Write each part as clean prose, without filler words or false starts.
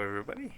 everybody.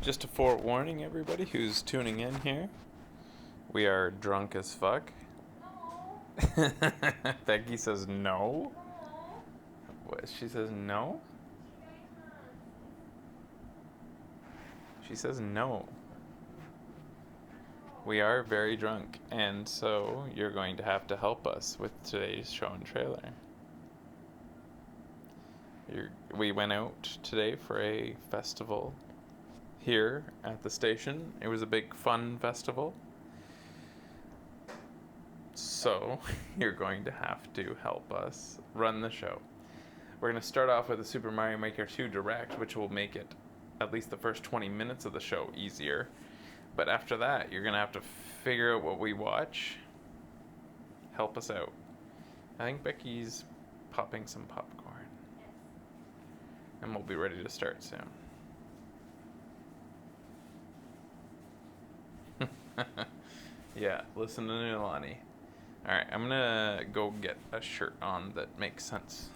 Just a forewarning, everybody who's tuning in here. We are drunk as fuck. No. Becky says no. No. What? She says no? She says no. We are very drunk, and so you're going to have to help us with today's show and trailer. We went out today for a festival here at the station. It was a big fun festival. So you're going to have to help us run the show. We're going to start off with a Super Mario Maker 2 Direct, which will make it at least the first 20 minutes of the show easier. But after that, you're going to have to figure out what we watch. Help us out. I think Becky's popping some popcorn. Yes. And we'll be ready to start soon. Yeah, listen to Nilani. Alright, I'm gonna go get a shirt on that makes sense.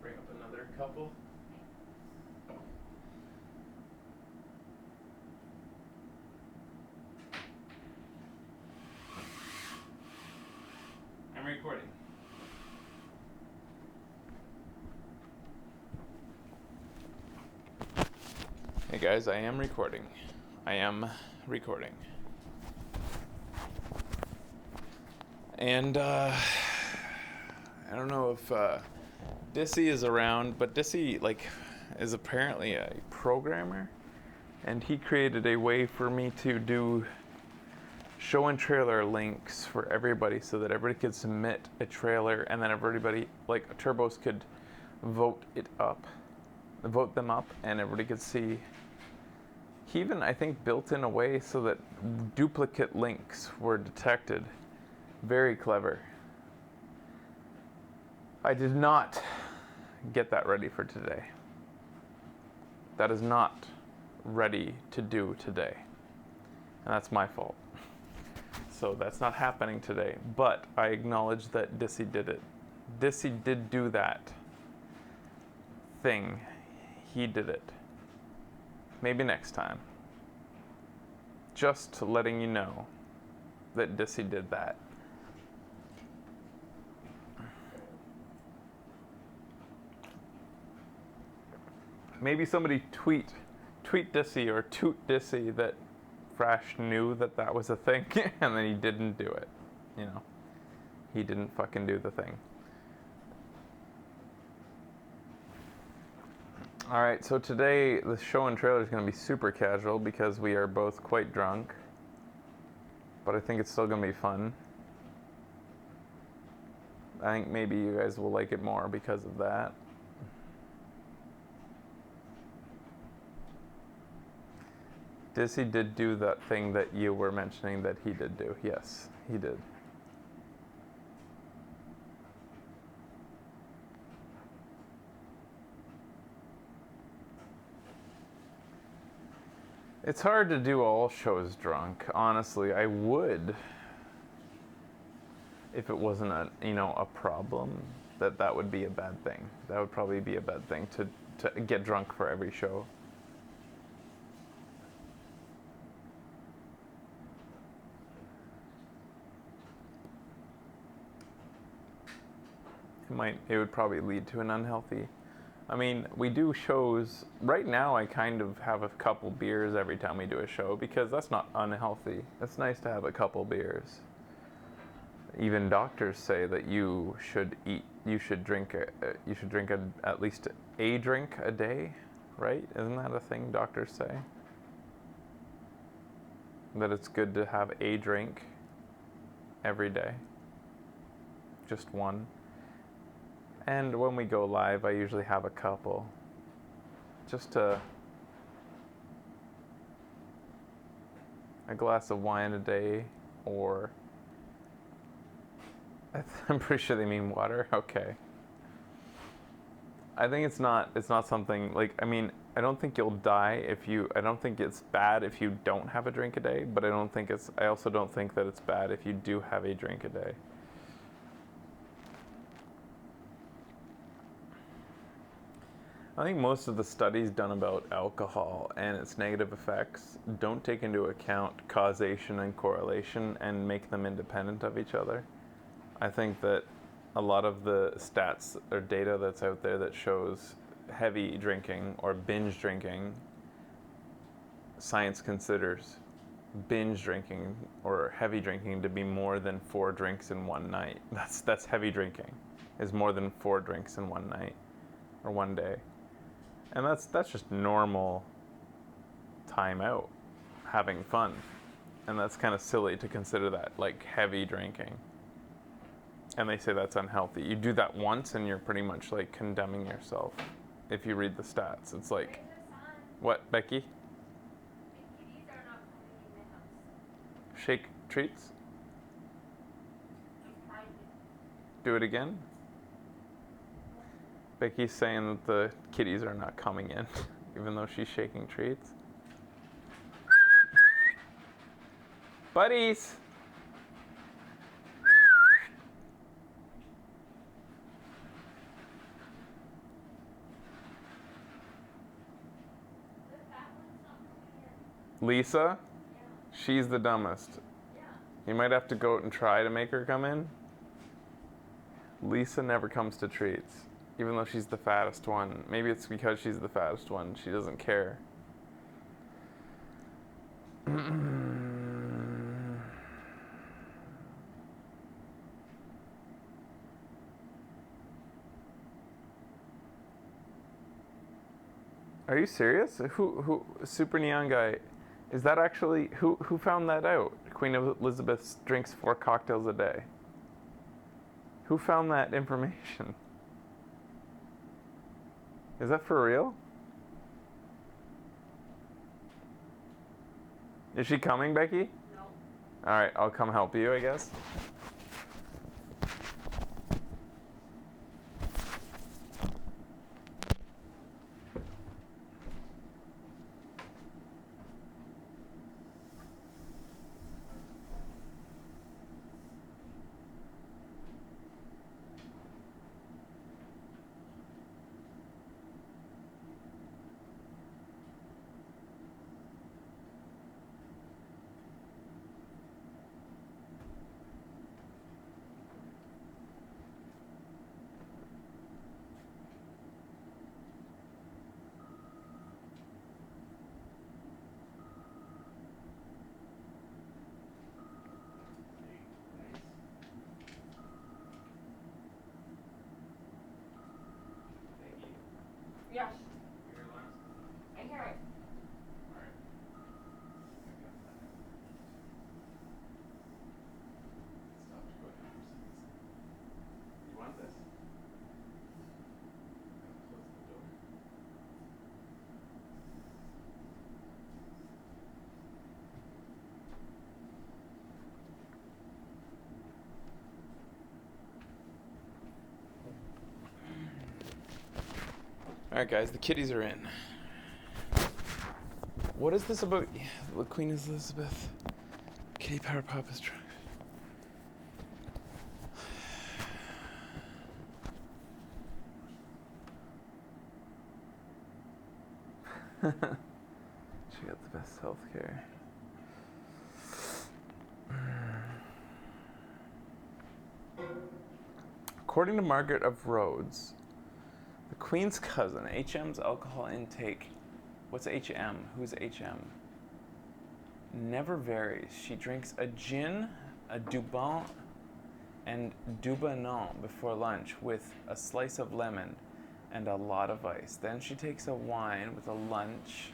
Bring up another couple. I'm recording. Hey guys, I am recording. I am recording. And I don't know if Dissy is around, but Dissy is apparently a programmer, and he created a way for me to do show and trailer links for everybody so that everybody could submit a trailer, and then everybody, like Turbos, could vote them up, and everybody could see. He even, I think, built in a way so that duplicate links were detected. Very clever. I did not get that ready for today. That is not ready to do today. And that's my fault. So that's not happening today. But I acknowledge that Dissy did it. Dissy did do that thing. He did it. Maybe next time. Just letting you know. that Dissy did that. Maybe somebody tweet Dissy or toot Dissy that Frash knew that was a thing and then he didn't do it. You know, he didn't fucking do the thing. All right, so today the show and trailer is going to be super casual because we are both quite drunk. But I think it's still going to be fun. I think maybe you guys will like it more because of that. Dissy did do that thing that you were mentioning that he did do. Yes, he did. It's hard to do all shows drunk. Honestly, I would, if it wasn't a problem, that would be a bad thing. That would probably be a bad thing to get drunk for every show. It would probably lead to an unhealthy. I mean, we do shows, right now I kind of have a couple beers every time we do a show because that's not unhealthy. It's nice to have a couple beers. Even doctors say that you should drink at least a drink a day, right? Isn't that a thing doctors say? That it's good to have a drink every day. Just one. And when we go live, I usually have a couple. Just a glass of wine a day, or I'm pretty sure they mean water. Okay. I think it's not something like, I mean, I don't think you'll die I don't think it's bad if you don't have a drink a day, but I also don't think that it's bad if you do have a drink a day. I think most of the studies done about alcohol and its negative effects don't take into account causation and correlation and make them independent of each other. I think that a lot of the stats or data that's out there that shows heavy drinking or binge drinking, science considers binge drinking or heavy drinking to be more than 4 drinks in one night. That's heavy drinking, is more than 4 drinks in one night or one day. And that's just normal time out, having fun. And that's kind of silly to consider that like heavy drinking. And they say that's unhealthy. You do that once and you're pretty much like condemning yourself. If you read the stats, it's like, what, Becky? The kitties are not coming in the house. Shake treats? Just hide it. Do it again? Becky's saying that the kitties are not coming in, even though she's shaking treats. Buddies! The fat one's not coming in. Lisa? Yeah. She's the dumbest. Yeah. You might have to go out and try to make her come in. Lisa never comes to treats, even though she's the fattest one. Maybe it's because she's the fattest one. She doesn't care. Are you serious? Who Super Neon Guy, is that actually, who found that out? Queen Elizabeth drinks 4 cocktails a day. Who found that information? Is that for real? Is she coming, Becky? No. Alright, I'll come help you, I guess. Yes. You hear alarms? I hear it. Alright. Stopped going off for some reason. You want this? Close the door. Alright guys, the kitties are in. What is this about Queen Elizabeth? Kitty Power Pop is drunk. She got the best health care. According to Margaret of Rhodes, the Queen's cousin, HM's alcohol intake. What's HM? Who's HM? Never varies. She drinks a gin, a Dubon, and Dubanon before lunch with a slice of lemon and a lot of ice. Then she takes a wine with a lunch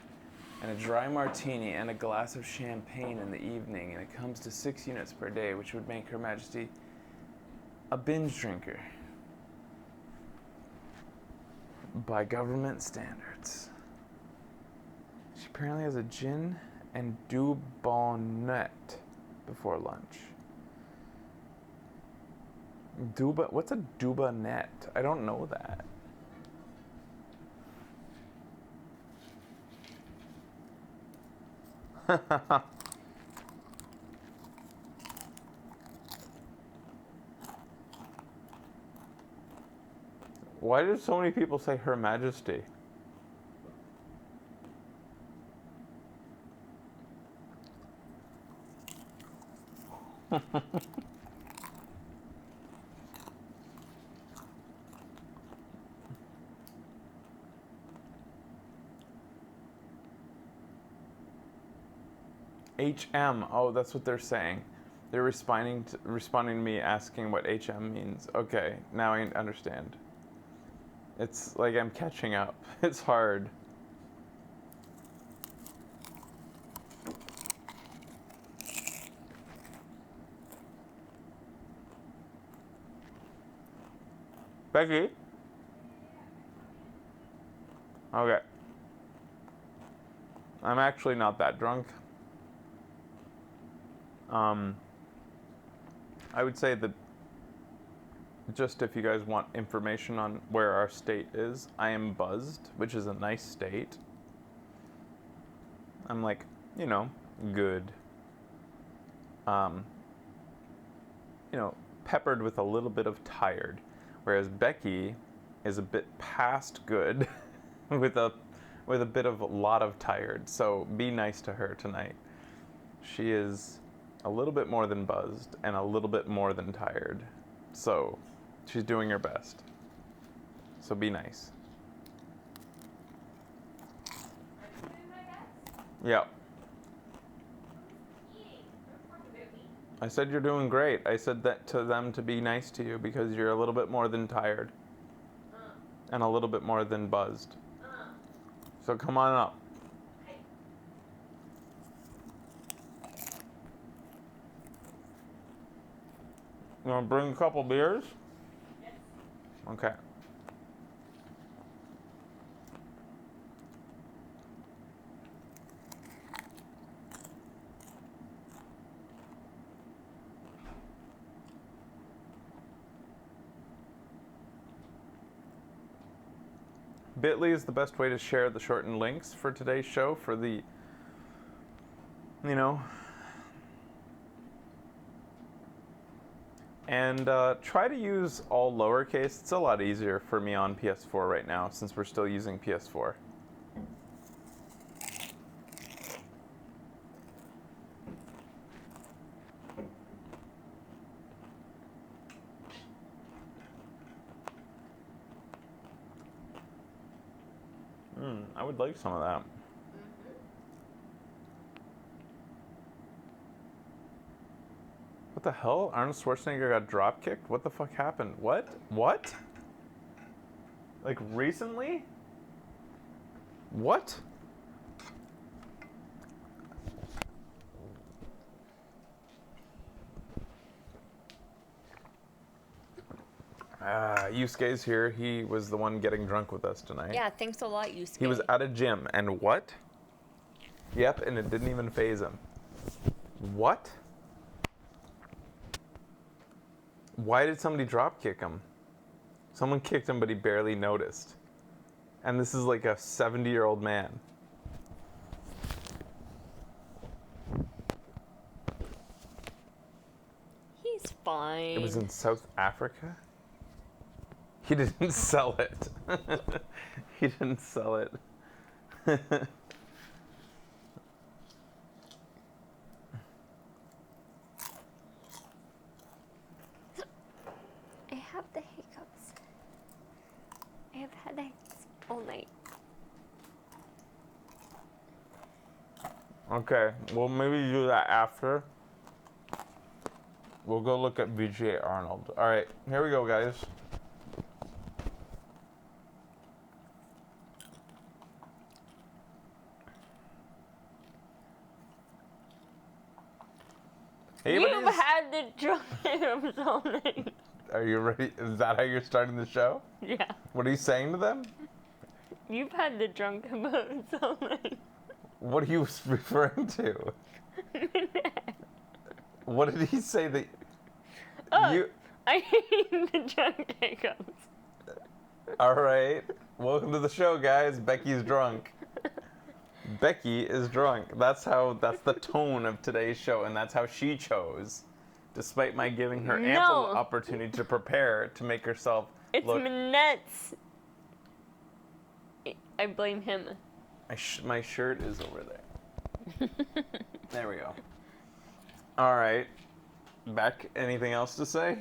and a dry martini and a glass of champagne in the evening, and it comes to 6 units per day, which would make Her Majesty a binge drinker by government standards. She apparently has a gin and Dubonnet before lunch. What's a Dubanet? I don't know that. Why did so many people say Her Majesty? HM. Oh, that's what they're saying. They're responding to me asking what HM means. Okay, now I understand. It's like I'm catching up. It's hard. Becky? Okay. I'm actually not that drunk. I would say that just if you guys want information on where our state is, I am buzzed, which is a nice state. I'm like, good. Peppered with a little bit of tired. Whereas Becky is a bit past good with a bit of a lot of tired. So be nice to her tonight. She is a little bit more than buzzed and a little bit more than tired. So she's doing her best. So be nice. Are you doing my best? Yeah. Eating. Don't talk about me. I said you're doing great. I said that to them to be nice to you because you're a little bit more than tired and a little bit more than buzzed. So come on up. Hey. You want to bring a couple beers? Yes. Okay. Bitly is the best way to share the shortened links for today's show for the, and try to use all lowercase. It's a lot easier for me on PS4 right now since we're still using PS4. I would like some of that. What the hell? Arnold Schwarzenegger got drop kicked? What the fuck happened? What? What? Like recently? What? Yusuke's here. He was the one getting drunk with us tonight. Yeah, thanks a lot, Yusuke. He was at a gym, and what? Yep, and it didn't even faze him. What? Why did somebody drop kick him? Someone kicked him, but he barely noticed. And this is like a 70-year-old man. He's fine. It was in South Africa? He didn't sell it. He didn't sell it. I have the hiccups. I have headaches all night. Okay, well maybe do that after. We'll go look at VGA Arnold. All right, here we go, guys. Hey, You've everybody's- had the drunk hiccups all night. Are you ready? Is that how you're starting the show? Yeah. What are you saying to them? You've had the drunk hiccups all night. What are you referring to? What did he say that Oh, you? I hate the drunk hiccups. All right. Welcome to the show, guys. Becky's drunk. Becky is drunk. That's the tone of today's show, and that's how she chose, despite my giving her ample No. opportunity to prepare to make herself It's look. Minette's. I blame him. My shirt is over there. There we go. All right. Beck, anything else to say?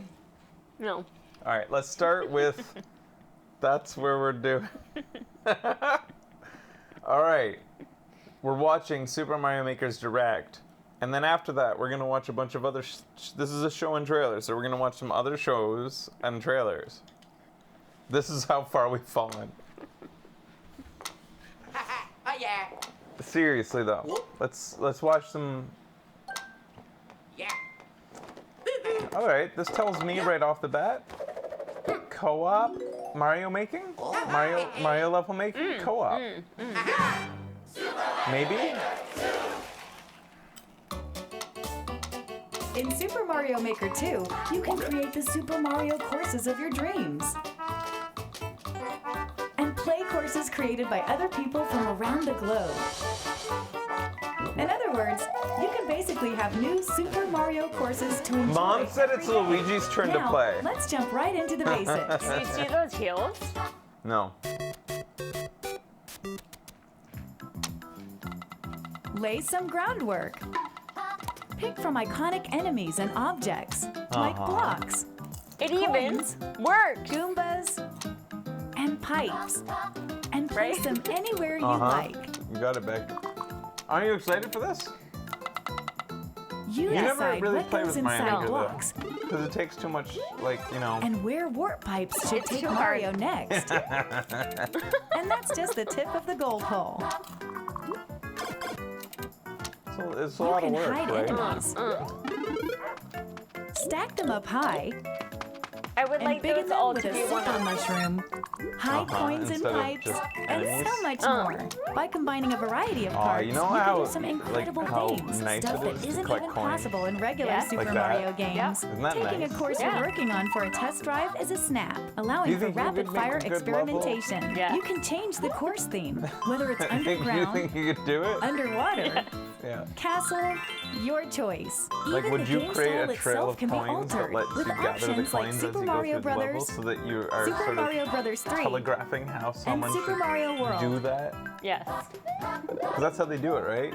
No. All right, let's start with that's where we're doing. All right. We're watching Super Mario Maker's Direct. And then after that, we're going to watch a bunch of other this is a show and trailer, so we're going to watch some other shows and trailers. This is how far we've fallen. Oh yeah. Seriously though. Let's watch some. Yeah. All right, this tells me right off the bat. Co-op Mario making? Mario level making? Co-op. Maybe? In Super Mario Maker 2, you can create the Super Mario courses of your dreams. And play courses created by other people from around the globe. In other words, you can basically have new Super Mario courses to enjoy. Mom said it's every day. Luigi's turn to Now, play. let's jump right into the basics. You see those heels? No. Lay some groundwork. Pick from iconic enemies and objects, like blocks, It even Coins. works. Goombas, and pipes. And place them anywhere you like. You got it, Beck. Aren't you excited for this? You You never decide really what play goes with Mario inside Maker blocks because it takes too much, like, you know. and where warp pipes should It's take too hard. Mario next. And that's just the tip of the gold hole. So it's a You lot of can work, hide right? enemies. Stack them up high I would and like biggen those them all with to a be super one. mushroom. Hide coins and instead of pipes, just and enemies. so much more. By combining a variety of parts, you know you how, can do some like, incredible how things. nice Stuff it that is to isn't collect even coins? possible in regular Yeah. Super Like that? Mario games. Isn't that Taking nice? a course Yeah. you're working on for a test drive is a snap, Do allowing you for think you could rapid make fire a good level? experimentation. Yeah. You can change the course theme, whether it's You underground, think you could do it? underwater, Yeah. castle, your choice. Like, Even would the you game create style a trail itself of can be coins that altered lets with you gather the options like coins as Super you go Mario through the level, Brothers, so that you are Super sort of Mario Brothers 3, telegraphing how and someone Super should Mario World. do that? Yes. Because that's how they do it, right?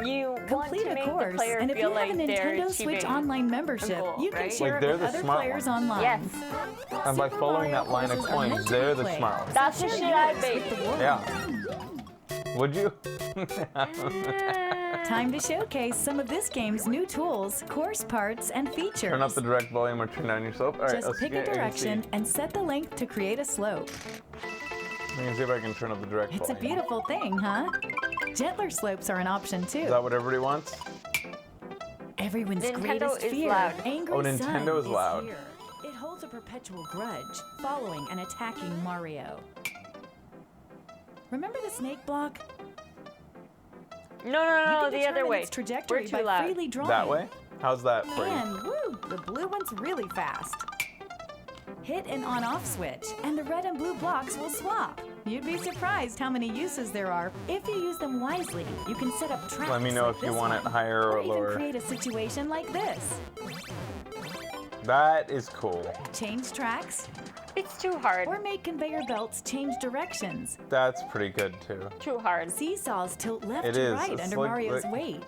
You want Complete to a make the course, player and if feel you have like a they're Nintendo Switch achieving Online membership, goal, you can right? share Like, it they're with the other smart players ones. online. Yes. And by Super following Mario that line of courses are meant coins, to they're be the played. smart ones. That's the Share shit I yours bake. with the world. Yeah. Would you? Time to showcase some of this game's new tools, course parts, and features. Turn up the direct volume or turn down your slope. All right, Just let's pick get a you can direction see. and set the length to create a slope. me see if I can turn up the direct It's a volume. beautiful thing, huh? Gentler slopes are an option too. Is that what everybody wants? Everyone's Nintendo greatest is fear, loud. Angry Oh, Sun, Nintendo is loud. Here. It holds a perpetual grudge, following and attacking Mario. Remember the snake block? No, You no, can no, the other determine way. its trajectory We're too by loud. freely drawing. That way? How's that for you? And woo, the blue one's really fast. Hit an on-off switch, and the red and blue blocks will swap. You'd be surprised how many uses there are. If you use them wisely, you can set up traps. Let me know like if you this want it one, higher or even lower. create a situation like this. That is cool. Change tracks, It's too hard. or make conveyor belts change directions. That's pretty good too. Too hard. Seesaws tilt left It to is. right It's under like- Mario's like- weight.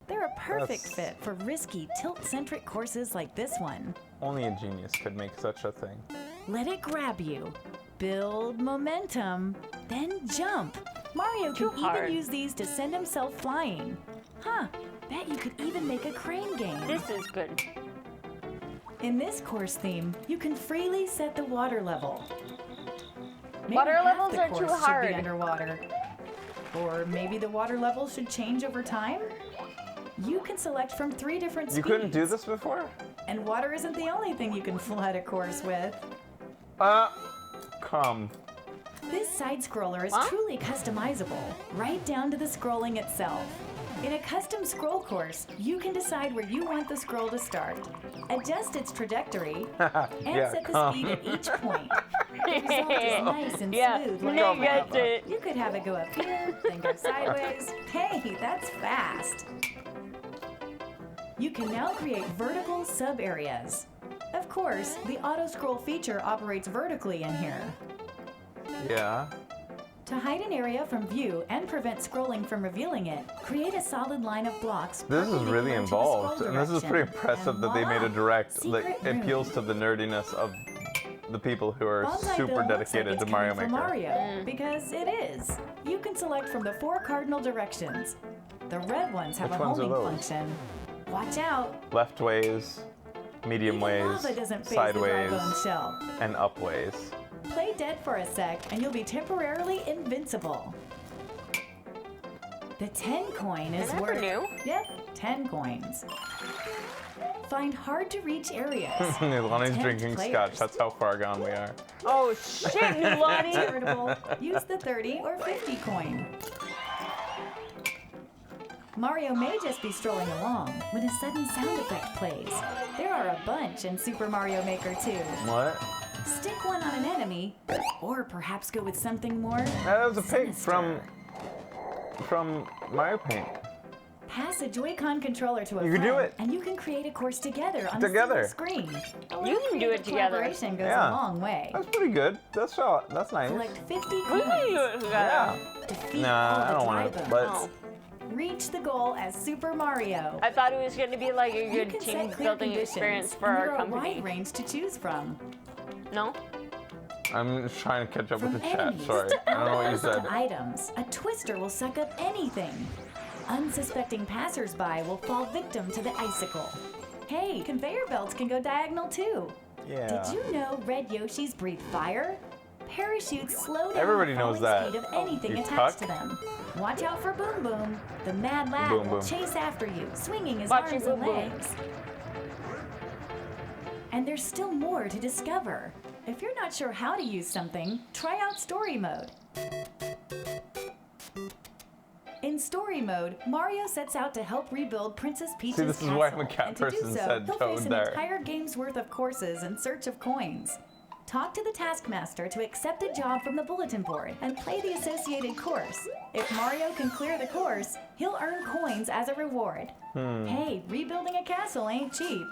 They're a perfect That's- fit for risky, tilt-centric courses like this one. Only a genius could make such a thing. Let it grab you. Build momentum, then jump. Mario can Too hard. even use these to send himself flying. Huh, bet you could even make a crane game. This is good. In this course theme, you can freely set the water level. Maybe Water half levels the are too course should hard. be underwater. Or maybe the water level should change over time? You can select from 3 different You speeds. couldn't do this before? And water isn't the only thing you can flood a course with. Come. This side scroller is Huh? truly customizable, right down to the scrolling itself. In a custom scroll course, you can decide where you want the scroll to start, adjust its trajectory, and Yeah, set the come. speed at each point. The result is nice and Yeah, smooth. Nick like gets lava. it. You could have it go up here, then go sideways. Hey, that's fast. You can now create vertical sub-areas. Of course, the auto-scroll feature operates vertically in here. Yeah. To hide an area from view and prevent scrolling from revealing it, create a solid line of blocks. This is really perpendicular to the involved, scroll and this is pretty direction. impressive And that they made a voila! direct that Secret room. appeals to the nerdiness of the people who are Bonsai super Bill looks dedicated like to it's Mario coming Maker. for Mario, because it is. You can select from the 4 cardinal directions. The red ones have Which a ones are homing those? function. Watch out! Left ways, medium Even ways, lava doesn't phase sideways, the dry bone shell. and up ways. Play dead for a sec, and you'll be temporarily invincible. The 10 coin is I never worth. knew. Yep, 10 coins. Find hard to reach areas. Lonnie's 10 drinking players. scotch. That's how far gone we are. Oh shit, Nulani. Irritable, use the 30 or 50 coin. Mario may just be strolling along when a sudden sound effect plays. There are a bunch in Super Mario Maker 2. What? Stick one on an enemy, or perhaps go with something more That was a pig sinister. from Mario Paint. Pass a Joy-Con controller to a You friend, can do it. and you can create a course together on Together. a single screen. You can do it together. Collaboration goes Yeah. a long way. That's pretty good. That's nice. Collect 50 We coins. can do it Yeah. together. Defeat Nah, all I the don't dry want it. bones. Let's. Oh. Reach the goal as Super Mario. I thought it was going to be like a You good can team set clear building conditions, experience for and our there are a company. wide range to choose from. No? I'm just trying to catch up From with the chat. enemies Sorry, to I don't know what you items said. and items, a twister will suck up anything. Unsuspecting passersby will fall victim to the icicle. Hey, conveyor belts can go diagonal too. Yeah. Did you know red Yoshis breathe fire? Parachutes slow down Everybody the knows falling that. speed of anything You attached tuck. to them. Watch out for Boom Boom. The mad lad Boom will Boom. chase after you, swinging his Watch arms you, and Boom Boom. legs. And there's still more to discover. If you're not sure how to use something, try out Story Mode. In Story Mode, Mario sets out to help rebuild Princess Peach's this is castle. why I'm a cat And to do person so, said he'll Toad face an there. entire game's worth of courses in search of coins. Talk to the Taskmaster to accept a job from the bulletin board and play the associated course. If Mario can clear the course, he'll earn coins as a reward. Hey, rebuilding a castle ain't cheap.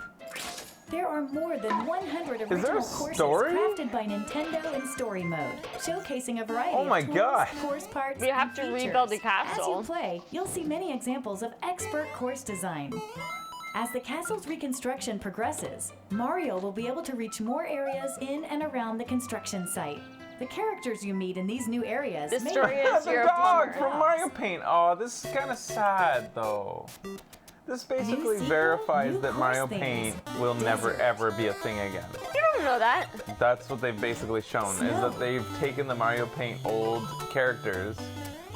There are more than 100 there a original courses story? crafted by Nintendo in Story Mode, showcasing a variety Oh my of tools, gosh. course parts, You have and to features. rebuild the As castle. you play, you'll see many examples of expert course design. As the castle's reconstruction progresses, Mario will be able to reach more areas in and around the construction site. The characters you meet in these new areas This may story is The your dog bummer. from Mario Paint. Oh, this is kind of sad though. This basically sequel, verifies new that course Mario themes. Paint will never Desert. ever be a thing again. You don't don't know that. That's what they've basically shown, is that they've taken the Mario Paint old characters,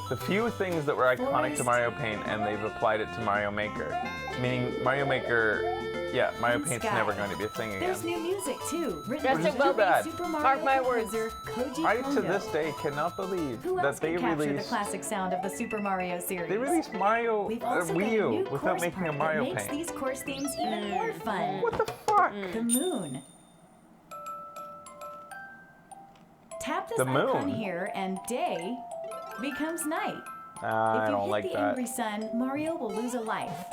the few things that were iconic to Mario Paint, and they've applied it to Mario Maker. Meaning Mario Maker, yeah, Mario And Paint's Sky. never going to be a thing again. There's new music too, written Yes, by it will be. bad. Super Mario Mark my words. composer Koji I, to Kondo. this day, cannot believe Who that else they can capture the released classic sound of the Super Mario series? they released Mario We've also got a Wii new U without course making a part Mario that makes Paint. these course themes even more fun. What the fuck? The moon. Tap this The icon moon? here and day becomes night. I If you don't hit like the that. angry sun, Mario will lose a life.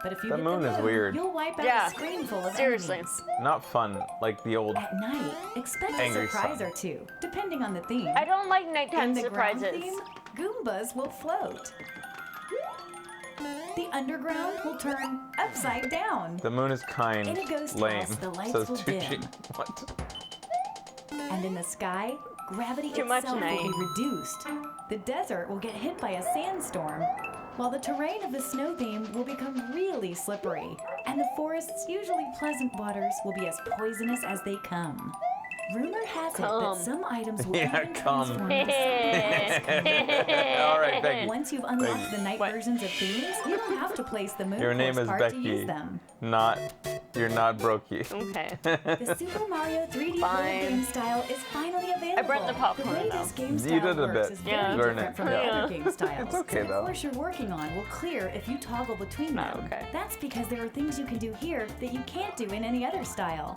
But if you The hit moon the is moon, weird. you'll wipe out Yeah. a screen full of Seriously. enemies. Not fun, like the old. At night, expect Angry a surprise sun. or two, depending on the theme. I don't like In nighttime the ground surprises. theme, Goombas will float. The underground will turn upside down. The moon is kind, In a ghost lame. house, the lights Says will Tucci. dim. What? And in the sky, gravity Too much itself will night. be reduced. The desert will get hit by a sandstorm, while the terrain of the snow theme will become really slippery. And the forest's usually pleasant waters will be as poisonous as they come. Rumor has it that Come. some items will Yeah, even come. transform into All right, Becky. Once you've unlocked the night What? versions of themes, you don't have to place the moon Your name course is part to use Becky. them. You're not Brokey. Okay. The Super Mario 3D Fine. bullet game style is finally available. I brought the popcorn, The way though. this game You style did a works bit. is Yeah. very Burn different it. from the Yeah. other game styles. It's okay, The though. course you're working on will clear if you toggle between Oh, them. okay. That's because there are things you can do here that you can't do in any other style.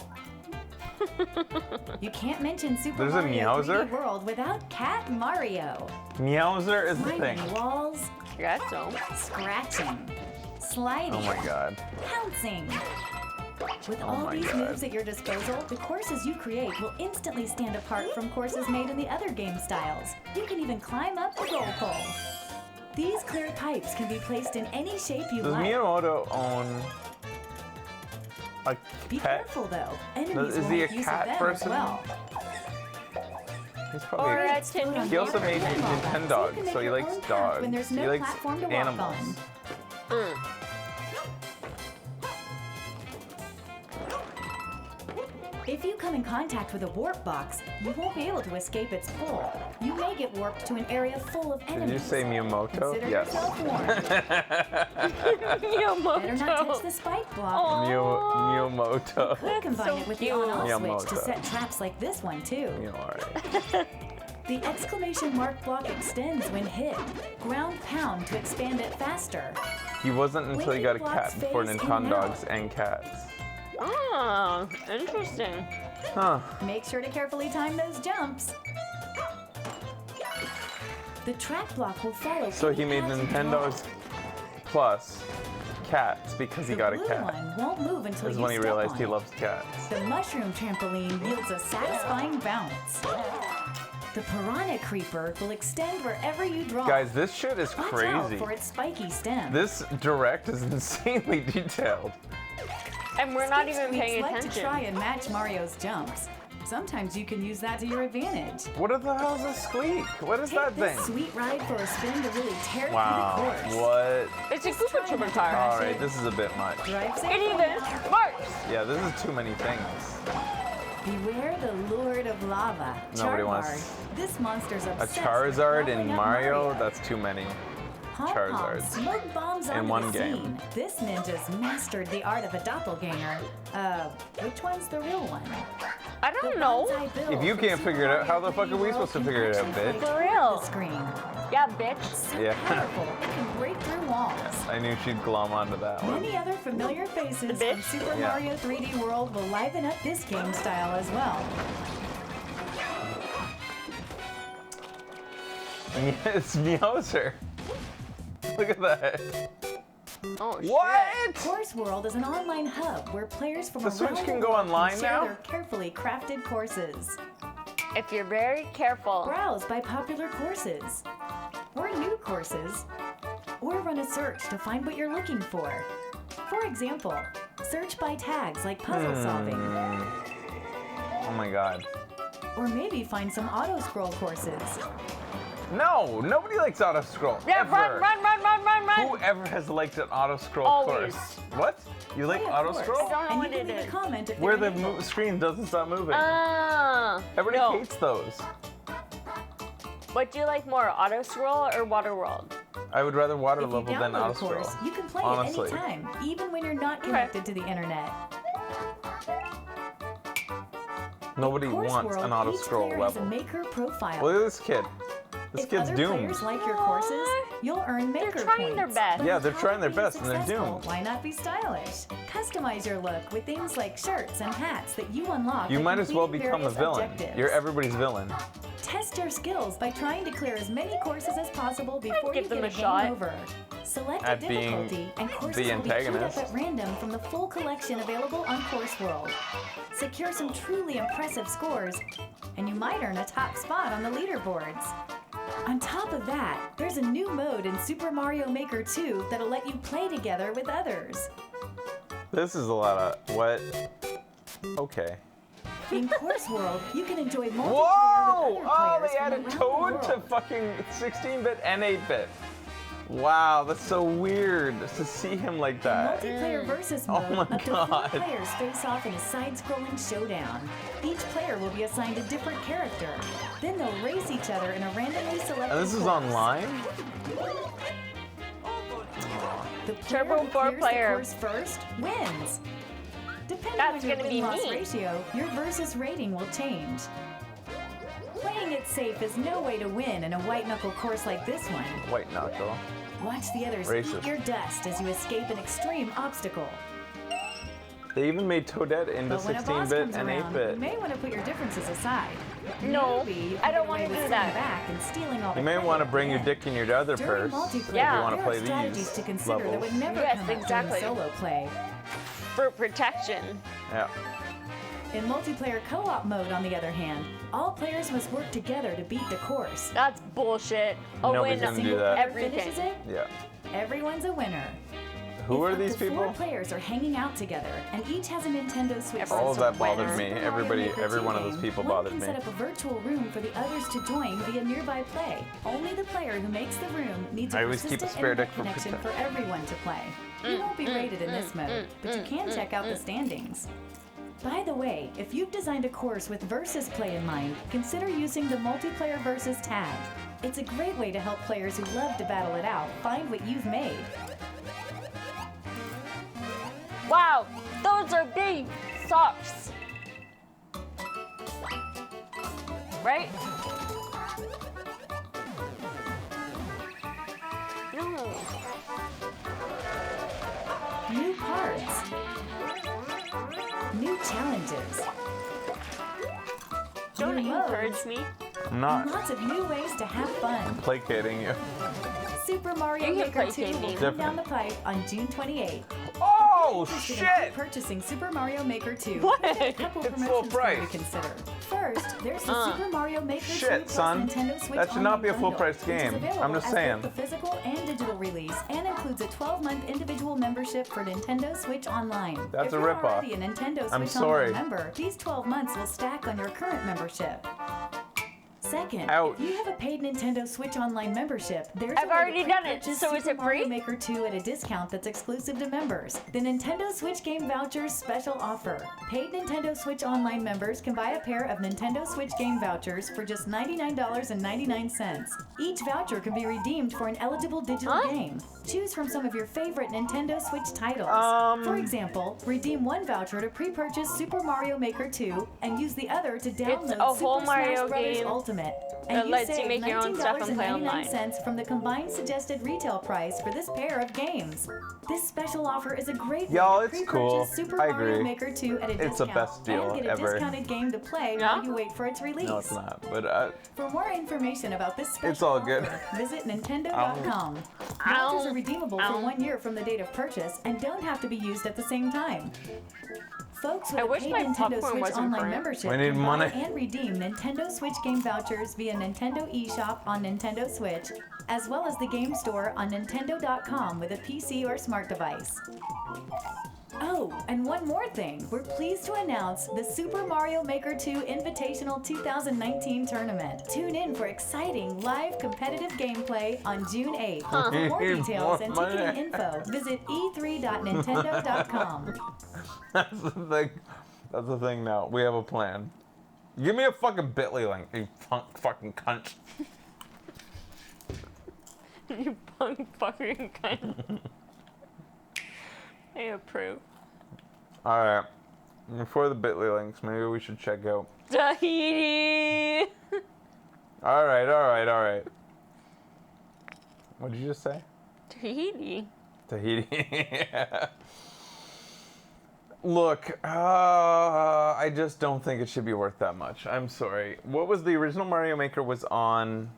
You can't mention Super There's a Mario Meowser? 3D World without Cat Mario. Meowser is the Climbing thing. walls, Yeah, so. scratching, sliding, Oh my god. pouncing. With Oh all my these God. moves at your disposal, the courses you create will instantly stand apart from courses made in the other game styles. You can even climb up the goal pole. These clear pipes can be placed in any shape you Does like. Miyamoto own a Be pet? careful though. Enemies Is will he a make use cat of them person? as well. He's Or probably. a Tin He also made Nintendo Nintendo, can so make he your likes own path dogs. when there's no He likes platform to walk animals. on. Mm. If you come in contact with a warp box, you won't be able to escape its pull. You may get warped to an area full of enemies. Did you say Miyamoto? Consider Yes. yourself warned. Better not touch the spike block. Miyamoto. Could combine so it with cute. the on-off switch to Miyamoto. set traps like this one too. You know, alright. The exclamation mark block extends when hit. Ground pound to expand it faster. He wasn't until he got a cat Blocks before phase in Nintendo and out. dogs and cats. Oh, interesting. Huh. Make sure to carefully time those jumps. The track block will follow. So he any made paths you draw. Nintendo's Plus cats because he The got a blue cat. one won't move until This is you when he step realized on he it. loves cats. The mushroom trampoline yields a satisfying bounce. The piranha creeper will extend wherever you draw. Guys, this shit is Watch out crazy. for its spiky stem. This direct is insanely detailed. And we're not Skip even Squeaks paying like to attention. try and match Mario's jumps. Sometimes you can use that to your advantage. What the hell is a squeak? What is Take that this thing? sweet ride for a spin to really tear Wow. through the course. What? It's a Koopa Trooper car. Alright, this is a bit much. Drive It safely even now. works. Yeah, this is too many things. Beware the Lord of Lava. Nobody Charizard. wants This monster's A obsessed with Charizard in leveling up Mario? That's too many. Pom-pom Charizards. smoke bombs In onto one the game. scene. This ninja's mastered the art of a doppelganger. Which one's the real one? I The don't know. bonsai Bill If you from can't Super figure it out, how Mario the fuck are we 3D supposed to World figure it out, can bitch? actually For break real. The screen. Yeah, bitch. So Yeah. powerful, it can break through walls. I knew she'd glom onto that one. Many other familiar faces The from bitch? Super Yeah. Mario 3D World will liven up this game style as well. It's Meowser. Look at that. Oh, shit. What? Course World is an online hub where players from The around Switch can the go world online can share now? their carefully crafted courses. If you're very careful. Browse by popular courses, or new courses, or run a search to find what you're looking for. For example, search by tags like puzzle solving, Oh my god. or maybe find some auto scroll courses. No, nobody likes auto scroll. Yeah, ever. run, run, run, run, run, run. Whoever has liked an auto scroll Always. course? What? You like Play a auto course. scroll? I don't know And what you can it leave is. a comment if Where they're the enabled. screen doesn't stop moving. Everybody no. hates those. What do you like more, auto scroll or water world? I would rather water If you level than download auto a course, scroll. you can play Honestly. it anytime, even when you're not connected to the internet. Nobody Course wants World, an auto each scroll player has a level. maker profile. Look at this kid. This If kid's other doomed. players like your courses, you'll earn maker trying their points. best. But Yeah, if they're how trying their to be best and they're successful, doomed. Why not be stylish? Customize your look with things like shirts and hats that you unlock. You by might as well completing become a various villain. objectives. You're everybody's villain. Test your skills by trying to clear as many courses as possible before give you them get a game shot. over. Select At a being difficulty, and courses the will be queued up antagonist. at random from the full collection available on Course World. Secure some truly impressive scores, and you might earn a top spot on the leaderboards. On top of that, there's a new mode in Super Mario Maker 2 that'll let you play together with others. This is a lot of what? Okay. In Course World, you can enjoy multiplayer Whoa! with other Oh, players they from added around the Toad to world. fucking 16-bit and 8-bit. Wow, that's so weird to see him like that. Multiplayer versus Oh mode, my up to 4 God. players face off in a side-scrolling showdown. Each player will be assigned a different character. Then they'll race each other in a randomly selected And this is course. online? The player Turbo who 4 clears player. the course first wins. Depending That's on your gonna be win-loss me. ratio, your versus rating will change. Playing it safe is no way to win in a white-knuckle course like this one. White knuckle. Watch the others Racist. eat your dust as you escape an extreme obstacle. They even made Toadette into But when a boss 16-bit comes and around, you 8-bit. may want to put your differences aside. No, Maybe you I can don't get wanna away with do sitting that. back and stealing all You the may credit want to at bring the your end. dick in your other During purse multiplayer, if Yeah. you want to there play are strategies these to consider that levels. would never Yes, come up exactly. during solo play. For protection. Yeah. In multiplayer co-op mode, on the other hand, all players must work together to beat the course. That's bullshit. A Nobody's win gonna do Single that. player everything. finishes it, Yeah. everyone's a winner. Who If are up these to 4 people? players are hanging out together, and each has a Nintendo Switch. All All of system. that bothered winner. me. Super Mario Everybody, Maker every 2 one of those game, people one bothered can me. set up a virtual room for the others to join via nearby play. Only the player who makes the room needs I a always keep a persistent spare internet deck for connection for protection. everyone to play. You won't be rated in this mode, but you can check out the standings. By the way, if you've designed a course with versus play in mind, consider using the multiplayer versus tag. It's a great way to help players who love to battle it out find what you've made. Wow, those are big socks. Right? No. New parts. New challenges. Don't New modes, encourage me. I'm and not lots of new ways to have fun. placating you. Super Mario You can Maker 2 placate will me. come down the pipe on June 28th. Oh, Interested in shit! purchasing Super Mario Maker 2. What? There's a couple It's full promotions for you to price. consider. First, there's the Super Mario Maker 2 Shit, plus son. Nintendo Switch That should not Online be a full bundle, price which is game. available I'm just as saying. both the physical and digital release, and includes a 12-month individual membership for Nintendo Switch Online. That's if a you're ripoff. already a Nintendo Switch I'm sorry. Online member, these 12 months will stack on your current membership. Second, Ouch. if you have a paid Nintendo Switch Online membership, there's I've a way already to done it, pre-purchase so is Super it Mario free? Maker 2 at a discount that's exclusive to members. The Nintendo Switch Game Vouchers special offer. Paid Nintendo Switch Online members can buy a pair of Nintendo Switch Game Vouchers for just $99.99. Each voucher can be redeemed for an eligible digital Huh? game. Choose from some of your favorite Nintendo Switch titles. For example, redeem one voucher to pre-purchase Super Mario Maker 2 and use the other to download a whole Super Mario Smash Bros. game Ultimate. that And lets you save make your own stuff and play online. $19.99 from the combined suggested retail price for this pair of games. This special offer is a great way Y'all, to it's pre-purchase cool. Super I Mario agree. Maker 2 at a It's the discount best deal and get a ever. discounted game to play Yeah? while you wait for its release. No, it's not. But For more information about this special It's all good. offer, visit Nintendo.com. Ow. Vouchers are redeemable Ow. for 1 year from the date of purchase and don't have to be used at the same time. Folks with I a wish paid my Nintendo popcorn Switch wasn't Online burnt. membership We need can buy money. and redeem Nintendo Switch game vouchers via Nintendo eShop on Nintendo Switch, as well as the game store on Nintendo.com with a PC or smart device. Oh, and one more thing. We're pleased to announce the Super Mario Maker 2 Invitational 2019 tournament. Tune in for exciting live competitive gameplay on June 8th. For more details and ticketing info, visit e3.nintendo.com. That's the thing. That's the thing now. We have a plan. Give me a fucking Bitly link, you fucking cunt. You punk fucking cunt. I approve. Alright. Before the Bitly links, maybe we should check out. Tahiti! Alright. What did you just say? Tahiti. Tahiti. Look, I just don't think it should be worth that much. I'm sorry. What was the original Mario Maker was on?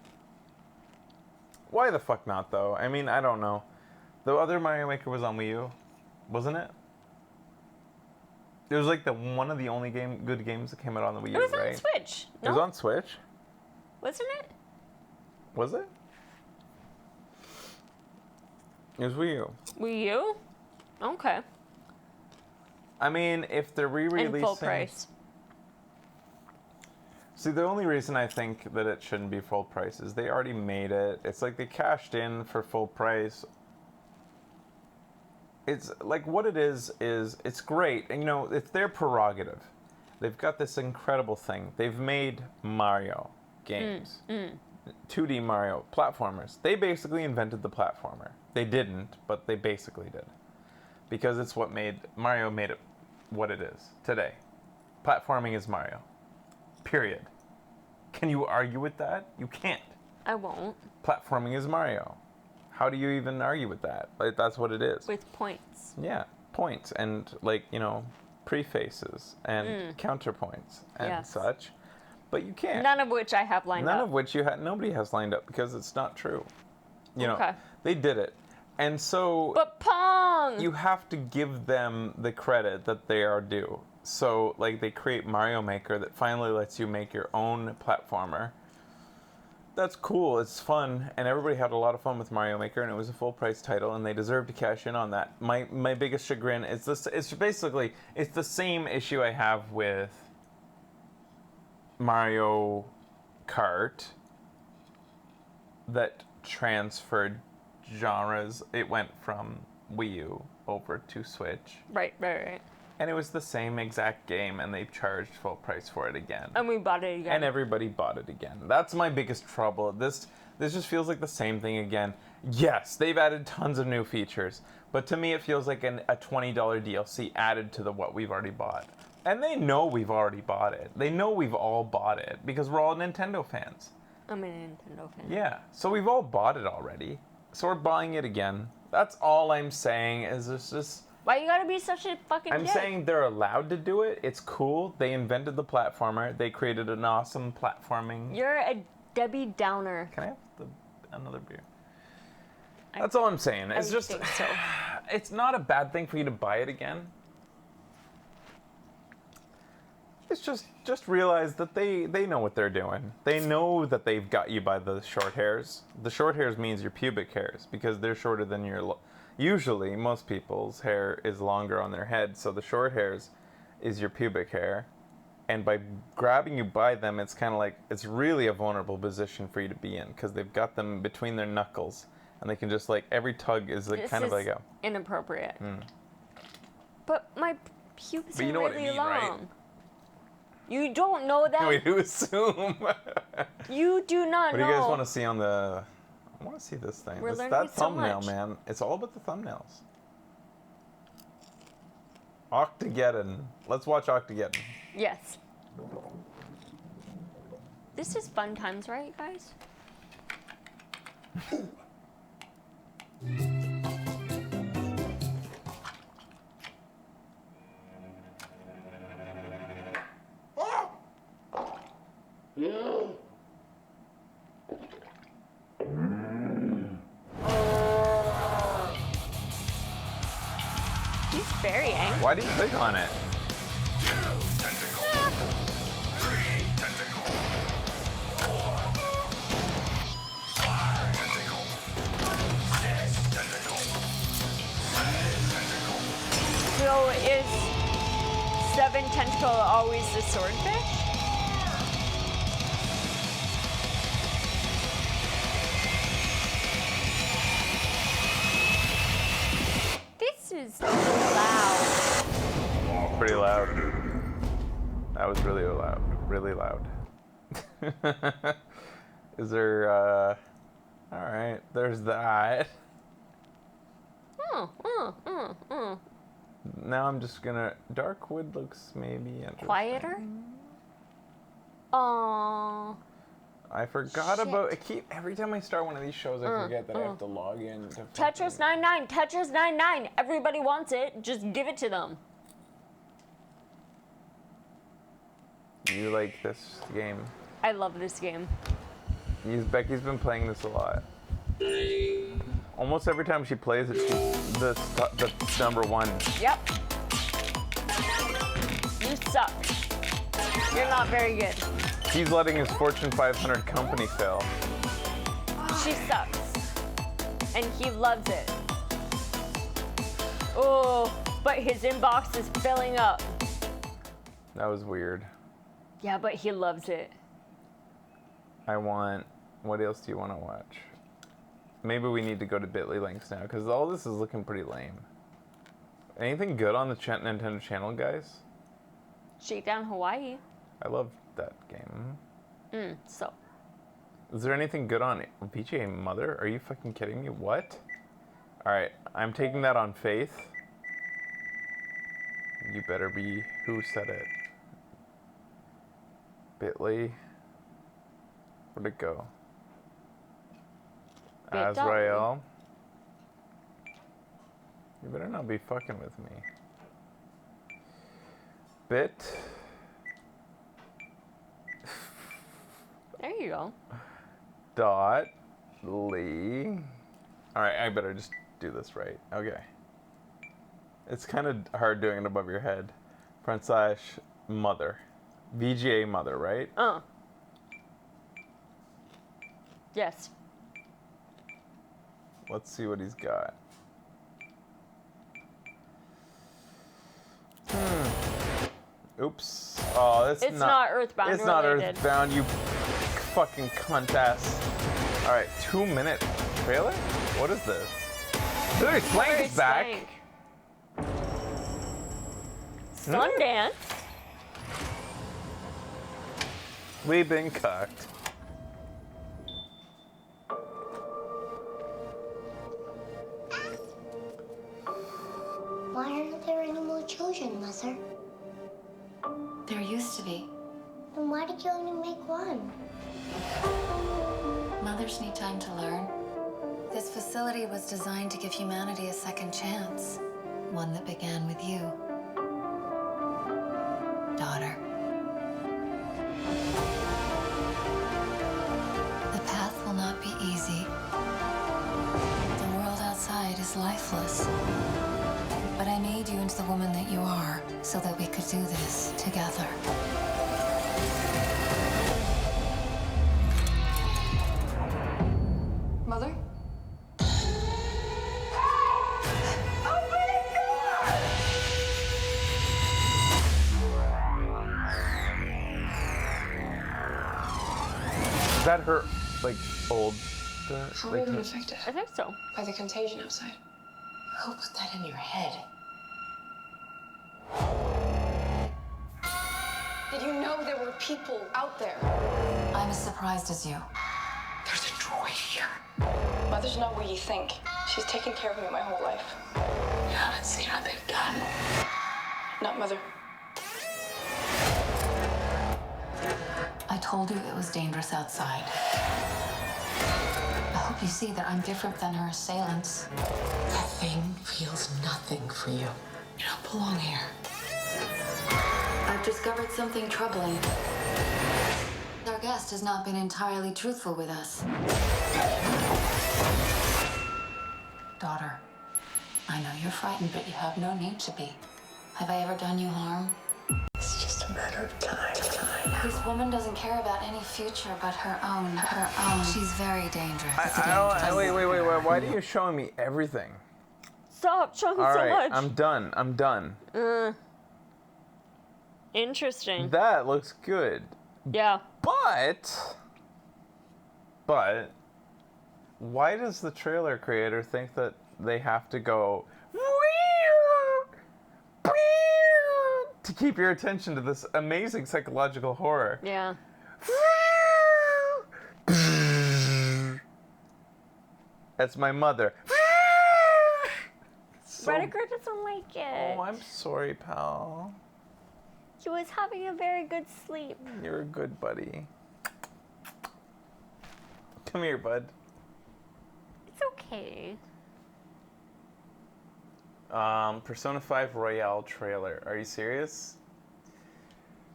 Why the fuck not, though? I mean, I don't know. The other Mario Maker was on Wii U, wasn't it? It was like one of the only good games that came out on the Wii U, It was right? on Switch. It was No? on Switch? Wasn't it? Was it? It was Wii U. Wii U? Okay. I mean, if they're re-releasing... And full price. See, the only reason I think that it shouldn't be full price is they already made it. It's like they cashed in for full price. It's like what it is it's great. And, you know, it's their prerogative. They've got this incredible thing. They've made Mario games. 2D Mario platformers. They basically invented the platformer. They didn't, but they basically did. Because it's what Mario made it what it is today. Platforming is Mario. Period. Can you argue with that? You can't. I won't. Platforming is Mario. How do you even argue with that? Like, that's what it is. With points. Yeah, points and, like, you know, prefaces and counterpoints and Yes. such. But you can't. None of which I have lined None up. of which nobody has lined up because it's not true. You know, Okay. they did it. And so But Pong! you have to give them the credit that they are due. So, like, they create Mario Maker that finally lets you make your own platformer. That's cool. It's fun, and everybody had a lot of fun with Mario Maker, and it was a full-price title, and they deserve to cash in on that. My biggest chagrin is this. It's basically the same issue I have with Mario Kart that transferred genres. It went from Wii U over to Switch. Right. And it was the same exact game, and they charged full price for it again. And we bought it again. And everybody bought it again. That's my biggest trouble. This just feels like the same thing again. Yes, they've added tons of new features, but to me it feels like a $20 DLC added to what we've already bought. And they know we've already bought it. They know we've all bought it because we're all Nintendo fans. I'm a Nintendo fan. Yeah, so we've all bought it already. So we're buying it again. That's all I'm saying is it's just... Why you gotta be such a fucking I'm dick? saying they're allowed to do it. It's cool. They invented the platformer. They created an awesome platforming. You're a Debbie Downer. Can I have another beer? That's all I'm saying. It's I just, think so. it's not a bad thing for you to buy it again. It's just realize that they know what they're doing. They know that they've got you by the short hairs. The short hairs means your pubic hairs because they're shorter than your... Usually, most people's hair is longer on their head, so the short hairs is your pubic hair. And by grabbing you by them, it's kind of like, it's really a vulnerable position for you to be in because they've got them between their knuckles. And they can just, like, every tug is like This kind of is like a... inappropriate. But my pubes But you are know what I really mean, long. right? You don't know that. We do assume. You do not What know. do you guys want to see on the... I want to see this thing. We're learning That so thumbnail, much. man. It's all about the thumbnails. Octageddon. Let's watch Octageddon. Yes. This is fun times, right, guys? He's very angry. Why do you click on it? We So is Seven Tentacle always the swordfish? This is loud. Pretty loud. That was really loud. Really loud. Is there, alright, there's that. Now I'm just gonna, Darkwood looks maybe interesting. Quieter? Aww. I forgot about, every time I start one of these shows, I forget that I have to log in. To Tetris 99, Tetris 99. Everybody wants it. Just give it to them. You like this game? I love this game. Becky's been playing this a lot. Almost every time she plays it, she's the number one. Yep. You suck. You're not very good. He's letting his Fortune 500 company fail. She sucks. And he loves it. Oh, but his inbox is filling up. That was weird. Yeah, but he loves it. What else do you want to watch? Maybe we need to go to Bitly links now, because all this is looking pretty lame. Anything good on the Nintendo channel, guys? Shakedown Hawaii. I love that game. So. Is there anything good on VGA Mother? Are you fucking kidding me? What? Alright, I'm taking that on faith. You better be. Who said it? Bitly. Where'd it go? Bit.ly. Azrael. You better not be fucking with me. Bit. There you go. Dot. Lee. Alright, I better just do this right. Okay. It's kind of hard doing it above your head. Front slash mother. VGA Mother, right? Yes. Let's see what he's got. Oops. Oh, that's It's not Earthbound It's not related. Earthbound, you fucking cunt-ass. Alright, 2-minute trailer? What is this? Hilary Swank is back. Sundance. We've been cucked. Why aren't there any more children, Mother? There used to be. Then why did you only make one? Mothers need time to learn. This facility was designed to give humanity a second chance. One that began with you. Daughter. The path will not be easy. The world outside is lifeless. But I made you into the woman that you are so that we could do this together. Mother? Is that her, like, old... How are we been affected I think so. by the contagion outside? Who put that in your head? Did you know there were people out there? I'm as surprised as you. There's a droid here. Mother's not what you think. She's taken care of me my whole life. You haven't seen what they've done. Not Mother. I told you it was dangerous outside. I hope you see that I'm different than her assailants. That thing feels nothing for you. You don't belong here. I've discovered something troubling. Our guest has not been entirely truthful with us. Daughter, I know you're frightened, but you have no need to be. Have I ever done you harm? It's just a matter of time. This woman doesn't care about any future but her own. She's very dangerous. Wait, why are you showing me everything? Stop showing All so right, much. I'm done. Interesting. That looks good. Yeah. But why does the trailer creator think that they have to go to keep your attention to this amazing psychological horror? Yeah. That's my mother. So- Redeker doesn't like it. Oh, I'm sorry, pal. He was having a very good sleep. You're a good buddy. Come here, bud. It's okay. Persona 5 Royale trailer. Are you serious?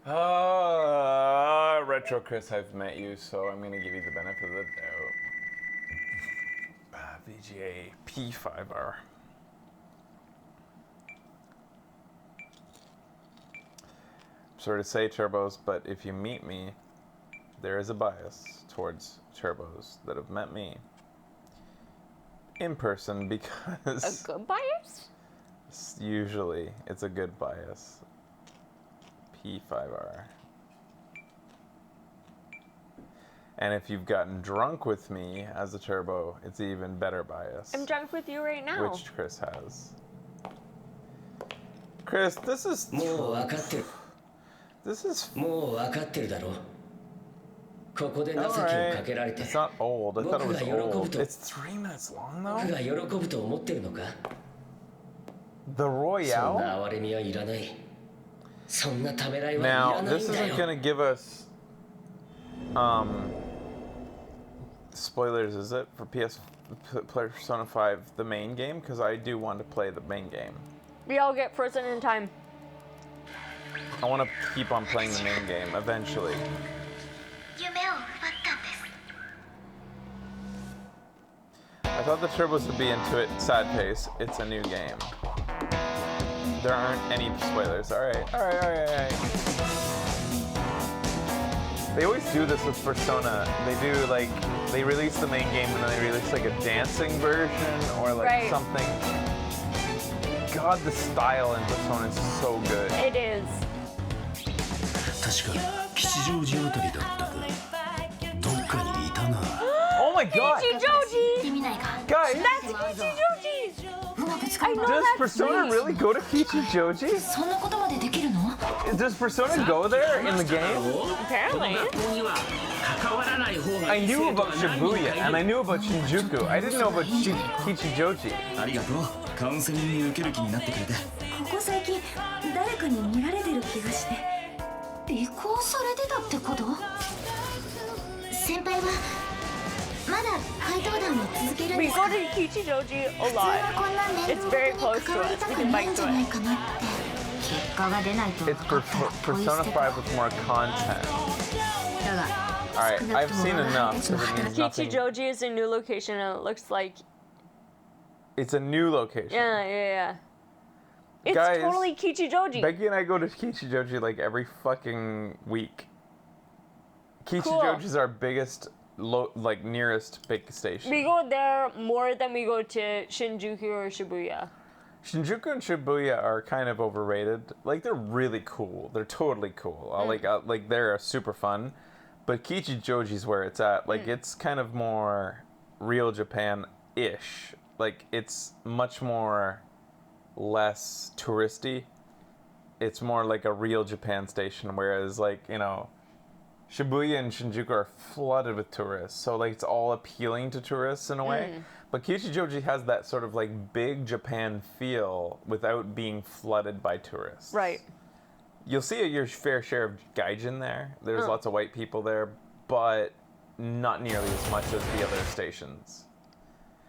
Retro Chris, I've met you, so I'm gonna give you the benefit of the doubt. VGA P5R. Sorry to say, turbos, but if you meet me, there is a bias towards turbos that have met me in person because A good bias? usually it's a good bias. P5R. And if you've gotten drunk with me as a turbo, it's even better bias. I'm drunk with you right now. Which Chris has. Chris, this is. もう分かってる This is. もう分かってるだろここで情けを Alright. かけられて It's not old. I thought it was 僕が喜ぶ old. と It's 3 minutes long 僕 though? が喜ぶと思ってるのか The そん Royale? な哀れみはいらないそんなためらいはい Now, らない this んだ isn't よ gonna give us. Spoilers, is it? For Persona 5, the main game? Because I do want to play the main game. We all get frozen in time. I want to keep on playing the main game eventually. 夢を奪ったんです I thought the turbos would be into it. Sad face. It's a new game. There aren't any spoilers. Alright. They always do this with Persona. They do like, they release the main game and then they release like a dancing version or like Right. something. God, the style in Persona is so good. It is. 確か吉祥寺あたりだったかどっかにいたな Oh my god! ジョージ Guys, Kichijoji! うまく使えば does Persona really go to Kichijoji? そんなことまでできるの Does Persona go there in the game? Apparently. 学校には関わらない方が I いい knew 生徒が about 何人かい Shibuya る and I knew about Shinjuku. I didn't know about Kichijoji. ありがとうカウンセリング受ける気になってくれてここ最近誰かに見られてる気がして尾行されてたってこと先輩はまだ怪盗団を続けるん We ですか go to Kichijoji a 普通は lot. こんな面 It's 倒 very に close 関 to わり us. た We く can ない bike んじ to ゃない it. かなって結果が出ないと It's 分かったら Persona 5 with more content. だが Alright, 少な I've くとも seen 我が enough 輩たちの because it 働 means き nothing. Kichijoji is a new location and it looks like. It's a new location. Yeah. It's Guys, totally Kichijoji. Becky and I go to Kichijoji like every fucking week. Kichijoji is our biggest, like nearest big station. We go there more than we go to Shinjuku or Shibuya. Shinjuku and Shibuya are kind of overrated. Like they're really cool. They're totally cool. Like they're super fun. But Kichijoji's where it's at. Like it's kind of more real Japan-ish. Like it's much more less touristy. It's more like a real Japan station, whereas like, you know, Shibuya and Shinjuku are flooded with tourists. So like it's all appealing to tourists in a way. But Kichijoji has that sort of like big Japan feel without being flooded by tourists. Right. You'll see your fair share of gaijin there. There's lots of white people there, but not nearly as much as the other stations.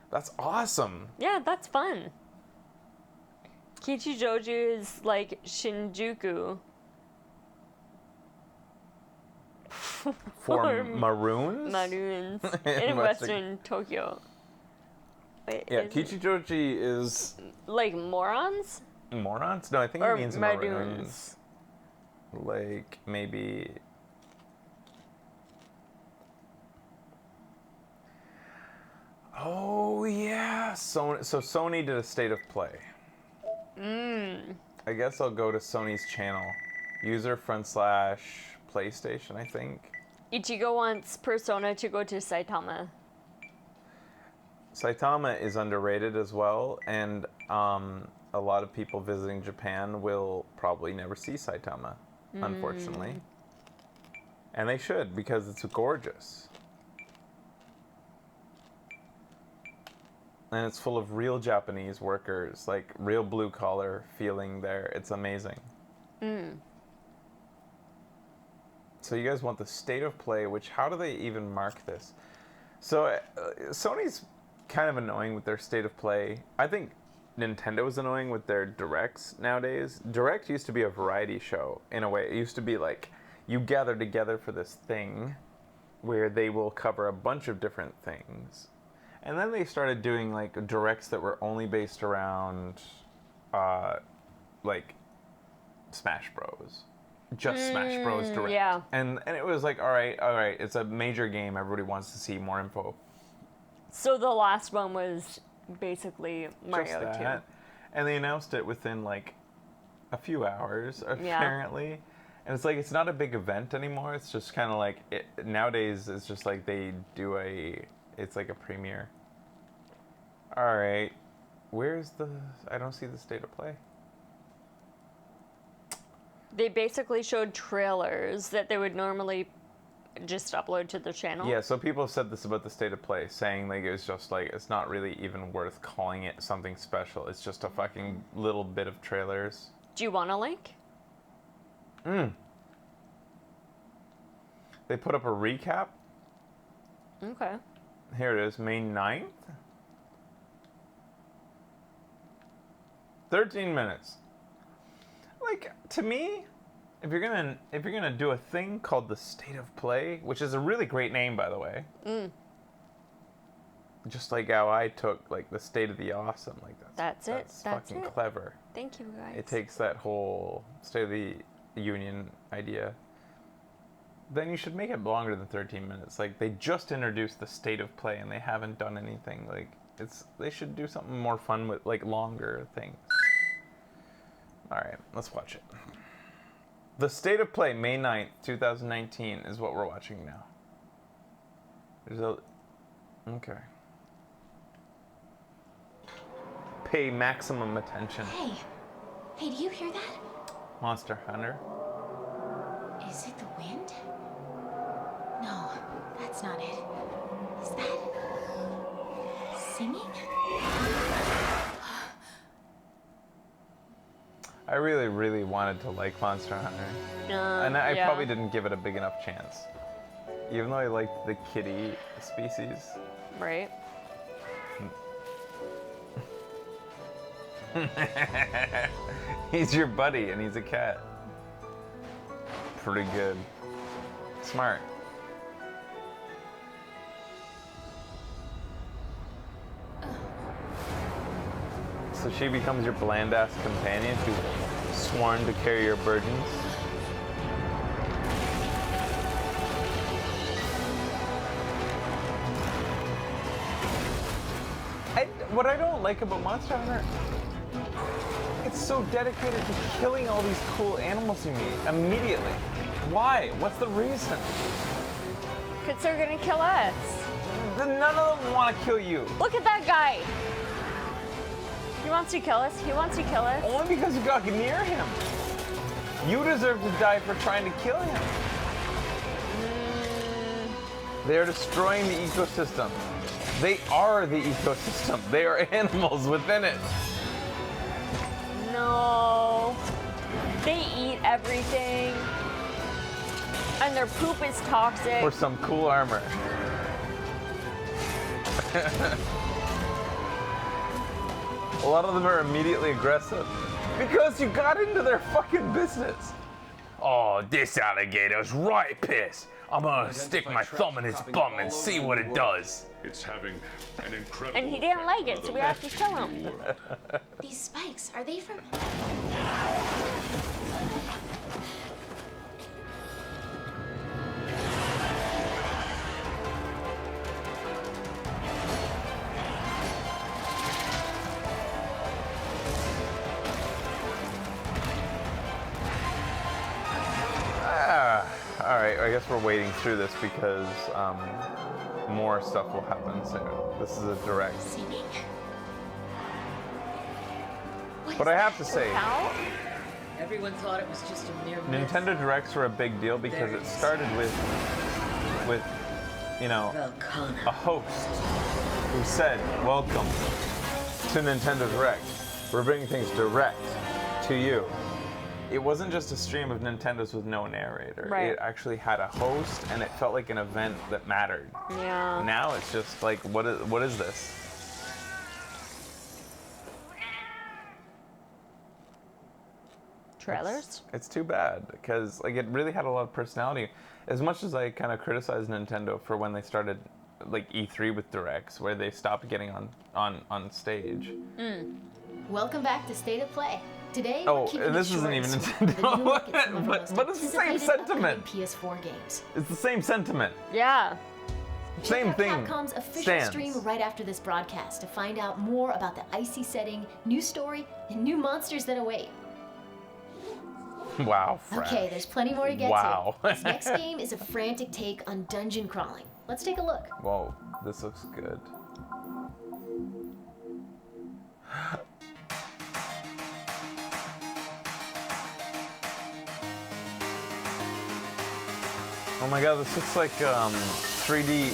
That's awesome. Yeah, that's fun. Kichijoji is like Shinjuku. For Or maroons? Maroons In in Western- Western Tokyo. Wait, Yeah, is it Kichijoji is like morons morons? No, I think it or means maroons? maroons. Like maybe. Oh yeah, Sony did a state of play. I guess I'll go to Sony's channel. User / PlayStation, I think. Ichigo wants Persona to go to Saitama. Saitama is underrated as well, and a lot of people visiting Japan will probably never see Saitama, unfortunately. And they should, because it's gorgeous. And it's full of real Japanese workers, like real blue collar feeling there. It's amazing. So you guys want the state of play, which, how do they even mark this? So Sony's kind of annoying with their state of play. I think Nintendo is annoying with their directs nowadays. Direct used to be a variety show in a way. It used to be like you gather together for this thing where they will cover a bunch of different things. And then they started doing like directs that were only based around like Smash Bros. Just Smash Bros. Direct. Yeah. And it was like, all right, it's a major game. Everybody wants to see more info. So the last one was basically Mario Just 2. that. And they announced it within like a few hours, apparently. And it's like, it's not a big event anymore. It's just kind of like, nowadays it's just like they do it's like a premiere. All right. I don't see the state of play. They basically showed trailers that they would normally just upload to the channel. Yeah, so people have said this about the state of play, saying like it was just like, it's not really even worth calling it something special. It's just a fucking little bit of trailers. Do you want a link? They put up a recap. Okay. Here it is, May 9th. 13 minutes. Like, to me, if you're gonna do a thing called the state of play, which is a really great name, by the way. Just like how I took like the state of the awesome, like that's fucking clever. Thank you, guys. It takes that whole State of the Union idea. Then you should make it longer than 13 minutes. Like, they just introduced the state of play and they haven't done anything. Like, they should do something more fun with like longer things. All right, let's watch it. The state of play, May 9th, 2019 is what we're watching now. Okay. Pay maximum attention. Hey, do you hear that? Monster Hunter. Is it the wind? No, that's not it. Is that singing? I really, really wanted to like Monster Hunter. And I probably didn't give it a big enough chance. Even though I liked the kitty species. Right. He's your buddy and he's a cat. Pretty good. Smart. So she becomes your bland-ass companion who's sworn to carry your burdens. What I don't like about Monster Hunter, it's so dedicated to killing all these cool animals you meet immediately. Why? What's the reason? Because they're gonna kill us. None of them want to kill you. Look at that guy. He wants to kill us. He wants to kill us. Only because you got near him. You deserve to die for trying to kill him. They are destroying the ecosystem. They are the ecosystem. They are animals within it. No. They eat everything. And their poop is toxic. For some cool armor. A lot of them are immediately aggressive. Because you got into their fucking business. Oh, this alligator's right pissed. I'm gonna stick my thumb in his bum and see what it does. It's having an incredible. And he didn't like it, so we have to kill him. These spikes, are they from... I guess we're waiting through this because more stuff will happen soon. This is a direct. But I have to say, Everyone thought it was just a mere myth. Nintendo Directs were a big deal because it started with you know, a host who said, "Welcome to Nintendo Direct. We're bringing things direct to you." It wasn't just a stream of Nintendos with no narrator. Right. It actually had a host, and it felt like an event that mattered. Yeah. Now it's just like, what is this? Trailers? It's too bad because like it really had a lot of personality. As much as I kind of criticized Nintendo for when they started like E3 with directs, where they stopped getting on stage. Welcome back to State of Play. Today, Oh, we're keeping and this it isn't short even and sweet Nintendo. with a new look at some of the most But it's the same anticipated sentiment. upcoming PS4 games. It's the same sentiment. Yeah. Same Check thing. out Capcom's official stands. stream right after this broadcast to find out more about the icy setting, new story, and new monsters that await. Wow, Fresh. Okay, there's plenty more to get Wow. to. This next game is a frantic take on dungeon crawling. Let's take a look. Whoa, this looks good. Oh my god, this looks like 3D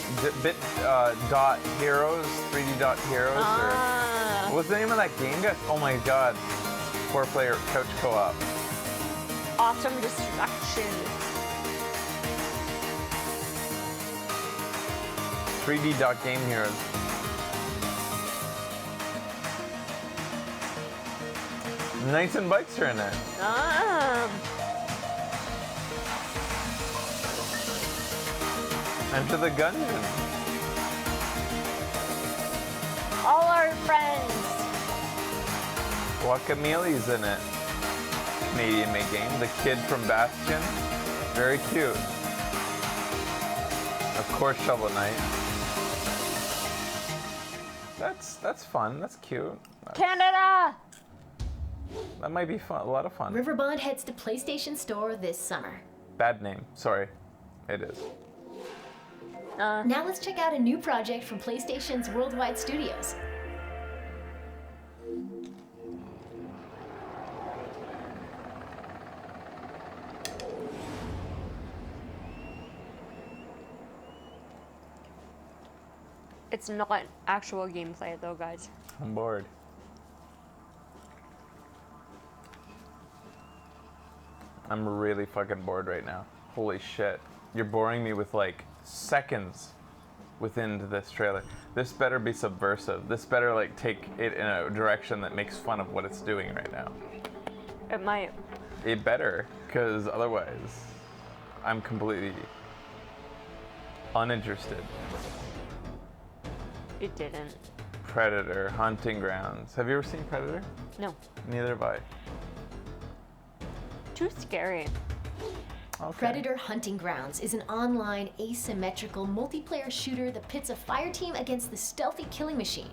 dot heroes, 3D dot heroes, or what's the name of that game, guys? Oh my god, 4-player couch co-op. Awesome Destruction. 3D dot game heroes. Knights and bikes are in it. Enter the Gungeon. All our friends. Guacameele's in it. Canadian-made game. The kid from Bastion. Very cute. Of course, Shovel Knight. That's fun. That's cute. Canada. That might be fun. A lot of fun. Riverbond heads to PlayStation Store this summer. Bad name. Sorry. It is. Now let's check out a new project from PlayStation's Worldwide Studios. It's not actual gameplay though, guys. I'm bored. I'm really fucking bored right now. Holy shit. You're boring me with like seconds within this trailer. This better be subversive. This better like take it in a direction that makes fun of what it's doing right now. It might. It better, because otherwise I'm completely uninterested. It didn't. Predator, Hunting Grounds. Have you ever seen Predator? No. Neither have I. Too scary. Okay. Predator Hunting Grounds is an online, asymmetrical, multiplayer shooter that pits a fire team against the stealthy killing machine.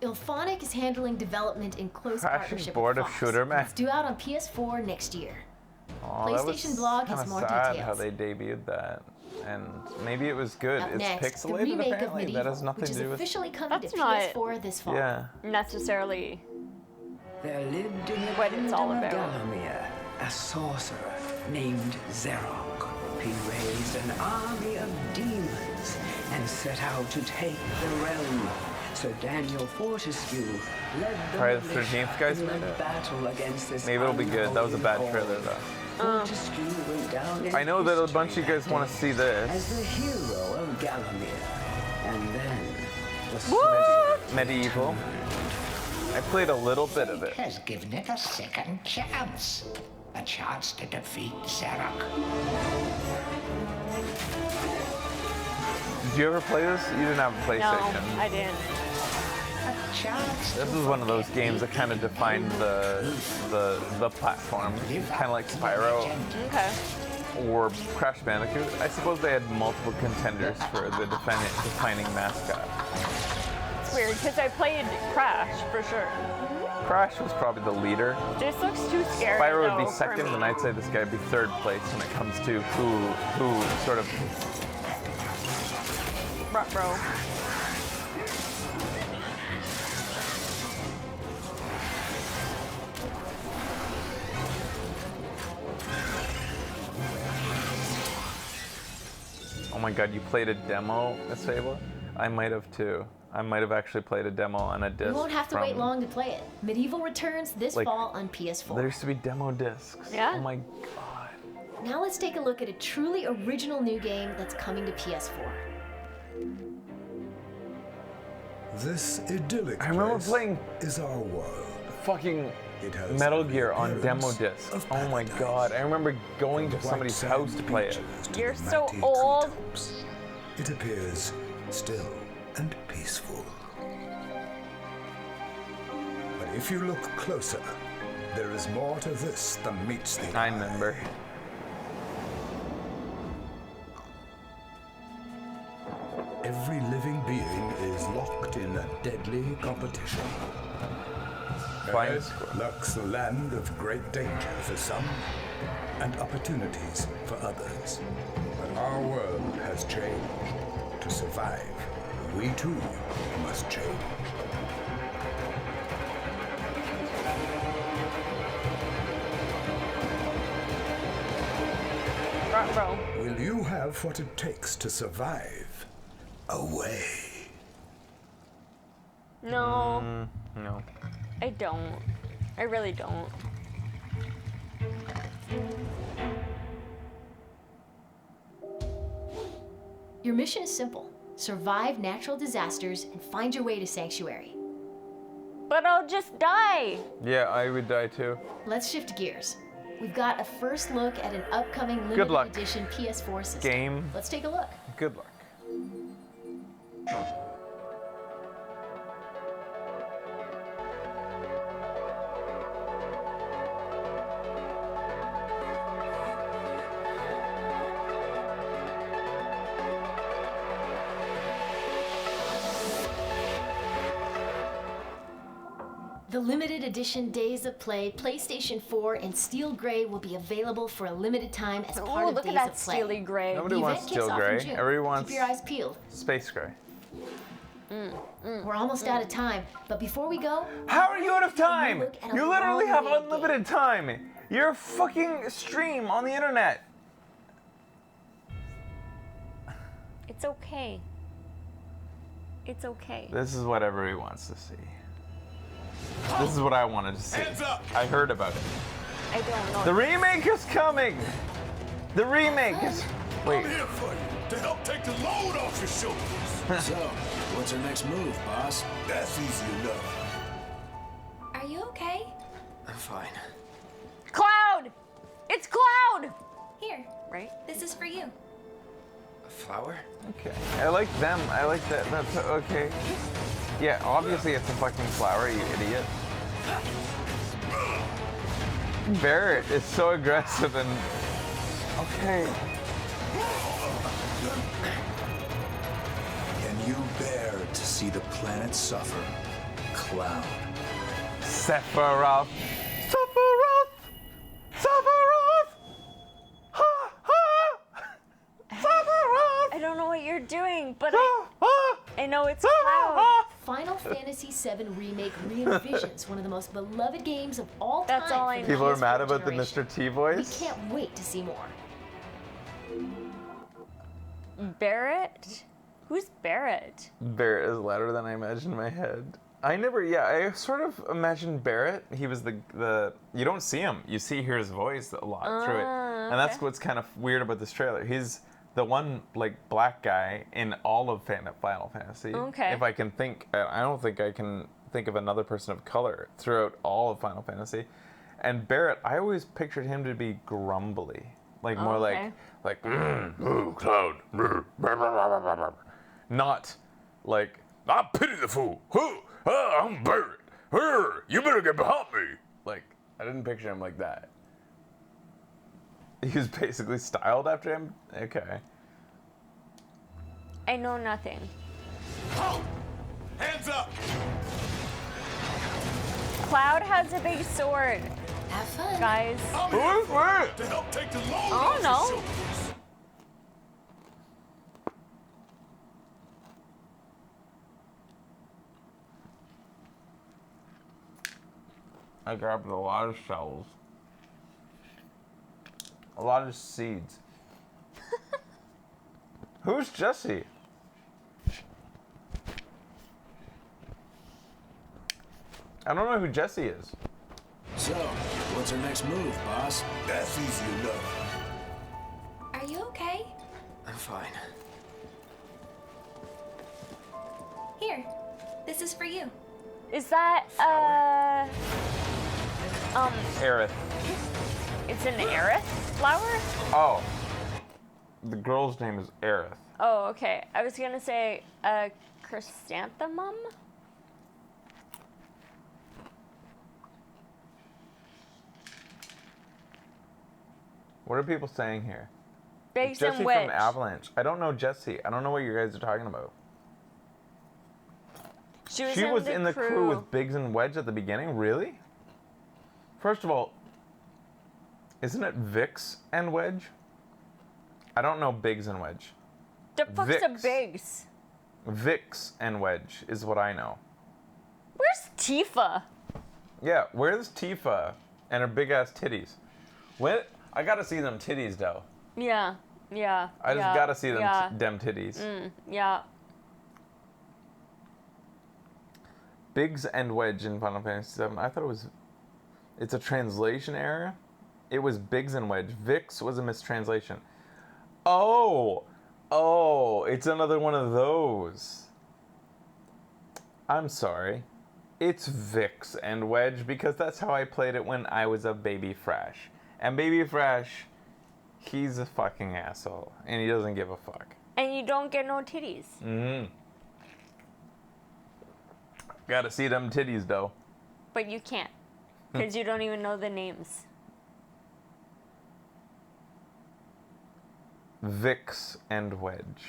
Ilphonic is handling development in close Crash is partnership bored with of Fox. shooter man. It's due out on PS4 next year. Oh, that was PlayStation Blog has kinda more sad details. how they debuted that, and maybe it was good. Up It's next, the pixelated remake of apparently. Medieval, That has nothing which to is do with. officially coming That's to not PS4 this fall. Yeah. Necessarily There lived in the what it's all kingdom of about. Gallowmere a sorcerer named Xerok. He raised an army of demons and set out to take the realm. Sir Daniel Fortescue led the Friday the militia 13th guys in a made it? battle against this Maybe it'll be good. That was a bad unholy trailer horde. though. Fortescue went down in I know that a bunch of you history guys want to see as this. the hero of Gallowmere. And then the What? Medieval. I played a little bit of it. Has given it a second chance. A chance to defeat Xerok. Did you ever play this? You didn't have a PlayStation. No, I didn't. A chance This is one of those games that kind of defined the platform, kind of like Spyro Okay. or Crash Bandicoot. I suppose they had multiple contenders for the defining mascot. It's weird because I played Crash for sure. Crash was probably the leader. This looks too scary. Spyro would though, be for second, me. and I'd say this guy would be third place when it comes to who sort of. Ruh-roh. Oh my god, you played a demo, Miss Fable? I might have too. I might have actually played a demo on a disc. You won't have to wait long to play it. Medieval returns this Like, fall on PS4. There used to be demo discs. Yeah. Oh my god. Now let's take a look at a truly original new game that's coming to PS4. This idyllic I remember place playing is our world. fucking It has Metal every Gear on demo appearance disc. of Oh my paradise. god. I remember going to From somebody's white house sand to play it. beaches to You're the so mighty old. treetops. It appears still and peaceful. But if you look closer, there is more to this than meets the I eye. remember. Every living being is locked in a deadly competition. Flying Ahead squirrel. lurks the land of great danger for some and opportunities for others. But our world has changed. To survive, we too must change. Ruh-roh. Will you have what it takes to survive? Away. No, No. I don't. I really don't. Your mission is simple. Survive natural disasters and find your way to Sanctuary. But I'll just die. Yeah, I would die too. Let's shift gears. We've got a first look at an upcoming limited luck. edition PS4 system. Game. Let's take a look. Good luck. The limited edition Days of Play PlayStation 4 and Steel Grey will be available for a limited time as part Ooh, of look Days at that of Play. steely gray. Nobody The wants event kicks Steel off in Grey. June. Everyone wants Keep your eyes peeled. Space Gray. We're almost out of time, but before we go, How are you out of time? look at a You literally have long-awaited unlimited time. You're a fucking stream on the internet. It's okay. It's okay. This is what everybody wants to see. This is what I wanted to see. I heard about it. I don't know. The remake is coming. The remake is. Wait. I'm here for you to help take the load off your shoulders. So, what's our next move, boss? That's easy enough. Are you okay? I'm fine. Cloud! It's Cloud! Here, Right? this is for you. A flower? Okay. I like them. I like that. That's okay. Yeah, obviously it's a fucking flower, you idiot. Barrett is so aggressive and. Okay. Can you bear to see the planet suffer? Cloud. Sephiroth. Sephiroth! Sephiroth! Ha ha! Sephiroth! I don't know what you're doing, but Ah, I know it's Cloud. Final Fantasy VII Remake re-envisions one of the most beloved games of all time. That's all I for know. the People are PS4 mad about the generation. Mr. T We voice. can't wait to see more. Barrett? Who's Barrett? Barrett is louder than I imagined in my head. I sort of imagined Barrett. He was the you don't see him. You hear his voice a lot through it. And that's okay. what's kind of weird about this trailer. He's the one like black guy in all of Final Fantasy. Okay. If I can think, I don't think I can think of another person of color throughout all of Final Fantasy. And Barrett, I always pictured him to be grumbly, like more Okay. like ooh, Cloud, not like I pity the fool. I'm Barrett. You better get behind me. Like I didn't picture him like that. He was basically styled after him. Okay. I know nothing. Halt! Hands up! Cloud has a big sword. Have fun. Guys. Who is that? To help take the load Oh, off no. your shoulders. I grabbed a lot of shells. A lot of seeds. Who's Jesse? I don't know who Jesse is. So, what's our next move, boss? That's easy enough. Are you okay? I'm fine. Here, this is for you. Is that Aerith. it's an Aerith flower? Oh. The girl's name is Aerith. Oh, okay. I was gonna say a chrysanthemum. What are people saying here? Biggs Jesse and Wedge. from Avalanche. I don't know Jesse. I don't know what you guys are talking about. She was, She was in the crew with Biggs and Wedge at the beginning? Really? First of all, isn't it Vix and Wedge? I don't know Biggs and Wedge. The fuck's a Vix. Biggs? Vix and Wedge is what I know. Where's Tifa? Yeah, where's Tifa and her big ass titties? What? I gotta see them titties though. Yeah, yeah. I just yeah, gotta see them yeah. them titties. Yeah. Biggs and Wedge in Final Fantasy VII. I thought it was. It's a translation error. It was Biggs and Wedge. Vix was a mistranslation. Oh, it's another one of those. I'm sorry. It's Vix and Wedge because that's how I played it when I was a baby Frash. And baby Frash, he's a fucking asshole and he doesn't give a fuck. And you don't get no titties. Gotta see them titties though. But you can't. Because you don't even know the names. Vix and Wedge.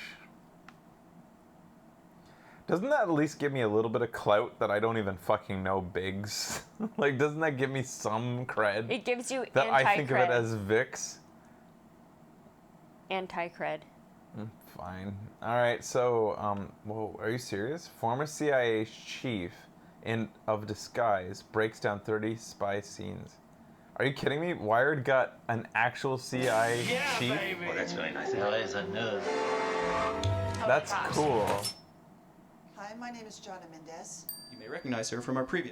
Doesn't that at least give me a little bit of clout that I don't even fucking know Biggs? Like, doesn't that give me some cred? It gives you that anti-cred. I think of it as Vix? Anti-cred. Fine. All right. So, whoa, are you serious? Former CIA chief of disguise breaks down 30 spy scenes. Are you kidding me? Wired got an actual CIA chief. Oh, that's really nice. LA is a nerd. That's cool. Hi, my name is Jonna Mendez. You may recognize her from our preview.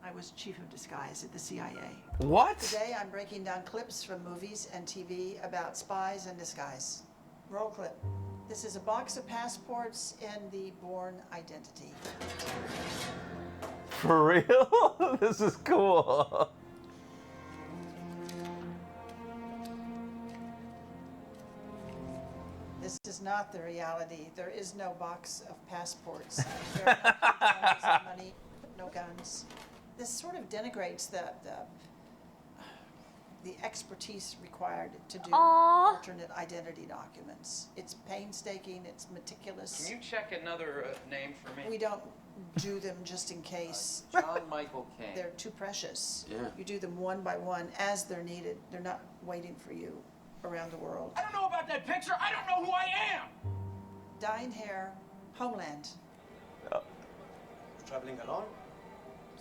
I was chief of disguise at the CIA. What? Today I'm breaking down clips from movies and TV about spies and disguise. Roll clip. This is a box of passports and the Bourne identity. For real? This is cool. This is not the reality. There is no box of passports. There are no boxes of money, no guns. This sort of denigrates the expertise required to do alternate identity documents. It's painstaking, it's meticulous. Can you check another name for me? We don't do them just in case. John Michael Caine. They're too precious. Yeah. You do them one by one as they're needed. They're not waiting for you around the world. I don't know about that picture. I don't know who I am. Dying hair, Homeland. Traveling alone?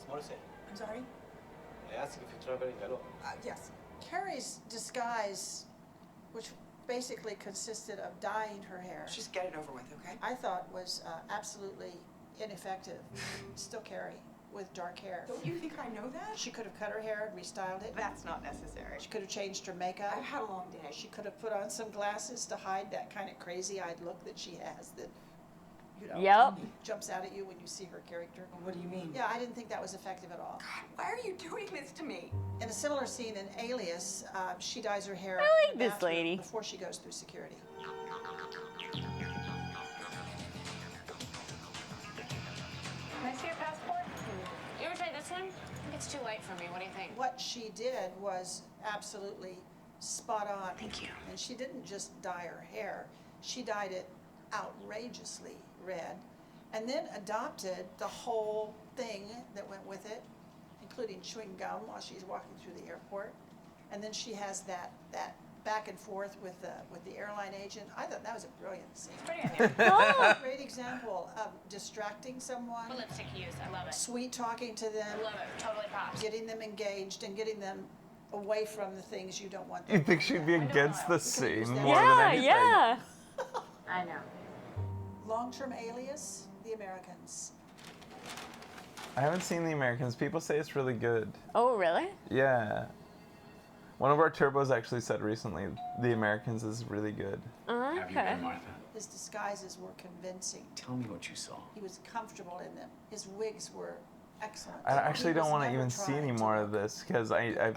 Small say. I'm sorry? I asked if you're traveling alone. Yes. Carrie's disguise, which basically consisted of dyeing her hair. Just get it over with, okay? I thought was absolutely ineffective. Still Carrie with dark hair. Don't you think I know that? She could have cut her hair and restyled it. That's not necessary. She could have changed her makeup. I've had a long day. She could have put on some glasses to hide that kind of crazy-eyed look that she has that, you know, jumps out at you when you see her character. What do you mean? Yeah, I didn't think that was effective at all. God, why are you doing this to me? In a similar scene in Alias, she dyes her hair I like in the this bathroom lady. before she goes through security. Can I see your passport? You ever try this one? I think it's too light for me. What do you think? What she did was absolutely spot on. Thank you. And she didn't just dye her hair, she dyed it outrageously red and then adopted the whole thing that went with it, including chewing gum while she's walking through the airport. And then she has that back and forth with the airline agent. I thought that was a brilliant scene. Great example of distracting someone. What lipstick you use? I love it. Sweet talking to them. I love it. Totally pops. Getting them engaged and getting them away from the things you don't want them You to think do. she'd be against the scene more Yeah, than anything? yeah. I know. Long-term alias, The Americans. I haven't seen The Americans. People say it's really good. Oh, really? Yeah. One of our turbos actually said recently, The Americans is really good. Have you been, Martha? His disguises were convincing. Tell me what you saw. He was comfortable in them. His wigs were excellent. I actually He don't was want to never even see trying any to more look- of this because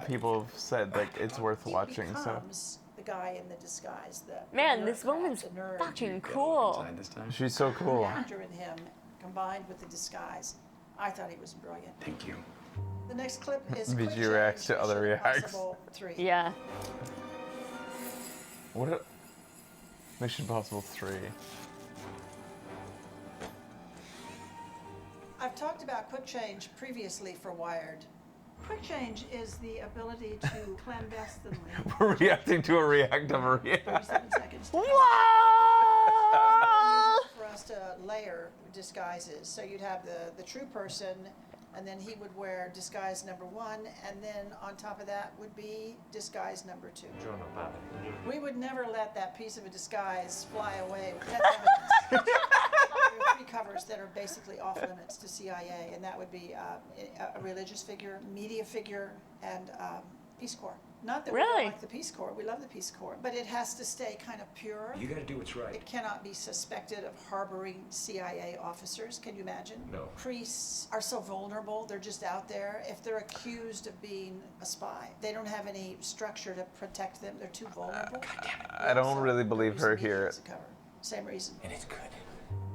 people have said like it's worth watching. So becomes the guy in the disguise. The Man, this bureaucrat, woman's the nerd. fucking cool. she's so cool. The actor in him combined with the disguise. I thought he was brilliant. Thank you. The next clip is VG Quick reacts Change to other Mission reacts. Impossible 3. Yeah. What? Mission Impossible 3. I've talked about quick change previously for Wired. Quick change is the ability to clandestinely We're reacting to a react of a react. 37 seconds. Whoa! For us to layer disguises. So you'd have the true person, and then he would wear disguise number 1, and then on top of that would be disguise number 2. We would never let that piece of a disguise fly away. That's evidence. There are 3 covers that are basically off limits to CIA, and that would be a religious figure, media figure, and Peace Corps. Not that we Really? don't like the Peace Corps, we love the Peace Corps, but it has to stay kind of pure. You gotta do what's right. It cannot be suspected of harboring CIA officers. Can you imagine? No. Priests are so vulnerable. They're just out there. If they're accused of being a spy, they don't have any structure to protect them. They're too vulnerable. I don't really believe her here. Same reason. And it's good.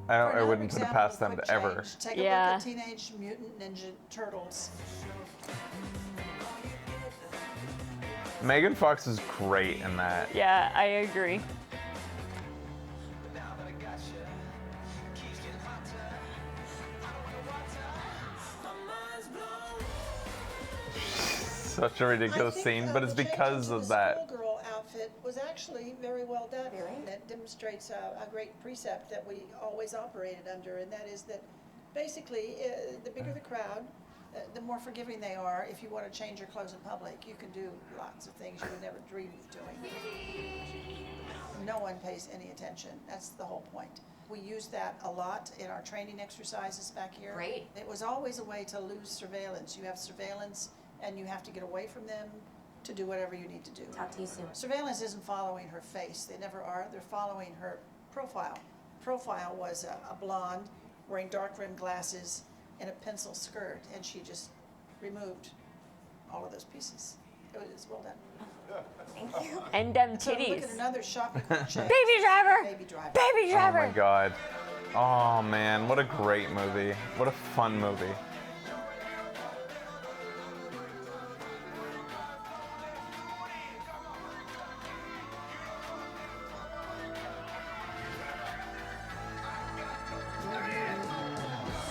I wouldn't put it past them to ever. Take a look at Teenage Mutant Ninja Turtles. Megan Fox is great in that. Yeah, I agree. Such a ridiculous scene, but it's because of that. The schoolgirl outfit was actually very well done. It demonstrates a great precept that we always operated under, and that is that basically the bigger the crowd, the more forgiving they are. If you want to change your clothes in public, you can do lots of things you would never dream of doing. No one pays any attention. That's the whole point. We use that a lot in our training exercises back here. Great. It was always a way to lose surveillance. You have surveillance, and you have to get away from them to do whatever you need to do. Talk to you soon. Surveillance isn't following her face. They never are. They're following her profile. Profile was a blonde wearing dark rimmed glasses and a pencil skirt, and she just removed all of those pieces. It was well done. Thank you. And them So look at titties. another shopping change. Baby Driver! Baby Driver. Baby Oh Driver! my god. Oh man, what a great movie. What a fun movie.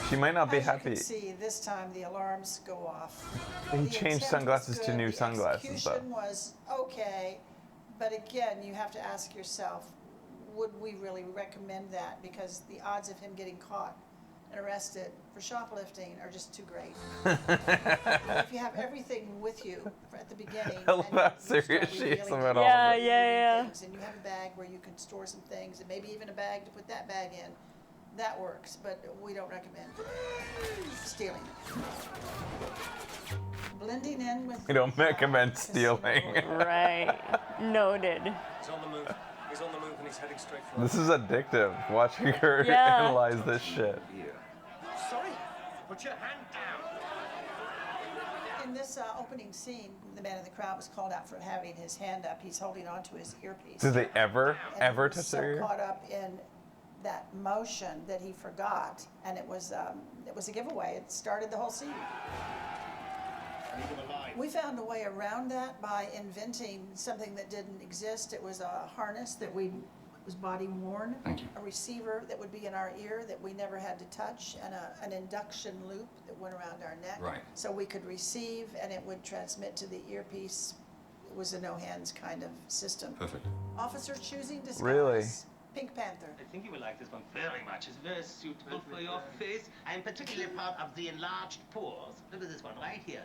She might not be As you happy. can see, this time the alarms go off. He The changed intent sunglasses was to good, new the sunglasses, though. execution was okay, but again, you have to ask yourself, would we really recommend that? Because the odds of him getting caught and arrested for shoplifting are just too great. If you have everything with you at the beginning, I love and how you start serious she is revealing about all Yeah, of it. yeah. things, and you have a bag where you can store some things, and maybe even a bag to put that bag in. That works, but we don't recommend stealing. Blending in with. We don't recommend stealing. Right. Noted. He's on the move. He's on the move and he's heading straight for us. This is addictive, watching her Yeah. analyze this shit. Sorry? Put your hand down. In this opening scene, the man in the crowd was called out for having his hand up. He's holding onto his earpiece. Do they ever And he was touch so their ear? caught up in that motion that he forgot, and it was a giveaway. It started the whole scene. We found a way around that by inventing something that didn't exist. It was a harness that we was body worn. Thank you. A receiver that would be in our ear that we never had to touch, and an induction loop that went around our neck. Right. So we could receive and it would transmit to the earpiece. It was a no-hands kind of system. Perfect. Officer choosing disguise. Really? Pink Panther. I think you will like this one very much. It's very suitable for your face. I'm particularly proud of the enlarged pores. Look at this one right here.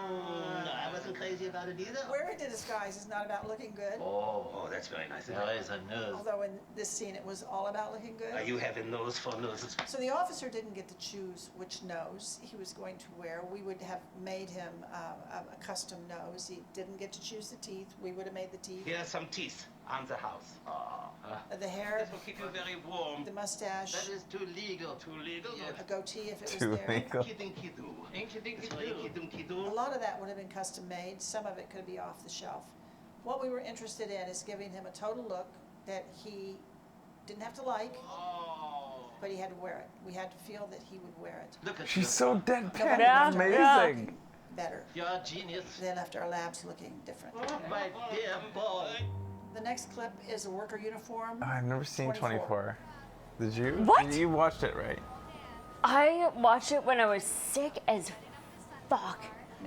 I wasn't crazy about it either. Wearing the disguise is not about looking good. Oh, that's very nice. There is a nose. Although in this scene it was all about looking good. You have a nose for noses. So the officer didn't get to choose which nose he was going to wear. We would have made him a custom nose. He didn't get to choose the teeth. We would have made the teeth. Here are some teeth on the house. The hair. This will keep you very warm. The mustache. That is too legal. Too legal. A goatee if it was Too there. legal. A lot of that would have been custom made. Some of it could be off the shelf. What we were interested in is giving him a total look that he didn't have to like, but he had to wear it. We had to feel that he would wear it. Look at She's so deadpan. Yeah, It's amazing. Better. You're a genius. Then after our labs looking different. Oh, my dear boy. The next clip is a worker uniform. I've never seen 24. Did you? What? You watched it, right? I watched it when I was sick as fuck.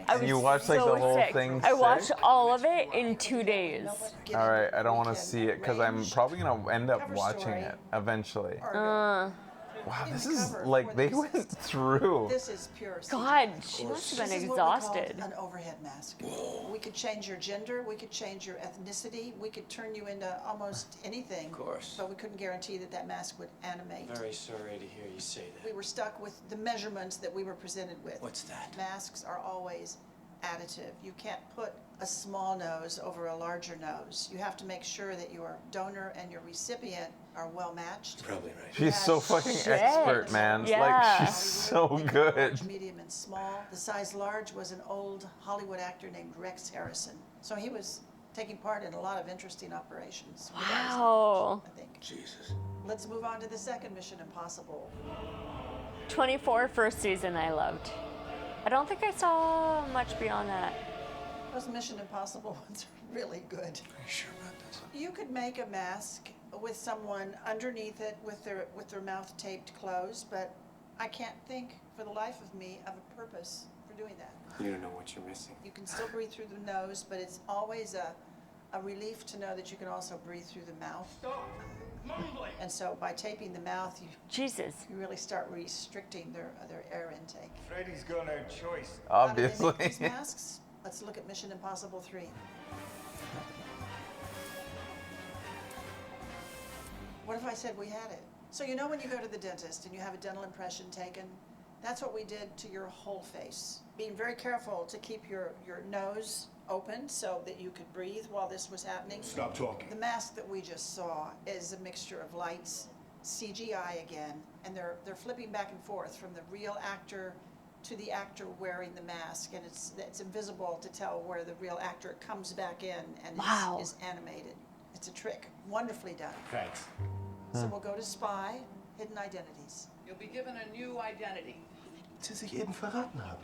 I was You watched, like, so the whole sick. thing I watched sick? all of it in 2 days. All right, I don't want to see it because I'm probably gonna end up watching it eventually. Wow, this is like they went through. This is pure. God, she must have been This is what we called exhausted. an overhead mask. We could change your gender, we could change your ethnicity, we could turn you into almost anything. Of course. But we couldn't guarantee that that mask would animate. Very sorry to hear you say that. We were stuck with the measurements that we were presented with. What's that? Masks are always additive. You can't put a small nose over a larger nose. You have to make sure that your donor and your recipient are well matched. Probably right. She's so fucking expert, man. Yeah. Like she's so good. Large, medium, and small. The size large was an old Hollywood actor named Rex Harrison. So he was taking part in a lot of interesting operations. Wow. I think. Jesus. Let's move on to the second Mission Impossible. 24 first season I loved. I don't think I saw much beyond that. Those Mission Impossible ones are really good. Are you sure about this? You could make a mask with someone underneath it with their mouth taped closed, but I can't think for the life of me of a purpose for doing that. You don't know what you're missing. You can still breathe through the nose, but it's always a relief to know that you can also breathe through the mouth. Stop mumbling. And so by taping the mouth, Jesus. you really start restricting their air intake. Freddy's got no choice. How do they Obviously. make these masks? Let's look at Mission Impossible 3. What if I said we had it? So you know when you go to the dentist and you have a dental impression taken? That's what we did to your whole face. Being very careful to keep your nose open so that you could breathe while this was happening. Stop talking. The mask that we just saw is a mixture of lights, CGI again, and they're flipping back and forth from the real actor to the actor wearing the mask, and it's invisible to tell where the real actor comes back in and Wow. is animated. It's a trick, wonderfully done. Thanks. So we'll go to Spy, Hidden Identities. You'll be given a new identity. Sie sich eben verraten haben.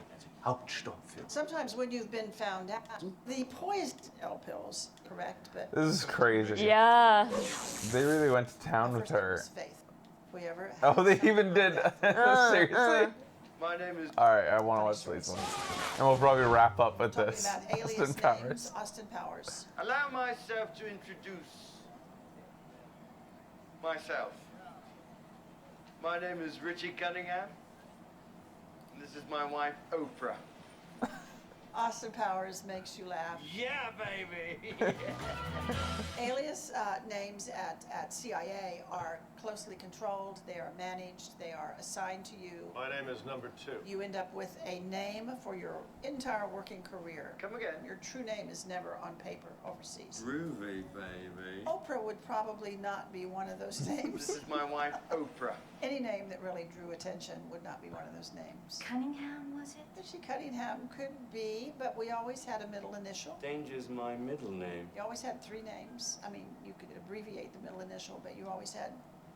Hauptstoffilm. Sometimes when you've been found out, the poised L pills, correct, but This is crazy. Yeah. They really went to town with first name her. was Faith. If we ever Oh, they even did. Seriously? My name is... All right, I want to watch these ones, and we'll probably wrap up with talking this. about alias Austin names, Powers. Austin Powers. Allow myself to introduce myself. My name is Richie Cunningham. And this is my wife, Oprah. Austin Powers makes you laugh. Yeah, baby! Alias names at CIA are closely controlled, they are managed, they are assigned to you. My name is number 2. You end up with a name for your entire working career. Come again. Your true name is never on paper overseas. Groovy, baby. Oprah would probably not be one of those names. This is my wife, Oprah. Any name that really drew attention would not be one of those names. Cunningham, was it? Richie Cunningham could be, but we always had a middle initial. Danger's my middle name. You always had 3 names. I mean, you could abbreviate the middle initial, but you always had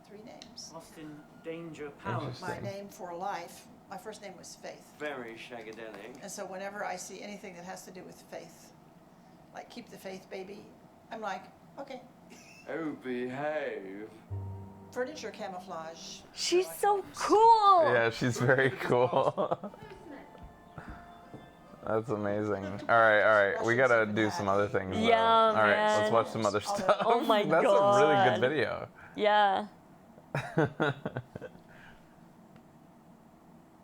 3 names. Austin Danger Powers. My name for life, my first name was Faith. Very shagadelic. And so whenever I see anything that has to do with faith, like Keep the Faith Baby, I'm like, Okay. Oh, behave. Furniture camouflage. She's so cool. Yeah, she's very cool. That's amazing. All right. We gotta do some other things. though. Yeah, All right, man. let's watch some other stuff. Oh my That's God. a really good video. Yeah.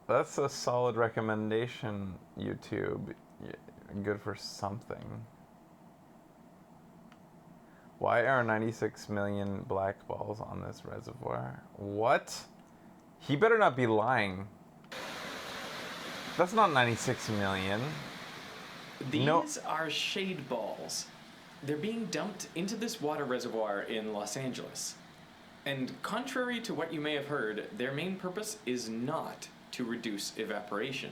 That's a solid recommendation, YouTube. Good for something. Why are 96 million black balls on this reservoir? What? He better not be lying. That's not 96 million. These are shade balls. They're being dumped into this water reservoir in Los Angeles. And contrary to what you may have heard, their main purpose is not to reduce evaporation.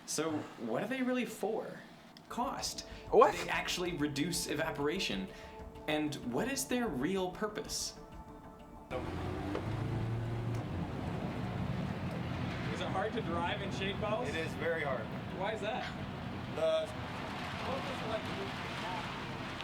So what are they really for? Cost. What? Do they actually reduce evaporation? And what is their real purpose? Is it hard to drive in shade balls? It is very hard. Why is that?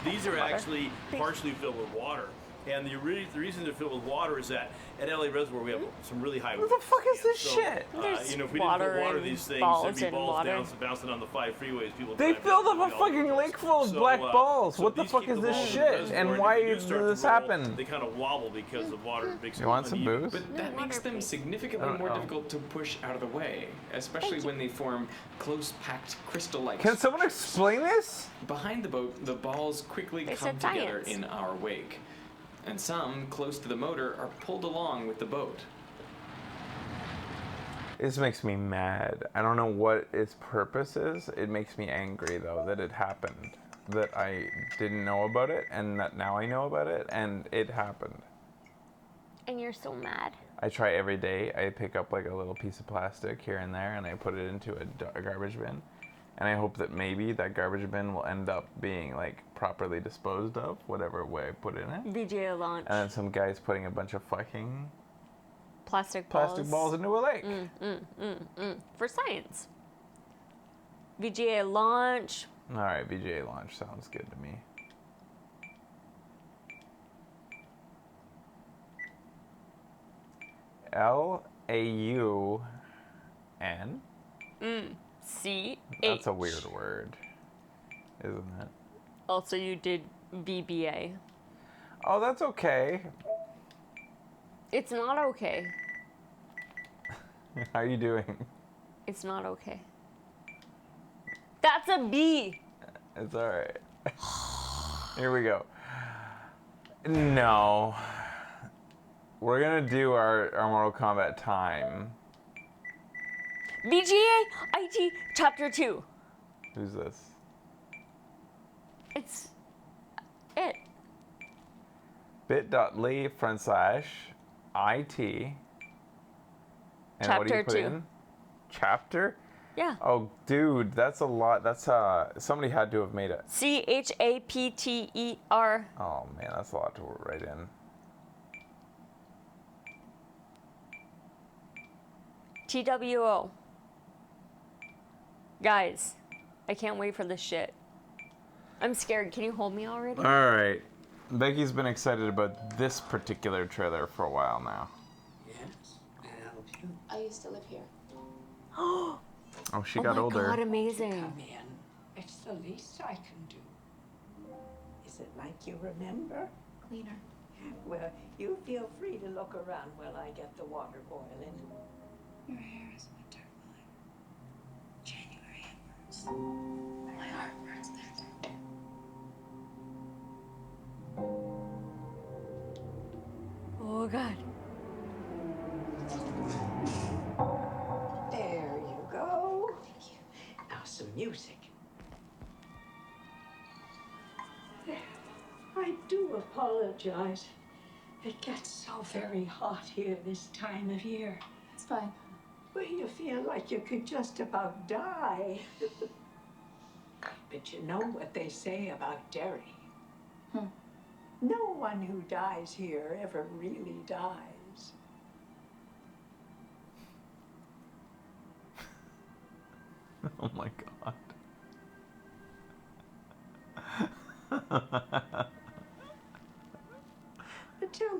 These are actually partially filled with water. And the reason they're filled with water is that at LA Reservoir we have some really high winds. What the fuck is this shit? If we didn't put water in these things, there'd be balls bouncing on the 5 freeways. People They drive filled down up a fucking lake full of black balls. so What the these fuck keep is the this ball in the shit? reservoir, And if why they do did start to this roll, happen? They kind of wobble because the water makes You want some uneven. booze? But that makes them significantly I don't more know. difficult to push out of the way, especially when they form close-packed crystal-like Can someone structures. explain this? Behind the boat, the balls quickly They come said together science. in our wake, and some, close to the motor, are pulled along with the boat. This makes me mad. I don't know what its purpose is. It makes me angry though that it happened. That I didn't know about it and that now I know about it and it happened. And you're so mad. I try every day. I pick up like a little piece of plastic here and there and I put it into a garbage bin. And I hope that maybe that garbage bin will end up being like properly disposed of, whatever way I put it in. VGA launch. And then some guy's putting a bunch of fucking Plastic plastic balls into a lake. For science. VGA launch. All right, VGA launch sounds good to me. L-A-U-N? C. That's a weird word, isn't it? Also, you did VBA. Oh, that's okay. It's not okay. How are you doing? It's not okay. That's a B. It's all right. Here we go. No. We're gonna do our Mortal Kombat time. VGA IT Chapter 2. Who's this? It's it. bit.ly/IT. And what do you Chapter put 2. in? Chapter? Yeah. Oh, dude, that's a lot. That's somebody had to have made it. CHAPTER. Oh man, that's a lot to write in. TWO. Guys, I can't wait for this shit. I'm scared. Can you hold me already? All right. Becky's been excited about this particular trailer for a while now. Yes, may I help you? I used to live here. Oh, Oh, she got my older. God, amazing. Come in. It's the least I can do. Is it like you remember? Cleaner. Well, you feel free to look around while I get the water boiling. Your hair is winter mine. January it burns. My heart burns there. Oh, God. There you go. Thank you. Now some music. There. I do apologize. It gets so very hot here this time of year. It's fine. Well, you feel like you could just about die. But you know what they say about Derry. No one who dies here ever really dies. Oh my God.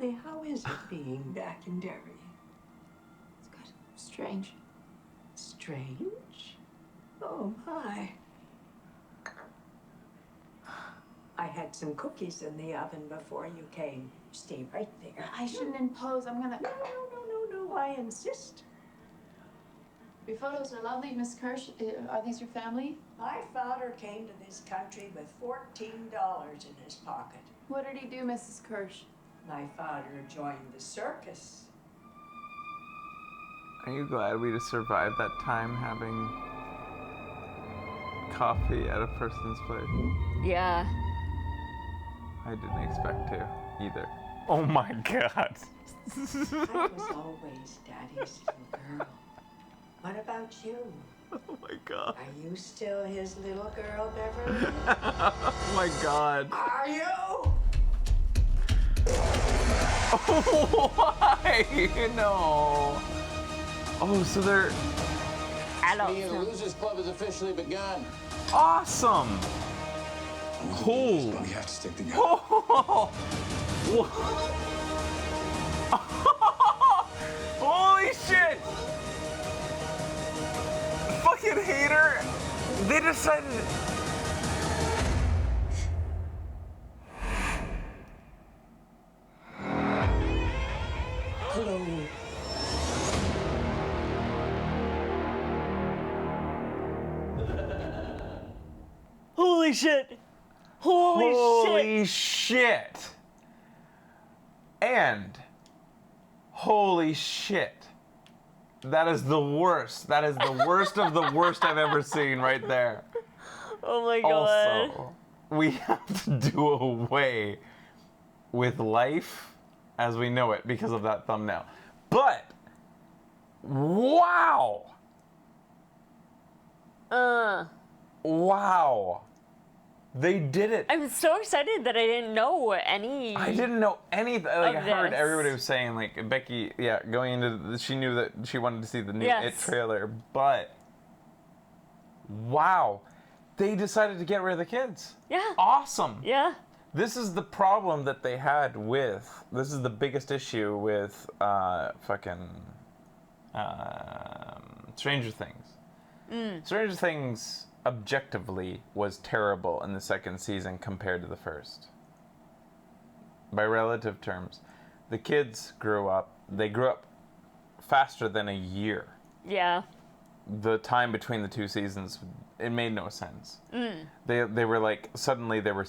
Hey, how is it being back in Derry? It's good. Strange. Strange? Oh, my. I had some cookies in the oven before you came. Stay right there. I shouldn't impose. I'm gonna. No, I insist. Your photos are lovely, Miss Kirsch. Are these your family? My father came to this country with $14 in his pocket. What did he do, Mrs. Kirsch? My father joined the circus. Are you glad we just survived that time having coffee at a person's place? Yeah. I didn't expect to either. Oh my god. I was always Daddy's little girl. What about you? Oh my god. Are you still his little girl, Beverly? Oh my god. Are you? Oh, why? No. Oh, so they're adults. The Losers Club has officially begun. Awesome. Cool. We have to stick together. Oh. Holy shit! Fucking hater! They decided. Hello. Holy shit! Holy shit! And holy shit. That is the worst. That is the worst of the worst I've ever seen right there. Oh my god. Also, we have to do away with life as we know it because of that thumbnail. But wow. Wow. They did it. I'm so excited that I didn't know any. I didn't know anything. Like I heard this. everybody was saying, like Becky, yeah, going into she knew that she wanted to see the new Yes. It trailer, but wow, they decided to get rid of the kids. Yeah. Awesome. Yeah. This is the problem that they had with. This is the biggest issue with Stranger Things. Stranger Things objectively was terrible in the second season compared to the first. By relative terms, the kids grew up. They grew up faster than a year. Yeah. The time between the two seasons, it made no sense. They were like suddenly they were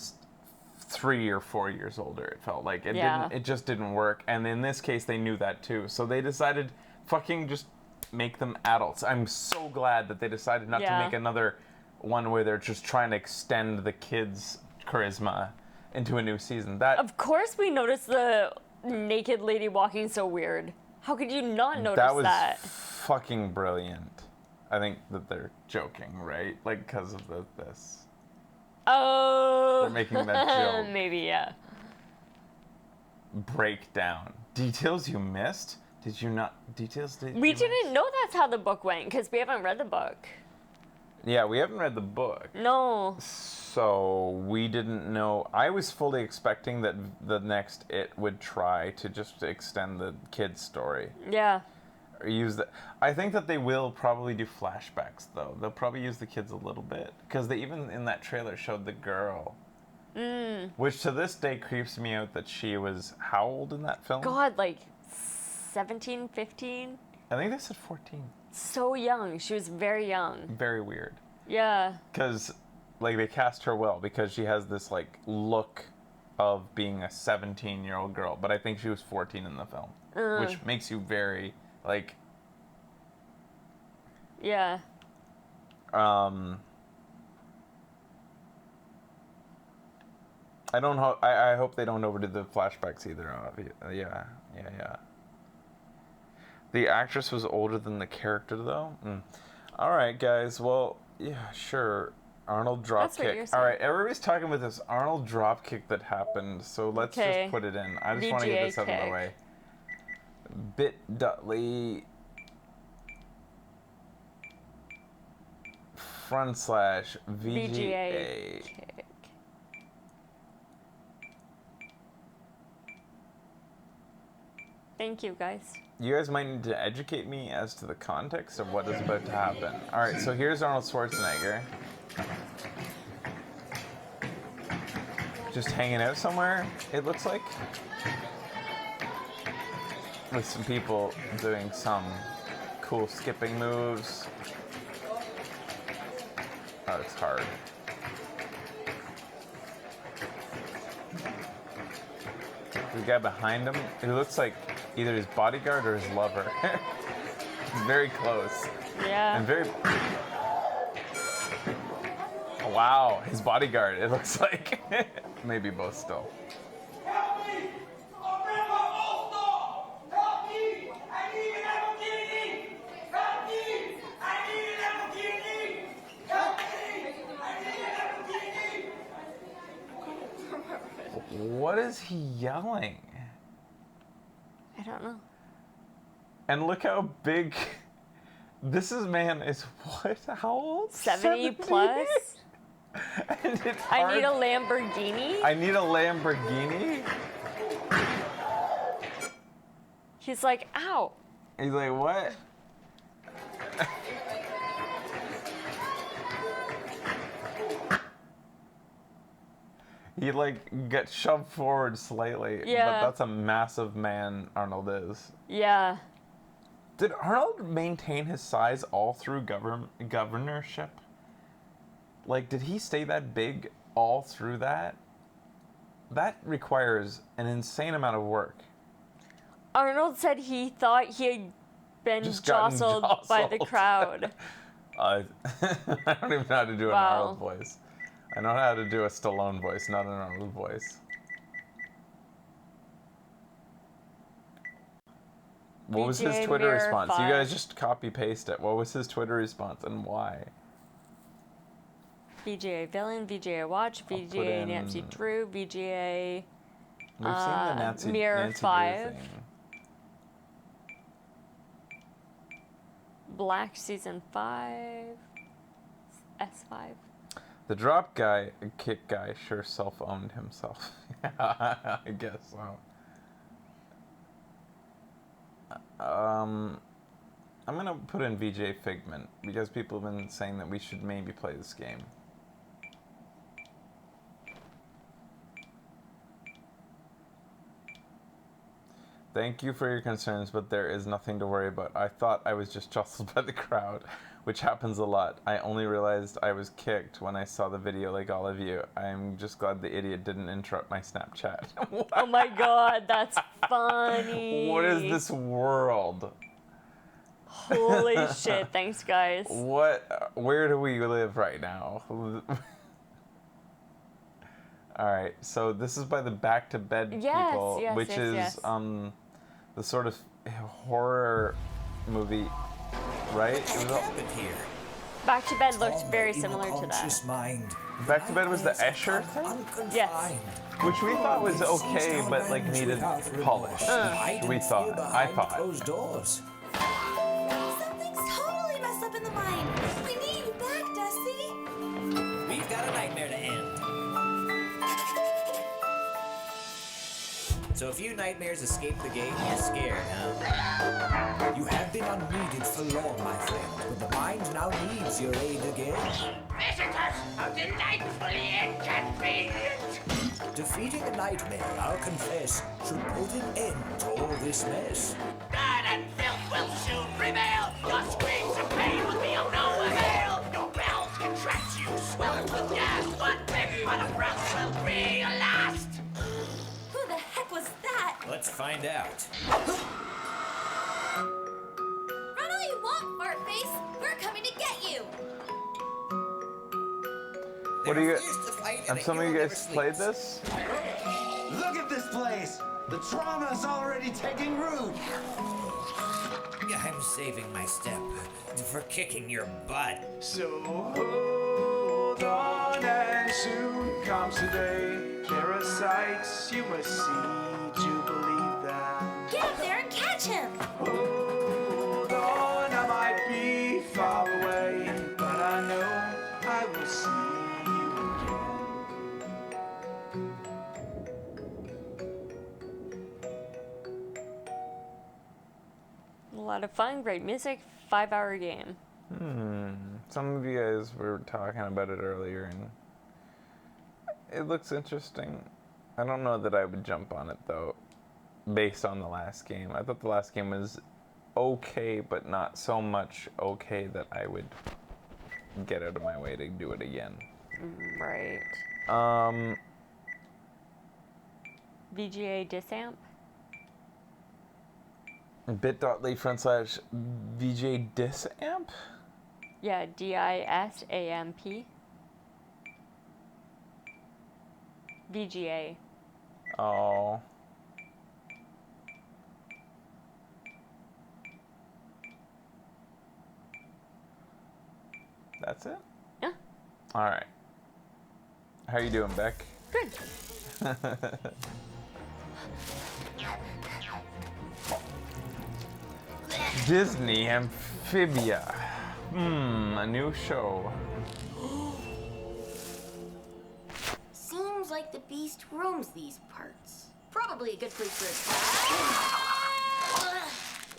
3 or 4 years older. It felt like it didn't. It just didn't work. And in this case, they knew that too. So they decided, fucking just make them adults. I'm so glad that they decided not to make another one where they're just trying to extend the kids' charisma into a new season. That Of course we noticed the naked lady walking so weird. How could you not notice that was that? fucking brilliant. I think that they're joking, right? Like because of this. Oh. They're making that joke. Maybe, yeah. Breakdown. Details you missed? Did you not? Details did We you didn't know that's how the book went because we haven't read the book. Yeah, we haven't read the book. No. So we didn't know. I was fully expecting that the next It would try to just extend the kid's story. Yeah. Or use the. I think that they will probably do flashbacks though. They'll probably use the kids a little bit because they even in that trailer showed the girl. Which to this day creeps me out that she was how old in that film? God, like 17, 15? I think they said 14. So young. She was very young. Very weird. Yeah. Because, like, they cast her well because she has this, like, look of being a 17-year-old girl. But I think she was 14 in the film. Which makes you very, like... Yeah. I don't hope... I hope they don't overdo the flashbacks either. Yeah. The actress was older than the character, though. All right, guys. Well, yeah, sure. Arnold dropkick. All right, everybody's talking about this Arnold dropkick that happened, so let's just put it in. I just want to get this out of the way. Bit.ly /VGA. Thank you, guys. You guys might need to educate me as to the context of what is about to happen. All right, so here's Arnold Schwarzenegger. Just hanging out somewhere, it looks like. With some people doing some cool skipping moves. Oh, it's hard. The guy behind him, it looks like either his bodyguard or his lover. He's very close. Yeah. And very... Wow, his bodyguard, it looks like. Maybe both still. What is he yelling? I don't know. And look how big this man is. What? How old? 70 plus? And it's I need a Lamborghini? I need a Lamborghini? He's like, ow. He's like, what? He like got shoved forward slightly. Yeah. But that's a massive man Arnold is. Yeah. Did Arnold maintain his size all through governorship? Like, did he stay that big all through that? That requires an insane amount of work. Arnold said he thought he had been Just gotten jostled by the jostled. crowd. I don't even know how to do an Wow. Arnold voice. I know how to do a Stallone voice, not an Arnold voice. What was his BJ Twitter Mirror response? You 5. guys just copy paste it. What was his Twitter response and why? VGA villain, VGA watch, I'll put VGA in- Nancy Drew, VGA We've seen the Nancy, Mirror Nancy Drew 5, thing. Black Season 5, S5. The drop guy, kick guy, sure self-owned himself. I guess so. I'm gonna put in VJ Figment because people have been saying that we should maybe play this game. Thank you for your concerns, but there is nothing to worry about. I thought I was just jostled by the crowd, which happens a lot. I only realized I was kicked when I saw the video like all of you. I'm just glad the idiot didn't interrupt my Snapchat. Oh my god, that's funny. What is this world? Holy shit, thanks guys. What? Where do we live right now? All right, so this is by the Back to Bed Yes, people, yes, which yes, is yes. the sort of horror movie, right? It was all, Back to Bed looks very similar to that. Mind. Back to Bed was the Escher thing, Yes. which we thought was okay, but like needed polish. We thought. I thought. Closed doors. Something's totally messed up in the mind. We need you back, Dusty. We've got a nightmare to end. So if you nightmares escape the gate, you're scared, huh? You have been unneeded for long, my friend, but the mind now needs your aid again. Visitors of delightfully inconvenient. Defeating a nightmare, I'll confess, should put an end to all this mess. God and filth will soon prevail. Your screams of pain will be of no avail. Your bowels contract, you swell with gas. One big pot of breath will be your last. Who the heck was that? Let's find out. Run all you want, Fartface. We're coming to get you. What do you? refused to fight, and Have the some of you hero guys never played sleeps. this? Look at this place! The trauma's already taking root! I'm saving my step for kicking your butt. So hold on, and soon comes the day. There are sights you must see to believe that. Get up there and catch him. Hold on, I might be far away, but I know I will see you again. A lot of fun, great music, 5-hour game. Some of you guys were talking about it earlier, and it looks interesting. I don't know that I would jump on it, though, based on the last game. I thought the last game was okay, but not so much okay that I would get out of my way to do it again. Right. VGA Disamp? bit.ly/VGA Disamp? Yeah, DISAMP. VGA. Oh. That's it? Yeah. All right. How you doing, Beck? Good. Disney Amphibia. A new show. Seems like the beast roams these parts. Probably a good place for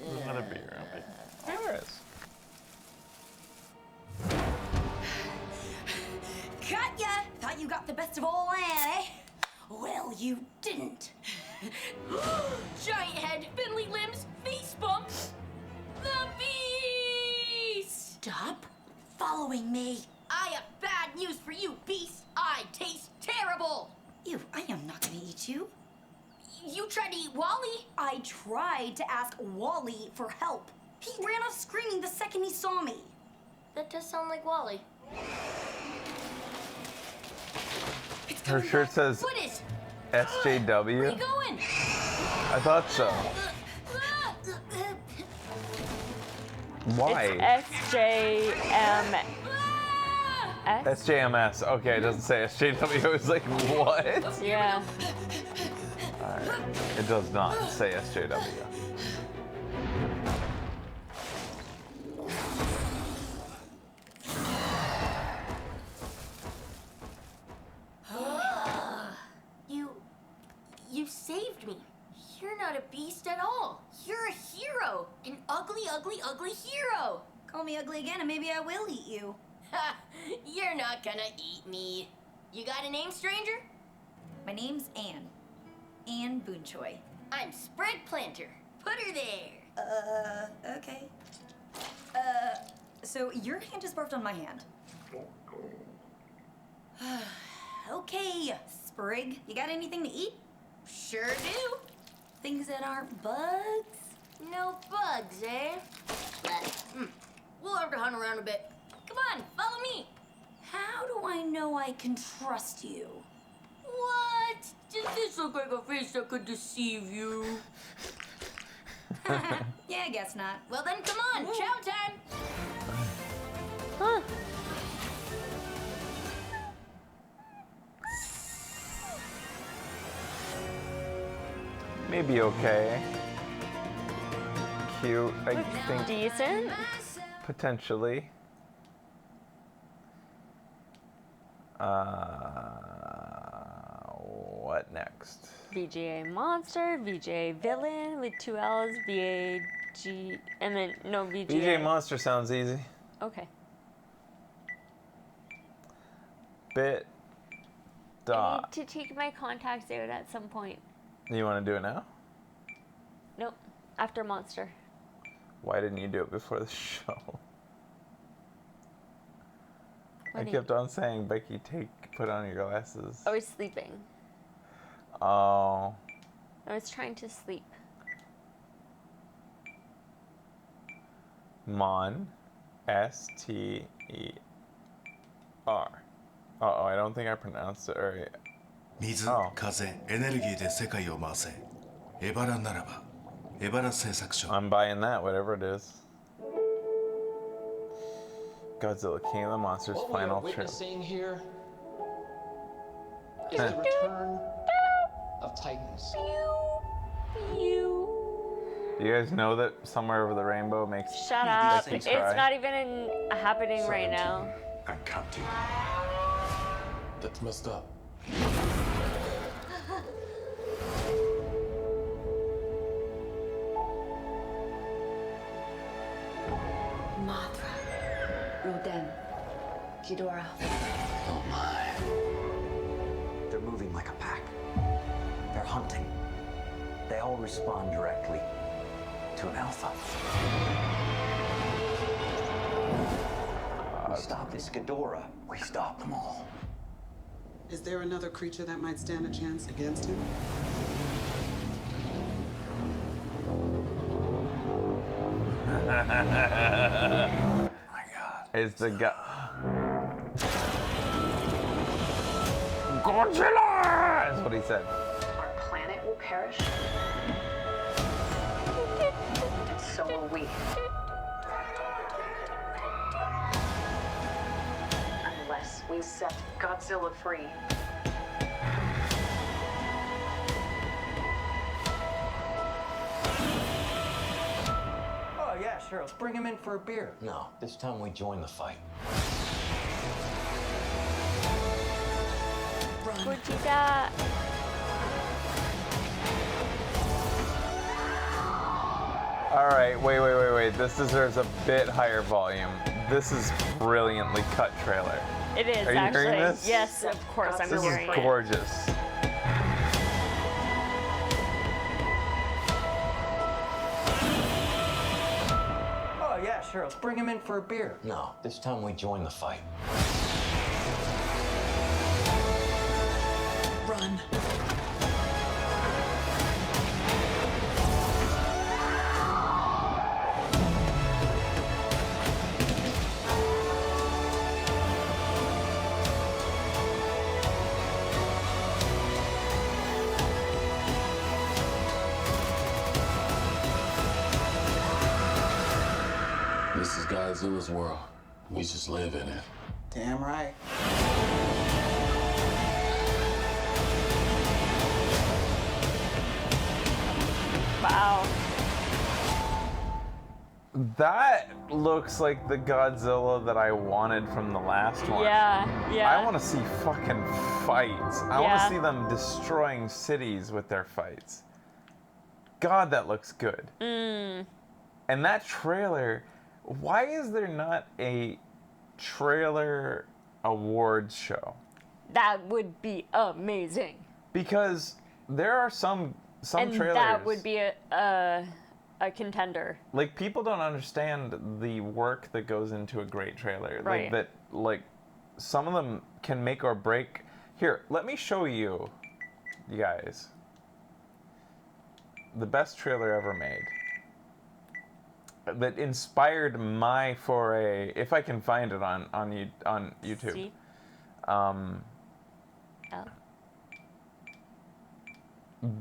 a Not a beer, There is. Got ya! Thought you got the best of all land, eh? Well, you didn't. Giant head, spindly limbs, face bumps. The beast! Stop following me. I have bad news for you, beast. I taste terrible. Ew, I am not gonna eat you. You tried to eat Wally. I tried to ask Wally for help. He ran off screaming the second he saw me. That does sound like Wally. Her shirt says What is? SJW. Where you going? I thought so. Why? It's SJMS. SJMS. Okay, it doesn't say SJW. I was like, what? Yeah. Alright. It does not say SJW. You saved me. You're not a beast at all. You're a hero. An ugly, ugly, ugly hero. Call me ugly again and maybe I will eat you. Ha! You're not gonna eat me. You got a name, stranger? My name's Anne. Anne Boonchoy. I'm Spread Planter. Put her there. Okay. So your hand is barfed on my hand. Okay, Sprig. You got anything to eat? Sure do. Things that aren't bugs? No bugs, eh? We'll have to hunt around a bit. Come on, follow me. How do I know I can trust you? What? Does this look like a face that could deceive you? Yeah, I guess not. Well then, come on, chow time. Huh. Maybe okay. Cute, I think. Decent. Potentially. What next? VGA Monster, VGA Villain with 2 L's, VAG, and then no VGA. VGA Monster sounds easy. Okay. Bit. I Dot. need to take my contacts out at some point. You want to do it now? Nope. After Monster. Why didn't you do it before the show? What I do kept on saying, Becky, put on your glasses. I was sleeping. Oh. I was trying to sleep. Mon. S-T-E-R. Uh-oh, I don't think I pronounced it right. 水、風、エネルギーで世界を回せ。エバラならば、エバラ製作所。 I'm buying that, whatever it is. Godzilla, King of the Monsters, What final we are trip. witnessing here is the return of Titans. Do you guys know that Somewhere Over the Rainbow makes Shut up. makes It's me cry? not even happening right now. And counting. That's messed up. Mothra. Rodan. Ghidorah. Oh my. They're moving like a pack. They're hunting. They all respond directly to an alpha. We stop this Ghidorah. We stop them all. Is there another creature that might stand a chance against him? It's the guy. Godzilla! That's what he said. Our planet will perish. And so will we. Unless we set Godzilla free. Oh, yeah, sure. Let's bring him in for a beer. No, this time we join the fight. Gogeta. All right, wait. This deserves a bit higher volume. This is brilliantly cut trailer. It is Are you actually. hearing this? Yes, of course I'm This hearing is it. gorgeous. Oh, yeah, sure. Let's bring him in for a beer. No, this time we join the fight. Run. This is Godzilla's world. We just live in it. Damn right. Wow. That looks like the Godzilla that I wanted from the last one. Yeah. I want to see fucking fights. I want Yeah. to see them destroying cities with their fights. God, that looks good. Mm. And that trailer, why is there not a trailer awards show? That would be amazing. Because there are some and trailers. that would be a contender. Like, people don't understand the work that goes into a great trailer. Right. Like some of them can make or break. Here, let me show you guys the best trailer ever made that inspired my foray, if I can find it on YouTube. See?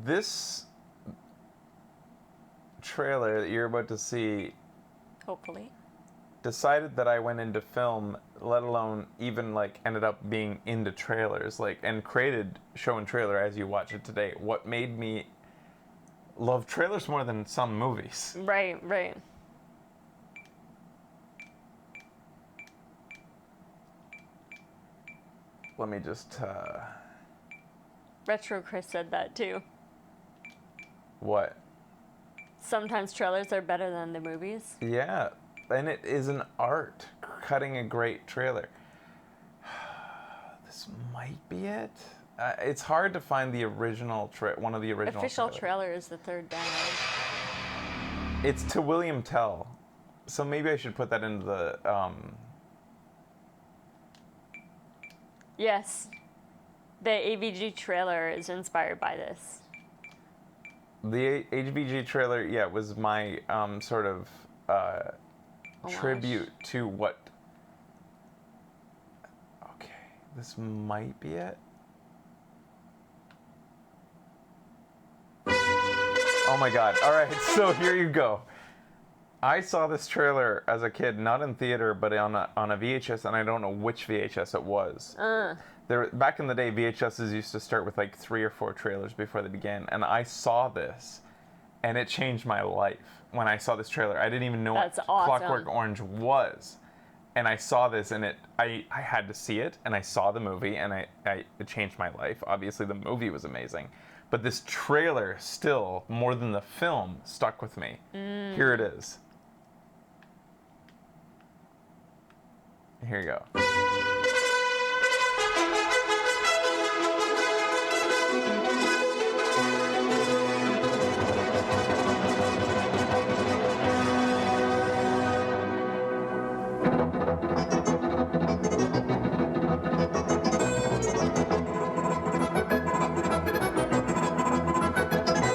This trailer that you're about to see Hopefully. decided that I went into film, let alone even like ended up being into trailers, like, and created show and trailer as you watch it today. What made me love trailers more than some movies. Right. Let me just Retro Chris said that too. what? Sometimes trailers are better than the movies. Yeah, and it is an art, cutting a great trailer. This might be it. It's hard to find the original one of the original Official trailers. trailer is the third download. It's to William Tell, so maybe I should put that into the. Yes. The AVG trailer is inspired by this. The HVG trailer, yeah, was my sort of tribute to what. Okay, this might be it. Oh my god. All right, so here you go. I saw this trailer as a kid, not in theater, but on a VHS, and I don't know which VHS it was. Back in the day, VHSs used to start with like 3 or 4 trailers before they began, and I saw this, and it changed my life when I saw this trailer. I didn't even know That's what awesome. Clockwork Orange was, and I saw this, and I had to see it, and I saw the movie, and it changed my life. Obviously, the movie was amazing, but this trailer still, more than the film, stuck with me. Here it is. Here you go.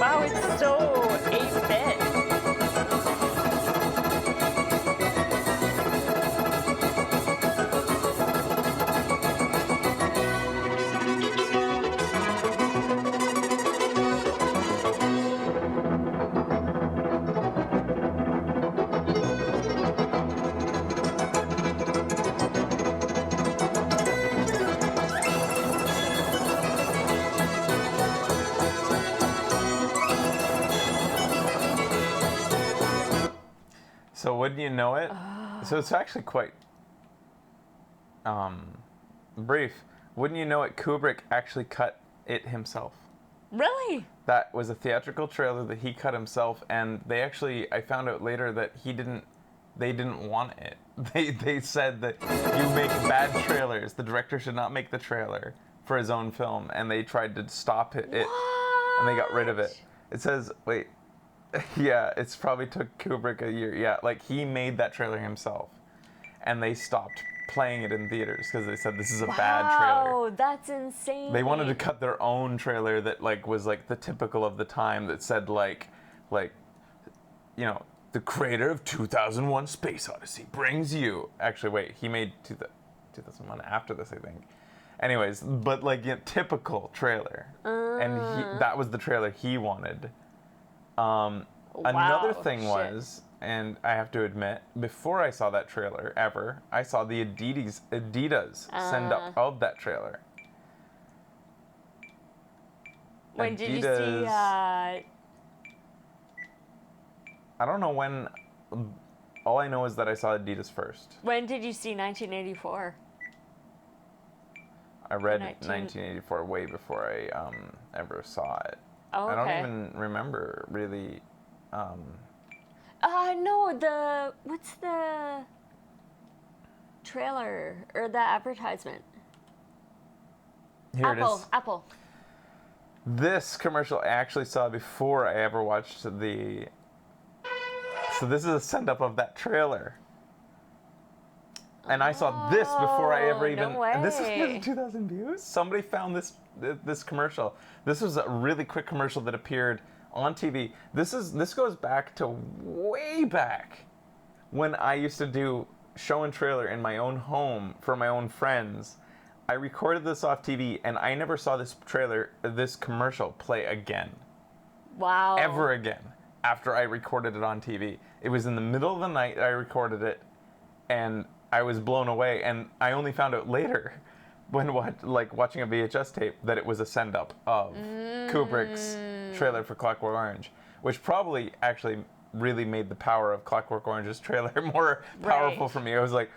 Wow, it's so 8-bit. So wouldn't you know it? So it's actually quite brief. Wouldn't you know it? Kubrick actually cut it himself. Really? That was a theatrical trailer that he cut himself, and they actually, I found out later that they didn't want it. They said that you make bad trailers. The director should not make the trailer for his own film, and they tried to stop it, and they got rid of it. It says, wait, yeah, it's probably took Kubrick a year. Yeah, like he made that trailer himself, and they stopped playing it in theaters because they said this is a bad trailer. Oh, that's insane. They wanted to cut their own trailer that like was like the typical of the time that said like you know, the creator of 2001 Space Odyssey brings you. Actually, wait, he made 2001 after this, I think. Anyways, but like typical trailer, and that was the trailer he wanted. Another thing was, and I have to admit, before I saw that trailer ever, I saw the Adidas send up of that trailer. When did you see? I don't know when. All I know is that I saw Adidas first. When did you see 1984? I read 1984 way before I ever saw it. Oh, okay. I don't even remember really. No, what's the trailer or the advertisement? Here it is. Apple. This commercial I actually saw before I ever watched the. So this is a send up of that trailer. And I saw this before I ever even. No way. And this is 2,000 views. Somebody found this commercial. This was a really quick commercial that appeared on TV. This goes back to way back when I used to do show and trailer in my own home for my own friends. I recorded this off TV, and I never saw this commercial play again. Wow. Ever again after I recorded it on TV. It was in the middle of the night I recorded it, and I was blown away, and I only found out later when watching a VHS tape that it was a send-up of Kubrick's trailer for Clockwork Orange, which probably actually really made the power of Clockwork Orange's trailer more powerful for me. I was like,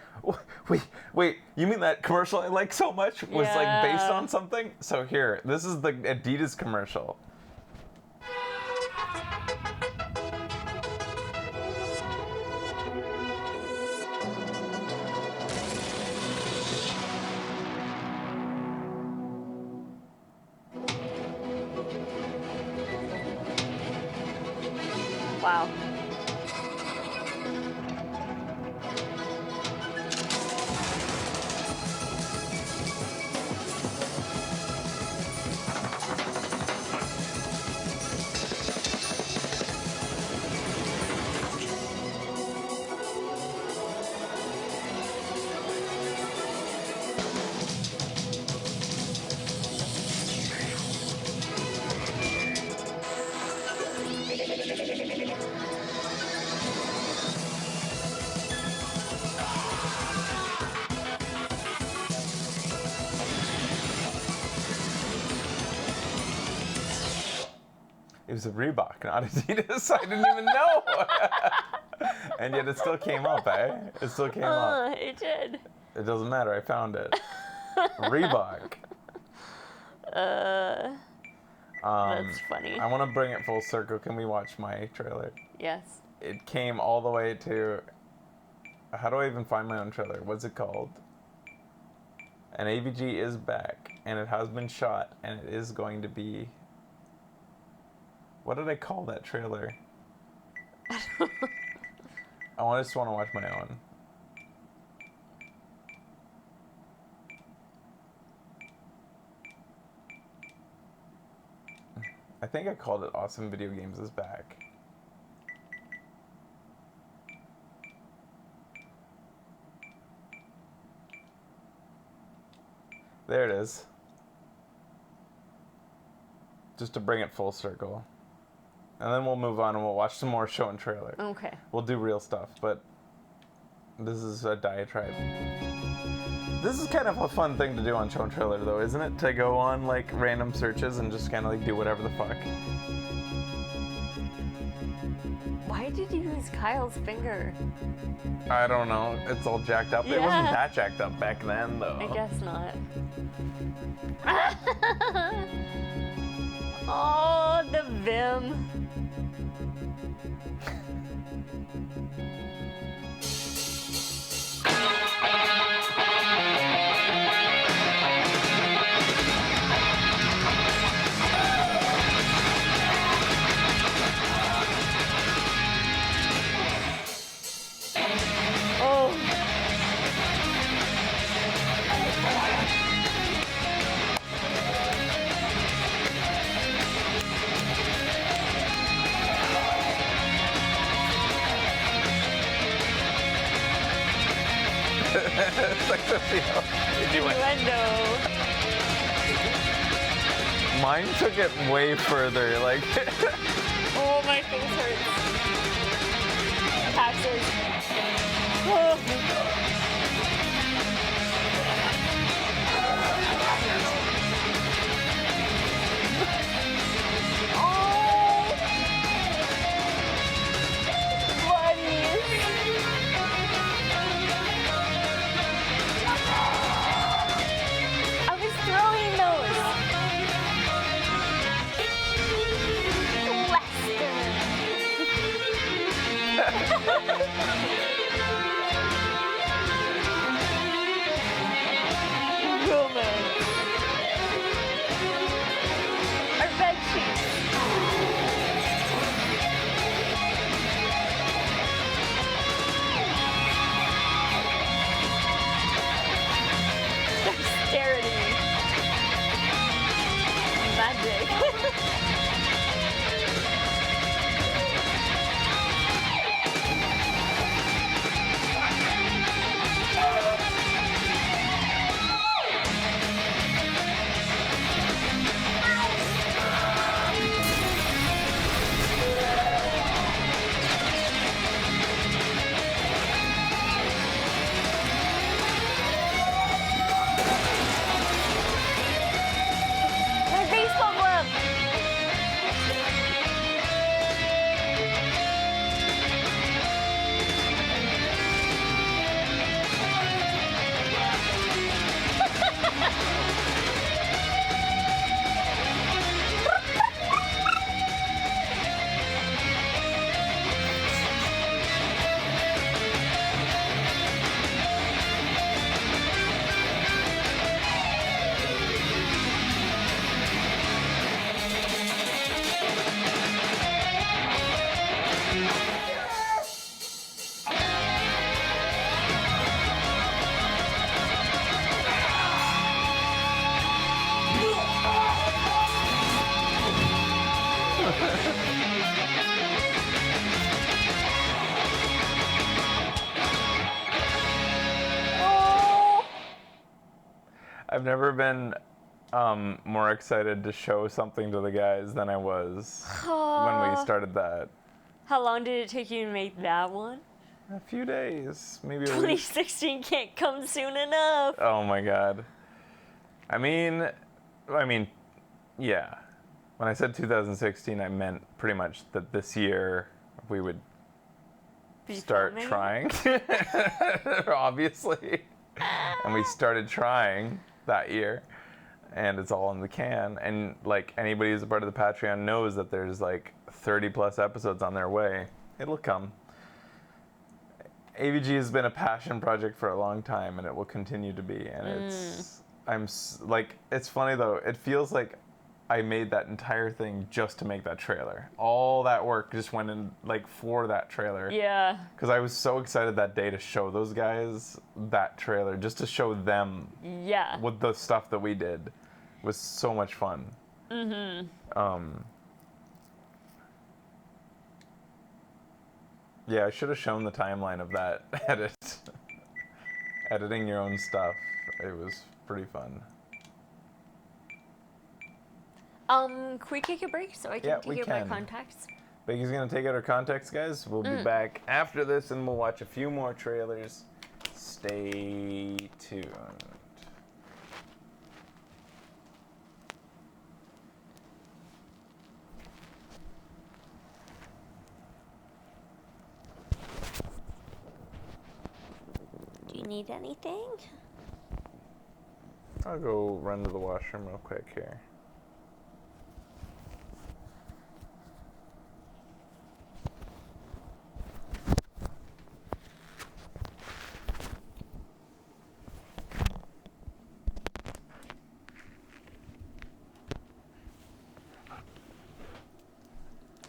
wait, you mean that commercial I like so much was like based on something? So here, this is the Adidas commercial. Wow. It was a Reebok, not Adidas. I didn't even know. And yet it still came up, eh? It still came up. It did. It doesn't matter. I found it. Reebok. That's funny. I want to bring it full circle. Can we watch my trailer? Yes. It came all the way to How do I even find my own trailer? What's it called? And AVG is back, and it has been shot, and it is going to be... What did I call that trailer? I just want to watch my own. I think I called it Awesome Video Games is Back. There it is. Just to bring it full circle. And then we'll move on and we'll watch some more show and trailer. Okay. We'll do real stuff, but this is a diatribe. This is kind of a fun thing to do on show and trailer though, isn't it? To go on like random searches and just kind of like do whatever the fuck. Why did you use Kyle's finger? I don't know. It's all jacked up. Yeah. It wasn't that jacked up back then though. I guess not. Oh, the Vim. Innuendo. Mine took it way further, like. Oh, my face hurts. Taxes. Oh. I've never been more excited to show something to the guys than I was when we started that. How long did it take you to make that one? A few days, maybe a week. 2016 can't come soon enough. Oh my god. I mean, yeah. When I said 2016, I meant pretty much that this year we would start trying, obviously. And we started trying that year, and it's all in the can. And like anybody who's a part of the Patreon knows that there's like 30 plus episodes on their way. It'll come. AVG has been a passion project for a long time, and it will continue to be. And it's funny though. It feels like I made that entire thing just to make that trailer. All that work just went in like for that trailer. Yeah. Because I was so excited that day to show those guys that trailer, just to show them. Yeah. With the stuff that we did, was so much fun. Yeah, I should have shown the timeline of that edit. Editing your own stuff. It was pretty fun. Can we take a break so I can take out my contacts? Becky's gonna take out her contacts, guys. We'll be back after this and we'll watch a few more trailers. Stay tuned. Do you need anything? I'll go run to the washroom real quick here.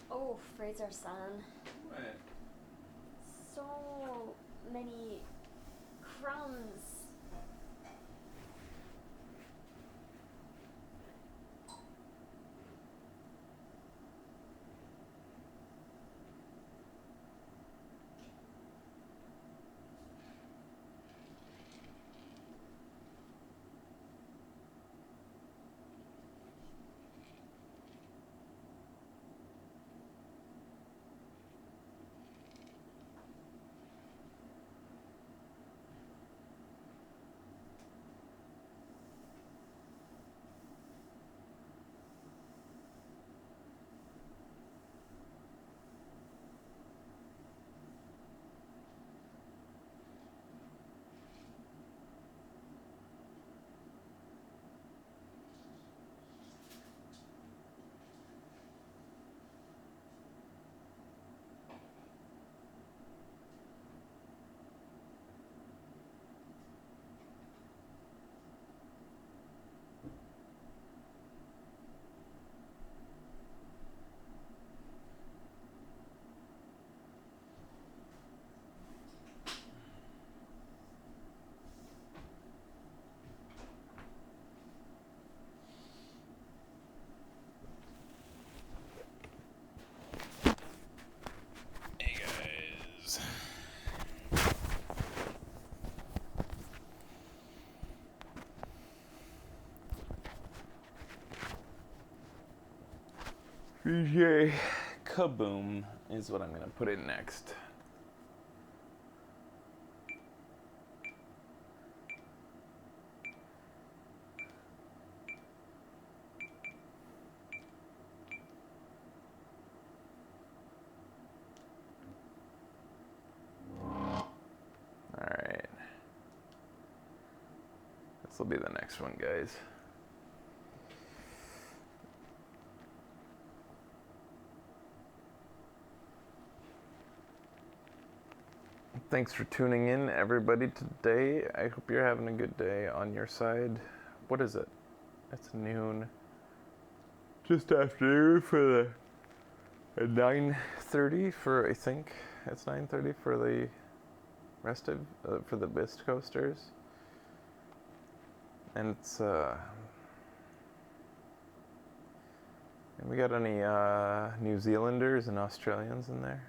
Oh, Fraser-san. What? So many crumbs. VJ Kaboom is what I'm gonna put in next. Alright. This will be the next one, guys. Thanks for tuning in, everybody, today. I hope you're having a good day on your side. What is it? It's noon. Just after for the 9:30 for, I think it's 9:30 for the rest of for the West Coasters. And it's and we got any New Zealanders and Australians in there?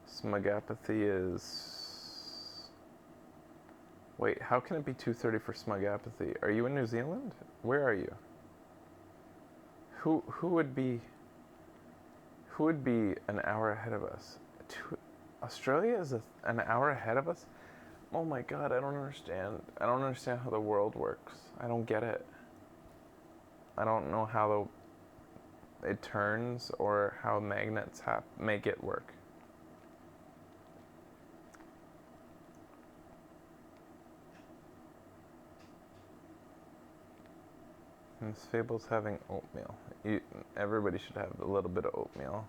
Smugapathy is... Wait, how can it be 2:30 for Smugapathy? Are you in New Zealand? Where are you? Who would be an hour ahead of us? Australia is an hour ahead of us? Oh my god, I don't understand. I don't understand how the world works. I don't get it. I don't know how it turns or how magnets make it work. And this Fable's having oatmeal. Everybody should have a little bit of oatmeal.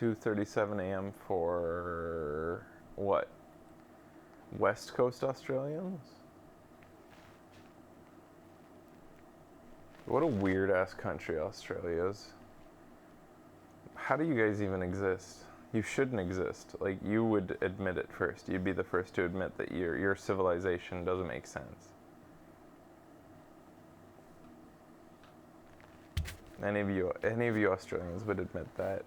2:37 a.m. for what? West Coast Australians? What a weird ass country Australia is. How do you guys even exist? You shouldn't exist. Like, you would admit it first. You'd be the first to admit that your civilization doesn't make sense. Any of you Australians would admit that.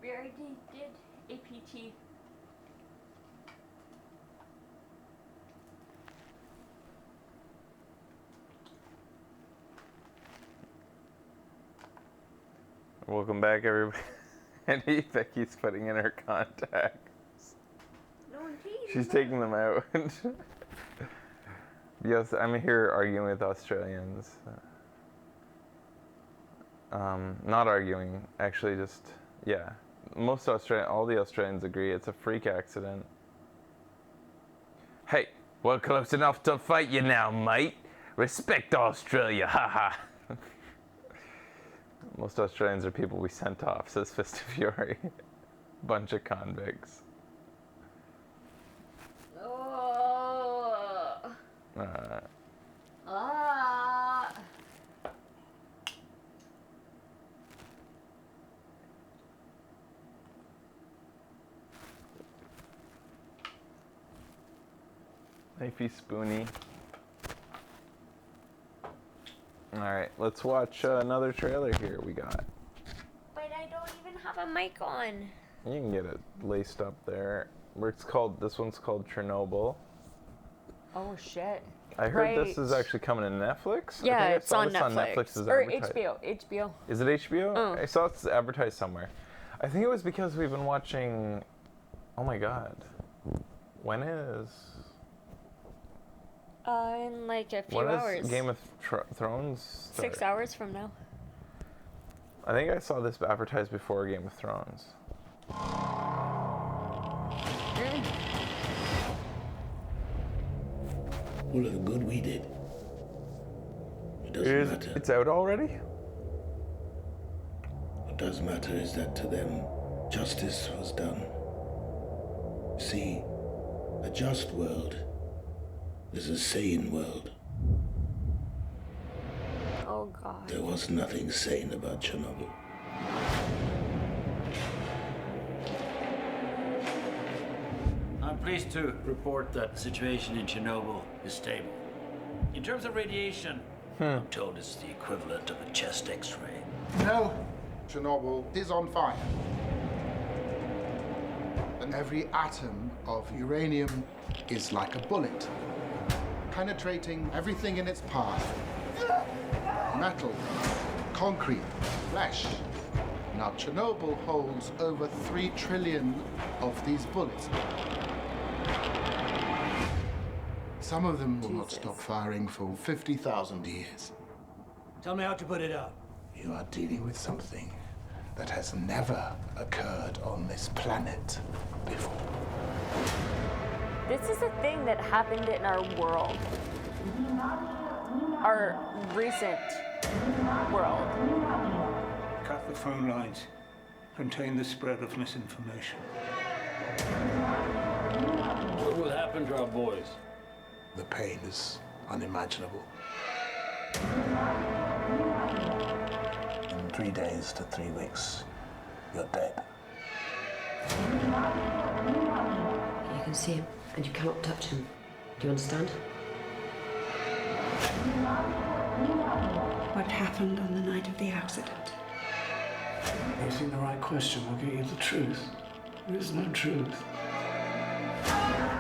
We already did APT. Welcome back, everybody. And Becky's putting in her contacts. No, geez, She's taking them out. Yes, I'm here arguing with Australians. Not arguing, actually, just, yeah. All the Australians agree it's a freak accident. Hey, we're close enough to fight you now, mate. Respect Australia, haha. Most Australians are people we sent off, says Fist of Fury. Bunch of convicts. Oh. Knifey Spoony. Alright, let's watch another trailer here we got. But I don't even have a mic on. You can get it laced up there. This one's called Chernobyl. Oh shit. I heard this is actually coming to Netflix. Yeah, I think it's on Netflix. Netflix's Or advertised. HBO. Is it HBO? Oh. I saw it's advertised somewhere. I think it was because we've been watching. Oh my god. When is? In like a few When hours. is Game of Thrones? 6 hours from now. I think I saw this advertised before Game of Thrones. All of the good we did. It doesn't matter. It's out already? What does matter is that to them, justice was done. See, a just world is a sane world. Oh god. There was nothing sane about Chernobyl. I'm pleased to report that the situation in Chernobyl is stable. In terms of radiation, I'm told it's the equivalent of a chest x-ray. No, Chernobyl is on fire. And every atom of uranium is like a bullet, penetrating everything in its path. Metal, concrete, flesh. Now, Chernobyl holds over 3 trillion of these bullets. Some of them will not stop firing for 50,000 years. Tell me how to put it out. You are dealing with something that has never occurred on this planet before. This is a thing that happened in our world. Our recent world. Cut the phone lines. Contain the spread of misinformation. What will happen to our boys? The pain is unimaginable. In 3 days to 3 weeks, you're dead. You can see him, and you cannot touch him. Do you understand? What happened on the night of the accident? Asking the right question will get you the truth. There is no truth.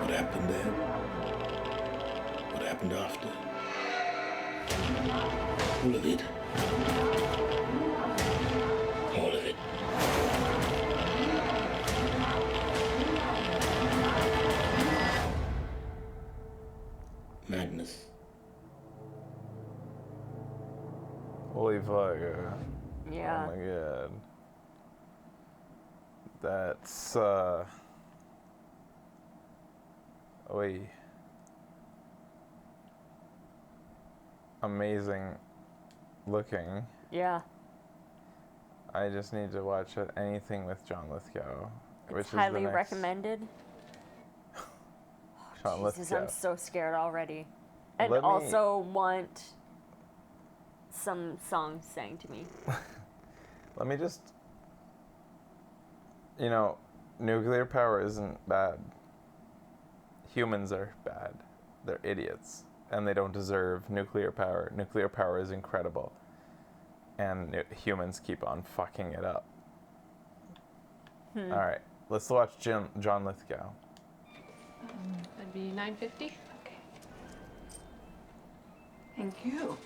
What happened then? What happened after? All of it. All of it. Madness. Holy fuck. Yeah. Oh my god. That's, Oy. Amazing. looking. Yeah. I just need to watch anything with John Lithgow, which It's is highly the next. recommended. John Jesus, Lithgow. I'm so scared already. And Let me- also want some songs sang to me. Let me just. You know, nuclear power isn't bad. Humans are bad. They're idiots. And they don't deserve nuclear power. Nuclear power is incredible. And humans keep on fucking it up. Hmm. All right, let's watch John Lithgow. That'd be $9.50. Okay. Thank you.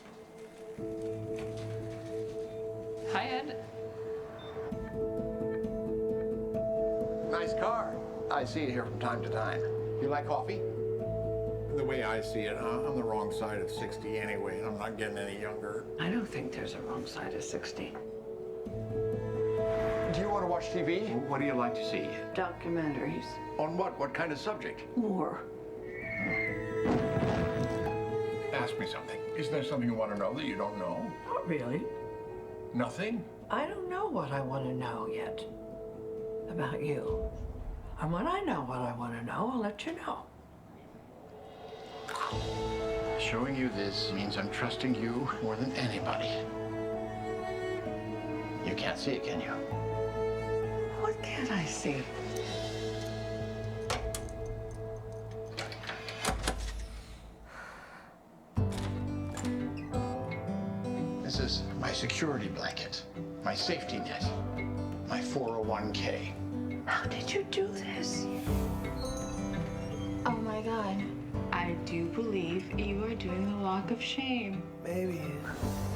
Hi, Ed. Nice car. I see it here from time to time. You like coffee? The way I see it, I'm the wrong side of 60 anyway, and I'm not getting any younger. I don't think there's a wrong side of 60. Do you want to watch TV? What do you like to see? Documentaries. On what? What kind of subject? War. Ask me something. Is there something you want to know that you don't know? Not really. Nothing? I don't know what I want to know yet about you. And when I know what I want to know, I'll let you know. Showing you this means I'm trusting you more than anybody. You can't see it, can you? What can't I see? This is my security blanket, my safety net, my 401k. How did you do this? Oh my god. I do believe you are doing the walk of shame. Maybe in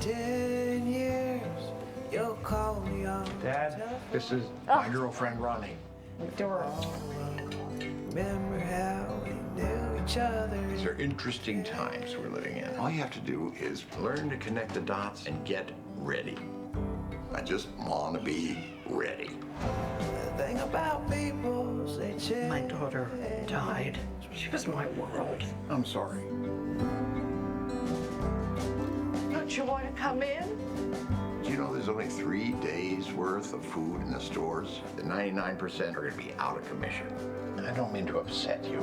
10 years, you'll call me on. Dad, this is my girlfriend, Ronnie. Remember how we knew each other. These are interesting times we're living in. All you have to do is learn to connect the dots and get ready. I just want to be ready. The thing about people, they change. My daughter died. She was my world. I'm sorry. Don't you want to come in? Do you know there's only 3 days worth of food in the stores? The 99% are going to be out of commission. I don't mean to upset you.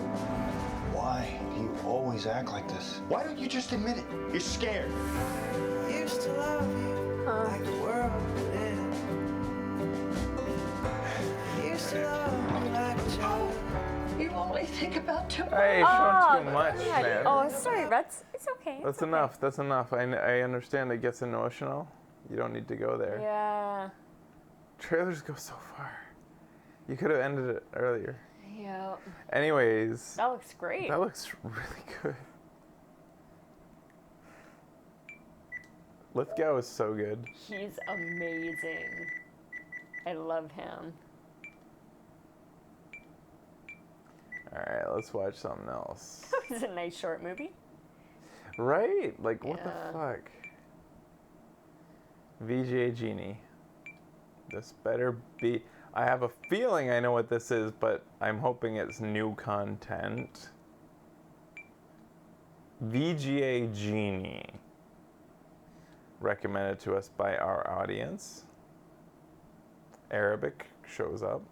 Why do you always act like this? Why don't you just admit it? You're scared. Used to love you like the world would end. Used to love you like a child. You only think about tomorrow. Hey, showing too much, God. man. Oh, sorry, Reds. It's okay. That's enough. That's enough. I understand it gets emotional. You don't need to go there. Yeah. Trailers go so far. You could have ended it earlier. Yeah. Anyways. That looks great. That looks really good. Lithgow is so good. He's amazing. I love him. Alright, let's watch something else. It's a nice short movie. Right? Like, what Yeah. the fuck? VGA Genie. This better be... I have a feeling I know what this is, but I'm hoping it's new content. VGA Genie. Recommended to us by our audience. Arabic shows up.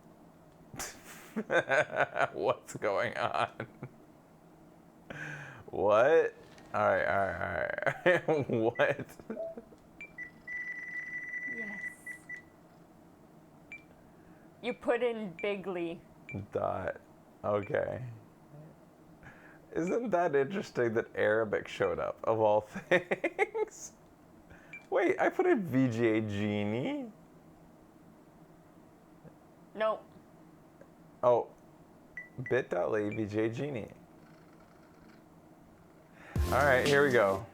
What's going on? What? Alright. What? Yes. You put in Bigly. Dot. Okay. Isn't that interesting that Arabic showed up, of all things? Wait, I put in VGA Genie? Nope. Oh. Bit.ly VGA Genie. Alright, here we go.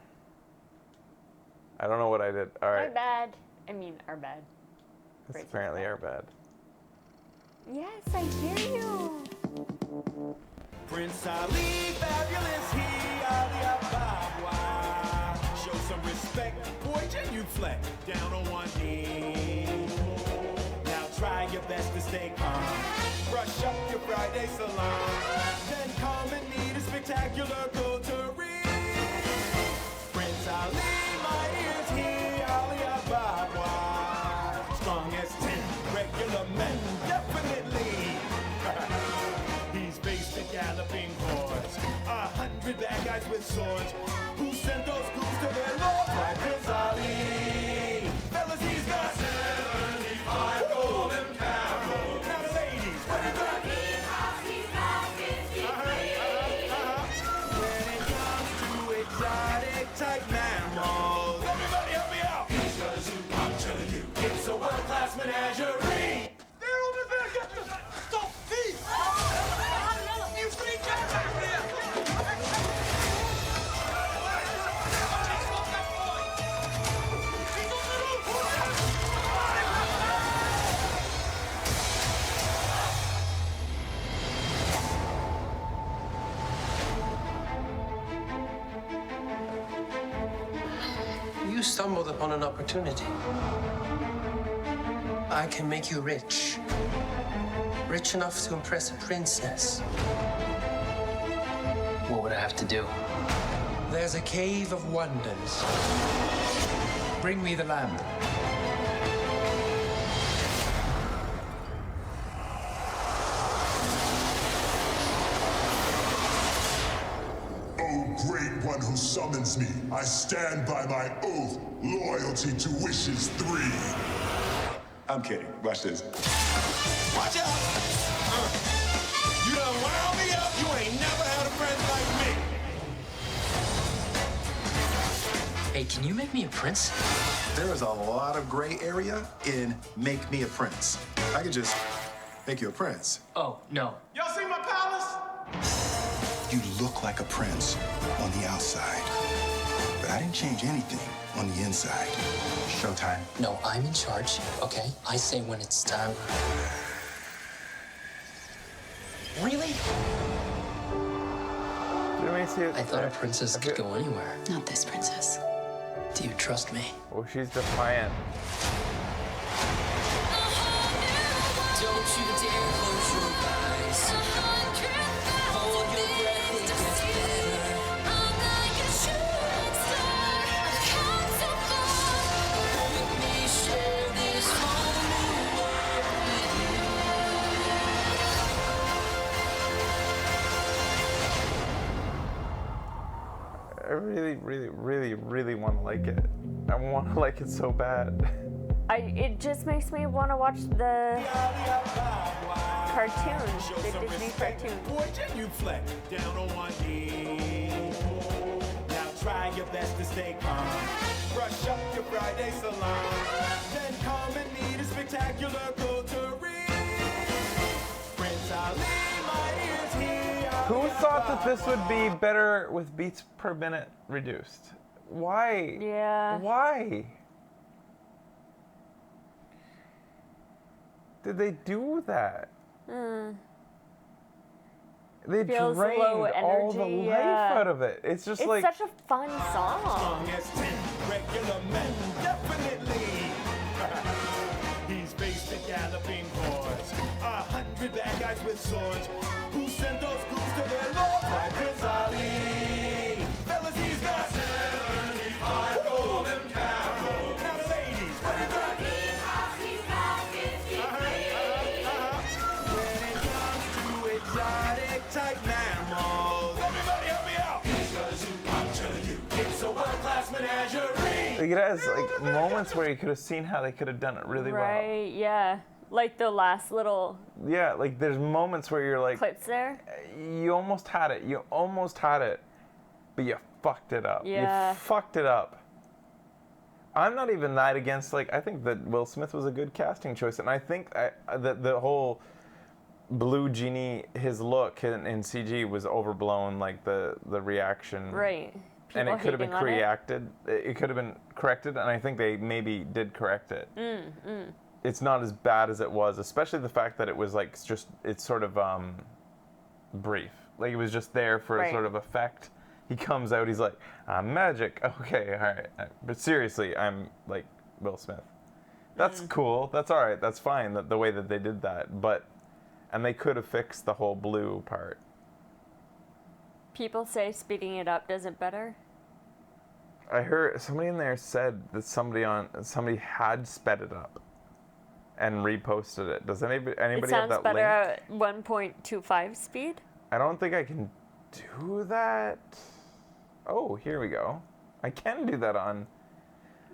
I don't know what I did. Our Alright. bad. I mean, our bad. It's Crazy apparently our bad. Yes, I hear you. Prince Ali, fabulous, he Ali Ababa. Show some respect, boy, genuflect down on one knee. Now try your best to stay calm. Brush up your Friday salon. Then come and meet a spectacular coterie. Prince Ali, my ears, he galloping horse. 100 bad guys with swords. Who sent those goons to their lord? By Prince Ali. Fellas, he's got 75 golden camels. Now the ladies, what is that? When it comes to exotic type mammals, everybody help me out. He's got a zoo, I'm telling you, it's a world-class menagerie. They're over there, get the stop thief! You freak out back there! You stumbled upon an opportunity. I can make you rich. Rich enough to impress a princess. What would I have to do? There's a cave of wonders. Bring me the lamp. O great one who summons me, I stand by my oath, loyalty to wishes 3. I'm kidding. Watch this. Watch out! You done wound me up. You ain't never had a friend like me. Hey, can you make me a prince? There is a lot of gray area in make me a prince. I could just make you a prince. Oh, no. Y'all see my palace? You look like a prince on the outside, but I didn't change anything on the inside. Showtime. No, I'm in charge, okay? I say when it's time. Really? I thought a princess could go anywhere. Not this princess. Do you trust me? Oh, she's defiant. Don't you dare close your eyes. Hold your breath, it gets better. I'm like a shooting star. I've come so far. Let me share this whole new world with I really want to like it. I want to like it so bad. It just makes me want to watch the cartoon, the Disney cartoon. Boy, genuflect down on one knee. Now try your best to stay calm. Brush up your Friday salon. Then come and meet a spectacular coterie. Prince Ali, my ears here. Who thought that this would be better with beats per minute reduced? Why? Yeah. Why? Did they do that? They Feels drained low all the energy, life yeah. out of it. It's just It's like such a fun song. Strong as 10 regular men, definitely. He's faced a galloping horse. 100 bad guys with swords. Who sent those goons to their lord? By Prince Ali. Fellas, he's got 75 golden camels. Now the ladies, what is that? When it comes to exotic type mammals, everybody help me out. He's got a zoo, I'm telling you, it's a world-class menagerie. it has like moments where you could have seen how they could have done it really well. Right, yeah. Like the last little Yeah, like there's moments where you're like, clips there. you almost had it, but you fucked it up. Yeah. You fucked it up. I'm not even that against, like, I think that Will Smith was a good casting choice, and I think that the whole Blue Genie, his look in CG was overblown, like the reaction. Right. And People it could have been hating on it. corrected. It could have been corrected, and I think they maybe did correct it. It's not as bad as it was, especially the fact that it was like it's sort of brief. Like it was just there for a Right. sort of effect. He comes out, he's like, I'm magic. Okay, all right. But seriously, I'm like Will Smith. That's cool. That's all right. That's fine. The way that they did that, and they could have fixed the whole blue part. People say speeding it up does it better. I heard somebody in there said that somebody had sped it up and reposted it. Does anybody It have sounds that better link? at 1.25 speed. I don't think I can do that. Oh, here we go. I can do that on.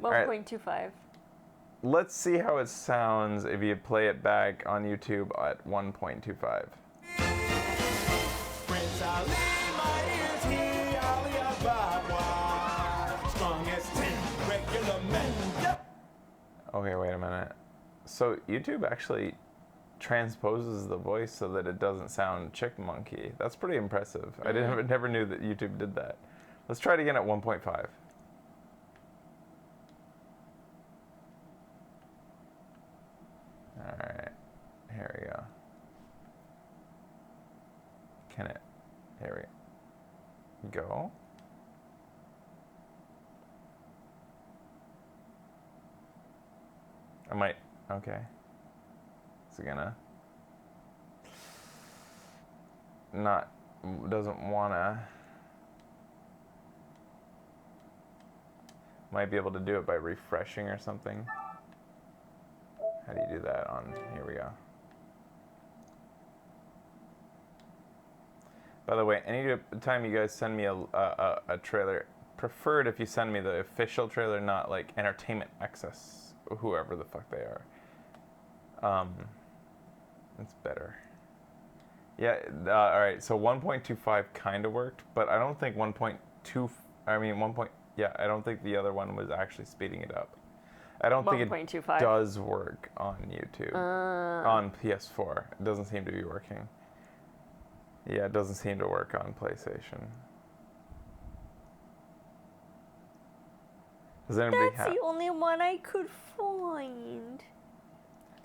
All right, 1.25. let's see how it sounds if you play it back on YouTube at 1.25. Prince Ali, my ears, he Ali Ababa. Strong as 10 regular men. Yep. Okay, wait a minute. So YouTube actually transposes the voice so that it doesn't sound chickmonkey. That's pretty impressive. I never knew that YouTube did that. Let's try it again at 1.5. All right, here we go. Can it? Here we go. I might. Okay. Is it gonna? Not. Doesn't wanna. Might be able to do it by refreshing or something. How do you do that on? Here we go. By the way, any time you guys send me a trailer, preferred if you send me the official trailer, not like Entertainment Access, whoever the fuck they are. It's better. Yeah. All right. So 1.25 kind of worked, but I don't think 1.2. I mean 1. Yeah. I don't think the other one was actually speeding it up. I don't think it 1.25. does work on YouTube. On PS4, it doesn't seem to be working. Yeah, it doesn't seem to work on PlayStation. Does anybody That's the only one I could find.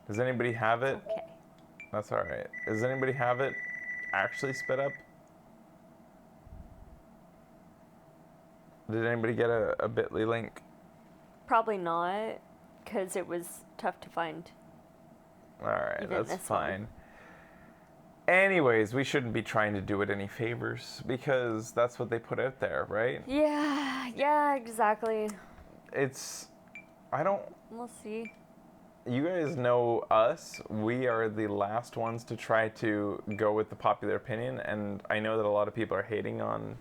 Does anybody have it? Okay. That's all right. Does anybody have it actually sped up? Did anybody get a Bitly link? Probably not, because it was tough to find. All right, Even that's this one. fine. Anyways, we shouldn't be trying to do it any favors because that's what they put out there, right? Yeah, exactly. I don't. We'll see. You guys know us. We are the last ones to try to go with the popular opinion, and I know that a lot of people are hating on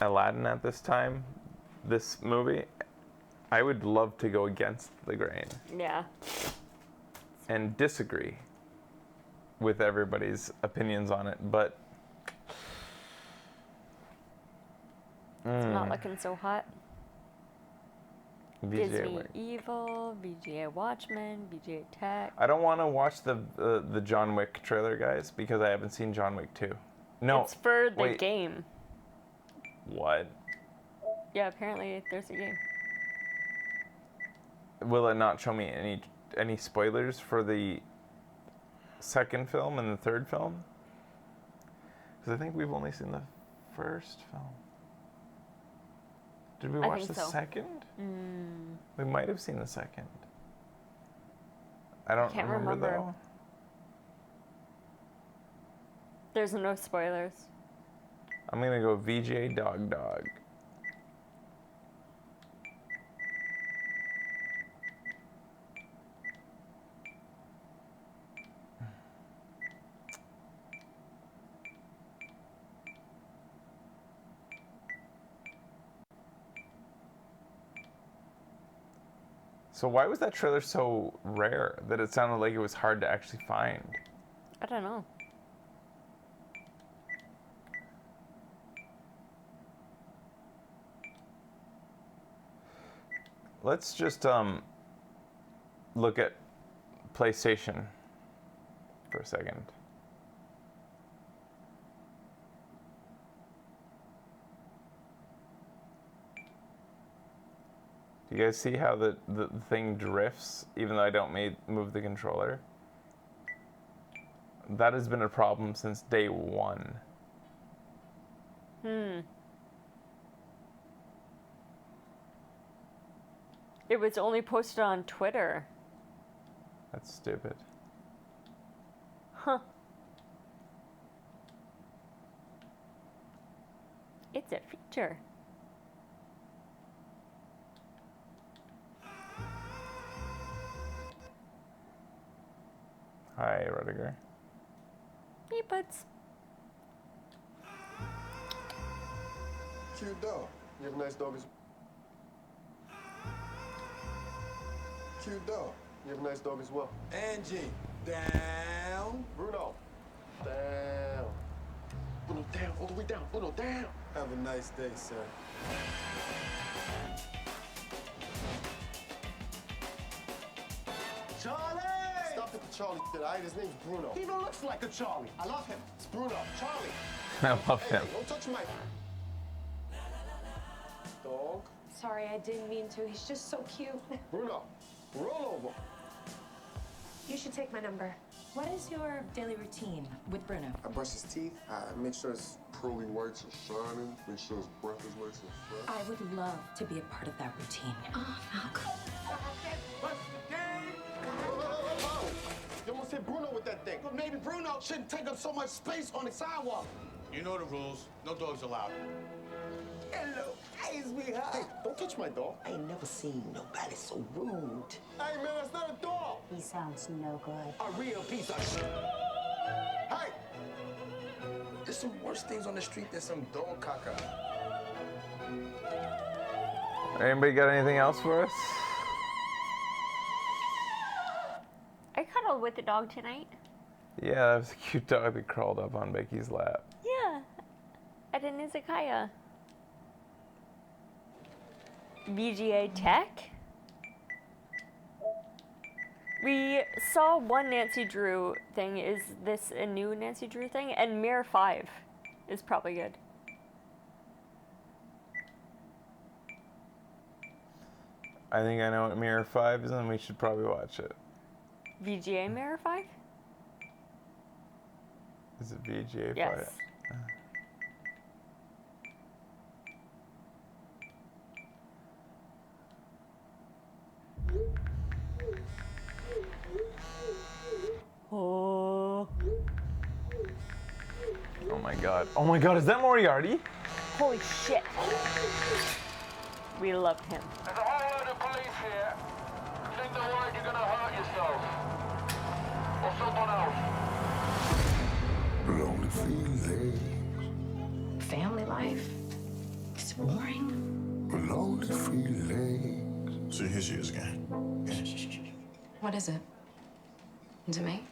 Aladdin at this time, this movie. I would love to go against the grain Yeah. and disagree with everybody's opinions on it, but It's not looking so hot. VGA Disney Wing. Evil, VGA Watchmen, VGA Tech. I don't want to watch the John Wick trailer, guys, because I haven't seen John Wick 2. No. It's for the wait. game. What? Yeah, apparently there's a game. Will it not show me any spoilers for the second film and the third film? Because I think we've only seen the first film. Did we I watch think the so. second? Mm, We might have seen the second. I don't Can't remember remember. There's no spoilers. though. I'm gonna go VJ Dog Dog. So why was that trailer so rare that it sounded like it was hard to actually find? I don't know. Let's just look at PlayStation for a second. Do you guys see how the thing drifts even though I don't move the controller? That has been a problem since day one. It was only posted on Twitter. That's stupid. Huh. It's a feature. Hi, Rudiger. Hey, buds. Cute dog. You have a nice dog as Cute dog. You have a nice dog as well. Angie, down. Bruno, down. Bruno, down. All the way down. Bruno, down. Have a nice day, sir. Charlie! Stop with the Charlie shit, all right? His name's Bruno. He even looks like a Charlie. I love him. It's Bruno. Charlie. I love him. Hey, don't touch my... Dog. Sorry, I didn't mean to. He's just so cute. Bruno, roll over. You should take my number. What is your daily routine with Bruno? I brush his teeth. I make sure his pearly whites are shining. Make sure his breath is nice and fresh. I would love to be a part of that routine. Oh, Malcolm. You almost hit Bruno with that thing. But maybe Bruno shouldn't take up so much space on the sidewalk. You know the rules. No dogs allowed. Hello. Hey, sweetheart. Hey, don't touch my dog. I ain't never seen nobody so rude. Hey, man, that's not a dog. He sounds no good. A real piece of shit. Hey! There's some worse things on the street than some dog caca. Anybody got anything else for us? I cuddled with the dog tonight. Yeah, that was a cute dog that crawled up on Becky's lap. Yeah. At an izakaya. VGA Tech. We saw one Nancy Drew thing. Is this a new Nancy Drew thing? And Mirror 5 is probably good. I think I know what Mirror 5 is, and we should probably watch it. VGA Mirror 5? Is it VGA 5? Yes. Oh. Oh my god. Oh my god, is that Moriarty? Holy shit. We love him. There's a whole load of police here. Think they're worried you're gonna hurt yourself. Or someone else. Lonely feelings. Family life. It's boring. Lonely feelings. So here she is again. What is it? Is it me?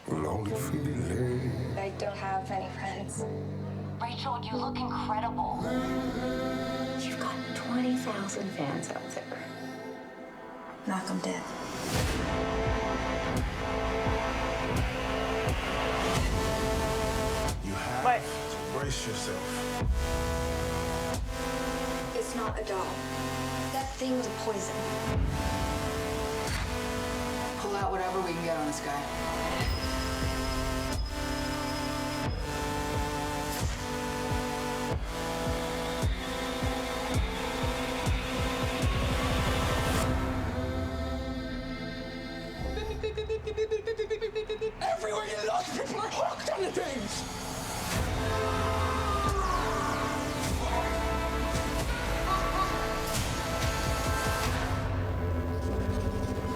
Lonely feelings. I don't have any friends. Rachel, you look incredible. You've got 20,000 fans out there. Knock 'em dead. You have What? to brace yourself. It's not a doll. That thing's a poison. Pull out whatever we can get on this guy. Everywhere you look, people are hooked on the things.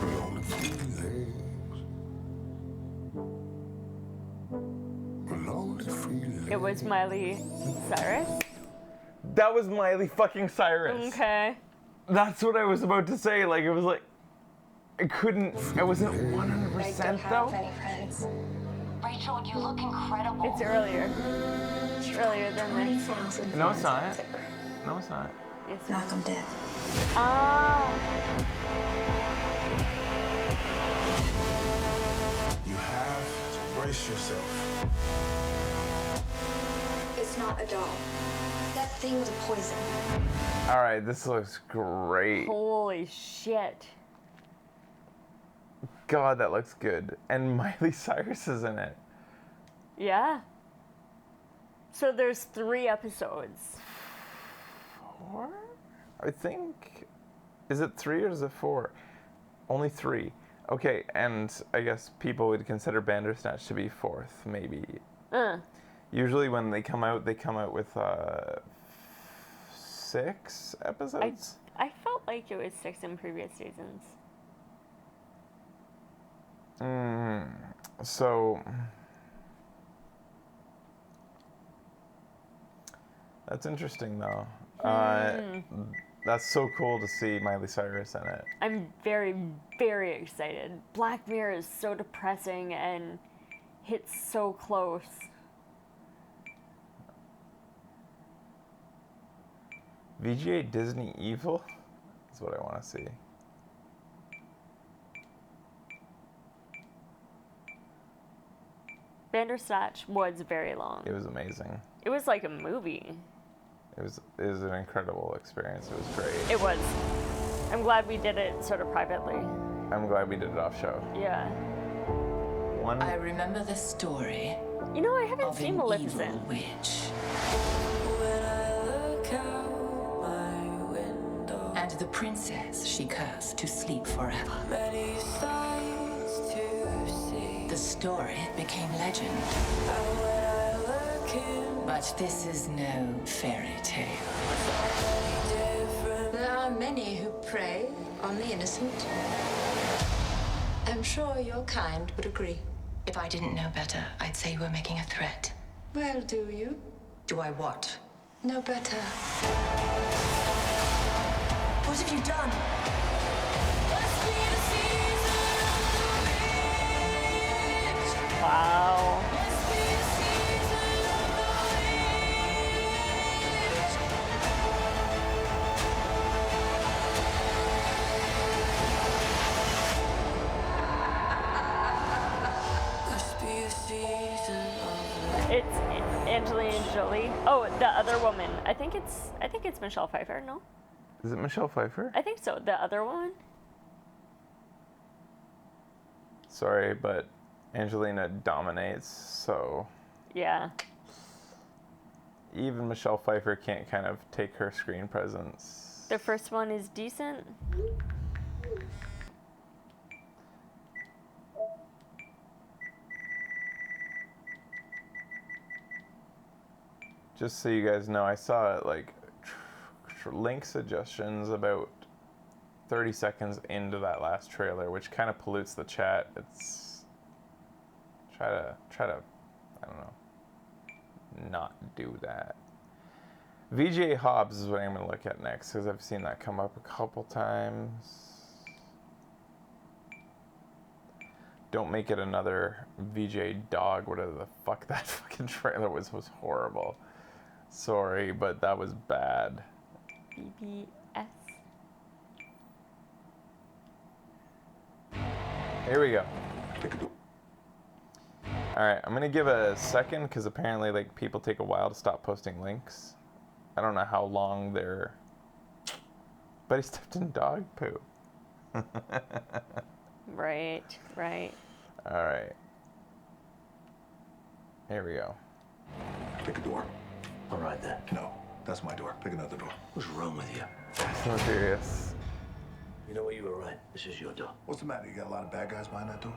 Lonely feelings. Lonely feelings. It was Miley Cyrus. That was Miley fucking Cyrus. Okay. That's what I was about to say. Like, it was like, I couldn't, I wasn't I 100% don't have though. any friends. Rachel, you look incredible. It's earlier. Earlier than this. 20,000 No, it's fans not. out there. No, it's not. Yes, Knock 'em dead. Ah. You have to brace yourself. It's not a doll. That thing's a poison. All right, this looks great. Holy shit. God, that looks good. And Miley Cyrus is in it. Yeah. So there's 3 episodes. 4? I think. Is it 3 or is it 4? Only 3. Okay, and I guess people would consider Bandersnatch to be 4th, maybe. Usually when they come out with 6 episodes. I felt like it was 6 in previous seasons. So That's interesting though. That's so cool to see Miley Cyrus in it. I'm very, very excited. Black Mirror is so depressing and hits so close. VGA Disney Evil is what I want to see. Bandersnatch was very long. It was amazing. It was like a movie. It was an incredible experience. It was great. It was. I'm glad we did it sort of privately. I'm glad we did it off show. Yeah. I remember the story. You know, I haven't of seen an Maleficent. evil witch. And the princess she cursed to sleep forever. The story became legend. But this is no fairy tale. There are many who prey on the innocent. I'm sure your kind would agree. If I didn't know better, I'd say you were making a threat. Well, do you? Do I what? Know better. What have you done? Wow. It's Angelina Jolie. Oh, the other woman. I think it's Michelle Pfeiffer. No, Is it Michelle Pfeiffer? I think so. The other woman. Sorry, but Angelina dominates, so Yeah. even Michelle Pfeiffer can't kind of take her screen presence. The first one is decent. Just so you guys know, I saw like link suggestions about 30 seconds into that last trailer, which kind of pollutes the chat. It's try to I don't know, not do that. VJ Hobbs is what I'm going to look at next, because I've seen that come up a couple times. Don't make it another VJ Dog, whatever the fuck that fucking trailer was horrible. Sorry, but that was bad. BBS. Here we go. Alright, I'm gonna give a second, because apparently like people take a while to stop posting links. I don't know how long they're... But he stepped in dog poo. Right, right. Alright. Here we go. Pick a door. All right then. No, that's my door. Pick another door. What's wrong with you? So serious. You know what? You were right. This is your door. What's the matter? You got a lot of bad guys behind that door?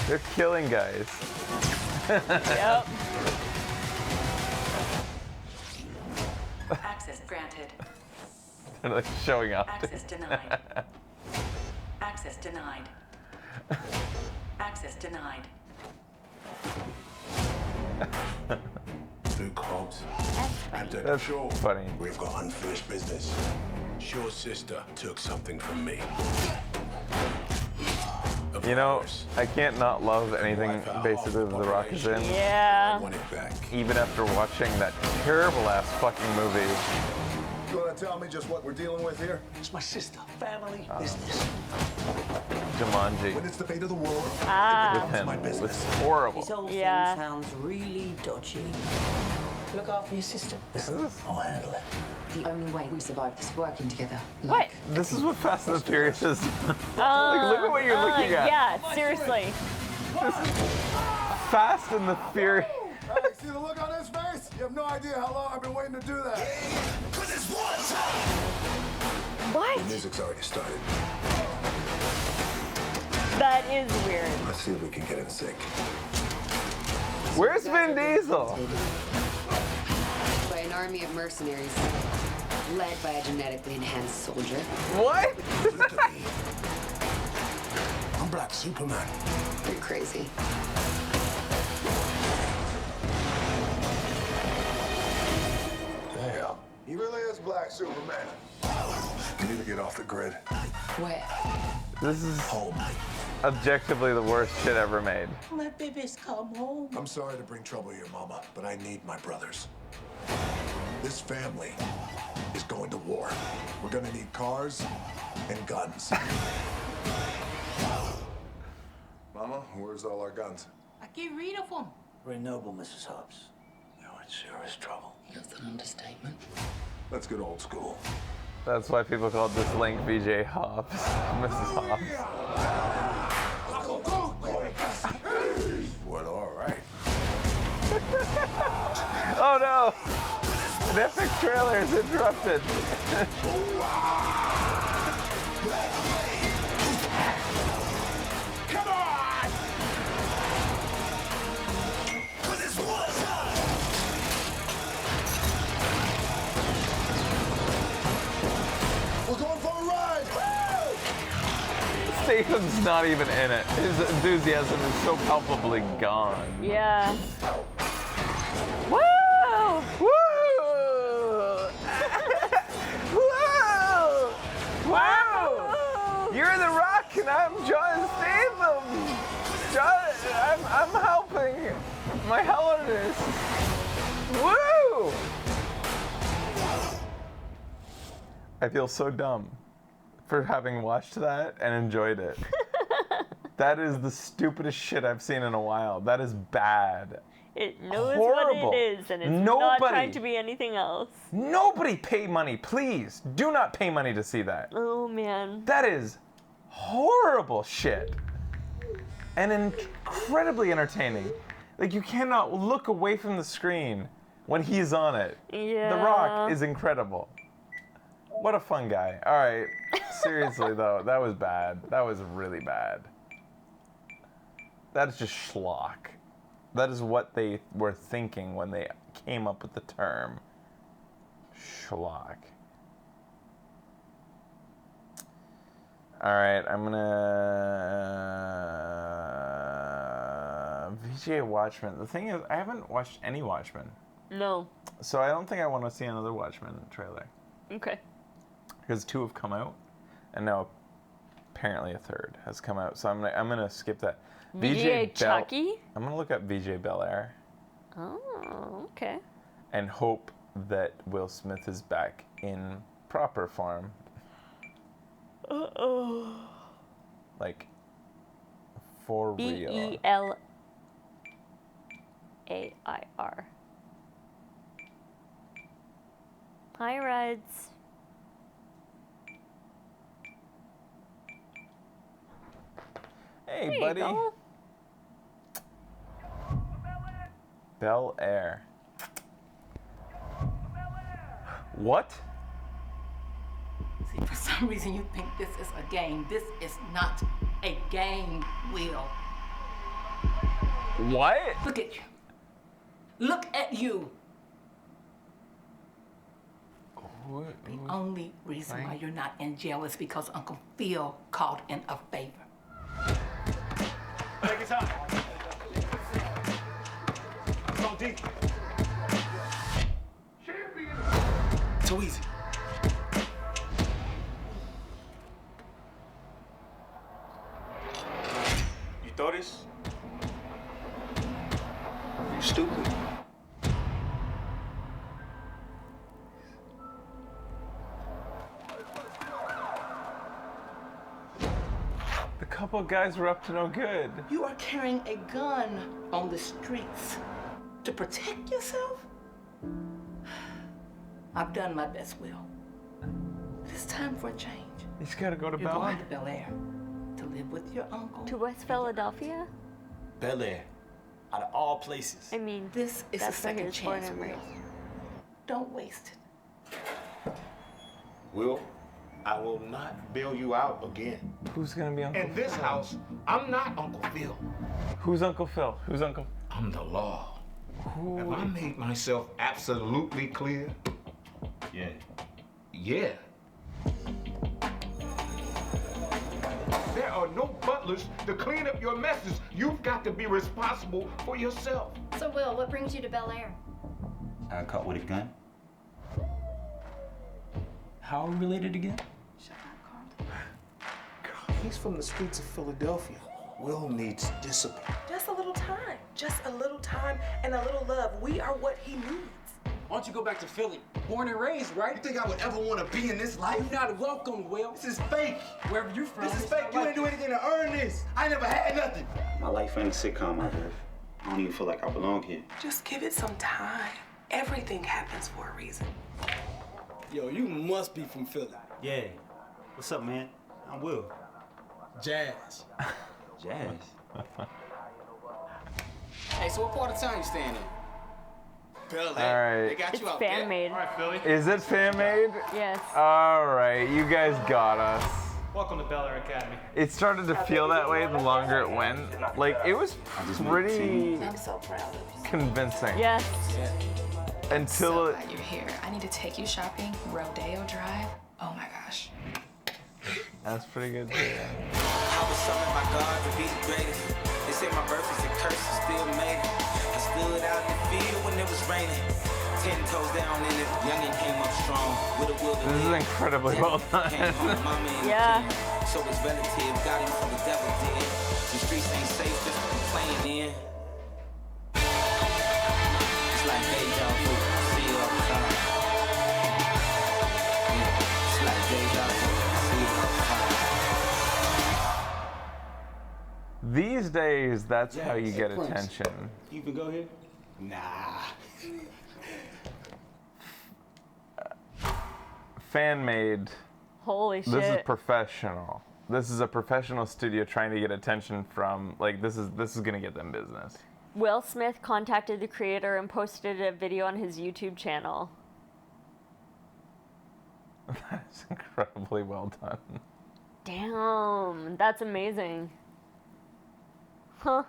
They're killing guys. Yep. Access granted. They're like showing up. Access denied. Access denied. Access denied. Luke Hobbs. That's funny. We've got unfinished business. Your sister took something from me. You know, I can't not love anything basically The Rock is in. Yeah. Even after watching that terrible ass fucking movie. You want to tell me just what we're dealing with here? It's my sister. Family business. Jumanji. When it's the fate of the world, Ah. With him. It was horrible. This whole Yeah. thing sounds really dodgy. Look after your sister. I'll handle it. The only way we survive is working together. What? This is what Fast and the Furious is. Like, look at what you're looking at. Yeah, seriously. Fast and the Furious. Hey, see the look on his face? You have no idea how long I've been waiting to do that. Because it's one time. What? The music's already started. That is weird. Let's see if we can get in sync. Where's Vin Diesel? army of mercenaries, led by a genetically enhanced soldier. What? I'm Black Superman. You're crazy. Damn. He really is Black Superman. You need to get off the grid. Where? This is objectively the worst shit ever made. My baby's come home. I'm sorry to bring trouble to your mama, but I need my brothers. This family is going to war. We're gonna need cars and guns. Mama, where's all our guns? I get rid of them. Very noble, Mrs. Hobbs. You're in serious trouble. That's an understatement. Let's get old school. That's why people called this link VJ Hobbs. Mrs. Hobbs. Well, all right. Oh no! An epic trailer is interrupted. Come on! For this one time! We're going for a ride! Statham's not even in it. His enthusiasm is so palpably gone. Yeah. Woo! Woo! Whoa! Wow! You're The Rock and I'm John Statham. I'm helping my helplessness. Woo! I feel so dumb for having watched that and enjoyed it. That is the stupidest shit I've seen in a while. That is bad. It knows Horrible. what it is, and it's not trying to be anything else. Nobody pay money, please. Do not pay money to see that. Oh, man. That is horrible shit. And incredibly entertaining. Like, you cannot look away from the screen when he's on it. Yeah. The Rock is incredible. What a fun guy. All right. Seriously, though, that was bad. That was really bad. That is just schlock. That is what they were thinking when they came up with the term schlock. All right, I'm gonna VGA Watchmen. The thing is, I haven't watched any Watchmen. No. So I don't think I want to see another Watchmen trailer. Okay. Because 2 have come out, and now apparently a 3rd has come out. So I'm gonna skip that. VJ Chucky? I'm gonna look up VJ Bel-Air. Oh, okay. And hope that Will Smith is back in proper form. Uh-oh. Like, for real. B-E-L-A-I-R. Hi, Reds. Hey, buddy. Bel-Air. What? See, for some reason you think this is a game. This is not a game, Will. What? Look at you. Look at you. The only reason why you're not in jail is because Uncle Phil called in a favor. Take your time. Go deep. Too easy. You throw this? You stupid. The couple guys were up to no good. You are carrying a gun on the streets to protect yourself? I've done my best, Will. It's time for a change. He's gotta go to You're Bel-Air. going to Bel-Air to live with your uncle. To West Philadelphia? Bel-Air. Out of all places. I mean, This is a that's where he second was born chance, and Will. raised. Don't waste it. Will, I will not bail you out again. Who's gonna be Uncle In this house, I'm not Uncle Phil. Who's Uncle Phil? Who's Uncle? I'm the law. Have I made myself absolutely clear? Yeah. Yeah. There are no butlers to clean up your messes. You've got to be responsible for yourself. So, Will, what brings you to Bel Air? I got caught with a gun. How are we related again? He's from the streets of Philadelphia. Will needs discipline. Just a little time. Just a little time and a little love. We are what he needs. Why don't you go back to Philly? Born and raised, right? You think I would ever want to be in this life? You're not welcome, Will. This is fake. Wherever you're from. This is fake. You ain't do anything to earn this. I never had nothing. My life ain't a sitcom, I guess. I don't even feel like I belong here. Just give it some time. Everything happens for a reason. Yo, you must be from Philly. Yeah. What's up, man? I'm Will. Jazz. Jazz? Hey, so what part of town you staying in? Bel All Air. right. They got It's you out fan there. made. All right, Philly. Is it fan made? Yes. All right, you guys got us. Welcome to Bel Air Academy. It started to feel that way the longer it went. Like, it was pretty I'm so proud of you. convincing. Yes. Until it, Glad you're here. I need to take you shopping. Rodeo Drive. Oh my gosh. that's pretty good too. I was summoned by God to be the greatest. They say my birth is a curse, I still made it. I stood out in the field when it was raining. 10 toes down in it, youngin' came up strong with a will to This is live. incredibly well done. Came home, mama in the Yeah. pen. So it's relative, got him for the devil did. The streets ain't safe, just to be playing in. It's like deja vu, I see it all the time. Yeah, it's like deja vu, I see it all the time. These days, that's how you get Prince. attention. You can go here? Nah. Fan made. Holy shit. This is professional. This is a professional studio trying to get attention from, like, this is gonna get them business. Will Smith contacted the creator and posted a video on his YouTube channel. That's incredibly well done. Damn, that's amazing. Huh.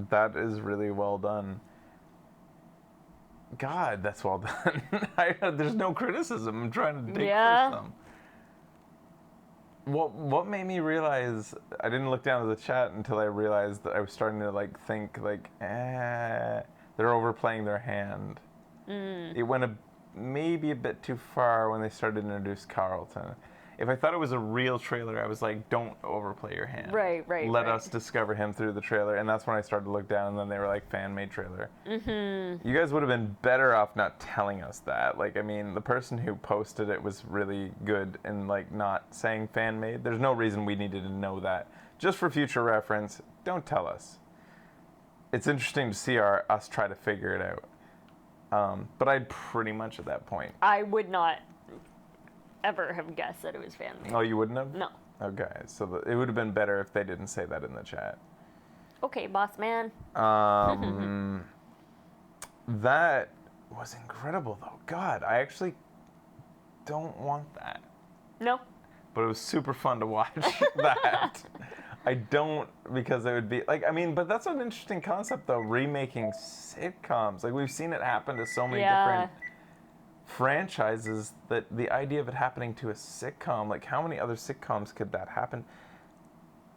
That is really well done. God, that's well done. There's no criticism. I'm trying to dig Yeah. for some. What made me realize I didn't look down at the chat until I realized that I was starting to like think like, they're overplaying their hand. It went maybe a bit too far when they started to introduce Carlton. If I thought it was a real trailer, I was like, don't overplay your hand. Right. Let us discover him through the trailer. And that's when I started to look down, and then they were like, fan-made trailer. Mm-hmm. You guys would have been better off not telling us that. Like, I mean, the person who posted it was really good in, like, not saying fan-made. There's no reason we needed to know that. Just for future reference, don't tell us. It's interesting to see us try to figure it out. But I'd pretty much at that point. I would not ever have guessed that it was fan made. Oh, you wouldn't have? No. Okay, so it would have been better if they didn't say that in the chat. Okay, boss man. That was incredible, though. God, I actually don't want that. No. But it was super fun to watch that. I don't, because it would be, like, I mean, but that's an interesting concept, though, remaking sitcoms. Like, we've seen it happen to so many different franchises, that the idea of it happening to a sitcom, like, how many other sitcoms could that happen?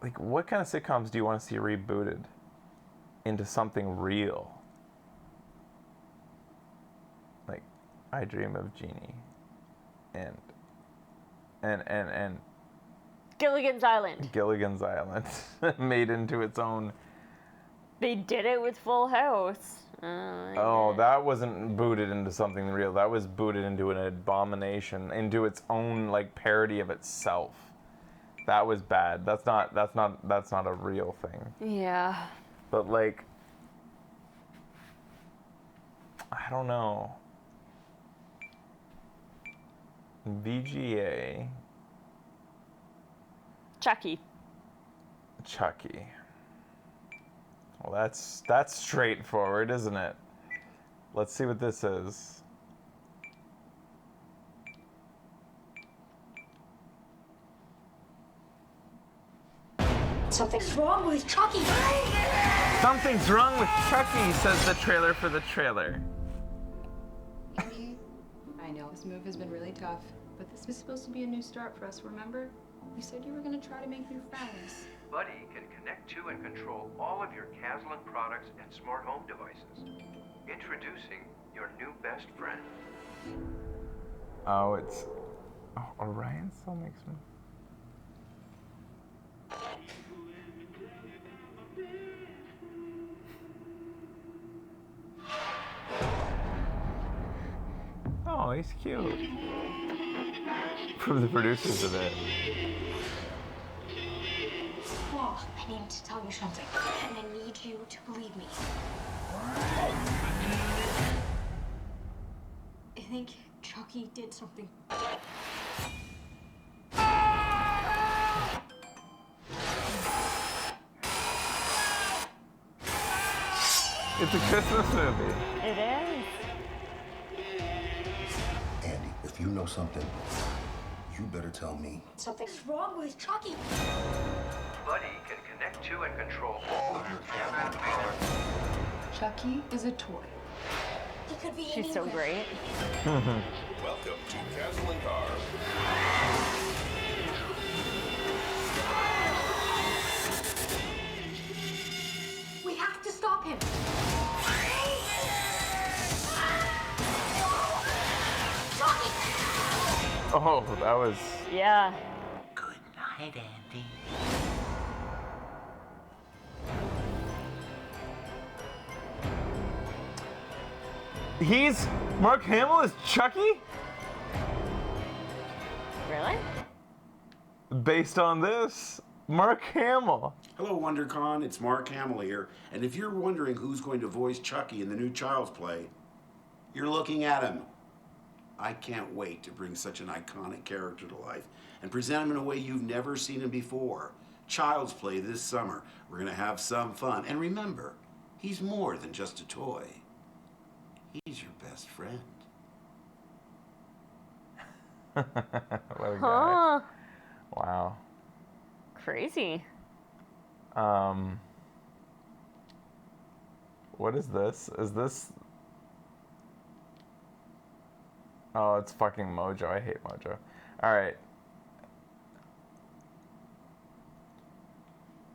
Like, what kind of sitcoms do you want to see rebooted into something real? Like, I Dream of Jeannie, and Gilligan's Island. Gilligan's Island made into its own. They did it with Full House. Oh, that wasn't booted into something real. That was booted into an abomination, into its own like parody of itself. That was bad. That's not a real thing. Yeah. But like, I don't know. VGA. Chucky. Well, that's straightforward, isn't it? Let's see what this is. Something's wrong with Chucky. Something's wrong with Chucky, says the trailer for the trailer. Andy, I know this move has been really tough, but this was supposed to be a new start for us, remember? You said you were going to try to make new friends. Buddy can connect to and control all of your Caslin products and smart home devices. Introducing your new best friend. Oh, it's... Oh, Orion still makes me... Oh, he's cute. From the producers of it. Paul, I need to tell you something, and I need you to believe me. I think Chucky did something. It's a Christmas movie. It is. Andy, if you know something, you better tell me. Something's wrong with Chucky. Buddy can connect to and control all of your Caslin products. Chucky is a toy. He could be She's so great. Welcome to Caslin Cars. We have to stop him. Oh, that was... Yeah. Good night, Andy. He's... Mark Hamill is Chucky? Really? Based on this, Mark Hamill. Hello, WonderCon. It's Mark Hamill here. And if you're wondering who's going to voice Chucky in the new Child's Play, you're looking at him. I can't wait to bring such an iconic character to life and present him in a way you've never seen him before. Child's Play this summer. We're going to have some fun. And remember, he's more than just a toy. He's your best friend. What a guy. Huh. Wow. Crazy. What is this? Is this... Oh, it's fucking Mojo. I hate Mojo. Alright.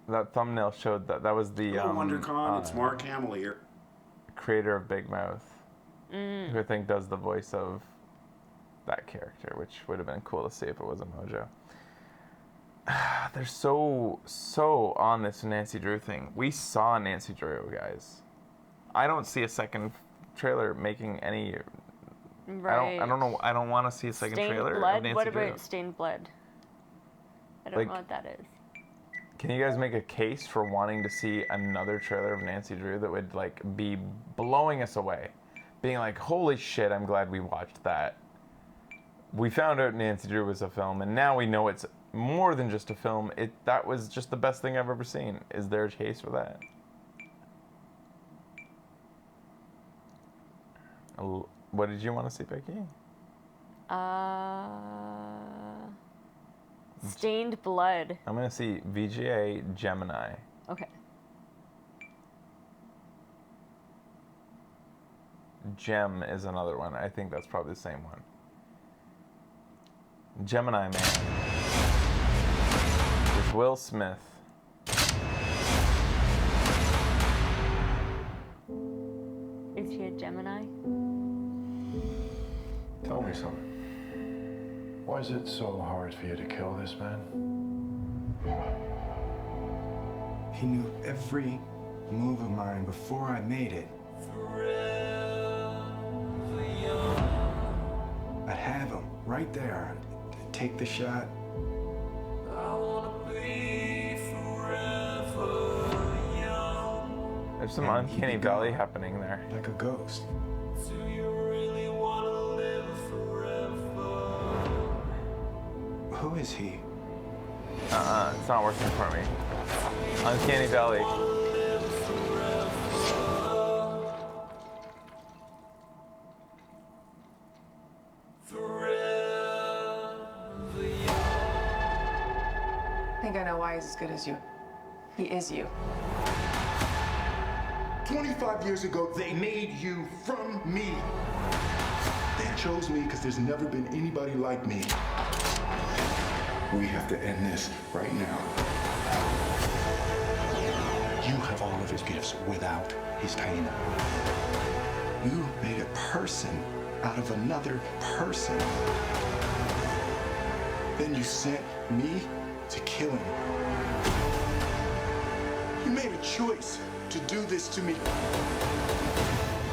That thumbnail showed that. That was the... Hello, WonderCon. It's Mark Hamill here. Creator of Big Mouth. Who I think does the voice of that character, which would have been cool to see if it was a Mojo. They're so on this Nancy Drew thing. We saw Nancy Drew, guys. I don't see a second trailer making any... Right. I don't know. I don't want to see a second Stained trailer Blood? of Nancy What Drew. about Stained Blood? I don't Like- know what that is. Can you guys make a case for wanting to see another trailer of Nancy Drew that would like be blowing us away? Being like, holy shit, I'm glad we watched that. We found out Nancy Drew was a film, and now we know it's more than just a film. That was just the best thing I've ever seen. Is there a case for that? What did you want to see, Becky? Stained Blood. I'm gonna see VGA Gemini. Okay. Gem is another one. I think that's probably the same one. Gemini Man. With Will Smith. Is he a Gemini? Tell me something. Why is it so hard for you to kill this man? He knew every move of mine before I made it. I'd have him right there. Take the shot. There's some uncanny valley happening there. Like a ghost. Who is he? It's not working for me. Uncanny Valley. I think I know why he's as good as you. He is you. 25 years ago, they made you from me. They chose me because there's never been anybody like me. We have to end this right now. You have all of his gifts without his Taina. You made a person out of another person. Then you sent me to kill him. You made a choice to do this to me.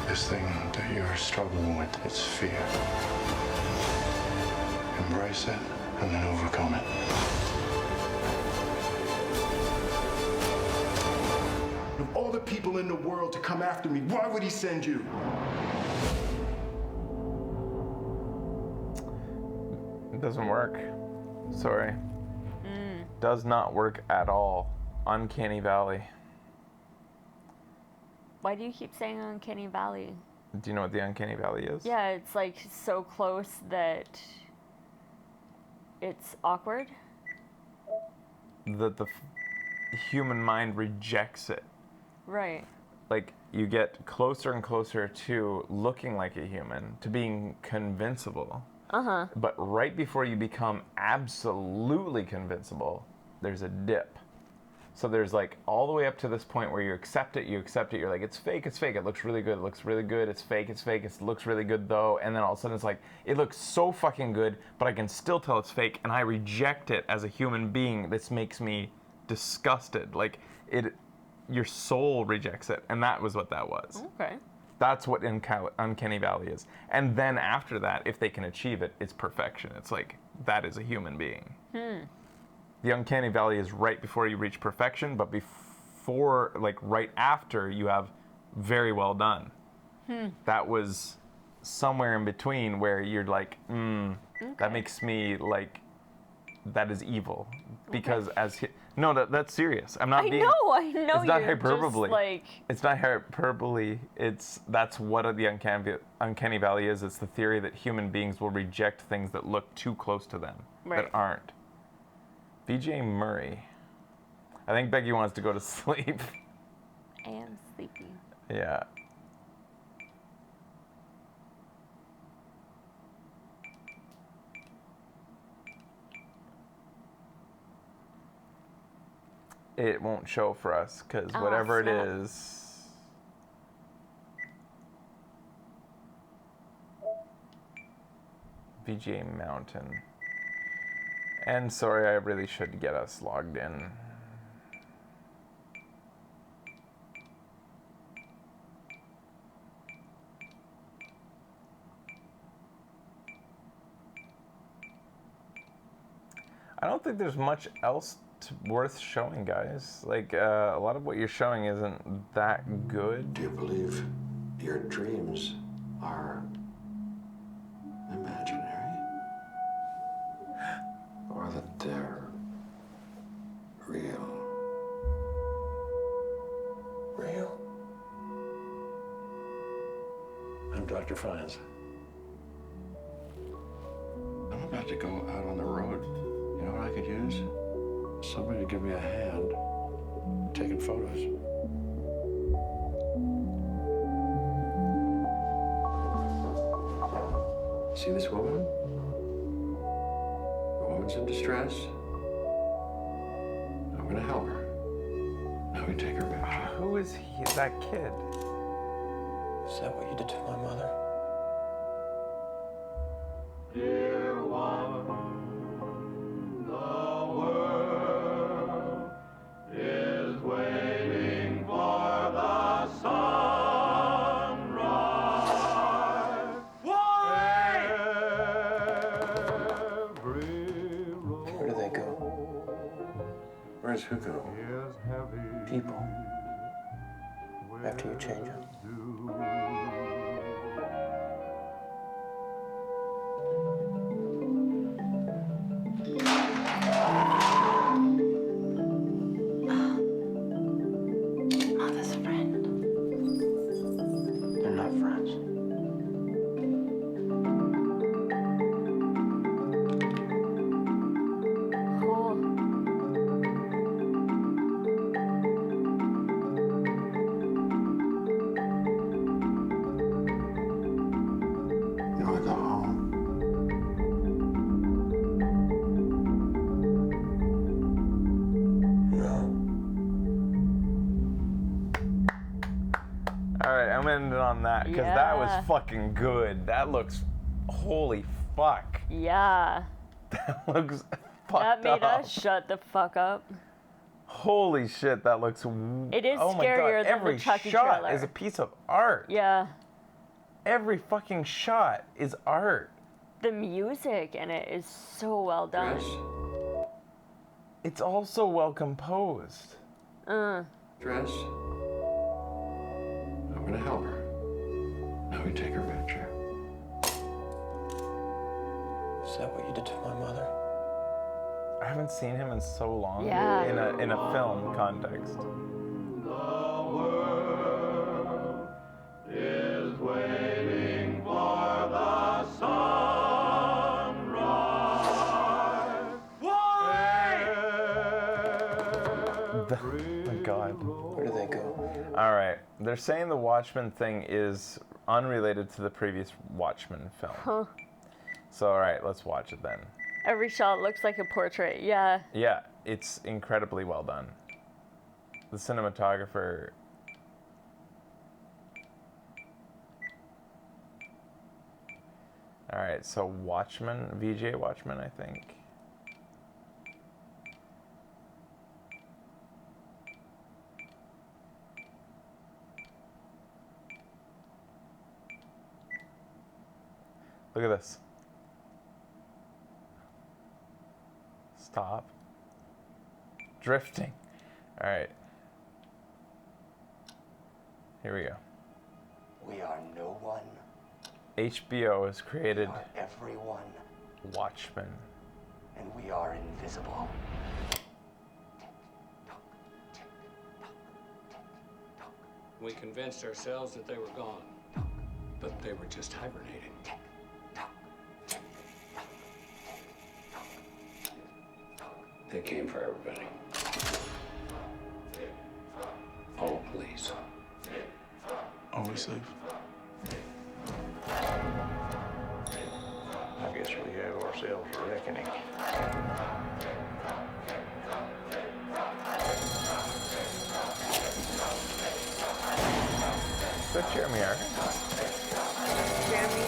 This thing that you're struggling with, it's fear. Embrace it and then overcome it. Of all the people in the world to come after me, why would he send you? It doesn't work. Sorry. Does not work at all. Uncanny Valley. Why do you keep saying Uncanny Valley? Do you know what the Uncanny Valley is? Yeah, it's like so close that it's awkward. That the human mind rejects it. Right. Like, you get closer and closer to looking like a human, to being convincible. Uh-huh. But right before you become absolutely convincible, there's a dip. So there's like all the way up to this point where you accept it, you're like, it's fake, it looks really good, it's fake, it looks really good though, and then all of a sudden it's like, it looks so fucking good, but I can still tell it's fake, and I reject it as a human being. This makes me disgusted. Like, your soul rejects it, and that was what that was. Okay. That's what Uncanny Valley is. And then after that, if they can achieve it, it's perfection. It's like, that is a human being. The Uncanny Valley is right before you reach perfection, but before, like right after, you have very well done. That was somewhere in between where you're like, that makes me like, that is evil. Because no, that's serious. I'm not I being. know It's not you're hyperbole. just like. It's not hyperbole. That's what the Uncanny Valley is. It's the theory that human beings will reject things that look too close to them, that aren't. BJ Murray. I think Becky wants to go to sleep. I am sleepy. Yeah. It won't show for us because whatever it is. VGA Mountain. And sorry, I really should get us logged in. I don't think there's much else worth showing, guys. Like, a lot of what you're showing isn't that good. Do you believe your dreams are imaginary? Or that they're real? Real? I'm Dr. Fiennes. I'm about to go out on the road. You know what I could use? Somebody to give me a hand taking photos. See this woman? The woman's in distress. I'm gonna help her. Now we take her picture. Who is he? That kid? Is that what you did to my mother? Dear one, the world is waiting for the sunrise. Where do they go? Where's who go? People. After you change them. Mother's friend. They're not friends. right, I'm ending on that because that was Yeah. fucking good. That looks, holy fuck. Yeah. That looks That fucked made up. us shut the fuck up. Holy shit, that looks. It is oh my scarier God. than Every the Chucky shot trailer. is a piece of art. Yeah. Every fucking shot is art. The music in it is so well done. It's also well composed. Dress. I'm gonna help her. Now we take her picture. Is that what you did to my mother? I haven't seen him in so long. Yeah. In a film context. Is waiting for the sunrise. Oh my God. Where do they go? All right. They're saying the Watchmen thing is unrelated to the previous Watchmen film. Huh. So, all right, let's watch it then. Every shot looks like a portrait. Yeah. Yeah, it's incredibly well done. The cinematographer. All right, so Watchmen, VJ Watchmen, I think. Look at this. Stop. Drifting. All right. Here we go. We are no one. HBO has created Everyone. Watchmen. And we are invisible. We convinced ourselves that they were gone, but they were just hibernating. They came for everybody. All police. Always safe. I guess we have ourselves a reckoning. Is that Jeremy Irons? Jeremy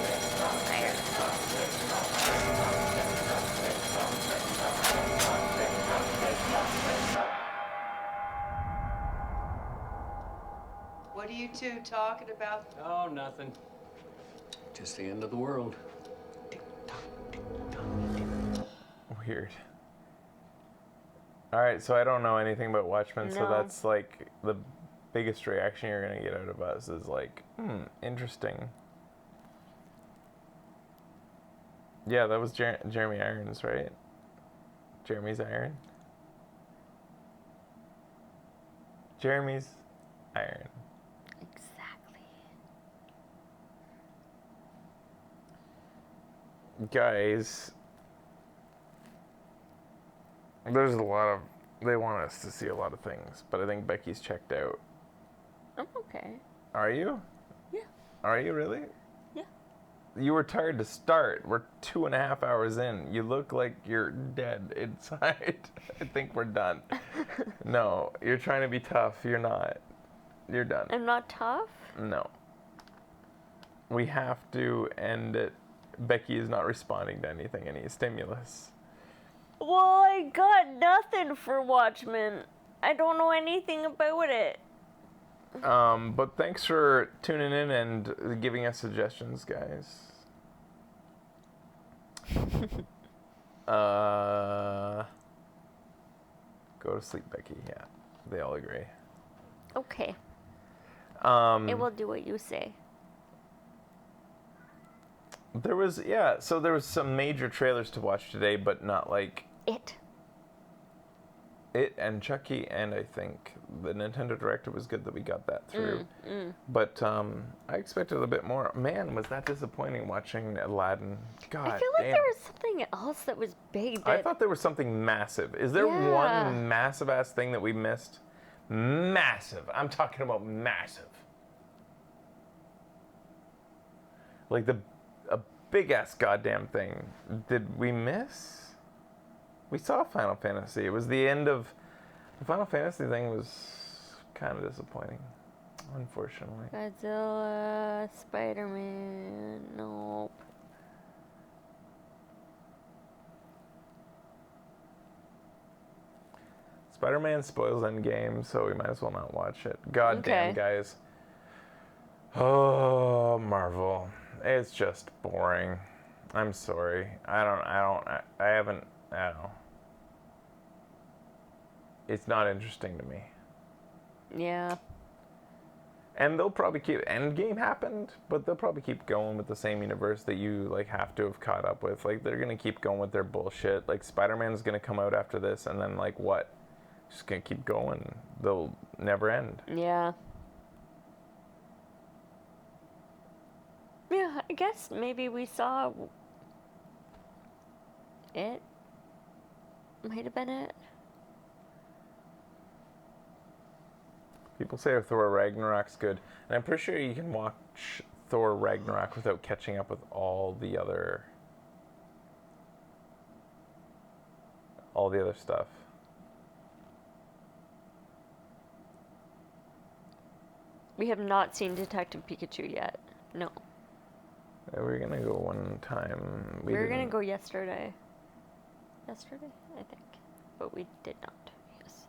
What are you two talking about? Oh, nothing. Just the end of the world. Weird. All right, so I don't know anything about Watchmen, so No. that's like the biggest reaction you're gonna get out of us is like, interesting. Yeah, that was Jeremy Irons, right? Jeremy's Iron. Jeremy's Iron. Exactly. Guys, there's a lot of. They want us to see a lot of things, but I think Becky's checked out. I'm okay. Are you? Yeah. Are you really? Yeah. You were tired to start. We're 2.5 hours in. You look like you're dead inside. I think we're done. No, you're trying to be tough. You're not. You're done. I'm not tough? No. We have to end it. Becky is not responding to anything, any stimulus. Well, I got nothing for Watchmen. I don't know anything about it. But thanks for tuning in and giving us suggestions, guys. Go to sleep, Becky. Yeah, they all agree. Okay. It will do what you say. There was, so there was some major trailers to watch today, but not like It and Chucky, and I think the Nintendo Direct was good that we got that through. Mm. But I expected a bit more. Man, was that disappointing watching Aladdin. God I feel like damn. there was something else that was big. I That thought there was something massive. Is there Yeah. one massive ass thing that we missed? Massive. I'm talking about massive. Like a big ass goddamn thing. Did we miss? We saw Final Fantasy. It was the end of the Final Fantasy thing was kind of disappointing. Unfortunately. Godzilla, Spider-Man, nope. Spider-Man spoils Endgame, so we might as well not watch it. God damn, guys. Oh, Marvel. It's just boring. I'm sorry. I don't know. It's not interesting to me. Yeah. And they'll probably keep... Endgame happened, but they'll probably keep going with the same universe that you, like, have to have caught up with. Like, they're gonna keep going with their bullshit. Like, Spider-Man's gonna come out after this, and then, like, what? Just gonna keep going. They'll never end. Yeah. Yeah, I guess maybe we saw... It? Might have been it. People say Thor Ragnarok's good, and I'm pretty sure you can watch Thor Ragnarok without catching up with all the other stuff. We have not seen Detective Pikachu yet. No. Yeah, we were gonna go one time. We were gonna go yesterday. Yesterday, I think. But we did not. Yes.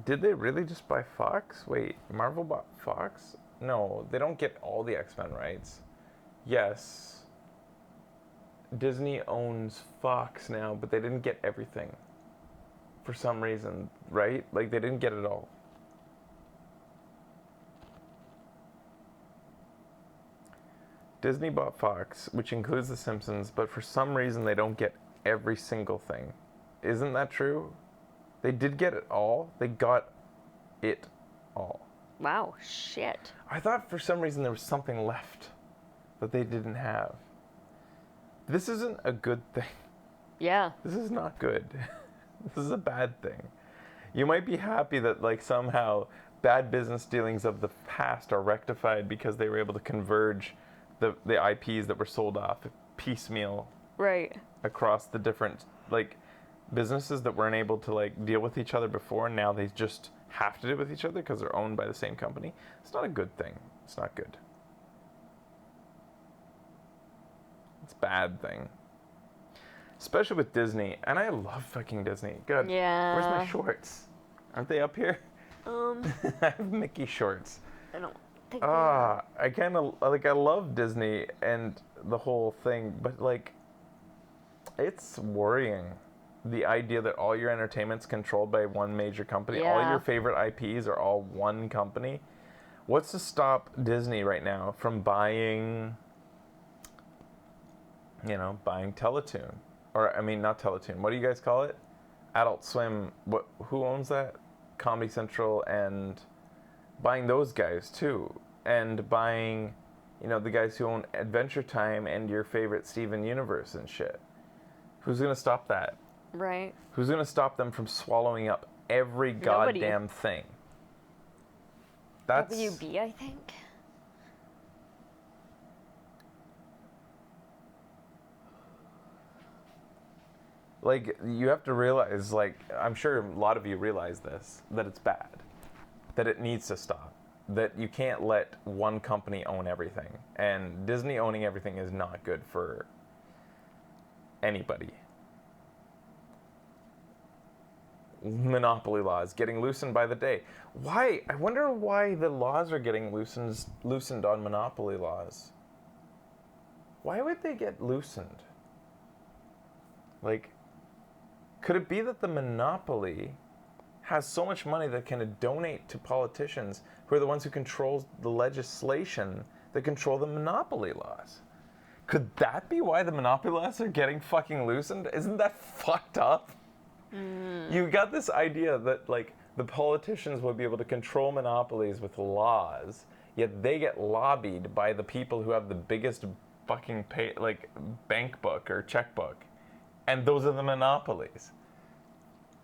Did they really just buy Fox? Wait, Marvel bought Fox? No, they don't get all the X-Men rights. Yes. Disney owns Fox now, but they didn't get everything. For some reason, right? Like, they didn't get it all. Disney bought Fox, which includes The Simpsons, but for some reason they don't get every single thing. Isn't that true? They did get it all. They got it all. Wow, shit. I thought for some reason there was something left that they didn't have. This isn't a good thing. Yeah. This is not good. This is a bad thing. You might be happy that, like, somehow bad business dealings of the past are rectified because they were able to converge the IPs that were sold off piecemeal. Right. Across the different, like, businesses that weren't able to, like, deal with each other before. Now they just have to deal with each other because they're owned by the same company. It's not a good thing. It's not good. It's a bad thing. Especially with Disney. And I love fucking Disney. Good. Yeah. Where's my shorts? Aren't they up here? I have Mickey shorts. I don't think I kind of, like, I love Disney and the whole thing, but, like, it's worrying. The idea that all your entertainment's controlled by one major company. Yeah. All your favorite IPs are all one company. What's to stop Disney right now from buying, buying Teletoon? Or, I mean, not Teletoon. What do you guys call it? Adult Swim. Who owns that? Comedy Central, and buying those guys too. And buying, the guys who own Adventure Time and your favorite Steven Universe and shit. Who's going to stop that? Right. Who's going to stop them from swallowing up every goddamn thing? That's... WB, I think. Like, you have to realize, like, I'm sure a lot of you realize this, that it's bad. That it needs to stop. That you can't let one company own everything. And Disney owning everything is not good for anybody. Monopoly laws getting loosened by the day. Why? I wonder why the laws are getting loosened on monopoly laws. Why would they get loosened? Like, could it be that the monopoly has so much money that can donate to politicians who are the ones who control the legislation that control the monopoly laws? Could that be why the monopoly laws are getting fucking loosened? Isn't that fucked up? You got this idea that, like, the politicians will be able to control monopolies with laws, yet they get lobbied by the people who have the biggest fucking bank book or checkbook. And those are the monopolies.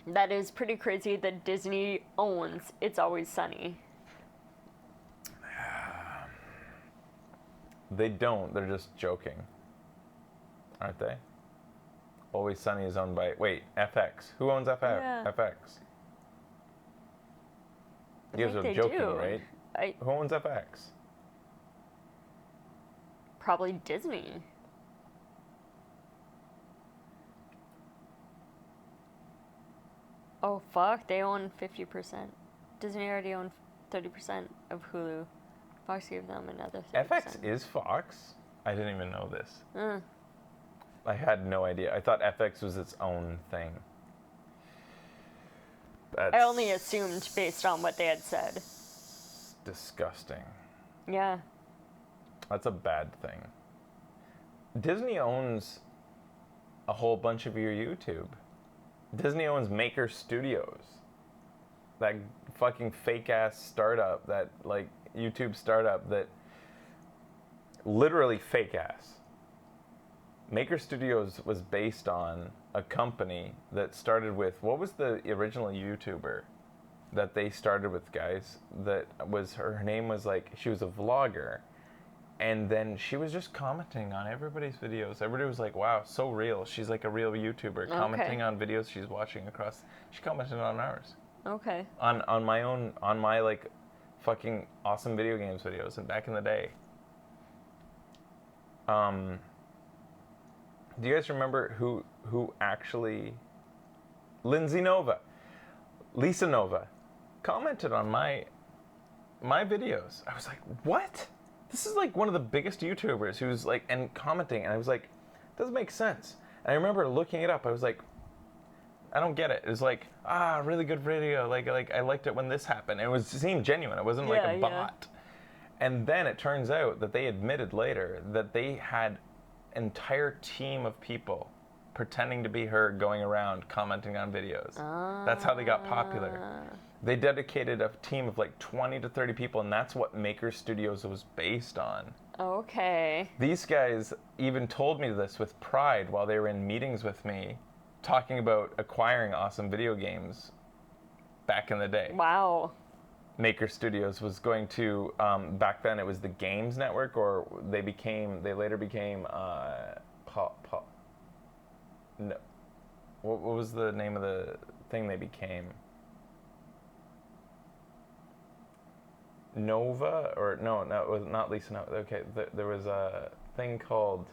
That is pretty crazy that Disney owns It's Always Sunny. They don't. They're just joking. Aren't they? Always Sunny is owned by... Wait, FX. Who owns FX? Yeah. FX. You guys think are they joking, do. right? Who owns FX? Probably Disney. Oh fuck, they own 50%. Disney already owned 30% of Hulu. Fox gave them another 30%. FX is Fox? I didn't even know this. Mm. I had no idea. I thought FX was its own thing. That's I only assumed based on what they had said. disgusting. Yeah. That's a bad thing. Disney owns a whole bunch of your YouTube. Disney owns Maker Studios. That fucking fake ass startup, that like YouTube startup that literally fake ass. Maker Studios was based on a company that started with, what was the original YouTuber that they started with, guys? That was, her name was like, she was a vlogger. And then she was just commenting on everybody's videos. Everybody was like, wow, so real. She's like a real YouTuber, commenting on videos she's watching across. She commented on ours. Okay. On my own, on my like fucking awesome video games videos and back in the day. Do you guys remember who actually, Lindsay Nova, Lisa Nova, commented on my videos? I was like, what? This is like one of the biggest YouTubers who's like, and commenting, and I was like, doesn't make sense. And I remember looking it up. I was like, I don't get it. It was like, really good video. Like I liked it when this happened. It seemed genuine. It wasn't like a bot. And then it turns out that they admitted later that they had an entire team of people pretending to be her going around commenting on videos. That's how they got popular. They dedicated a team of like 20 to 30 people, and that's what Maker Studios was based on. Okay. These guys even told me this with pride while they were in meetings with me, talking about acquiring awesome video games back in the day. Wow. Maker Studios was going to, back then it was the Games Network, or they later became, no, what was the name of the thing they became? Nova, or no, it was not Lisa Nova. Okay, there was a thing called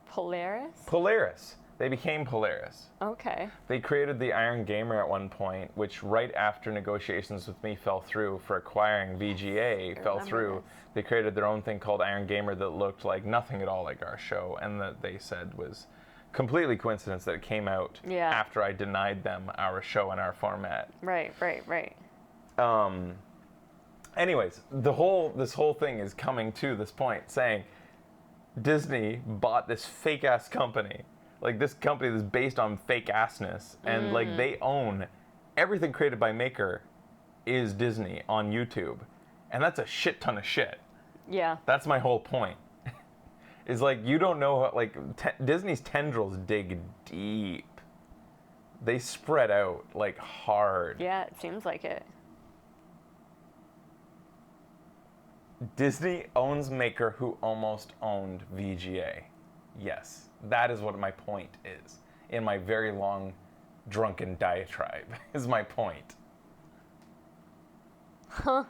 Polaris? Polaris. They became Polaris. Okay. They created the Iron Gamer at one point, which right after negotiations with me fell through for acquiring VGA fell through. This. They created their own thing called Iron Gamer that looked like nothing at all like our show, and that they said was completely coincidence that it came out after I denied them our show and our format. Right. Anyways, this whole thing is coming to this point, saying Disney bought this fake ass company, like this company that's based on fake assness, and like they own everything created by Maker is Disney on YouTube, and that's a shit ton of shit. Yeah. That's my whole point. Is like you don't know how, like Disney's tendrils dig deep. They spread out like hard. Yeah, it seems like it. Disney owns Maker, who almost owned VGA. Yes, that is what my point is. In my very long, drunken diatribe, is my point. Huh.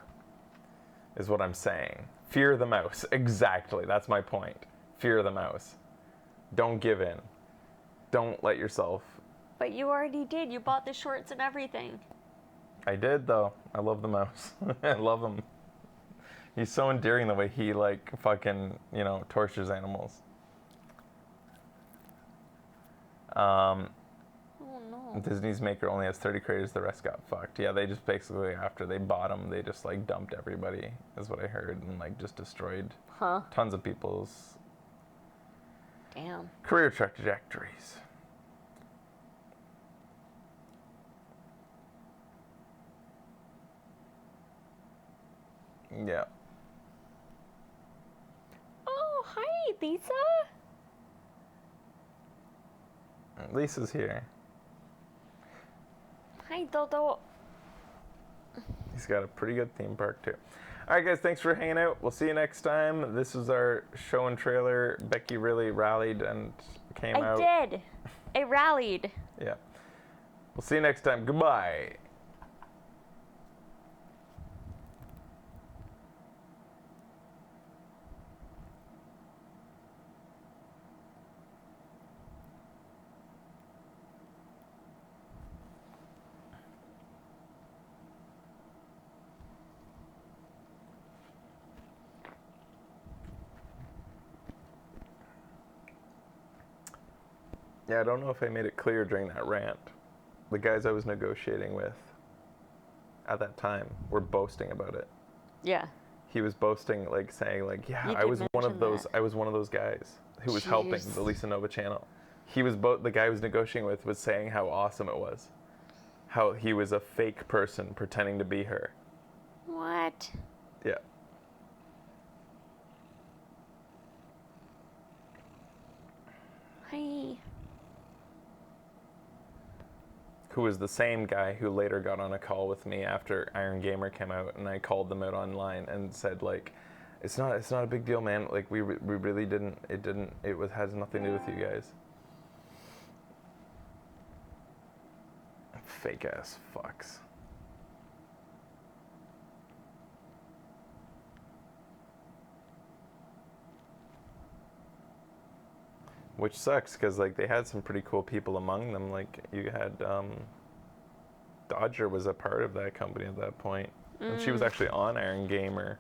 Is what I'm saying. Fear the mouse. Exactly, that's my point. Fear the mouse. Don't give in. Don't let yourself. But you already did. You bought the shorts and everything. I did, though. I love the mouse. I love him. He's so endearing the way he, like, fucking, tortures animals. Oh, no. Disney's Maker only has 30 creators, the rest got fucked. Yeah, they just basically, after they bought them, they just, like, dumped everybody, is what I heard, and, like, just destroyed tons of people's career trajectories. Yeah. Oh, hi, Lisa. Lisa's here. Hi, Dodo. He's got a pretty good theme park, too. All right, guys, thanks for hanging out. We'll see you next time. This is our show and trailer. Becky really rallied and came out. I did. I rallied. Yeah. We'll see you next time. Goodbye. Yeah, I don't know if I made it clear during that rant. The guys I was negotiating with at that time were boasting about it. Yeah. He was boasting, like saying, like, yeah, You I did was one of mention those. that. I was one of those guys who was helping Jeez. the Lisa Nova channel. He was the guy I was negotiating with was saying how awesome it was, how he was a fake person pretending to be her. What? Yeah. Hi. Who was the same guy who later got on a call with me after Iron Gamer came out, and I called them out online and said, like, it's not a big deal, man. Like, we really didn't. It has nothing to do with you guys. Fake ass fucks. Which sucks, because like they had some pretty cool people among them. Like you had Dodger was a part of that company at that point, and she was actually on Iron Gamer,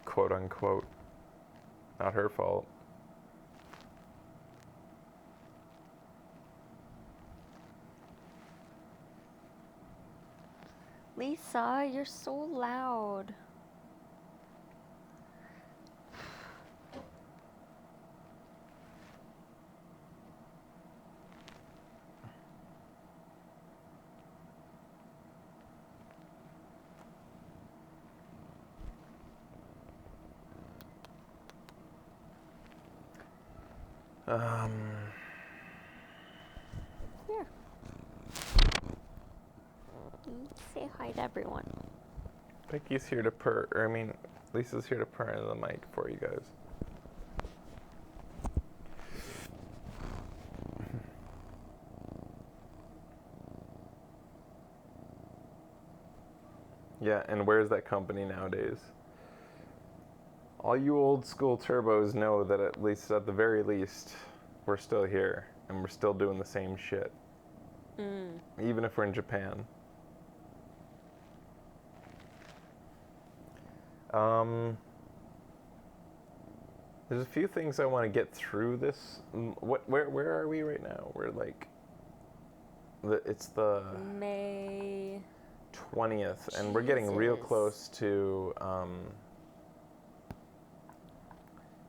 quote unquote. Not her fault. Lisa, you're so loud. Here. Say hi to everyone. Becky's here to purr. Or, I mean, Lisa's here to purr into the mic for you guys. Yeah, and where's that company nowadays? All you old school turbos know that at least, at the very least, we're still here and we're still doing the same shit. Even if we're in Japan. There's a few things I want to get through this. Where are we right now? We're like, it's the May 20th, and we're getting real close to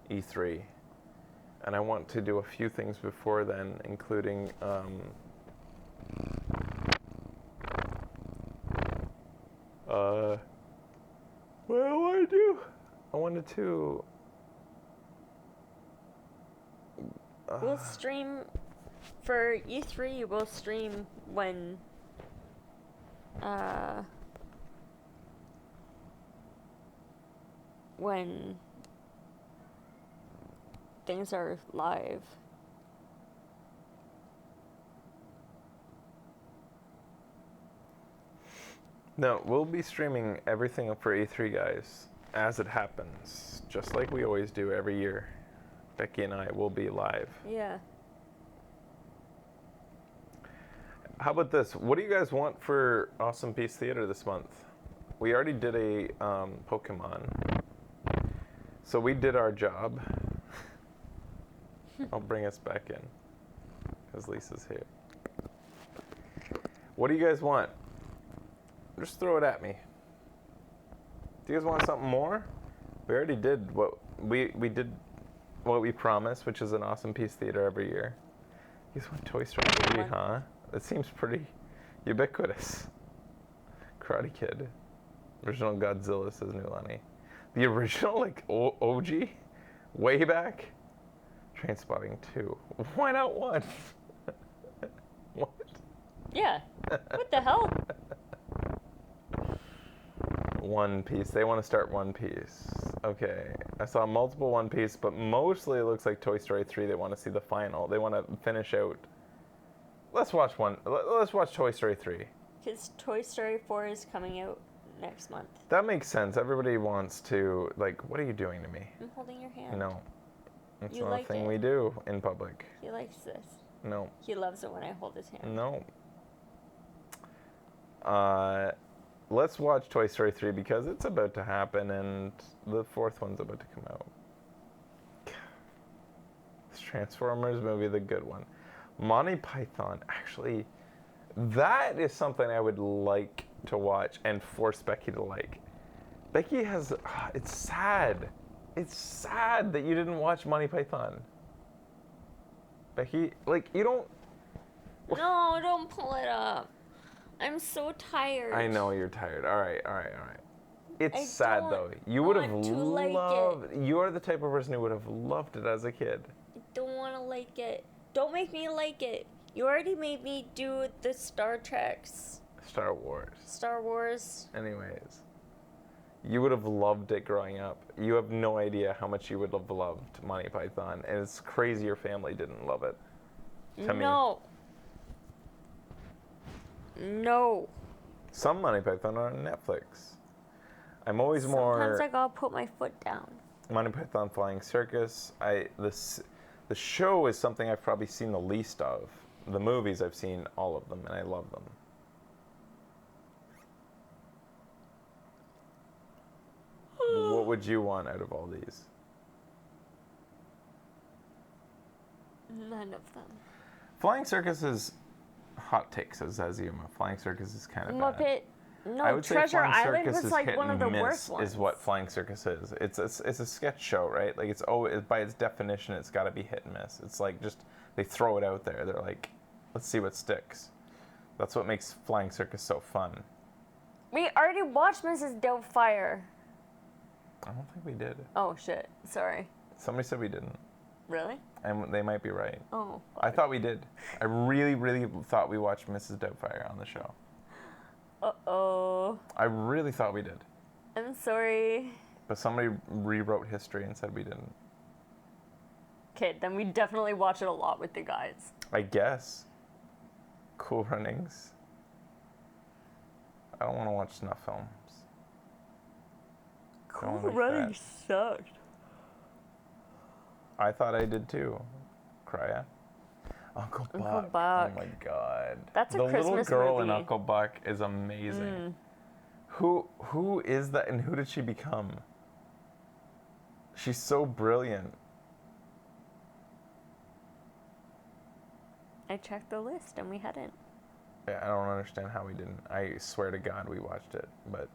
E3, and I want to do a few things before then, including what do I want to do? I wanted to we'll stream for E3. We'll stream when things are live. No, we'll be streaming everything for E3, guys, as it happens, just like we always do every year. Becky and I will be live. Yeah. How about this? What do you guys want for Awesome Piece Theater this month? We already did a Pokemon, so we did our job. I'll bring us back in, because Lisa's here. What do you guys want? Just throw it at me. Do you guys want something more? We already did what we did what we promised, which is an Awesome Piece Theater every year. You guys want Toy Story 3, huh? That seems pretty ubiquitous. Karate Kid. Original Godzilla, says Nulani. The original, like, OG? Way back? Trainspotting 2. Why not 1? What? Yeah. What the hell? One Piece. They want to start One Piece. Okay. I saw multiple One Piece, but mostly it looks like Toy Story 3. They want to see the final. They want to finish out. Let's watch Toy Story 3. Because Toy Story 4 is coming out next month. That makes sense. Everybody wants to, like, what are you doing to me? I'm holding your hand. No. That's You not like a thing it. we do in public. He likes this. No. He loves it when I hold his hand. No. Let's watch Toy Story 3 because it's about to happen and the 4th one's about to come out. This Transformers movie, the good one. Monty Python, actually, that is something I would like to watch and force Becky to like. Becky has, it's sad. It's sad that you didn't watch Monty Python. Becky, like, you don't. No, don't pull it up. I'm so tired. I know you're tired. All right. It's I sad don't though. You would have want to like loved. You're the type of person who would have loved it as a kid. I don't want to like it. Don't make me like it. You already made me do the Star Treks. Star Wars. Star Wars. Anyways, you would have loved it growing up. You have no idea how much you would have loved Monty Python, and it's crazy your family didn't love it. To me. No. Some Monty Python are on Netflix. I'm always Sometimes I gotta put my foot down. Monty Python Flying Circus. The show is something I've probably seen the least of. The movies, I've seen all of them, and I love them. What would you want out of all these? None of them. Flying Circus is hot take, says Zazuma. Flying Circus is kind of Muppet. bad. No, I would Treasure say Flying Island Circus was is like hit one of and the miss, worst ones. is what Flying Circus is. It's a sketch show, right? Like it's by its definition, it's got to be hit and miss. It's like just they throw it out there. They're like, let's see what sticks. That's what makes Flying Circus so fun. We already watched Mrs. Doubtfire. I don't think we did. Oh shit! Sorry. Somebody said we didn't, Really? and they might be right. Oh. I thought we did. I really, really thought we watched Mrs. Doubtfire on the show. Uh-oh. I really thought we did. I'm sorry. But somebody rewrote history and said we didn't. Okay, then we definitely watch it a lot with the guys. I guess. Cool Runnings. I don't want to watch snuff films. Cool like Runnings sucked. I thought I did too. Crya. Uncle Buck. Oh my god. That's a the Christmas little girl movie. in Uncle Buck is amazing. Who is that and who did she become? She's so brilliant. I checked the list and we hadn't. Yeah, I don't understand how we didn't. I swear to God we watched it, but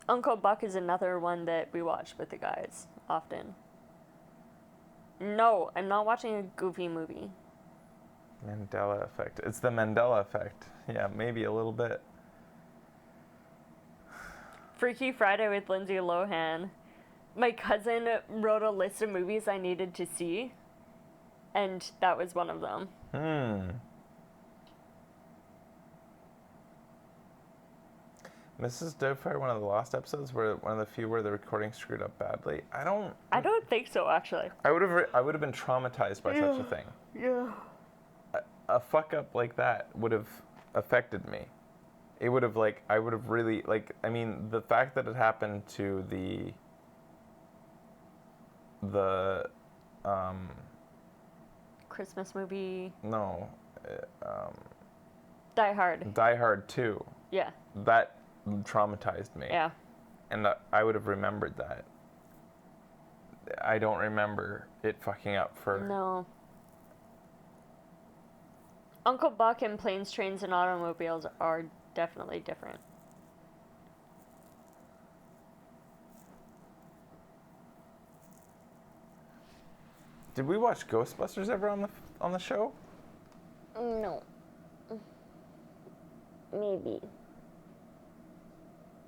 Uncle Buck is another one that we watch with the guys often. No, I'm not watching a goofy movie. Mandela effect. It's the Mandela effect. Yeah, maybe a little bit. Freaky Friday with Lindsay Lohan. My cousin wrote a list of movies I needed to see, and that was one of them. Mrs. Doubtfire, one of the lost episodes, where one of the few where the recording screwed up badly. I don't think so, actually. I would have been traumatized by such a thing. Yeah. A fuck up like that would have affected me. It would have I would have really I mean, the fact that it happened to the Christmas movie. No. Die Hard. Die Hard 2. Yeah. That traumatized me. Yeah. And I would have remembered that. I don't remember it fucking up for... No. Uncle Buck and Planes, Trains, and Automobiles are definitely different. Did we watch Ghostbusters ever on the show? No. Maybe.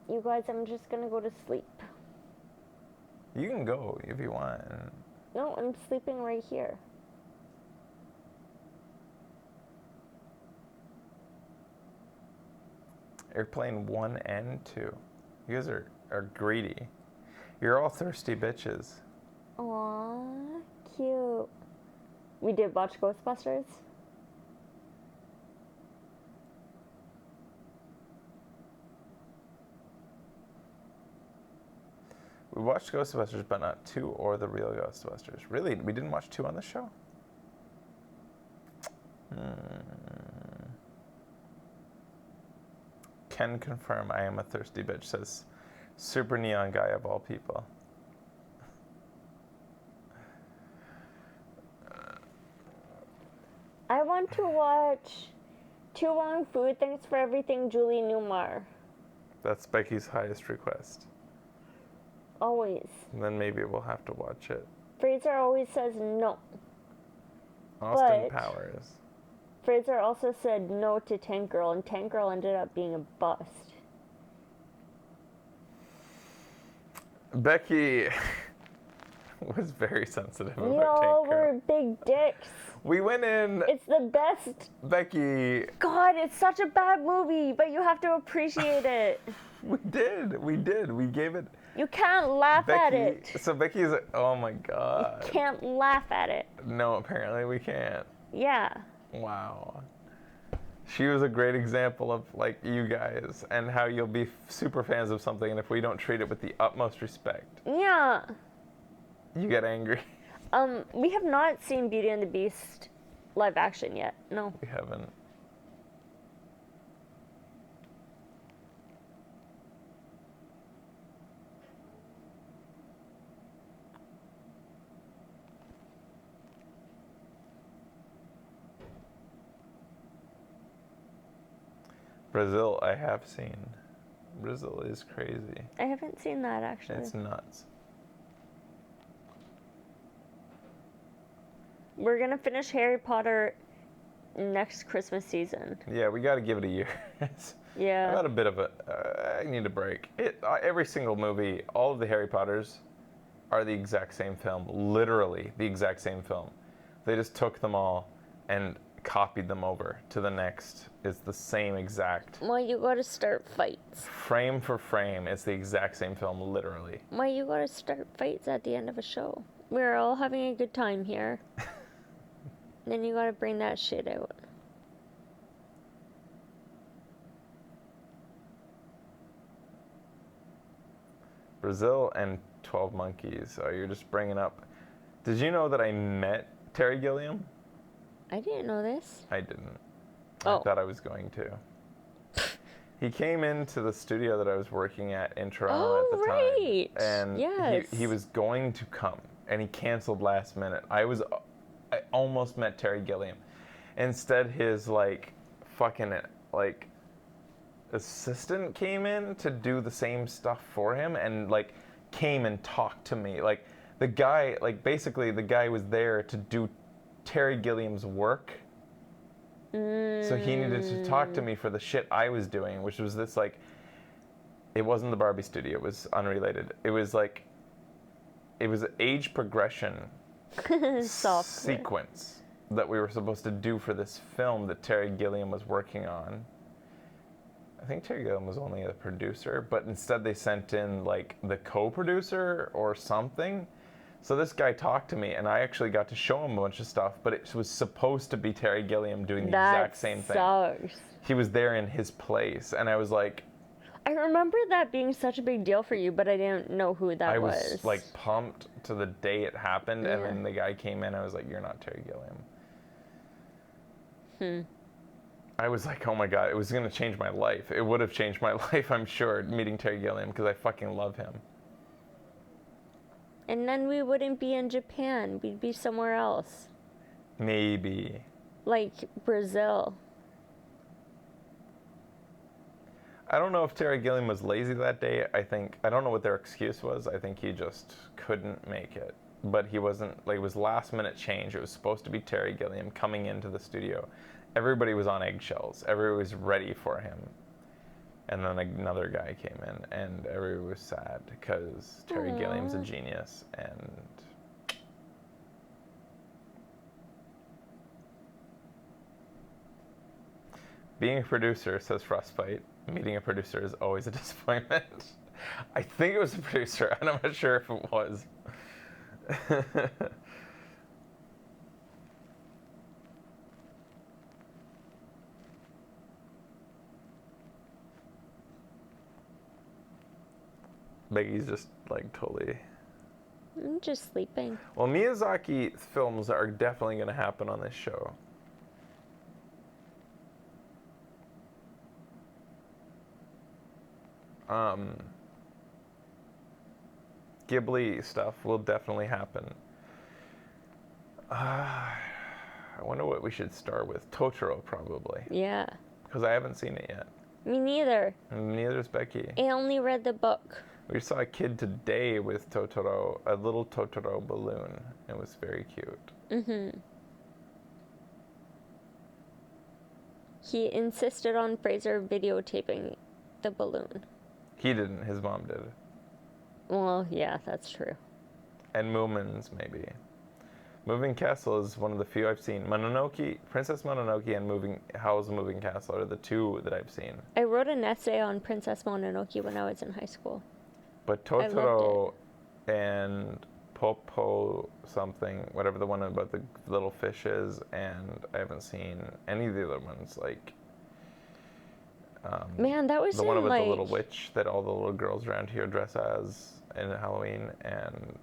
You guys, I'm just gonna go to sleep. You can go if you want. No, I'm sleeping right here. Airplane 1 and 2. You guys are greedy. You're all thirsty bitches. Aww, cute. We did watch Ghostbusters. We watched Ghostbusters, but not 2 or the real Ghostbusters. Really? We didn't watch 2 on the show? Can confirm I am a thirsty bitch, says Super Neon Guy of all people. to watch To Wong Fu, Thanks for Everything, Julie Newmar. That's Becky's highest request. Always. And then maybe we'll have to watch it. Fraser always says no. Austin But Powers. Fraser also said no to Tank Girl, and Tank Girl ended up being a bust. Becky was very sensitive about Y'all Tank Girl. were big dicks. We went in. It's the best. Becky. God, it's such a bad movie, but you have to appreciate it. We did. We gave it. You can't laugh at it. So Becky's. Oh my God. You can't laugh at it. No, apparently we can't. Yeah. Wow. She was a great example of like you guys and how you'll be super fans of something, and if we don't treat it with the utmost respect, Yeah. you get angry. We have not seen Beauty and the Beast live action yet. No. We haven't. Brazil, I have seen. Brazil is crazy. I haven't seen that actually. It's nuts. We're gonna finish Harry Potter next Christmas season. Yeah, we got to give it a year. Yeah. I've had a bit of a. I need a break. Every single movie, all of the Harry Potters, are the exact same film. Literally the exact same film. They just took them all and copied them over to the next. It's the same exact. Why you gotta start fights? Frame for frame, it's the exact same film, literally. Why you gotta start fights at the end of a show? We're all having a good time here. Then you gotta bring that shit out. Brazil and 12 Monkeys. Oh, you're just bringing up. Did you know that I met Terry Gilliam? I didn't know this. I didn't. Oh. I thought I was going to. He came into the studio that I was working at in Toronto at the right. time. And Yes. he was going to come, and he canceled last minute. I almost met Terry Gilliam. Instead, his, like, fucking, like, assistant came in to do the same stuff for him and, like, came and talked to me. Like, the guy, like, basically the guy was there to do Terry Gilliam's work. So he needed to talk to me for the shit I was doing, which was this, like, it wasn't the Barbie studio, it was unrelated. It was like, it was age progression sequence that we were supposed to do for this film that Terry Gilliam was working on. I think Terry Gilliam was only a producer, but instead they sent in, like, the co-producer or something. So this guy talked to me, and I actually got to show him a bunch of stuff, but it was supposed to be Terry Gilliam doing the exact same thing. Sucks. He was there in his place, and I was like... I remember that being such a big deal for you, but I didn't know who that I was. was, like, pumped to the day it happened, and Yeah. then the guy came in, I was like, you're not Terry Gilliam. I was like, oh my God, it was going to change my life. It would have changed my life, I'm sure, meeting Terry Gilliam, because I fucking love him. And then we wouldn't be in Japan. We'd be somewhere else. Maybe. Like Brazil. I don't know if Terry Gilliam was lazy that day. I don't know what their excuse was. I think he just couldn't make it. But he wasn't, like, it was last minute change. It was supposed to be Terry Gilliam coming into the studio. Everybody was on eggshells. Everybody was ready for him. And then another guy came in, and everybody was sad because Terry Gilliam's a genius, and being a producer, says Frostbite, meeting a producer is always a disappointment. I think it was a producer, and I'm not sure if it was. Becky's just, like, totally... I'm just sleeping. Well, Miyazaki films are definitely going to happen on this show. Ghibli stuff will definitely happen. I wonder what we should start with. Totoro, probably. Yeah. Because I haven't seen it yet. Me neither. And neither's Becky. I only read the book. We saw a kid today with Totoro, a little Totoro balloon. It was very cute. Mm-hmm. He insisted on Fraser videotaping the balloon. He didn't. His mom did. Well, yeah, that's true. And Moomins, maybe. Moving Castle is one of the few I've seen. Mononoke, Princess Mononoke and Howl's Moving Castle are the two that I've seen. I wrote an essay on Princess Mononoke when I was in high school. But Totoro and Popo something, whatever the one about the little fishes, and I haven't seen any of the other ones, like... Man, that was the one about like... the little witch that all the little girls around here dress as in Halloween, and...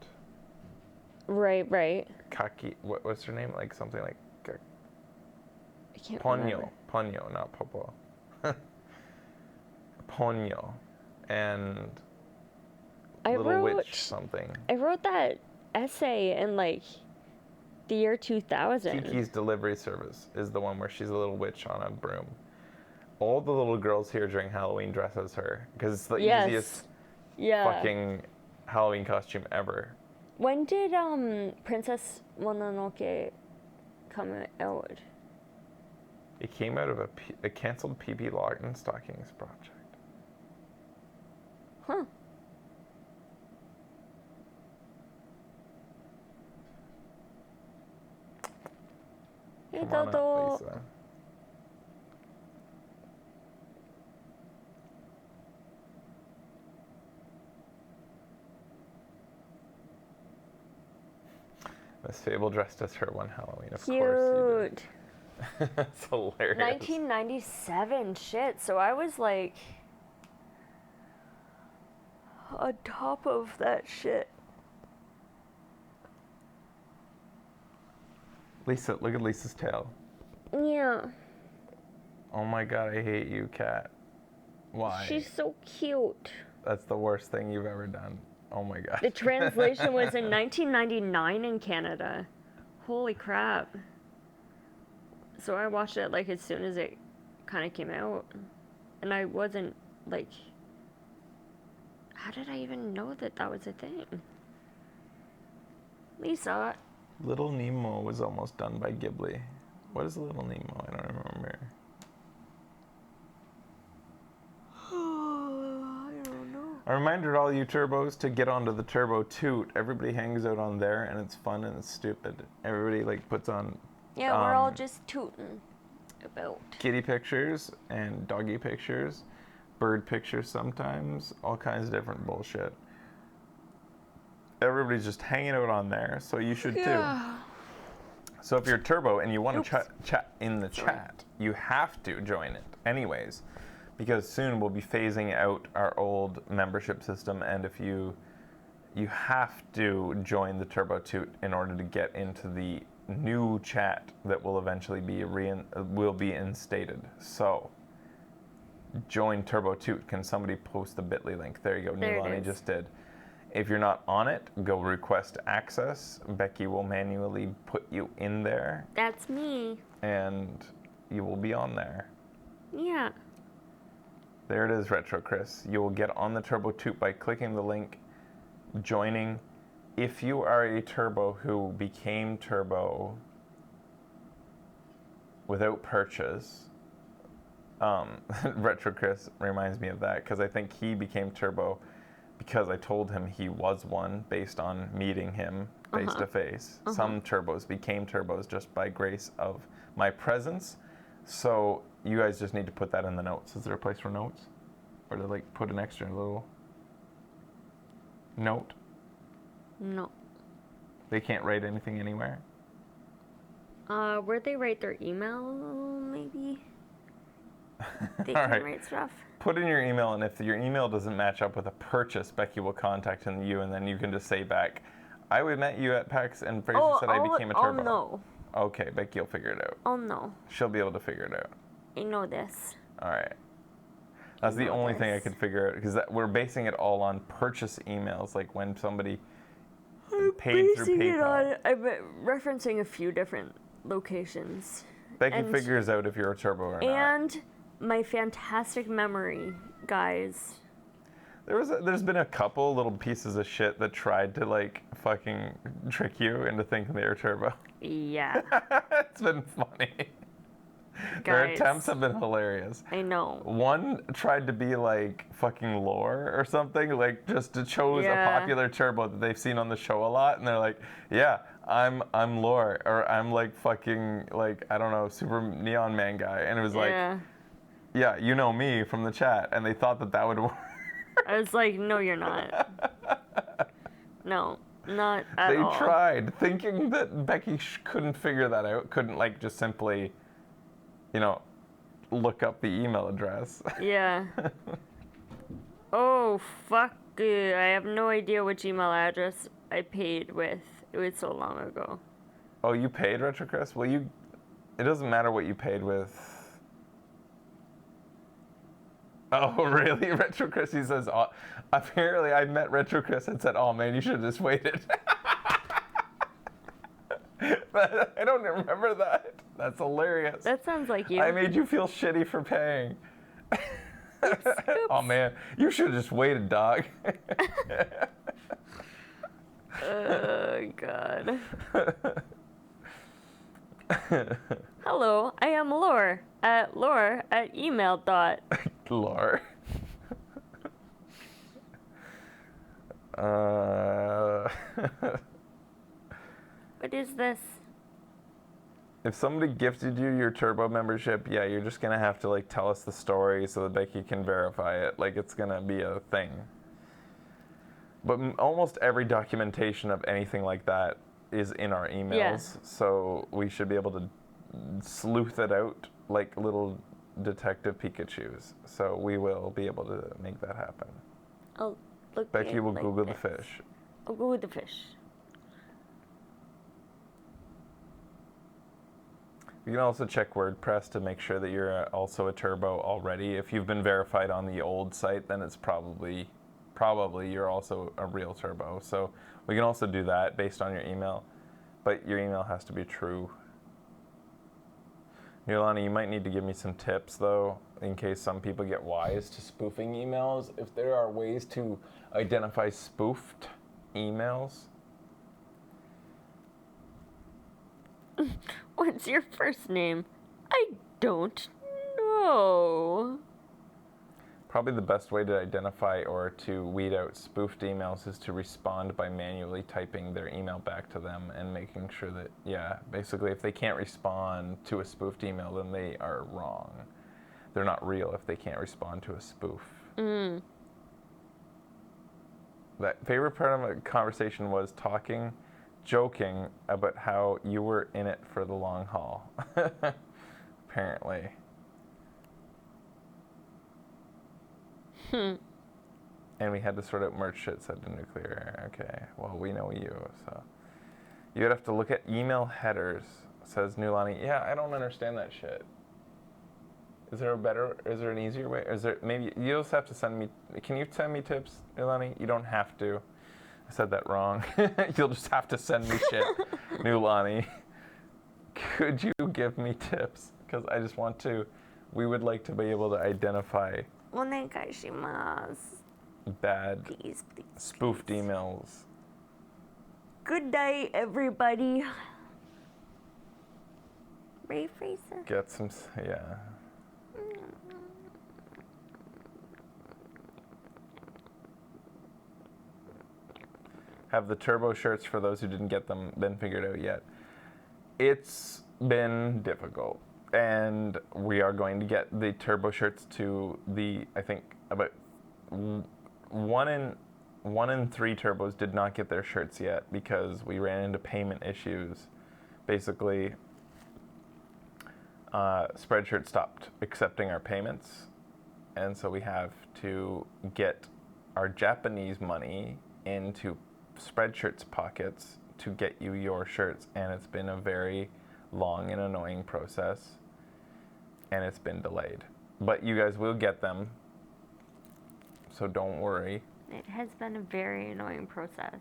Right. Kaki, what's her name? Like something like... I can't remember. Ponyo, not Popo. Ponyo. And... Little Witch something. I wrote that essay in like the year 2000. Kiki's Delivery Service is the one where she's a little witch on a broom. All the little girls here during Halloween dress as her because it's the easiest fucking Halloween costume ever. When did Princess Mononoke come out? It came out of a canceled P.P. Lawton Stockings project. Huh. Hey, Come on Toto. up, Lisa. Miss Fable dressed as her one Halloween, of course. Cute. That's hilarious. 1997, shit. So I was like on top of that shit. Lisa, look at Lisa's tail. Yeah. Oh my god, I hate you, cat. Why? She's so cute. That's the worst thing you've ever done. Oh my god. The translation was in 1999 in Canada. Holy crap. So I watched it like as soon as it kind of came out. And I wasn't like... How did I even know that that was a thing? Lisa. Little Nemo was almost done by Ghibli. What is Little Nemo? I don't remember. I don't know. A reminder to all you turbos to get onto the Turbo Toot. Everybody hangs out on there and it's fun and it's stupid. Everybody like puts on Yeah, we're all just tooting about. Kitty pictures and doggy pictures, bird pictures sometimes, all kinds of different bullshit. Everybody's just hanging out on there, so you should too. So if you're Turbo and you want to chat in the chat, you have to join it anyways, because soon we'll be phasing out our old membership system, and if you have to join the Turbo Toot in order to get into the new chat that will eventually be instated. So join Turbo Toot. Can somebody post the bit.ly link? There you go. Nilani just did. If you're not on it, go request access. Becky will manually put you in there. That's me. And you will be on there. Yeah. There it is, Retro Chris. You will get on the Turbo Toot by clicking the link, joining. If you are a Turbo who became Turbo without purchase, Retro Chris reminds me of that because I think he became Turbo because I told him he was one based on meeting him face to face. Some Turbos became Turbos just by grace of my presence. So you guys just need to put that in the notes. Is there a place for notes? Or to like put an extra little note? No. They can't write anything anywhere? Where they write their email, maybe? They All can right. write stuff. Put in your email, and if your email doesn't match up with a purchase, Becky will contact you, and then you can just say back, I met you at PAX, and Fraser said I became a Turbo. Oh, no. Okay, Becky will figure it out. Oh, no. She'll be able to figure it out. I know this. All right. That's the only thing I could figure out, because we're basing it all on purchase emails, like when somebody paid through PayPal. I'm referencing a few different locations. Becky And- figures out if you're a turbo or not. And my fantastic memory, guys. There's been a couple little pieces of shit that tried to like fucking trick you into thinking they were turbo. Yeah. It's been funny. Their Guys. attempts have been hilarious. I know. One tried to be like fucking lore or something, like just to chose Yeah. a popular turbo that they've seen on the show a lot, and they're like, yeah, I'm lore, or I'm like fucking like I don't know, super Neon Man guy, and it was like, Yeah. yeah, you know me from the chat, and they thought that would work. I was like, no, you're not. No, not at They all. tried, thinking that Becky couldn't figure that out, couldn't like just simply, you know, look up the email address. Yeah. Oh, fuck. I have no idea which email address I paid with. It was so long ago. Oh, you paid Retro Chris? Well, it doesn't matter what you paid with. Oh, really? Retro Chris, he says, oh, apparently I met Retro Chris and said, oh man, you should have just waited. I don't remember that. That's hilarious. That sounds like you. I made you feel shitty for paying. Oh man, you should have just waited, dog. Oh, God. Hello, I am Lore at email dot. Lore. What is this? If somebody gifted you your Turbo membership, yeah, you're just gonna have to like tell us the story so that Becky can verify it. Like it's gonna be a thing. But almost every documentation of anything like that is in our emails, Yeah. so we should be able to sleuth it out like little Detective Pikachus. So we will be able to make that happen. I'll look Becky at will like Google this. the fish. I'll go with the fish. You can also check WordPress to make sure that you're also a turbo already. If you've been verified on the old site, then it's probably you're also a real turbo. So we can also do that based on your email, but your email has to be true. Yolani, you might need to give me some tips though, in case some people get wise to spoofing emails. If there are ways to identify spoofed emails. What's your first name? I don't know. Probably the best way to identify or to weed out spoofed emails is to respond by manually typing their email back to them and making sure that, yeah, basically if they can't respond to a spoofed email, then they are wrong. They're not real if they can't respond to a spoof. Mm. That favorite part of the conversation was joking about how you were in it for the long haul. Apparently. And we had to sort out merch shit, said the nuclear. Okay, well, we know you, so. You'd have to look at email headers, says Nulani. Yeah, I don't understand that shit. Is there an easier way? Maybe, you just have to send me, can you send me tips, Nulani? You don't have to. I said that wrong. You'll just have to send me shit, Nulani. Could you give me tips? Because I just want to, we would like to be able to identify bad please, spoofed emails. Good day, everybody. Ray Fraser. Get some, yeah. Have the turbo shirts, for those who didn't get them, been figured out yet? It's been difficult. And we are going to get the turbo shirts to I think about one in three turbos did not get their shirts yet because we ran into payment issues. Basically, Spreadshirt stopped accepting our payments, and so we have to get our Japanese money into Spreadshirt's pockets to get you your shirts, and it's been a very long and annoying process, and it's been delayed. But you guys will get them, so don't worry. It has been a very annoying process.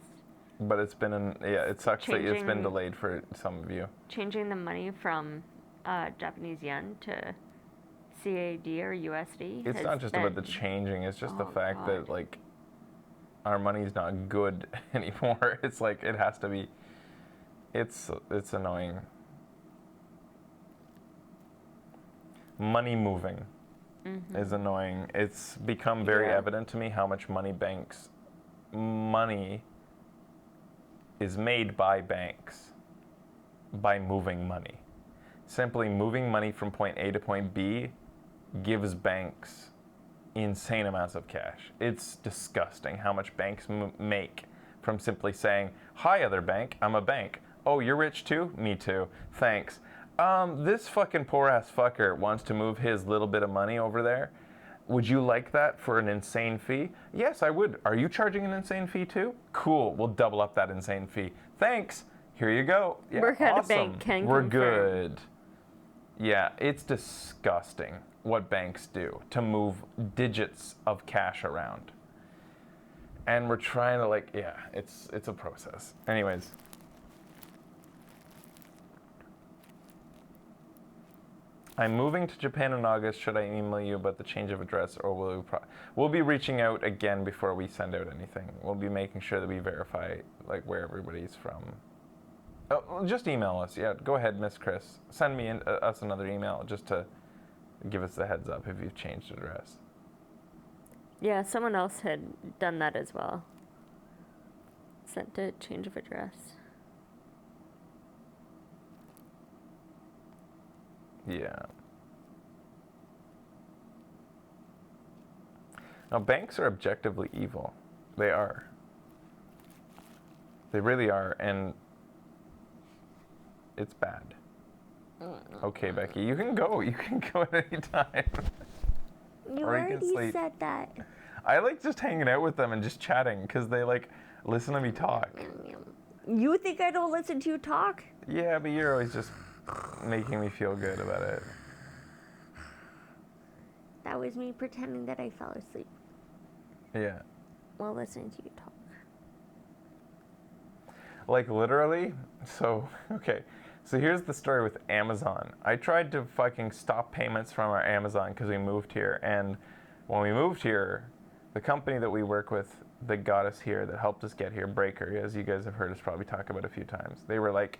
But it's been it sucks that it's been Changing- delayed for some of you. Changing the money from Japanese yen to CAD or USD. It's has not just about the been- changing, it's just the Oh, fact God. that like our money's not good anymore. It's like it has to be it's annoying. Money moving is annoying. It's become very Yeah. evident to me how much money is made by banks by moving money. Simply moving money from point A to point B gives banks insane amounts of cash. It's disgusting how much banks make from simply saying, "Hi, other bank, I'm a bank. Oh, you're rich too? Me too. Thanks. This fucking poor ass fucker wants to move his little bit of money over there. Would you like that for an insane fee? Yes, I would. Are you charging an insane fee too? Cool. We'll double up that insane fee. Thanks. Here you go. Yeah, Work at a awesome. bank can We're confirm. good. Yeah, it's disgusting what banks do to move digits of cash around. And we're trying to it's a process. Anyways. I'm moving to Japan in August. Should I email you about the change of address, or will we'll be reaching out again before we send out anything. We'll be making sure that we verify where everybody's from. Oh, just email us. Yeah, go ahead, Miss Chris. Send me us another email just to give us the heads up if you've changed address. Yeah, someone else had done that as well. Sent a change of address. Yeah. Now, banks are objectively evil. They are. They really are, and it's bad. Okay, Becky, you can go. You can go at any time. You Or you can already sleep. said that. I like just hanging out with them and just chatting because they listen to me talk. You think I don't listen to you talk? Yeah, but you're always just making me feel good about it. That was me pretending that I fell asleep Yeah. while listening to you talk. Like literally, so here's the story with Amazon. I tried to fucking stop payments from our Amazon because we moved here, and when we moved here, the company that we work with that got us here, that helped us get here, Breaker, as you guys have heard us probably talk about a few times, they were like,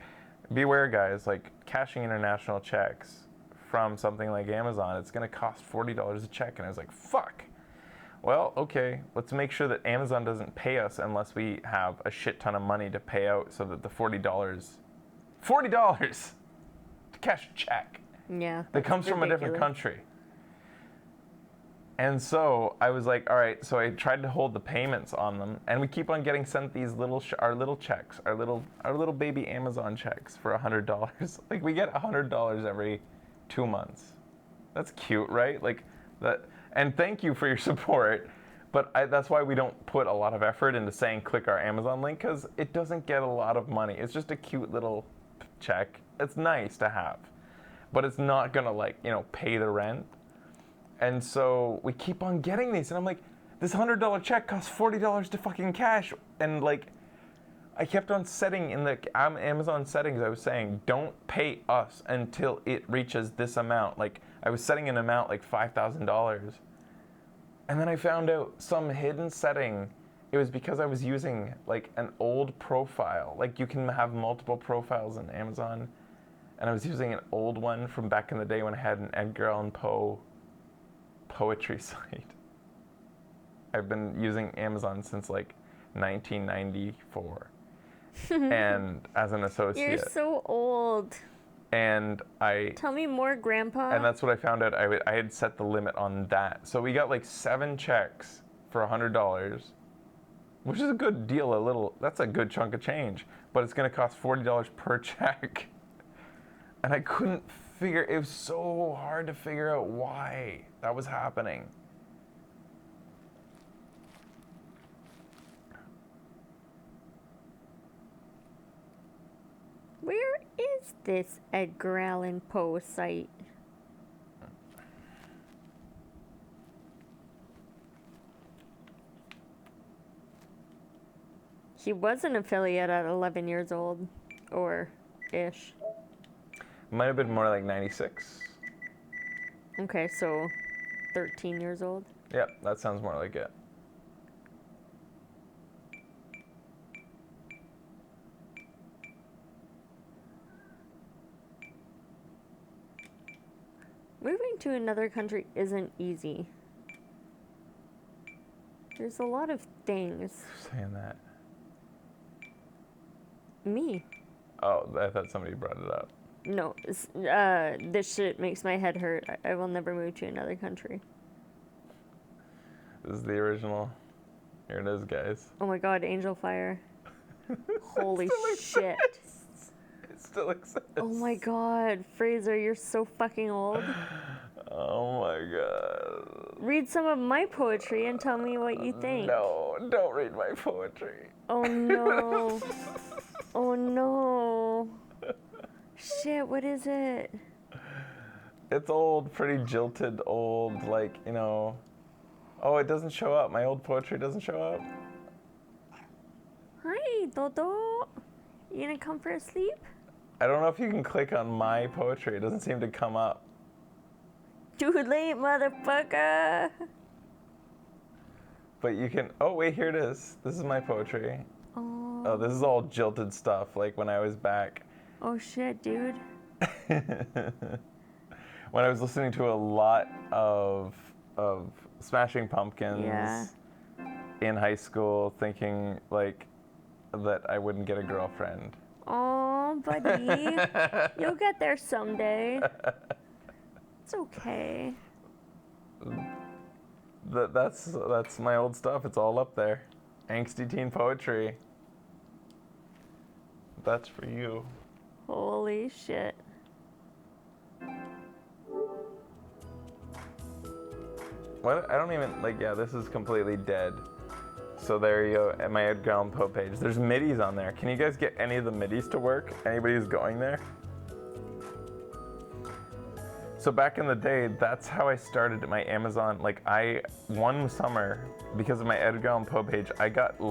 beware guys, like cashing international checks from something like Amazon, it's gonna cost $40 a check. And I was like, fuck. Well, okay, let's make sure that Amazon doesn't pay us unless we have a shit ton of money to pay out, so that the $40 to cash a check Yeah. that comes from a different country. And so I was like, all right, so I tried to hold the payments on them, and we keep on getting sent these our little checks, our little baby Amazon checks for $100. Like we get $100 every 2 months. That's cute, right? Like that. And thank you for your support, but that's why we don't put a lot of effort into saying click our Amazon link, because it doesn't get a lot of money. It's just a cute little check. It's nice to have, but it's not gonna pay the rent. And so we keep on getting these, and I'm like, this $100 check costs $40 to fucking cash. And I kept on setting in the Amazon settings, I was saying, don't pay us until it reaches this amount. Like I was setting an amount like $5,000. And then I found out some hidden setting. It was because I was using like an old profile. Like you can have multiple profiles in Amazon. And I was using an old one from back in the day when I had an Edgar Allan Poe poetry site. I've been using Amazon since like 1994. And as an associate. You're so old. And Tell me more, Grandpa. And that's what I found out. I had set the limit on that. So we got like 7 checks for $100, which is a good deal. That's a good chunk of change. But it's going to cost $40 per check. And I couldn't it was so hard to figure out why that was happening. Where is this Edgar Allan Poe site? He was an affiliate at 11 years old, or ish. Might have been more like 96. Okay, so 13 years old. Yep, that sounds more like it. Moving to another country isn't easy. There's a lot of things. Saying that. Me. Oh, I thought somebody brought it up. No, this shit makes my head hurt. I will never move to another country. This is the original. Here it is, guys. Oh my god, Angel Fire. Holy shit. It still exists. Oh my god, Fraser, you're so fucking old. Oh my god. Read some of my poetry and tell me what you think. No, don't read my poetry. Oh no. Oh no. Shit, what is it? It's old, pretty jilted, old, like, you know. Oh, it doesn't show up. My old poetry doesn't show up. Hi, Dodo. You gonna come for a sleep? I don't know if you can click on my poetry. It doesn't seem to come up. Too late, motherfucker. But you can. Oh, wait, here it is. This is my poetry. Oh, this is all jilted stuff, like when I was back. Oh shit, dude. When I was listening to a lot of Smashing Pumpkins in high school, thinking like that I wouldn't get a girlfriend. Oh, buddy. You'll get there someday. It's okay. That's my old stuff. It's all up there. Angsty teen poetry. That's for you. Holy shit. What? I don't even, like, yeah, this is completely dead. So there you go, at my Edgar Allan Poe page. There's midis on there. Can you guys get any of the midis to work? Anybody who's going there? So back in the day, that's how I started my Amazon. Like, one summer, because of my Edgar Allan Poe page, I got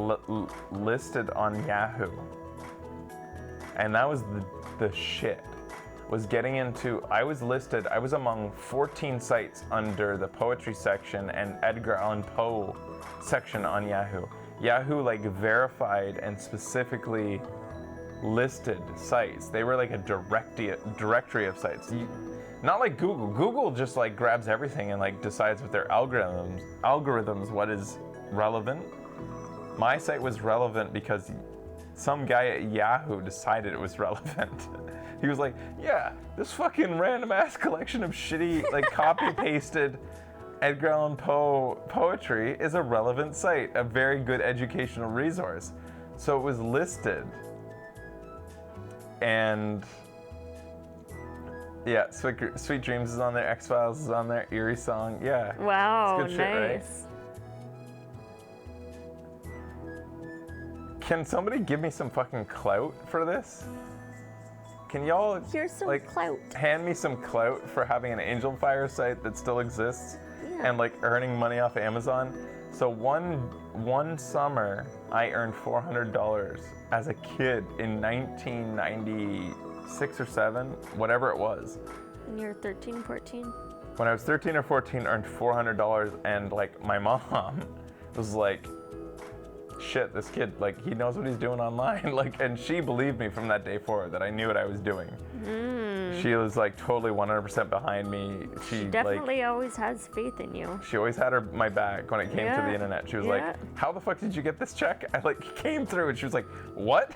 listed on Yahoo. And that was the shit. Was getting into, I was among 14 sites under the poetry section and Edgar Allan Poe section on Yahoo. Yahoo like verified and specifically listed sites. They were like a directory of sites. Not like Google. Google just like grabs everything and like decides with their algorithms what is relevant. My site was relevant because some guy at Yahoo decided it was relevant. He was like, yeah, this fucking random ass collection of shitty, like copy pasted Edgar Allan Poe poetry is a relevant site, a very good educational resource. So it was listed. And yeah, Sweet Dreams is on there, X-Files is on there, Eerie Song, yeah. Wow, it's good shit, nice. Right? Can somebody give me some fucking clout for this? Can y'all clout. Hand me some clout for having an Angel Fire site that still exists and like earning money off Amazon? So one summer I earned $400 as a kid in 1996 or 7, whatever it was. When you were 13, 14? When I was 13 or 14, earned $400, and like my mom was like, shit, this kid, like, he knows what he's doing online. Like, and she believed me from that day forward that I knew what I was doing. She was like totally 100% behind me. She definitely always has faith in you. She always had my back when it came to the internet. She was like, how the fuck did you get this check? I like came through and she was like, what?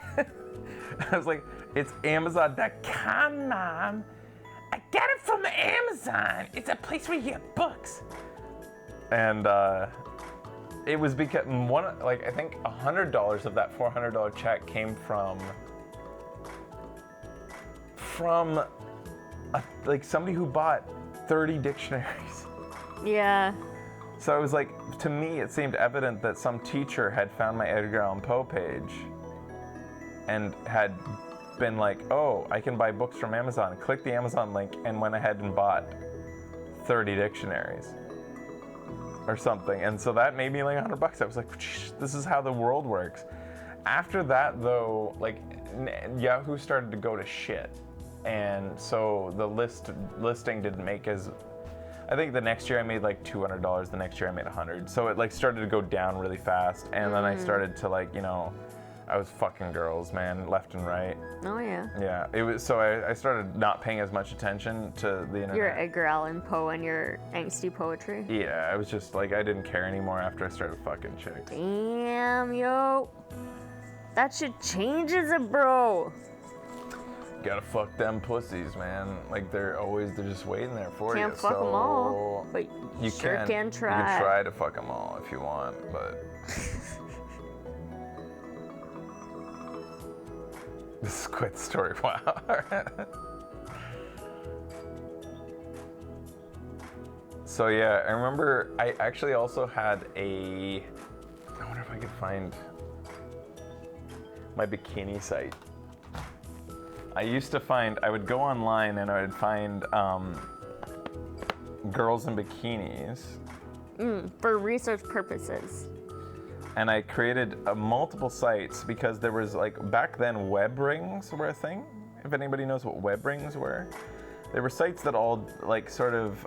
I was like, it's Amazon.com, Mom. I got it from Amazon. It's a place where you get books. And it was because I think $100 of that $400 check came from like somebody who bought 30 dictionaries. Yeah. So it was like, to me, it seemed evident that some teacher had found my Edgar Allan Poe page and had been like, oh, I can buy books from Amazon. Click the Amazon link and went ahead and bought 30 dictionaries or something. And so that made me like $100. I was like, this is how the world works. After that, though, like Yahoo started to go to shit, and so the listing didn't make as. I think the next year I made like $200. The next year I made $100. So it like started to go down really fast, and then I started to like, you know, I was fucking girls, man, left and right. Oh yeah. Yeah, it was. So I started not paying as much attention to the internet. Your Edgar Allan Poe and your angsty poetry. Yeah, I was just like, I didn't care anymore after I started fucking chicks. Damn, yo. That shit changes it, bro. Gotta fuck them pussies, man. Like they're just waiting there for you. Can't fuck them all, but you sure can try. You can try to fuck them all if you want, but. This is quite the story. Wow. So yeah, I remember I actually also had I wonder if I could find my bikini site. I would go online and I would find girls in bikinis. For research purposes. And I created multiple sites because there was like, back then web rings were a thing. If anybody knows what web rings were. They were sites that all like sort of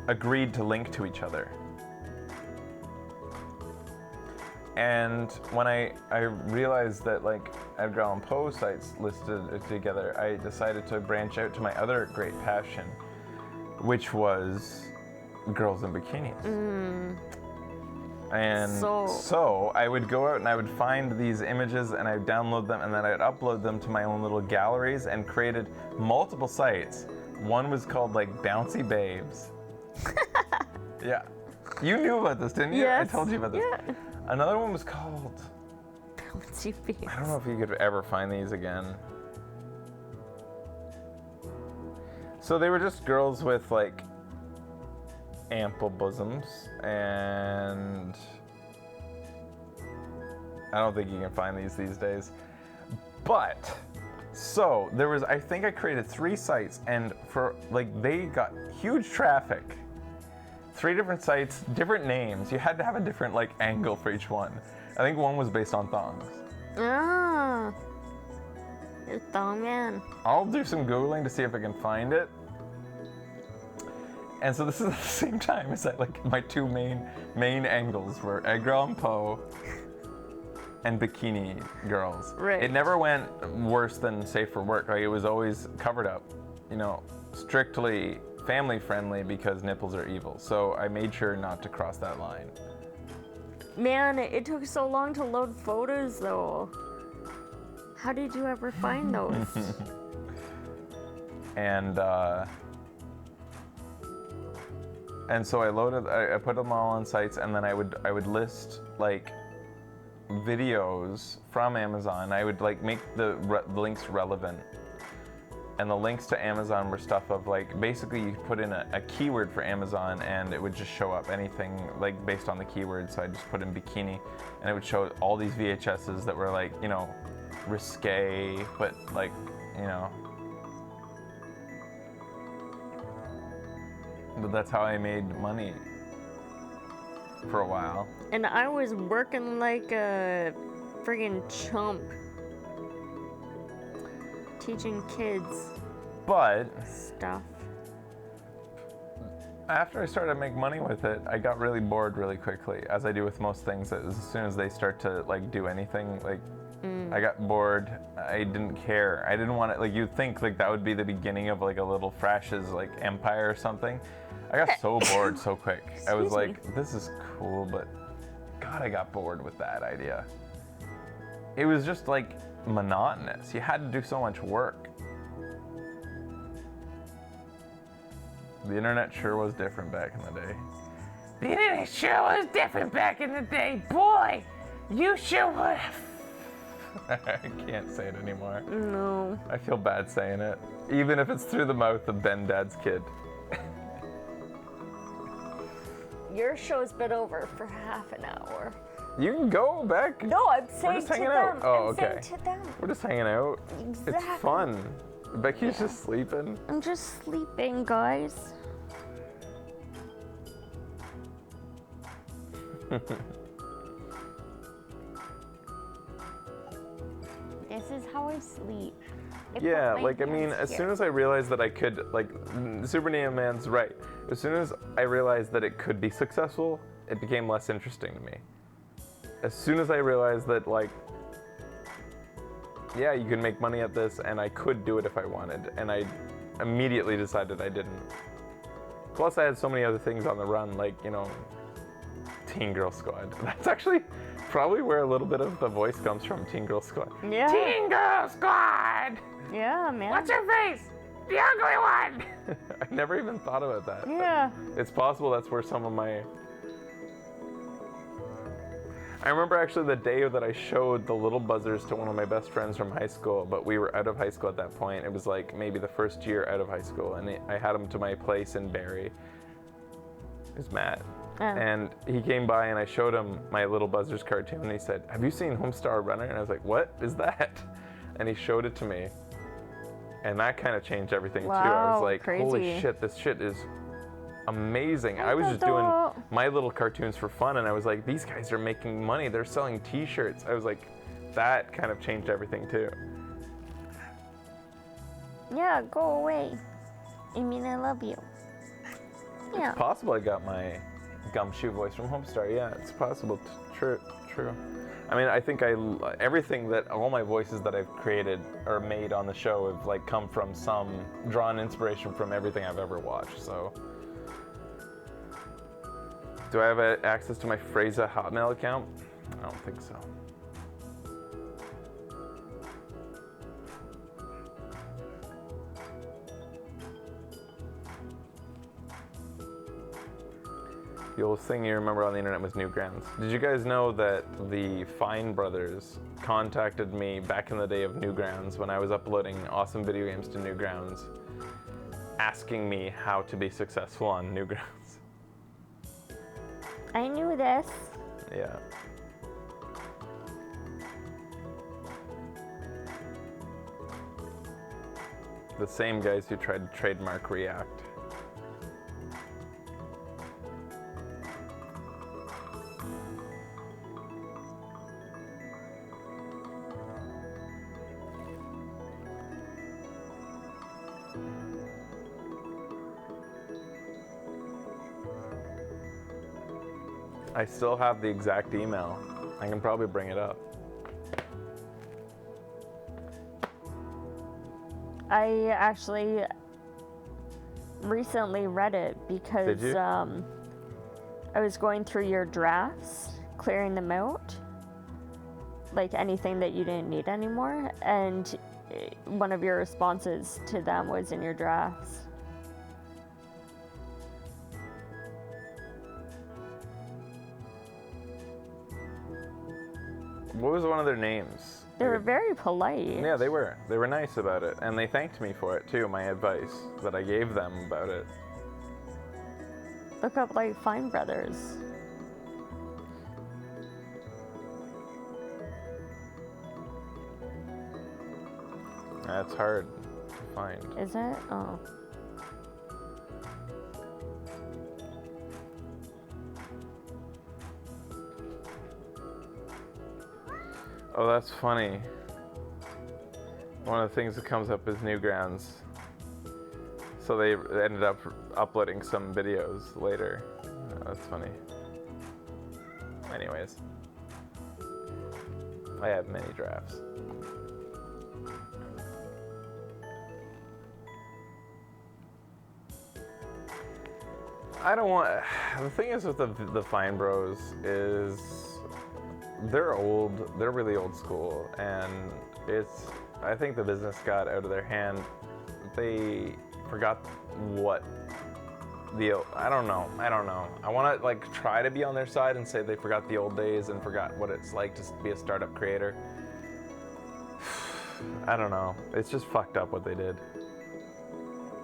agreed to link to each other. And when I realized that like Edgar Allan Poe sites listed it together, I decided to branch out to my other great passion, which was girls in bikinis. And so I would go out and I would find these images and I would download them and then I'd upload them to my own little galleries and created multiple sites. One was called like Bouncy Babes. Yeah. You knew about this, didn't you? Yes. I told you about this. Yeah. Another one was called Bouncy Babes. I don't know if you could ever find these again. So they were just girls with like ample bosoms, and I don't think you can find these days. But so there was, I think I created 3 sites, and for like they got huge traffic. 3 different sites, different names. You had to have a different like angle for each one. I think one was based on thongs. Ah, you're thong man. I'll do some Googling to see if I can find it. And so this is at the same time as like my 2 main angles were Edgar Allan Poe and bikini girls. Right. It never went worse than Safe for Work. Like it was always covered up, you know, strictly family friendly because nipples are evil. So I made sure not to cross that line. Man, it took so long to load photos though. How did you ever find those? And so I put them all on sites, and then I would list like videos from Amazon. I would like make the links relevant, and the links to Amazon were stuff of like basically you put in a keyword for Amazon, and it would just show up anything like based on the keyword. So I just put in bikini, and it would show all these VHSs that were like, you know, risque, but like, you know. But that's how I made money for a while. And I was working like a friggin' chump. Teaching kids stuff. After I started to make money with it, I got really bored really quickly, as I do with most things. As soon as they start to like do anything, like I got bored. I didn't care. I didn't want it. Like you'd think like that would be the beginning of like a little Frash's like empire or something. I got so bored so quick. I was like, this is cool, but God, I got bored with that idea. It was just like monotonous. You had to do so much work. The internet sure was different back in the day. The internet sure was different back in the day. Boy, you sure would have. I can't say it anymore. No. I feel bad saying it. Even if it's through the mouth of Ben Dad's kid. Your show's been over for half an hour. You can go back. No, I'm saying We're just to hanging them. out. Oh, I'm okay. saying to them. We're just hanging out. Exactly. It's fun. Becky's just sleeping. I'm just sleeping, guys. sleep. Yeah, like, I mean, as soon as I realized that I could, like, Super Neo Man's right. As soon as I realized that it could be successful, it became less interesting to me. As soon as I realized that, like, yeah, you can make money at this, and I could do it if I wanted, and I immediately decided I didn't. Plus, I had so many other things on the run, like, you know, Teen Girl Squad. That's actually probably where a little bit of the voice comes from, Teen Girl Squad. Yeah. Teen Girl Squad! Yeah, man. What's your face? The ugly one! I never even thought about that. Yeah. It's possible that's where some of my... I remember actually the day that I showed the little buzzers to one of my best friends from high school, but we were out of high school at that point. It was like maybe the first year out of high school, and I had him to my place in Barrie. It was Matt. And he came by and I showed him my Little Buzzers cartoon, and he said, "Have you seen Homestar Runner?" And I was like, "What is that?" And he showed it to me. And that kind of changed everything too. I was like, crazy. holy shit, this shit is amazing. I was just doing my little cartoons for fun, and I was like, these guys are making money. They're selling t-shirts. I was like, that kind of changed everything too. Yeah, go away. I mean, I love you. Yeah. It's possible I got my gumshoe voice from Homestar. Yeah, it's possible. True. I mean, I think everything that all my voices that I've created or made on the show have like come from drawn inspiration from everything I've ever watched. So, do I have access to my Freza Hotmail account? I don't think so. The oldest thing you remember on the internet was Newgrounds. Did you guys know that the Fine brothers contacted me back in the day of Newgrounds when I was uploading awesome video games to Newgrounds, asking me how to be successful on Newgrounds? I knew this. Yeah. The same guys who tried to trademark React. I still have the exact email. I can probably bring it up. I actually recently read it because Did you? I was going through your drafts, clearing them out, like anything that you didn't need anymore, and one of your responses to them was in your drafts. What was one of their names? They were very polite. Yeah, they were. They were nice about it. And they thanked me for it too, my advice that I gave them about it. Look up like Fine Brothers. That's hard to find. Is it? Oh. Oh, that's funny. One of the things that comes up is Newgrounds. So they ended up uploading some videos later. Oh, that's funny. Anyways. I have many drafts. I don't want... The thing is with the Fine Bros is... They're old, they're really old school, and I think the business got out of their hand. They forgot what I don't know. I want to like try to be on their side and say they forgot the old days and forgot what it's like to be a startup creator. I don't know. It's just fucked up what they did.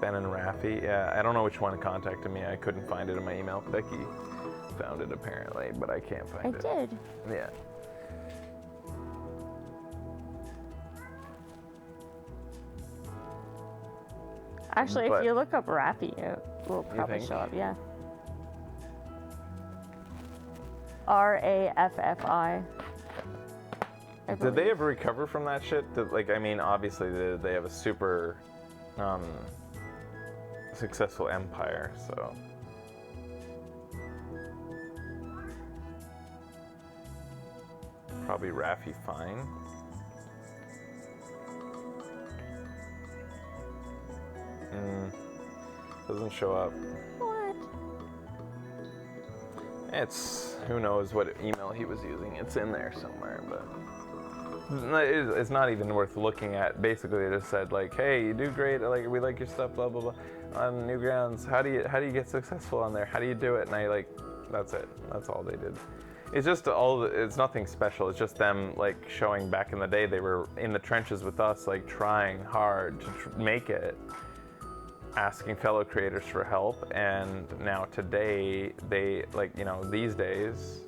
Ben and Rafi, yeah, I don't know which one contacted me. I couldn't find it in my email. Becky found it apparently, but I can't find it. I did. Yeah. Actually, But- if you look up Rafi, it will probably think? show up, yeah. RAFFI. Did they ever recover from that shit? Like, I mean, obviously they have a super successful empire, so. Probably Raffi fine. Doesn't show up. What? It's, who knows what email he was using. It's in there somewhere, but it's not even worth looking at. Basically, it just said like, "Hey, you do great. Like, we like your stuff. Blah blah blah." On Newgrounds, how do you get successful on there? How do you do it? And I like, that's it. That's all they did. It's just it's nothing special. It's just them like showing back in the day they were in the trenches with us, like trying hard to make it, asking fellow creators for help, and now today they these days.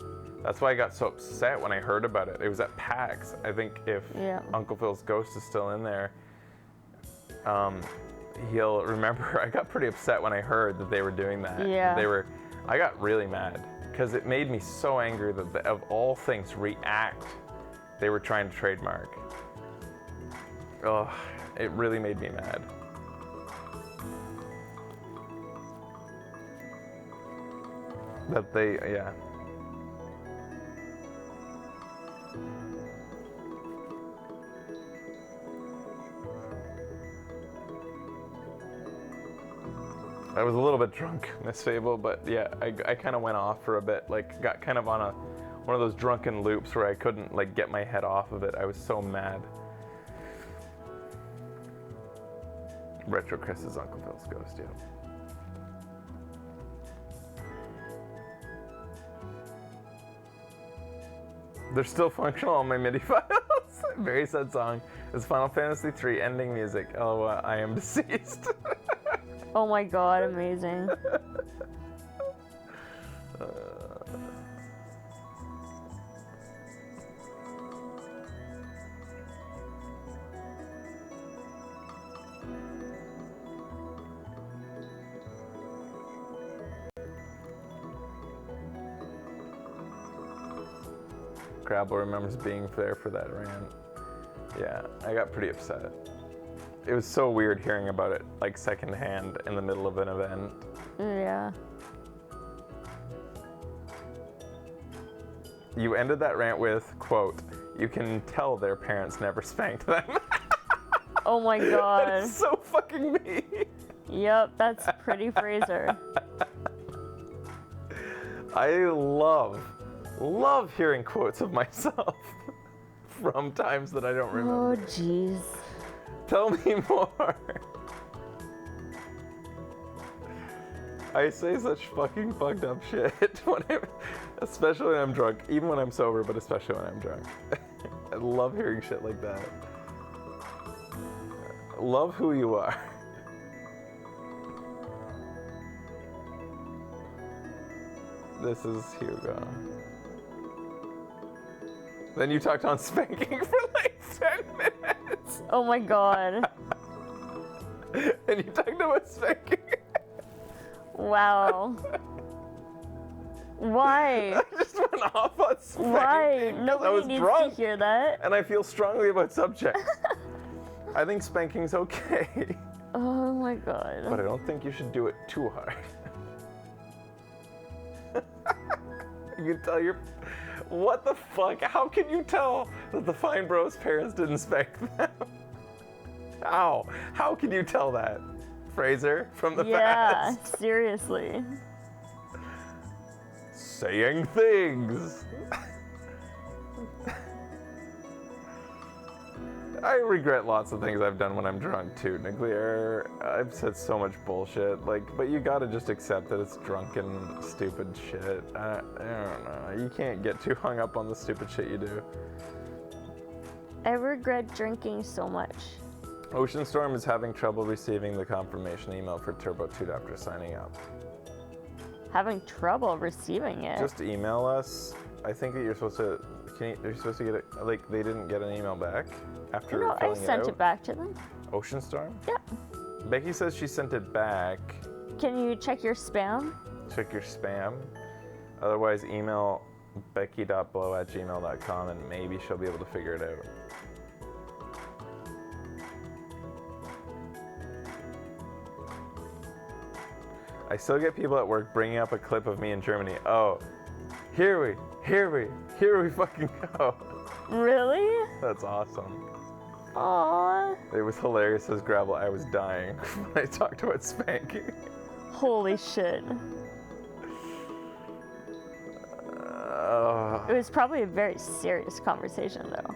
That's why I got so upset when I heard about it. It was at PAX. I think if Uncle Phil's Ghost is still in there, he'll remember. I got pretty upset when I heard that they were doing that. Yeah. I got really mad because it made me so angry that of all things, React, they were trying to trademark. Oh, it really made me mad. That yeah. I was a little bit drunk, Miss Fable, but yeah, I kind of went off for a bit, like got kind of on one of those drunken loops where I couldn't like get my head off of it. I was so mad. Retro Chris's Uncle Phil's Ghost, yeah. They're still functional on my MIDI files. Very sad song. It's Final Fantasy III ending music. Oh, I am deceased. Oh my god, amazing. Crabble remembers being there for that rant. Yeah, I got pretty upset. It was so weird hearing about it, like secondhand in the middle of an event. Yeah. You ended that rant with, quote, "You can tell their parents never spanked them." Oh my god. That's so fucking me. Yep, that's pretty Fraser. I love hearing quotes of myself from times that I don't remember. Oh, jeez. Tell me more. I say such fucking fucked up shit, especially when I'm drunk. Even when I'm sober, but especially when I'm drunk. I love hearing shit like that. Love who you are. This is Hugo. Then you talked on spanking for like 10 minutes. Oh my god. And you talked about spanking. Wow. Why? I just went off on spanking. Why? I Nobody was needs drunk, to hear that. and I feel strongly about subject. I think spanking's okay. Oh my god. But I don't think you should do it too hard. You can tell what the fuck? How can you tell that the Fine Bros parents didn't spank them? How? How can you tell that? Fraser from the past. Yeah, seriously. Saying things. I regret lots of things I've done when I'm drunk too, Nuclear. I've said so much bullshit, but you gotta just accept that it's drunken, stupid shit. I don't know. You can't get too hung up on the stupid shit you do. I regret drinking so much. Ocean Storm is having trouble receiving the confirmation email for Turbo 2 after signing up. Having trouble receiving it? Just email us. I think that you're supposed to. You're supposed to get it. Like they didn't get an email back after No, I filling sent it it back to them. Ocean Storm? Yep. Becky says she sent it back. Can you check your spam? Check your spam. Otherwise, email Becky.blow@gmail.com and maybe she'll be able to figure it out. I still get people at work bringing up a clip of me in Germany. Oh, here we fucking go. Really? That's awesome. Aww. It was hilarious as Gravel. I was dying when I talked about spanking. Holy shit. It was probably a very serious conversation, though.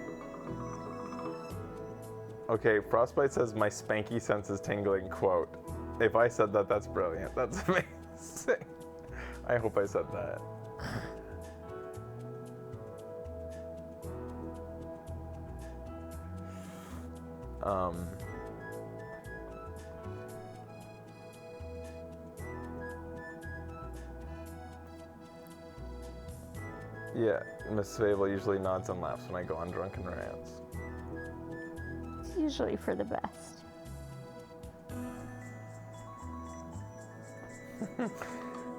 Okay, Frostbite says my spanky sense is tingling, quote. If I said that, that's brilliant. That's amazing. I hope I said that. Yeah, Miss Fable usually nods and laughs when I go on drunken rants. It's usually for the best.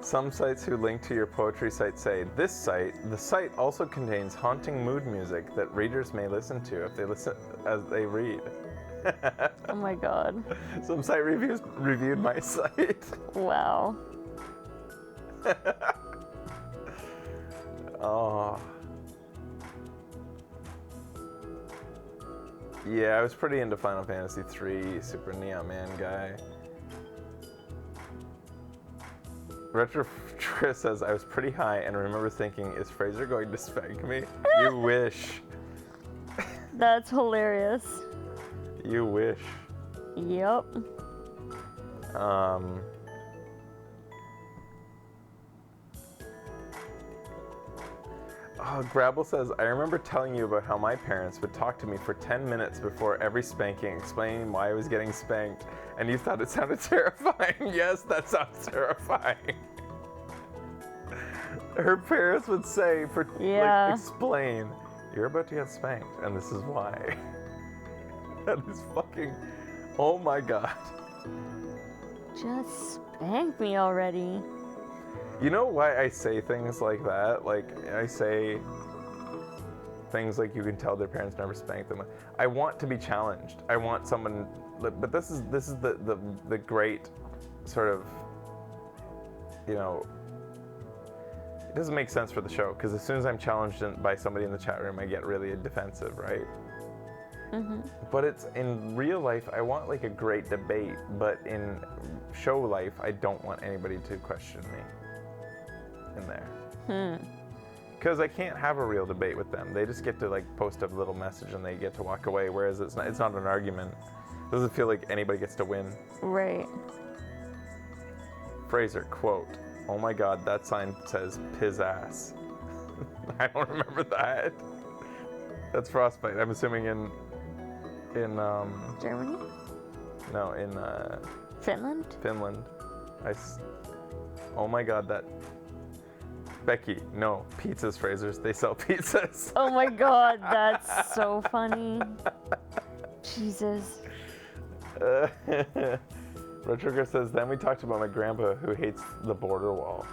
Some sites who link to your poetry site say, the site also contains haunting mood music that readers may listen to if they listen as they read. Oh my god. Some site reviews reviewed my site. Wow. Oh. Yeah, I was pretty into Final Fantasy III, Super Neon Man guy. Retro Tris says, I was pretty high and remember thinking, is Fraser going to spank me? You wish. That's hilarious. You wish. Yep. Oh, Grabble says, I remember telling you about how my parents would talk to me for 10 minutes before every spanking, explaining why I was getting spanked, and you thought it sounded terrifying. Yes, that sounds terrifying. Her parents would say, like, explain, you're about to get spanked, and this is why. That is fucking, oh my god. Just spank me already. You know why I say things like that? Like, I say things like you can tell their parents never spanked them. I want to be challenged. I want someone, but this is the great sort of, you know, it doesn't make sense for the show, because as soon as I'm challenged by somebody in the chat room, I get really defensive, right? Mm-hmm. But it's in real life, I want like a great debate, but in show life, I don't want anybody to question me in there. Because I can't have a real debate with them. They just get to like post a little message and they get to walk away, whereas it's not an argument. It doesn't feel like anybody gets to win. Right. Fraser, quote, oh my god, that sign says piz ass. I don't remember that. That's Frostbite. I'm assuming in Germany? No, in Finland? Finland. Oh my god, that Becky, no, pizzas, Frasers. They sell pizzas. Oh my god, that's so funny. Jesus. Retrograde says, then we talked about my grandpa who hates the border wall.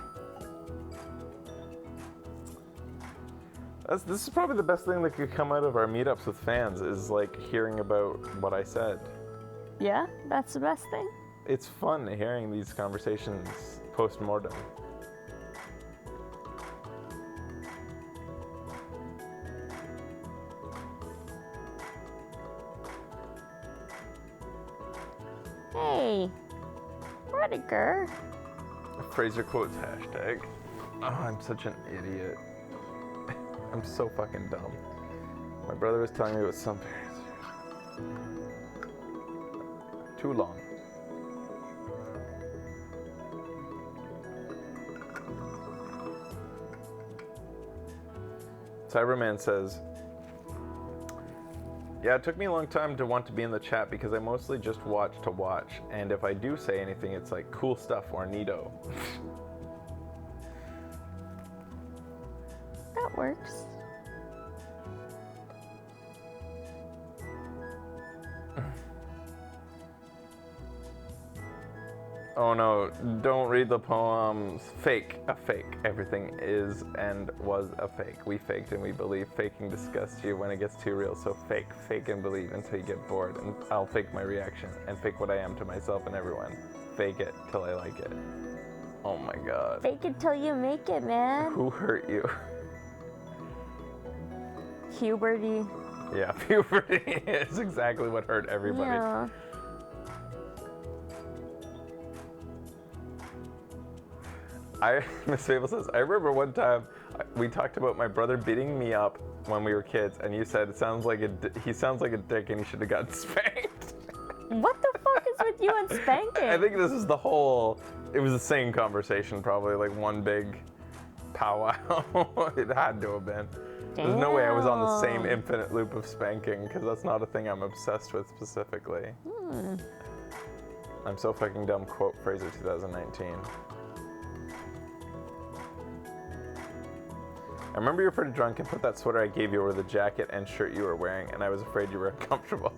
This is probably the best thing that could come out of our meetups with fans, is like hearing about what I said. Yeah, that's the best thing. It's fun hearing these conversations post-mortem. Hey, Rediger. Fraser quotes hashtag. Oh, I'm such an idiot. I'm so fucking dumb. My brother was telling me about some parents. Too long. Cyberman says, yeah, it took me a long time to want to be in the chat because I mostly just watch to watch, and if I do say anything, it's like cool stuff or neato. That works. Oh no, don't read the poems. Fake, a fake. Everything is and was a fake. We faked and we believe. Faking disgusts you when it gets too real, so fake and believe until you get bored. And I'll fake my reaction and fake what I am to myself and everyone. Fake it till I like it. Oh my god. Fake it till you make it, man. Who hurt you? Puberty. Yeah, puberty is exactly what hurt everybody. Yeah. Miss Fable says, I remember one time we talked about my brother beating me up when we were kids, and you said he sounds like a dick and he should have gotten spanked. What the fuck is with you and spanking? I think this is the whole. It was the same conversation, probably like one big powwow. It had to have been. Damn. There's no way I was on the same infinite loop of spanking, because that's not a thing I'm obsessed with specifically. I'm so fucking dumb. Quote Fraser 2019. I remember you were pretty drunk and put that sweater I gave you over the jacket and shirt you were wearing, and I was afraid you were uncomfortable.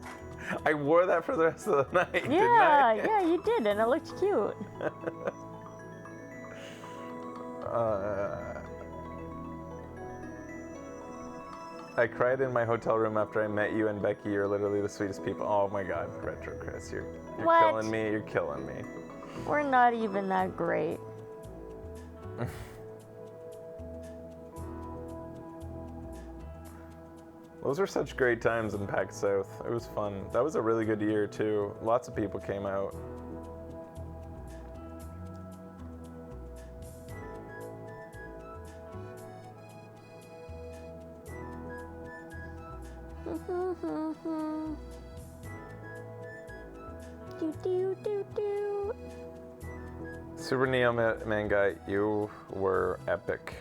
I wore that for the rest of the night, didn't I? Yeah, you did, and it looked cute. I cried in my hotel room after I met you and Becky. You're literally the sweetest people. Oh my god, Retro Chris, you're What? killing me. You're killing me. We're not even that great. Those were such great times in PAX South. It was fun. That was a really good year too. Lots of people came out. Super Neo Man Guy, you were epic.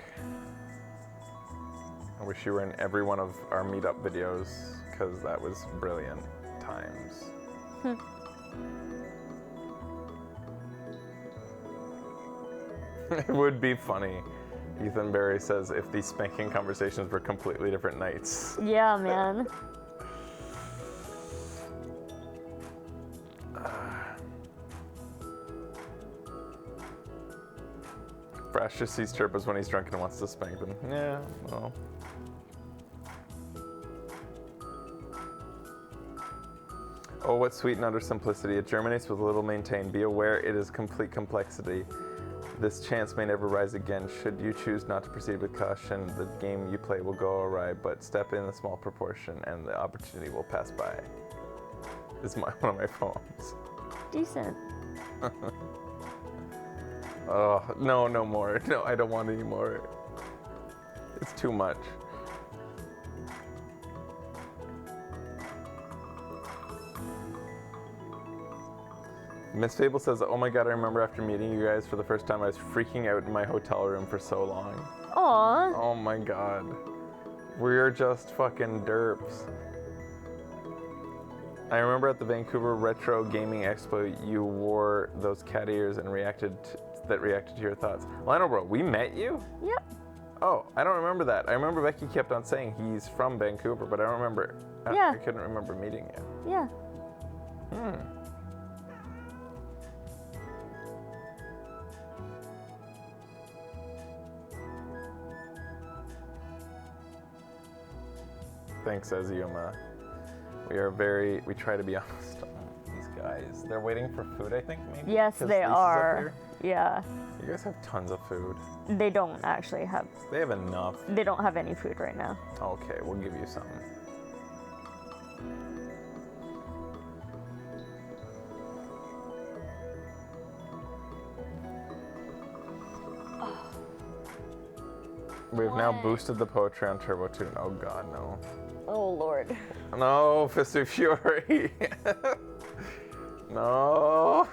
I wish you were in every one of our meetup videos, because that was brilliant times. It would be funny. Ethan Berry says if these spanking conversations were completely different nights. Yeah, man. Brash just sees Chirpas when he's drunk and wants to spank them. Yeah, well. Oh, what sweet and utter simplicity. It germinates with little maintained. Be aware it is complete complexity. This chance may never rise again. Should you choose not to proceed with caution, the game you play will go awry, but step in a small proportion and the opportunity will pass by. This is one of my poems. Decent. Oh, no more. No, I don't want any more. It's too much. Miss Fable says, oh my god, I remember after meeting you guys for the first time, I was freaking out in my hotel room for so long. Aww. Oh my god. We're just fucking derps. I remember at the Vancouver Retro Gaming Expo, you wore those cat ears and reacted to your thoughts. Lionel Bro, we met you? Yep. Oh, I don't remember that. I remember Becky kept on saying he's from Vancouver, but I don't remember. Yeah. I couldn't remember meeting you. Yeah. Thanks, Azuma. We try to be honest. These guys, they're waiting for food, I think, maybe? Yes, 'Cause they Lisa's up are. here? Yeah. You guys have tons of food. They don't actually have. They have enough. They don't have any food right now. Okay, we'll give you some. We've now boosted the poetry on Turbo Tune. Oh god, no. Oh lord. No, Fist of Fury. No.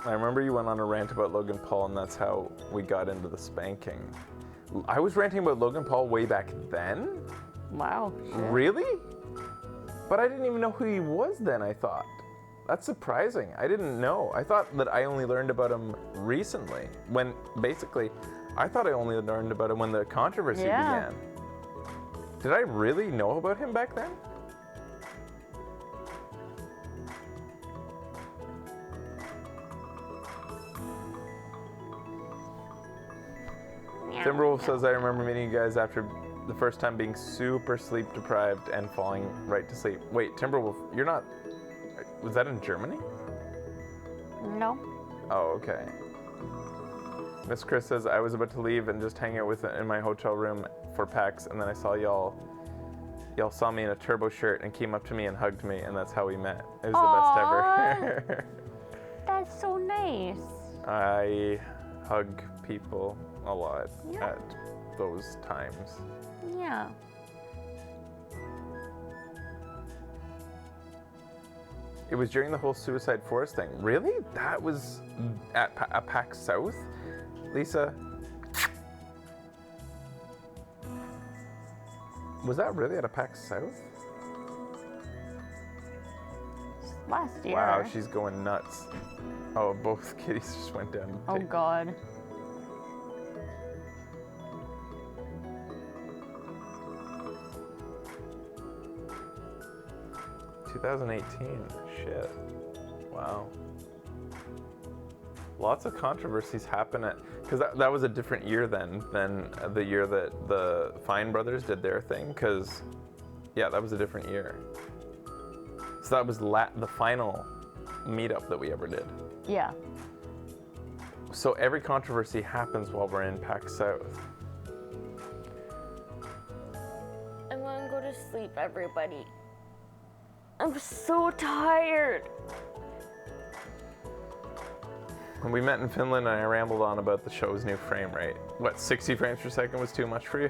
I remember you went on a rant about Logan Paul, and that's how we got into the spanking. I was ranting about Logan Paul way back then? Wow. Really? But I didn't even know who he was then, I thought. That's surprising. I didn't know. I thought that I only learned about him recently. When, basically, I thought I only learned about him when the controversy began. Did I really know about him back then? Timberwolf says, I remember meeting you guys after the first time being super sleep deprived and falling right to sleep. Wait, Timberwolf, you're not... Was that in Germany? No. Oh, okay. Miss Chris says, I was about to leave and just hang out with in my hotel room for PAX, and then I saw y'all saw me in a Turbo shirt and came up to me and hugged me, and that's how we met. It was the best ever. That's so nice. I hug people a lot at those times. Yeah. It was during the whole Suicide Forest thing. Really? That was at PAX South? Lisa? Was that really at a PAX South? Last year. Wow, she's going nuts. Oh, both kitties just went down. Oh, God. ...2018. Shit. Wow. Lots of controversies happen at... Because that was a different year then than the year that the Fine Brothers did their thing. Because, yeah, that was a different year. So that was the final meetup that we ever did. Yeah. So every controversy happens while we're in PAX South. I'm gonna go to sleep, everybody. I'm so tired. When we met in Finland, I rambled on about the show's new frame rate. What, 60 frames per second was too much for you?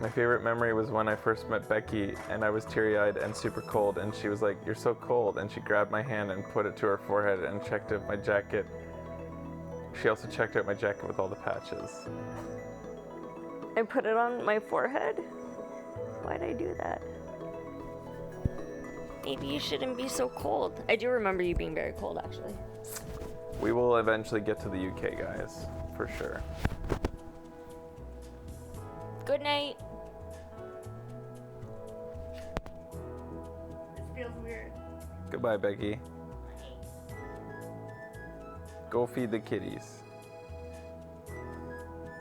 My favorite memory was when I first met Becky and I was teary-eyed and super cold, and she was like, "You're so cold," and she grabbed my hand and put it to her forehead and checked out my jacket. She also checked out my jacket with all the patches. I put it on my forehead? Why'd I do that? Maybe you shouldn't be so cold. I do remember you being very cold, actually. We will eventually get to the UK, guys, for sure. Good night. This feels weird. Goodbye, Becky. Go feed the kitties.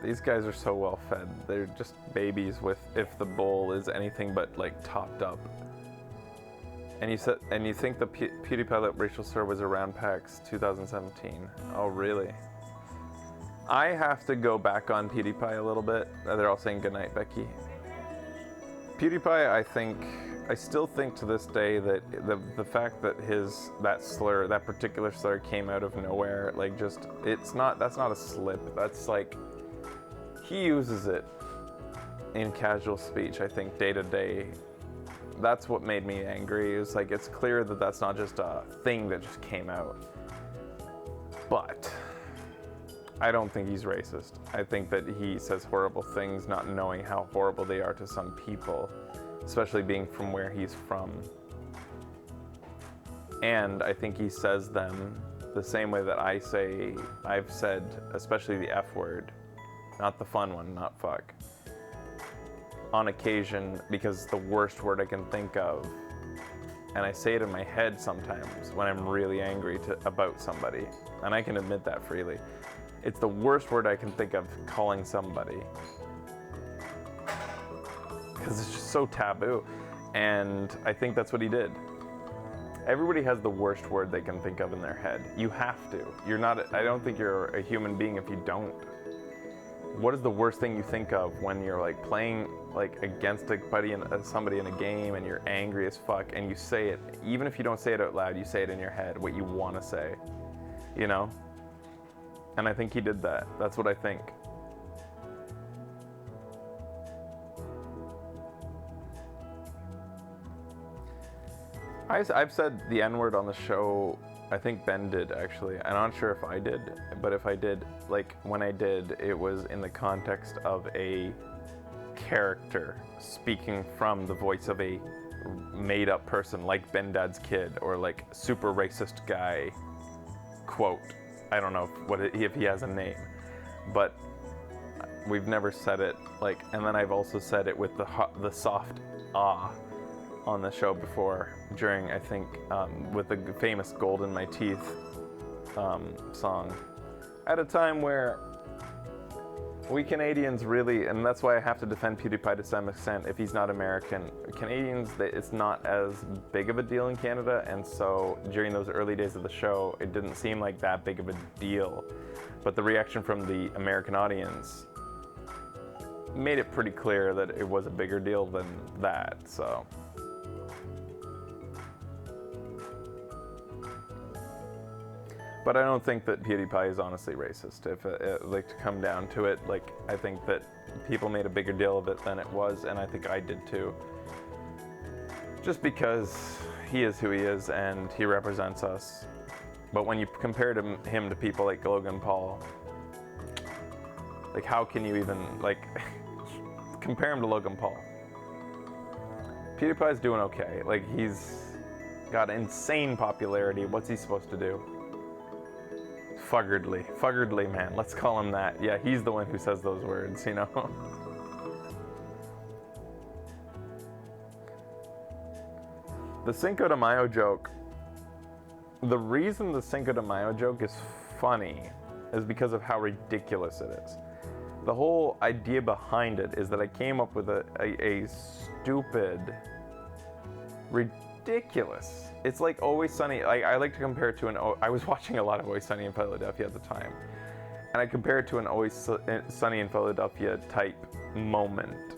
These guys are so well fed. They're just babies with, if the bowl is anything but like topped up. And you think the PewDiePie that Rachel Sir was around PAX 2017? Oh, really? I have to go back on PewDiePie a little bit. They're all saying goodnight, Becky. PewDiePie, I still think to this day that the fact that that particular slur came out of nowhere, like just, that's not a slip. That's like, he uses it in casual speech, I think, day to day. That's what made me angry. It's like, it's clear that that's not just a thing that just came out. But I don't think he's racist. I think that he says horrible things not knowing how horrible they are to some people, especially being from where he's from. And I think he says them the same way that I've said, especially the F word, not the fun one, not fuck, on occasion, because it's the worst word I can think of. And I say it in my head sometimes when I'm really angry about somebody, and I can admit that freely. It's the worst word I can think of calling somebody, because it's just so taboo. And I think that's what he did. Everybody has the worst word they can think of in their head. You have to. I don't think you're a human being if you don't. What is the worst thing you think of when you're like playing like against somebody in a game and you're angry as fuck and you say it, even if you don't say it out loud, you say it in your head, what you want to say, you know? And I think he did that. That's what I think. I've said the N-word on the show. I think Ben did, actually. I'm not sure if I did, but if I did, like when I did, it was in the context of a character speaking from the voice of a made-up person, like Ben Dad's kid, or like super racist guy, quote. I don't know if he has a name, but we've never said it like, and then I've also said it with the soft ah on the show before during, I think, with the famous Gold in My Teeth song, at a time where we Canadians really, and that's why I have to defend PewDiePie to some extent if he's not American. Canadians, it's not as big of a deal in Canada, and so during those early days of the show, it didn't seem like that big of a deal. But the reaction from the American audience made it pretty clear that it was a bigger deal than that, so. But I don't think that PewDiePie is honestly racist. If like, to come down to it, like, I think that people made a bigger deal of it than it was, and I think I did too. Just because he is who he is and he represents us. But when you compare him to people like Logan Paul, like, how can you even, like, compare him to Logan Paul? PewDiePie's doing okay. Like, he's got insane popularity. What's he supposed to do? Fuggardly, man. Let's call him that. Yeah, he's the one who says those words, you know? The Cinco de Mayo joke, the reason the Cinco de Mayo joke is funny is because of how ridiculous it is. The whole idea behind it is that I came up with a stupid, ridiculous. It's like Always Sunny. I like to compare it to I was watching a lot of Always Sunny in Philadelphia at the time, and I compare it to an Always Sunny in Philadelphia type moment.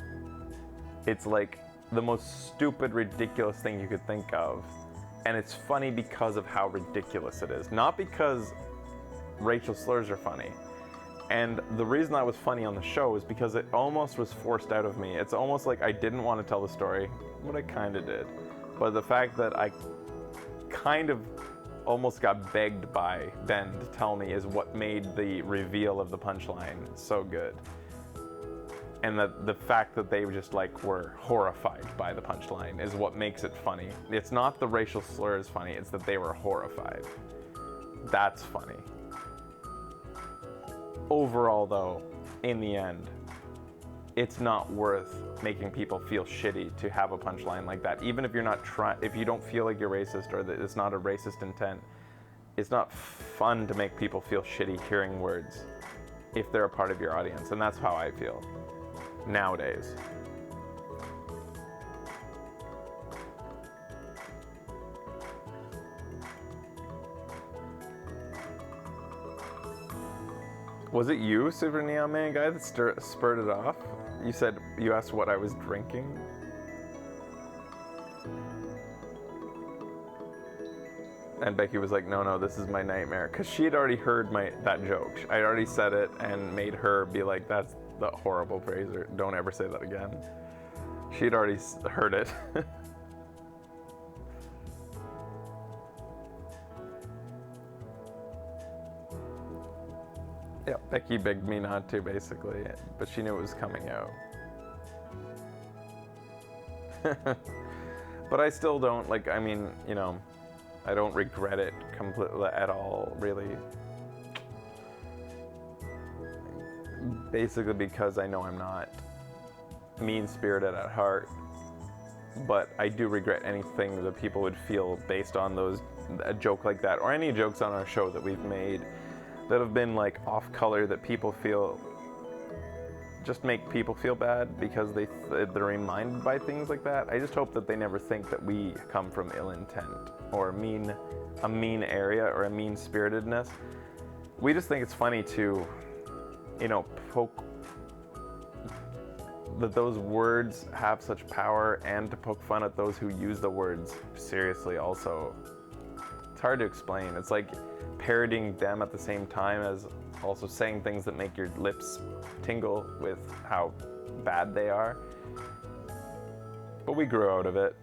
It's like the most stupid, ridiculous thing you could think of, and it's funny because of how ridiculous it is, not because racial slurs are funny. And the reason that was funny on the show is because it almost was forced out of me. It's almost like I didn't want to tell the story, but I kind of did. But the fact that I kind of almost got begged by Ben to tell me is what made the reveal of the punchline so good. And the fact that they just like were horrified by the punchline is what makes it funny. It's not the racial slurs funny, it's that they were horrified. That's funny. Overall though, in the end, it's not worth making people feel shitty to have a punchline like that. Even if you're not if you don't feel like you're racist or that it's not a racist intent, it's not fun to make people feel shitty hearing words if they're a part of your audience. And that's how I feel nowadays. Was it you, Super Neon Man guy, that spurred it off? You said, you asked what I was drinking? And Becky was like, no, this is my nightmare. Because she had already heard that joke. I already said it and made her be like, that's the horrible phrase, or don't ever say that again. She had already heard it. Yeah, Becky begged me not to, basically, but she knew it was coming out. But I still don't, like, I mean, you know, I don't regret it completely at all, really. Basically because I know I'm not mean-spirited at heart, but I do regret anything that people would feel based on a joke like that, or any jokes on our show that we've made that have been like off color, that people feel just make people feel bad because they're reminded by things like that. I just hope that they never think that we come from ill intent or a mean area or a mean-spiritedness. We just think it's funny to, you know, poke that those words have such power, and to poke fun at those who use the words seriously also. It's hard to explain. It's like parodying them at the same time as also saying things that make your lips tingle with how bad they are. But we grew out of it.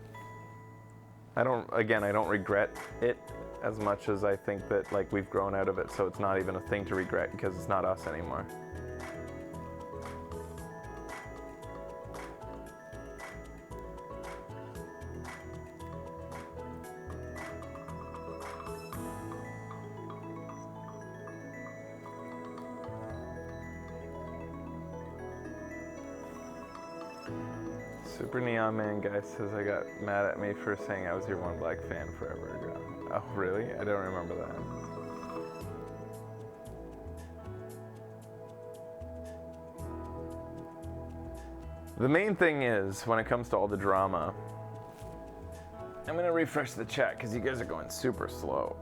I don't regret it as much as I think that like we've grown out of it, so it's not even a thing to regret because it's not us anymore. Super Neon Man guy says I got mad at me for saying I was your One Black fan forever ago. Oh, really? I don't remember that. The main thing is, when it comes to all the drama, I'm gonna refresh the chat because you guys are going super slow.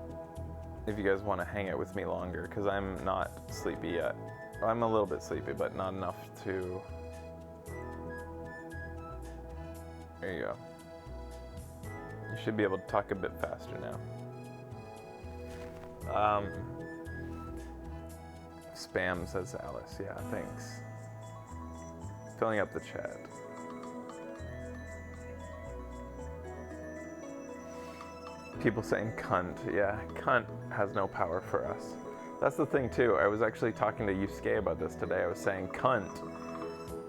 If you guys want to hang out with me longer, because I'm not sleepy yet. I'm a little bit sleepy, but not enough to... There you go. You should be able to talk a bit faster now. Spam, says Alice. Yeah, thanks. Filling up the chat. People saying cunt. Yeah, cunt has no power for us. That's the thing too. I was actually talking to Yusuke about this today. I was saying cunt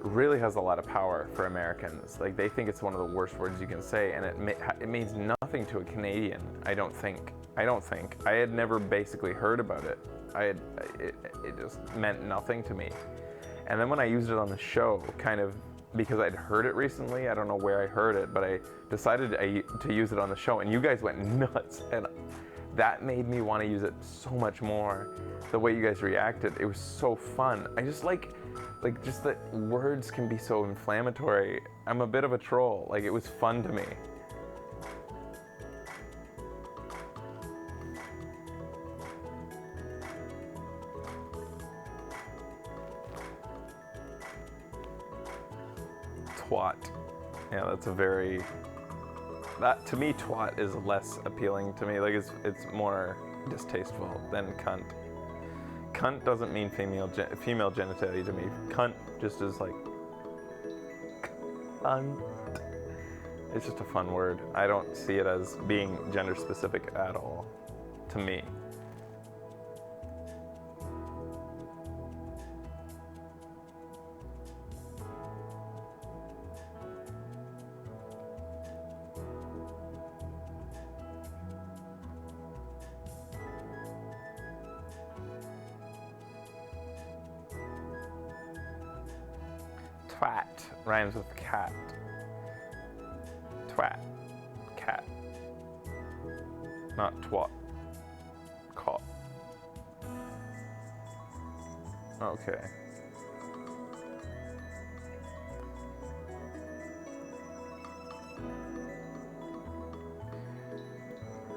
really has a lot of power for Americans. Like, they think it's one of the worst words you can say, and it means nothing to a Canadian. I don't think. I had never basically heard about it. It just meant nothing to me. And then when I used it on the show, kind of because I'd heard it recently, I don't know where I heard it, but I decided to use it on the show, and you guys went nuts, and that made me want to use it so much more. The way you guys reacted, it was so fun. I just like just that words can be so inflammatory. I'm a bit of a troll. Like, it was fun to me. Twat. Yeah, that's a very... That, to me, twat is less appealing to me. Like, it's more distasteful than cunt. Cunt doesn't mean female genitalia to me. Cunt just is like... Cunt. It's just a fun word. I don't see it as being gender specific at all, to me. Twat rhymes with cat. Twat. Cat. Not twat. Caught. Okay.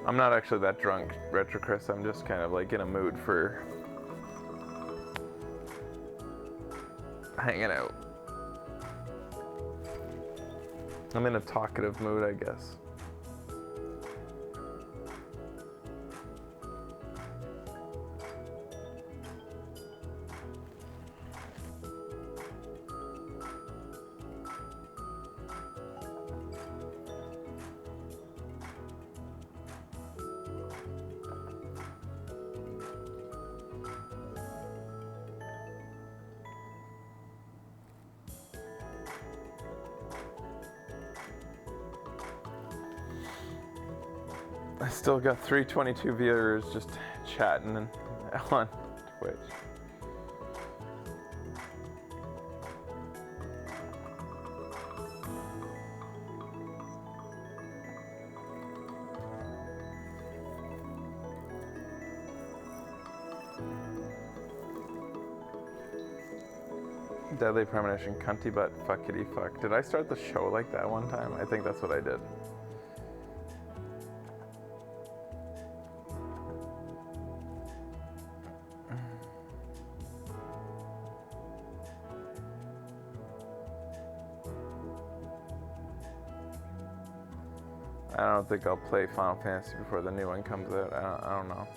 I'm not actually that drunk, Retro Chris. I'm just kind of like in a mood for hanging out. I'm in a talkative mood, I guess. I still got 322 viewers just chatting on Twitch. Deadly Premonition, cunty butt, fuckity fuck. Did I start the show like that one time? I think that's what I did. I don't think I'll play Final Fantasy before the new one comes out. I don't know.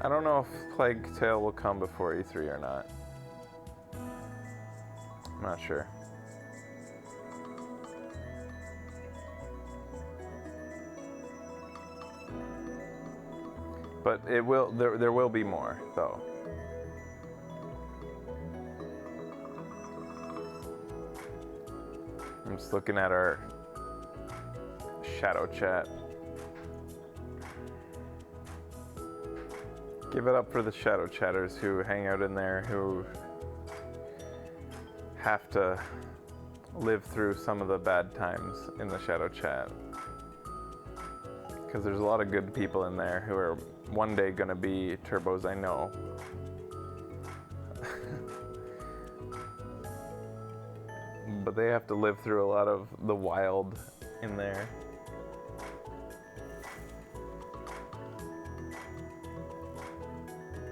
I don't know if Plague Tale will come before E3 or not. I'm not sure. But it will. There will be more, though. I'm just looking at our shadow chat. Give it up for the shadow chatters who hang out in there, who have to live through some of the bad times in the shadow chat. Because there's a lot of good people in there who are one day gonna be turbos, I know. But they have to live through a lot of the wild in there.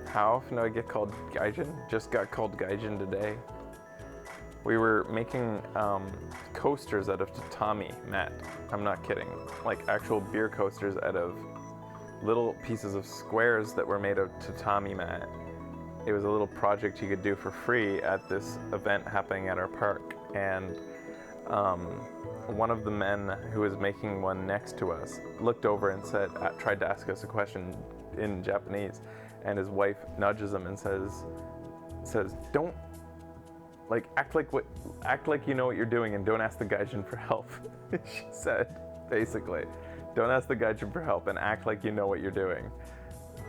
How often do I get called Gaijin? Just got called Gaijin today. We were making coasters out of tatami mat. I'm not kidding. Like actual beer coasters out of little pieces of squares that were made of tatami mat. It was a little project you could do for free at this event happening at our park. And one of the men who was making one next to us looked over and said, tried to ask us a question in Japanese, and his wife nudges him and says, "Don't act like you know what you're doing, and don't ask the Gaijin for help." She said, basically, don't ask the Gaijin for help and act like you know what you're doing.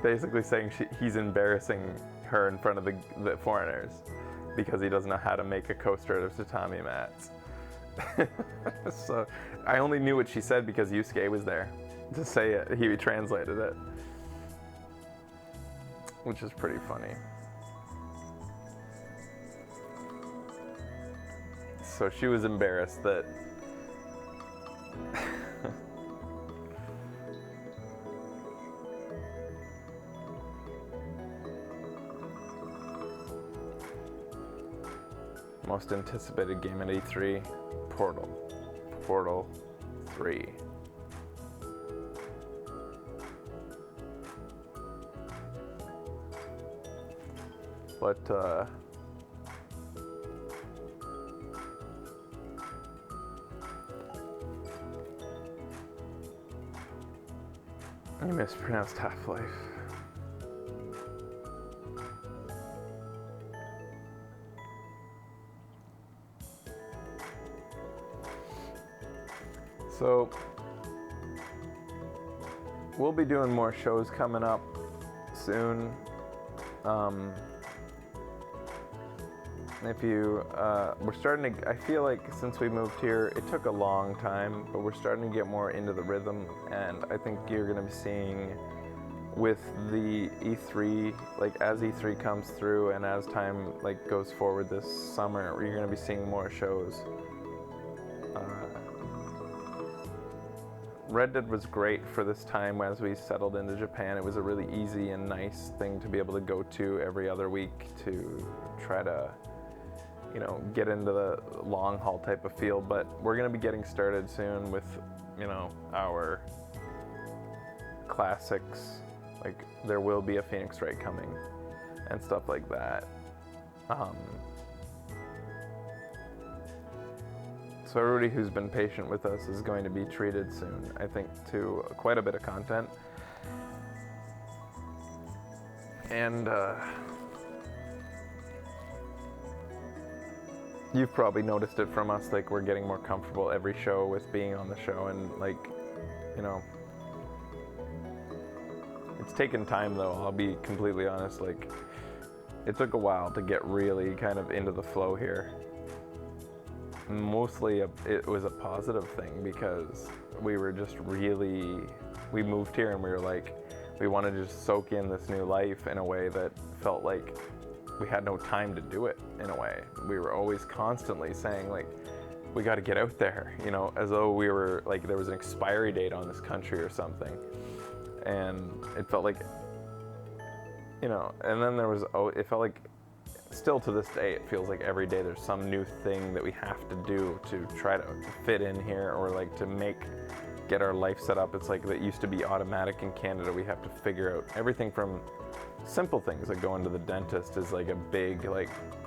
Basically saying he's embarrassing her in front of the foreigners because he doesn't know how to make a coaster out of tatami mats. So I only knew what she said because Yusuke was there to say it. He translated it, which is pretty funny. So she was embarrassed that most anticipated game at E3, Portal 3. But you mispronounced Half-Life. So we'll be doing more shows coming up soon. If you, we're starting to, I feel like since we moved here, it took a long time, but we're starting to get more into the rhythm, and I think you're going to be seeing with the E3, as E3 comes through and as time goes forward this summer, you're going to be seeing more shows. Red Dead was great for this time as we settled into Japan. It was a really easy and nice thing to be able to go to every other week to try to, get into the long haul type of feel. But we're gonna be getting started soon with, our classics. There will be a Phoenix Wright coming and stuff like that. So everybody who's been patient with us is going to be treated soon, I think, to quite a bit of content. And you've probably noticed it from us, we're getting more comfortable every show with being on the show, and it's taken time though, I'll be completely honest, it took a while to get really kind of into the flow here. Mostly it was a positive thing because we were just we moved here and we were we wanted to just soak in this new life in a way that felt like we had no time to do it in a way. We were always constantly saying we got to get out there, as though we were there was an expiry date on this country or something. And it felt and then there was, it felt still to this day, it feels like every day there's some new thing that we have to do to try to fit in here, or to get our life set up. It's that used to be automatic in Canada. We have to figure out everything from simple things like going to the dentist is a big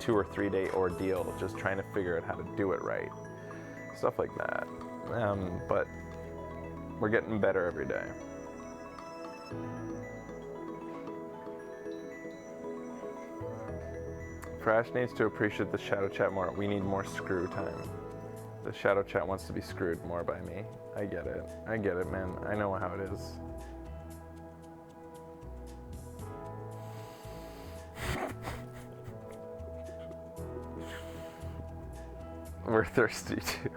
2 or 3 day ordeal, just trying to figure out how to do it right. Stuff like that. But we're getting better every day. Frash needs to appreciate the shadow chat more. We need more screw time. The shadow chat wants to be screwed more by me. I get it, man. I know how it is. We're thirsty too.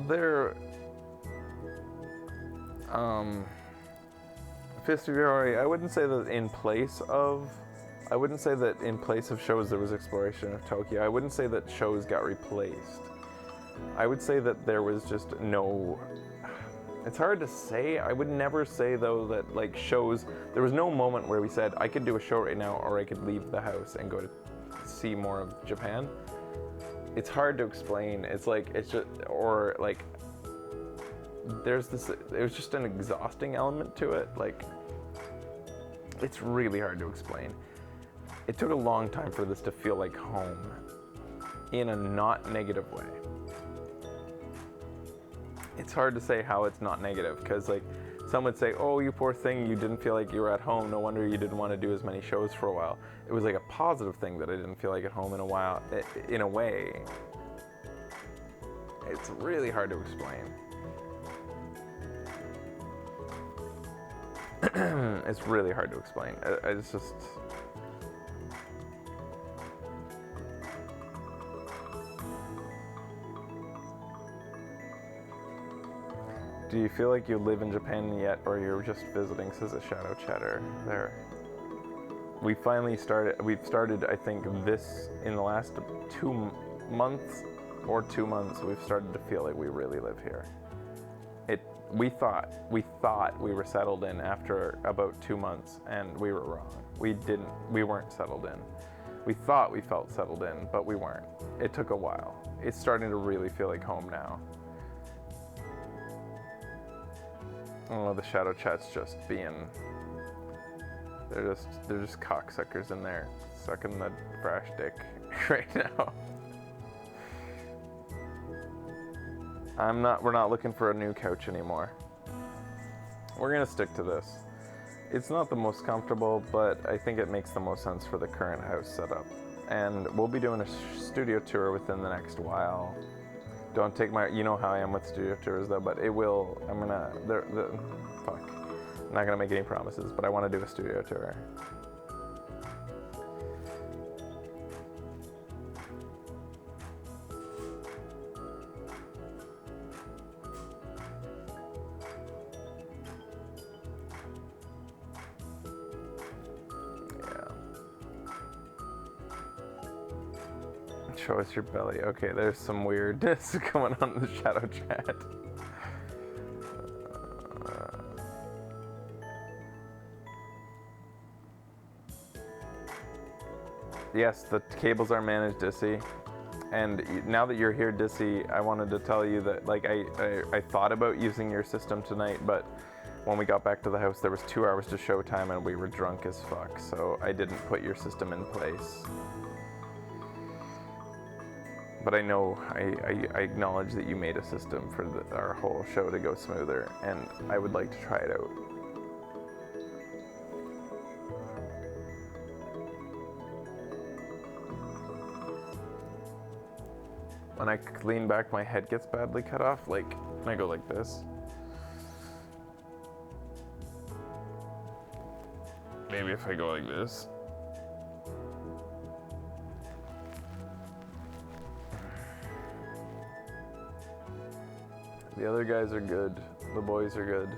They're Fist of Fury, I wouldn't say that in place of shows there was exploration of Tokyo. I wouldn't say that shows got replaced. I would say that there was just no, it's hard to say. I would never say though that like shows, there was no moment where we said I could do a show right now or I could leave the house and go to see more of Japan. It's hard to explain. It's like, it's just, or like, there's this, it was just an exhausting element to it. Like, it's really hard to explain. It took a long time for this to feel like home in a not negative way. It's hard to say how it's not negative, because like, some would say, oh, you poor thing, you didn't feel like you were at home, no wonder you didn't want to do as many shows for a while. It was like a positive thing that I didn't feel like at home in a while, in a way. It's really hard to explain. It's really hard to explain. It's just... Do you feel like you live in Japan yet, or you're just visiting, says a Shadow Chatter there. We've started, I think, this, in the last 2 months, we've started to feel like we really live here. We thought we were settled in after about 2 months, and we were wrong. We weren't settled in. We thought we felt settled in, but we weren't. It took a while. It's starting to really feel like home now. Oh, the Shadow Chat's just being, they're just cocksuckers in there, sucking the fresh dick right now. We're not looking for a new couch anymore. We're gonna stick to this. It's not the most comfortable, but I think it makes the most sense for the current house setup. And we'll be doing a studio tour within the next while. Don't take you know how I am with studio tours though, but it will, I'm not gonna make any promises, but I wanna do a studio tour. Show us your belly. Okay, there's some weirdness going on in the Shadow Chat. Yes, the cables are managed, Dissy. And now that you're here, Dissy, I wanted to tell you that like I thought about using your system tonight, but when we got back to the house, there was 2 hours to showtime and we were drunk as fuck, so I didn't put your system in place. But I know, I acknowledge that you made a system for our whole show to go smoother, and I would like to try it out. When I lean back, my head gets badly cut off, like, I go like this. Maybe if I go like this. The other guys are good. The boys are good.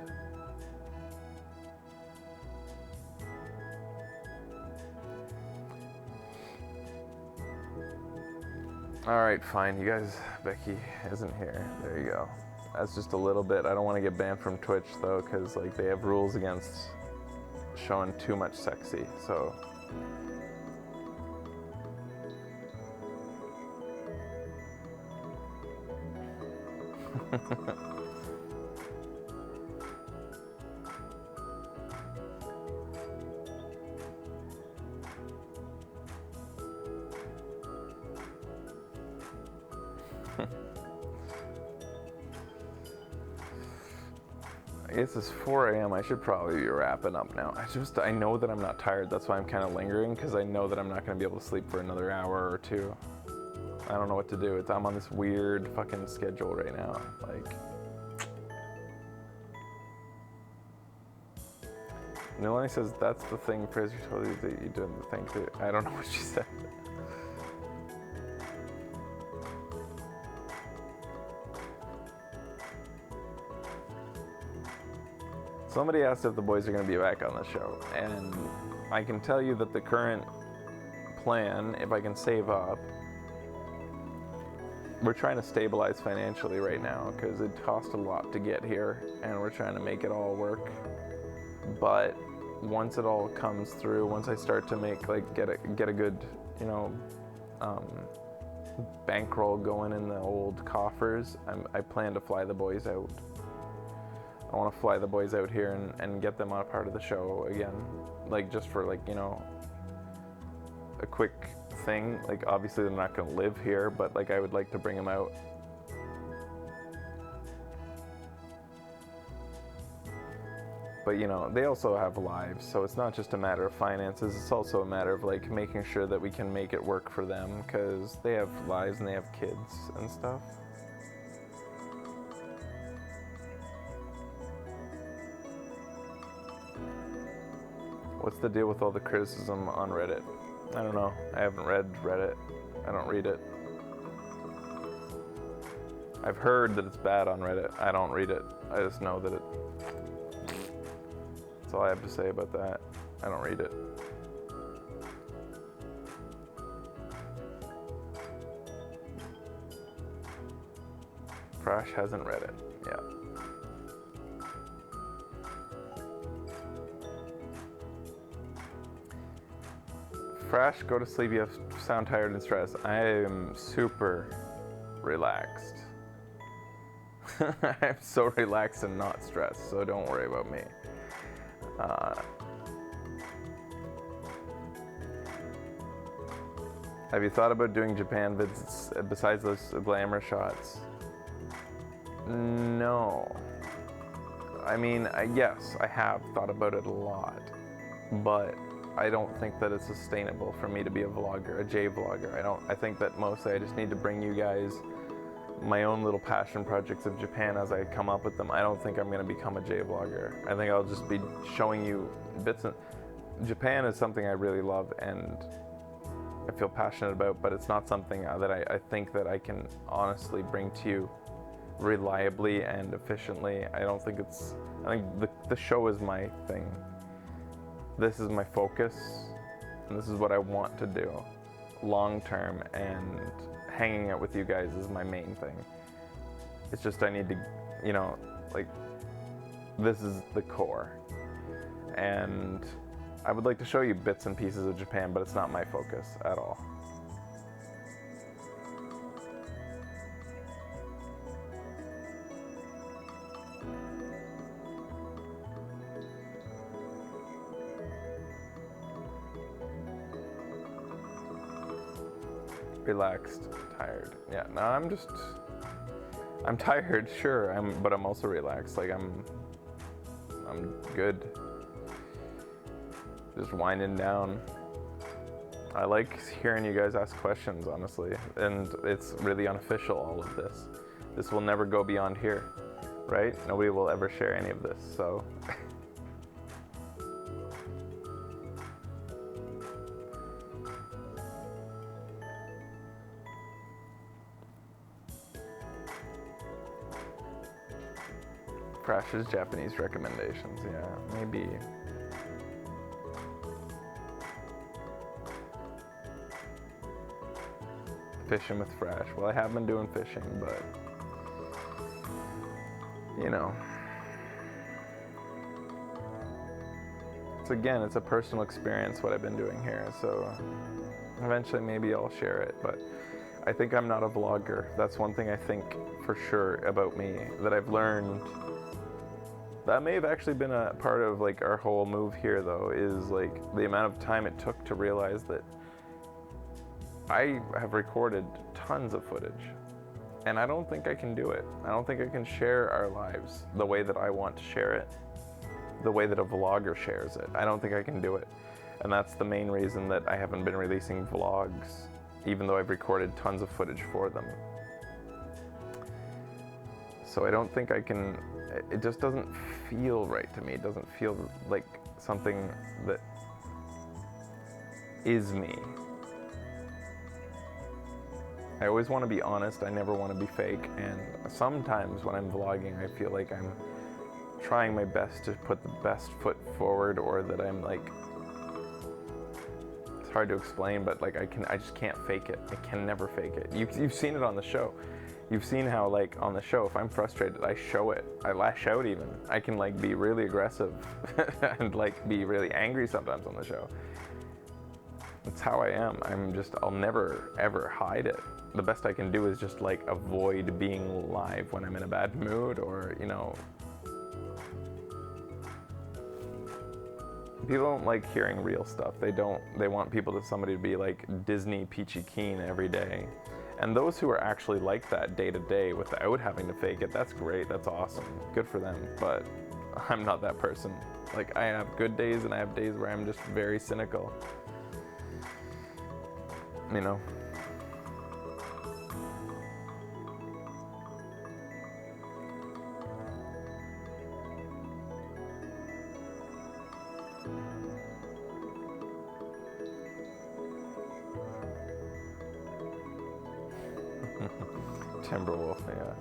Alright, fine. You guys, Becky isn't here. There you go. That's just a little bit. I don't want to get banned from Twitch though, because like they have rules against showing too much sexy, so. I guess it's 4 a.m. I should probably be wrapping up now. I know that I'm not tired. That's why I'm kind of lingering, because I know that I'm not going to be able to sleep for another hour or 2. I don't know what to do. I'm on this weird fucking schedule right now. Like, Nilani says, that's the thing Fraser told you that you didn't think that. I don't know what she said. Somebody asked if the boys are going to be back on the show, and I can tell you that the current plan, if I can save up, we're trying to stabilize financially right now because it cost a lot to get here, and we're trying to make it all work. But once it all comes through, once I start to make get a good, bankroll going in the old coffers, I plan to fly the boys out. I want to fly the boys out here and get them on a part of the show again, just for a quick thing. Obviously they're not going to live here, but I would like to bring them out. But they also have lives, so it's not just a matter of finances, it's also a matter of making sure that we can make it work for them, because they have lives and they have kids and stuff. What's the deal with all the criticism on Reddit? I don't know. I haven't read Reddit. I don't read it. I've heard that it's bad on Reddit. I don't read it. I just know that it... That's all I have to say about that. I don't read it. Frash hasn't read it. Yeah. Frash, go to sleep. You sound tired and stressed. I am super relaxed. I'm so relaxed and not stressed, so don't worry about me. Have you thought about doing Japan visits besides those glamour shots? No. I mean, yes, I have thought about it a lot, but I don't think that it's sustainable for me to be a vlogger, a J-vlogger. I think that mostly I just need to bring you guys my own little passion projects of Japan as I come up with them. I don't think I'm going to become a J-vlogger. I think I'll just be showing you bits of... Japan is something I really love and I feel passionate about, but it's not something that I think that I can honestly bring to you reliably and efficiently. I think the show is my thing. This is my focus, and this is what I want to do long term, and hanging out with you guys is my main thing. It's just I need to, this is the core. And I would like to show you bits and pieces of Japan, but it's not my focus at all. Relaxed, tired. Yeah, no, I'm tired, sure, but I'm also relaxed. I'm good. Just winding down. I like hearing you guys ask questions, honestly, and it's really unofficial, all of this. This will never go beyond here, right? Nobody will ever share any of this, so. Frash's Japanese recommendations, yeah, maybe. Fishing with Frash. Well, I have been doing fishing, but it's a personal experience what I've been doing here, so eventually maybe I'll share it, but I think I'm not a vlogger. That's one thing I think for sure about me that I've learned. That may have actually been a part of our whole move here, though, is the amount of time it took to realize that I have recorded tons of footage, and I don't think I can do it. I don't think I can share our lives the way that I want to share it, the way that a vlogger shares it. I don't think I can do it, and that's the main reason that I haven't been releasing vlogs, even though I've recorded tons of footage for them. So I don't think I can. It just doesn't feel right to me. It doesn't feel something that is me. I always want to be honest, I never want to be fake, and sometimes when I'm vlogging I feel like I'm trying my best to put the best foot forward, or that I'm like, it's hard to explain, but like I just can't fake it. I can never fake it. You've seen it on the show. You've seen how like on the show, if I'm frustrated, I show it. I lash out even. I can like be really aggressive and like be really angry sometimes on the show. That's how I am. I'll never ever hide it. The best I can do is just like avoid being live when I'm in a bad mood, or, you know, people don't like hearing real stuff. They want somebody to be like Disney Peachy Keen every day. And those who are actually like that day to day without having to fake it, that's great, that's awesome, good for them. But I'm not that person. Like, I have good days and I have days where I'm just very cynical. You know? Timberwolf, yeah.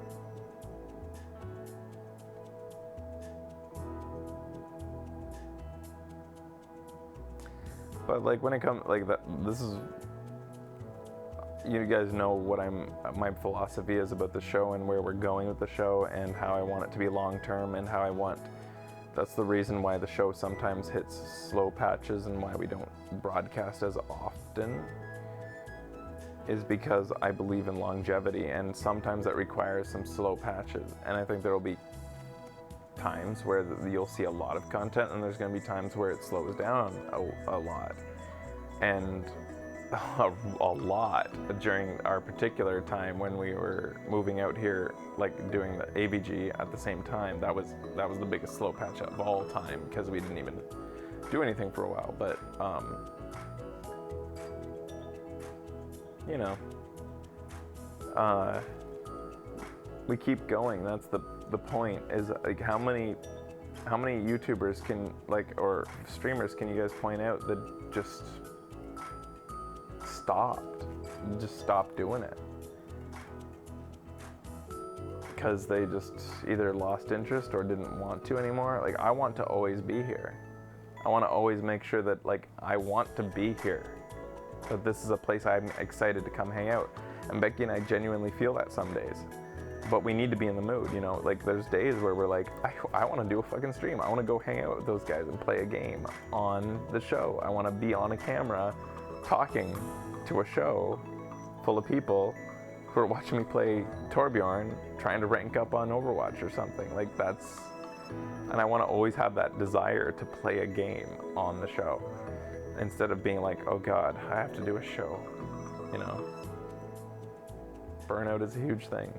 But like when it comes like that, this is, you guys know what my philosophy is about the show and where we're going with the show and how I want it to be long term and how I want, that's the reason why the show sometimes hits slow patches and why we don't broadcast as often, is because I believe in longevity, and sometimes that requires some slow patches. And I think there will be times where you'll see a lot of content, and there's going to be times where it slows down a lot. And a lot during our particular time when we were moving out here, like doing the AVG at the same time, that was the biggest slow patch of all time, because we didn't even do anything for a while. But you know, we keep going. That's the point, is like how many YouTubers can, like, or streamers can you guys point out that just stopped doing it because they just either lost interest or didn't want to anymore? Like, I want to always be here. I want to always make sure that, like, I want to be here, that this is a place I'm excited to come hang out. And Becky and I genuinely feel that some days. But we need to be in the mood, you know? Like, there's days where we're like, I want to do a fucking stream. I want to go hang out with those guys and play a game on the show. I want to be on a camera talking to a show full of people who are watching me play Torbjorn, trying to rank up on Overwatch or something. Like, that's... And I want to always have that desire to play a game on the show, instead of being like, oh God, I have to do a show, you know? Burnout is a huge thing.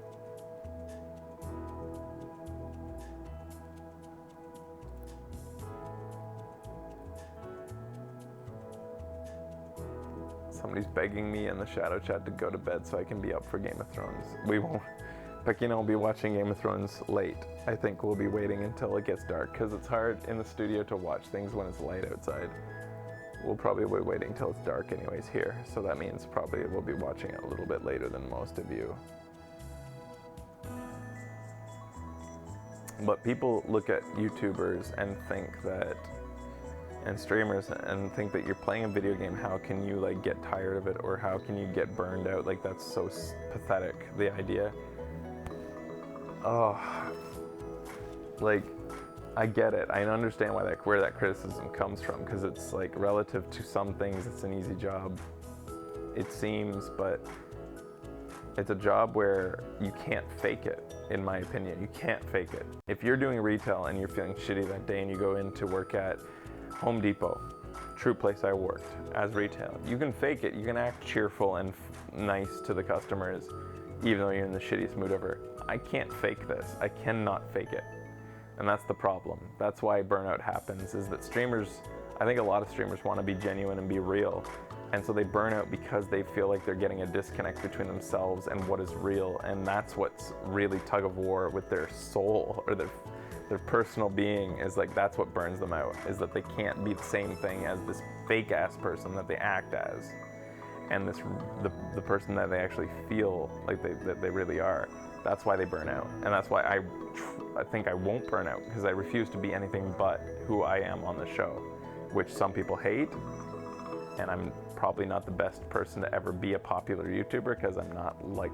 Somebody's begging me in the shadow chat to go to bed so I can be up for Game of Thrones. We won't. Becky and I will be watching Game of Thrones late. I think we'll be waiting until it gets dark, because it's hard in the studio to watch things when it's light outside. We'll probably be waiting until it's dark anyways here, so that means probably we'll be watching it a little bit later than most of you. But people look at YouTubers and think that, and streamers, and think that you're playing a video game, how can you like get tired of it, or how can you get burned out? Like, that's so pathetic, the idea. Oh, like, I get it. I understand why where that criticism comes from, because it's like relative to some things, it's an easy job, it seems, but it's a job where you can't fake it, in my opinion. You can't fake it. If you're doing retail and you're feeling shitty that day and you go in to work at Home Depot, true place I worked as retail, you can fake it. You can act cheerful and nice to the customers, even though you're in the shittiest mood ever. I can't fake this. I cannot fake it. And that's the problem. That's why burnout happens, is that streamers, I think a lot of streamers want to be genuine and be real. And so they burn out because they feel like they're getting a disconnect between themselves and what is real. And that's what's really tug of war with their soul, or Their personal being is like, that's what burns them out, is that they can't be the same thing as this fake ass person that they act as, and the person that they actually feel like they really are. That's why they burn out, and that's why I think I won't burn out, because I refuse to be anything but who I am on the show, which some people hate, and I'm probably not the best person to ever be a popular YouTuber, because I'm not like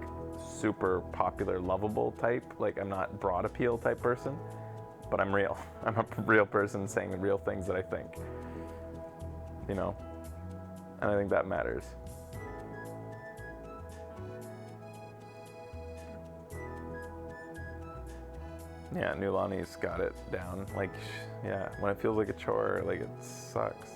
super popular, lovable type, like I'm not broad appeal type person, but I'm real. I'm a real person saying the real things that I think, you know, and I think that matters. Yeah, Nulani's got it down. Like, yeah, when it feels like a chore, like it sucks.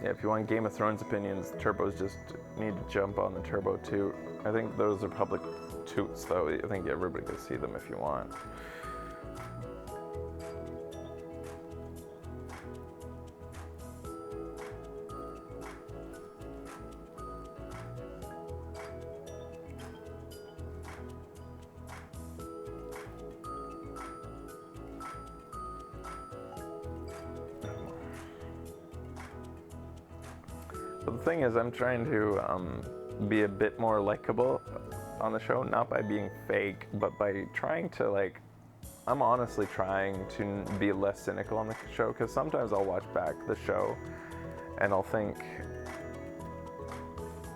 Yeah, if you want Game of Thrones opinions, Turbos just need to jump on the Turbo toot. I think those are public toots, though. I think everybody can see them if you want. But the thing is, I'm trying to be a bit more likable on the show, not by being fake, but by trying to, like, I'm honestly trying to be less cynical on the show, because sometimes I'll watch back the show and I'll think,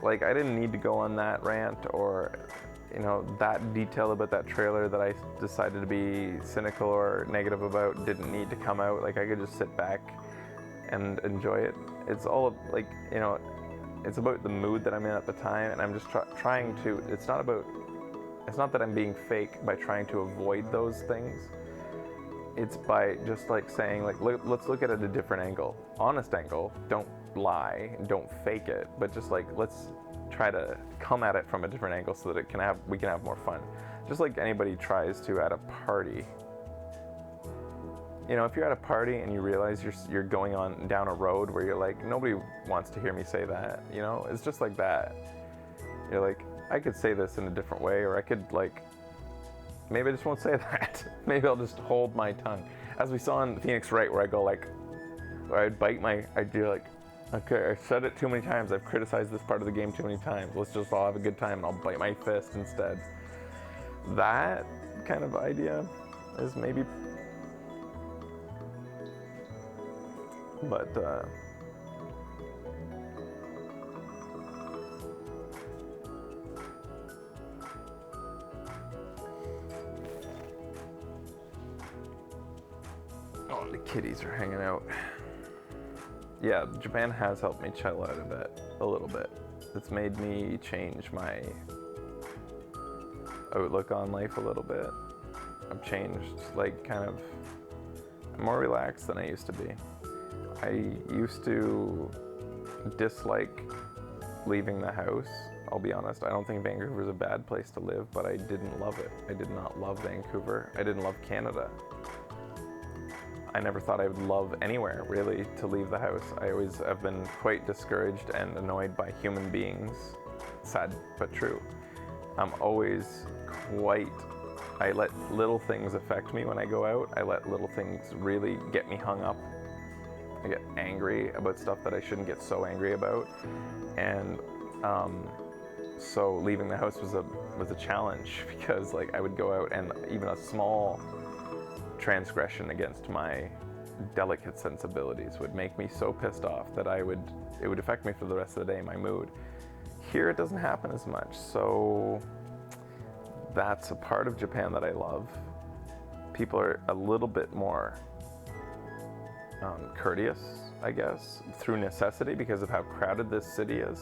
like, I didn't need to go on that rant or, you know, that detail about that trailer that I decided to be cynical or negative about didn't need to come out. Like, I could just sit back and enjoy it. It's all, like, you know, it's about the mood that I'm in at the time, and I'm just trying to, it's not that I'm being fake by trying to avoid those things. It's by just, like, saying, like, let's look at it at a different angle. Honest angle, don't lie, don't fake it, but just, like, let's try to come at it from a different angle so that we can have more fun. Just like anybody tries to at a party. You know, if you're at a party and you realize you're going down a road where you're like, nobody wants to hear me say that, you know? It's just like that. You're like, I could say this in a different way, or I could, like, maybe I just won't say that. Maybe I'll just hold my tongue. As we saw in Phoenix Wright, where I go, like, where I'd do, like, okay, I said it too many times, I've criticized this part of the game too many times, let's just all have a good time, and I'll bite my fist instead. That kind of idea is maybe, but, oh, the kitties are hanging out. Yeah, Japan has helped me chill out a little bit. It's made me change my outlook on life a little bit. I've changed, like, kind of, I'm more relaxed than I used to be. I used to dislike leaving the house. I'll be honest, I don't think Vancouver's a bad place to live, but I didn't love it. I did not love Vancouver. I didn't love Canada. I never thought I would love anywhere, really, to leave the house. I always have been quite discouraged and annoyed by human beings. Sad, but true. I'm always I let little things affect me when I go out. I let little things really get me hung up. I get angry about stuff that I shouldn't get so angry about. And so leaving the house was a challenge, because, like, I would go out and even a small transgression against my delicate sensibilities would make me so pissed off that it would affect me for the rest of the day, my mood. Here it doesn't happen as much, so that's a part of Japan that I love. People are a little bit more courteous, I guess, through necessity because of how crowded this city is.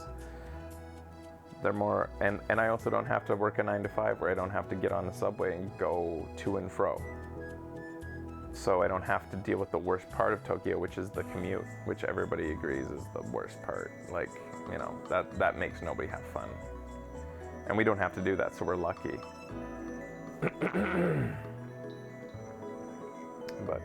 They're more, and I also don't have to work a 9 to 5 where I don't have to get on the subway and go to and fro. So I don't have to deal with the worst part of Tokyo, which is the commute, which everybody agrees is the worst part. Like, you know, that makes nobody have fun. And we don't have to do that, so we're lucky. But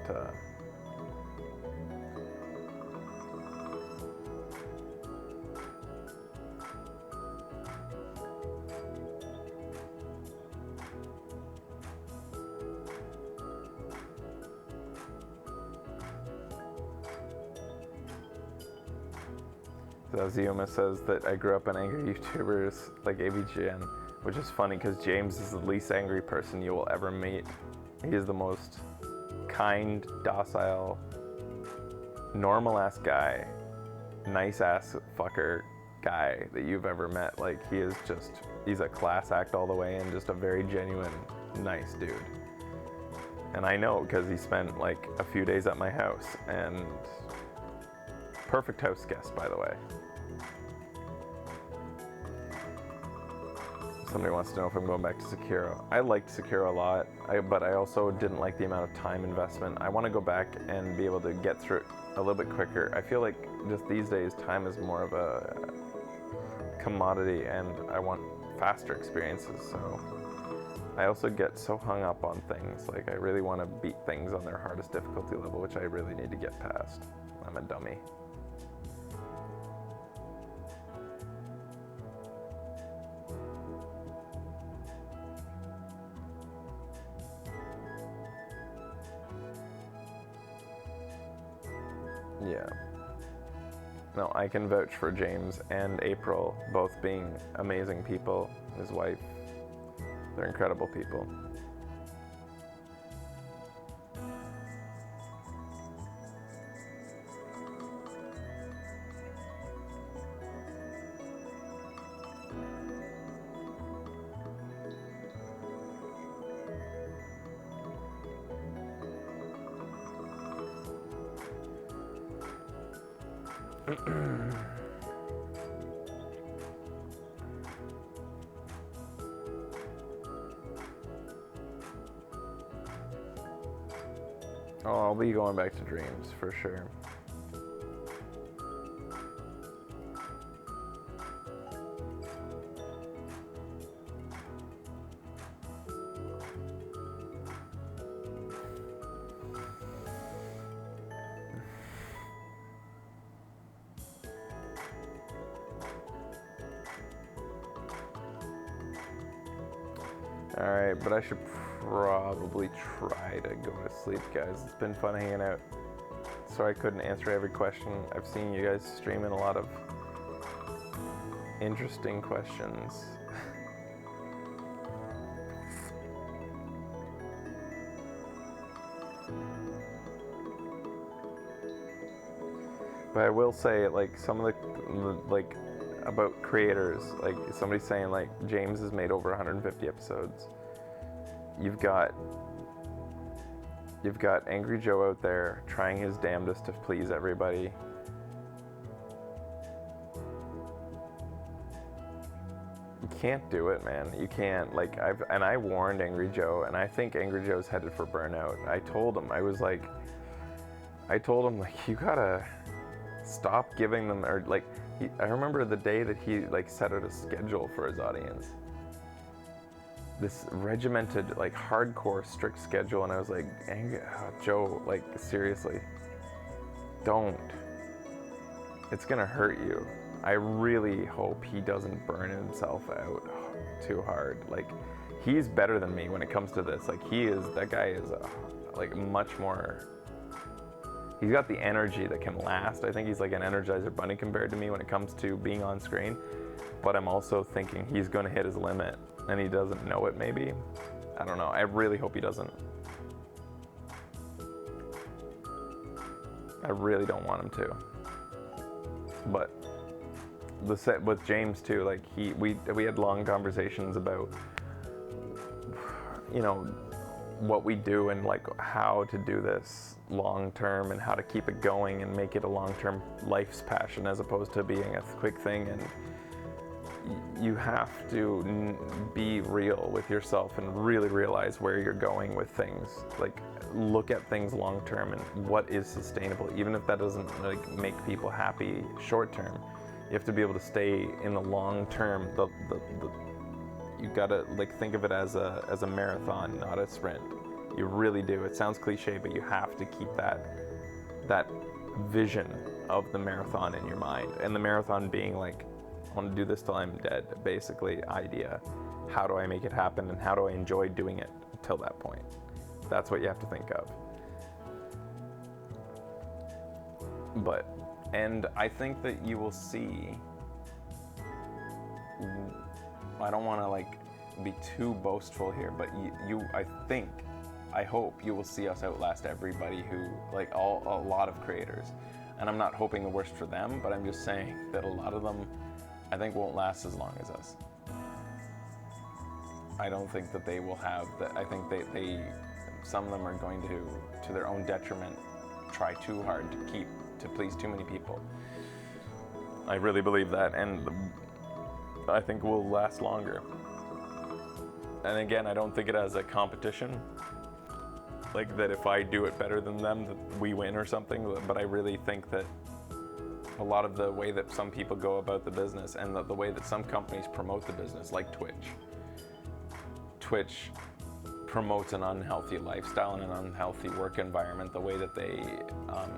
Zazuma says that I grew up on angry YouTubers like AVGN, which is funny because James is the least angry person you will ever meet. He is the most kind, docile, normal-ass guy, nice-ass fucker guy that you've ever met. Like, he's a class act all the way and just a very genuine, nice dude. And I know because he spent like a few days at my house, and perfect house guest, by the way. Somebody wants to know if I'm going back to Sekiro. I liked Sekiro a lot, but I also didn't like the amount of time investment. I want to go back and be able to get through it a little bit quicker. I feel like just these days, time is more of a commodity, and I want faster experiences. So I also get so hung up on things. Like, I really want to beat things on their hardest difficulty level, which I really need to get past. I'm a dummy. Yeah. No, I can vouch for James and April, both being amazing people. His wife, they're incredible people. Oh, I'll be going back to Dreams for sure. Alright, but I should probably try to go to sleep, guys. It's been fun hanging out. Sorry I couldn't answer every question. I've seen you guys streaming a lot of interesting questions. But I will say, like, some of the like, about creators, like, somebody's saying, like, James has made over 150 episodes. You've got Angry Joe out there trying his damnedest to please everybody. You can't do it, man. You can't. Like, I warned Angry Joe, and I think Angry Joe's headed for burnout. I told him, like, you gotta stop giving them, or like, I remember the day that he, like, set out a schedule for his audience. This regimented, like, hardcore, strict schedule, and I was like, Joe, like, seriously, don't. It's gonna hurt you. I really hope he doesn't burn himself out too hard. Like, he's better than me when it comes to this. Like, that guy is, like, much more, he's got the energy that can last. I think he's like an Energizer Bunny compared to me when it comes to being on screen. But I'm also thinking he's gonna hit his limit, and he doesn't know it, maybe. I don't know. I really hope he doesn't. I really don't want him to. But the set with James too, like, we had long conversations about, you know, what we do and, like, how to do this long term and how to keep it going and make it a long-term life's passion as opposed to being a quick thing. And you have to be real with yourself and really realize where you're going with things. Like, look at things long term and what is sustainable, even if that doesn't, like, make people happy short term. You have to be able to stay in the long term. You gotta, like, think of it as a marathon, not a sprint. You really do. It sounds cliche, but you have to keep that vision of the marathon in your mind. And the marathon being like, I want to do this till I'm dead, basically, idea. How do I make it happen, and how do I enjoy doing it till that point? That's what you have to think of. And I think that you will see, I don't want to like be too boastful here, but I hope you will see us outlast everybody who, like a lot of creators. And I'm not hoping the worst for them, but I'm just saying that a lot of them, I think, won't last as long as us. I don't think that they will have that. I think some of them are going to their own detriment, try too hard to please too many people. I really believe that, and I think we'll last longer. And again, I don't think it as a competition, like that if I do it better than them, that we win or something, but I really think that a lot of the way that some people go about the business and the way that some companies promote the business, like Twitch promotes an unhealthy lifestyle and an unhealthy work environment, the way that they,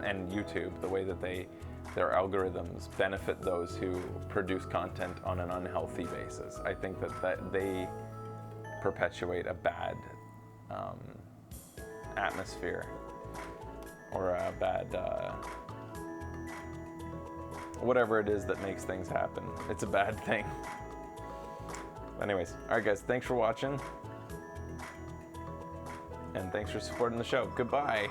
and YouTube, the way that their algorithms benefit those who produce content on an unhealthy basis. I think that they perpetuate a bad atmosphere, or a bad, whatever it is that makes things happen. It's a bad thing. Anyways, alright guys, thanks for watching. And thanks for supporting the show. Goodbye.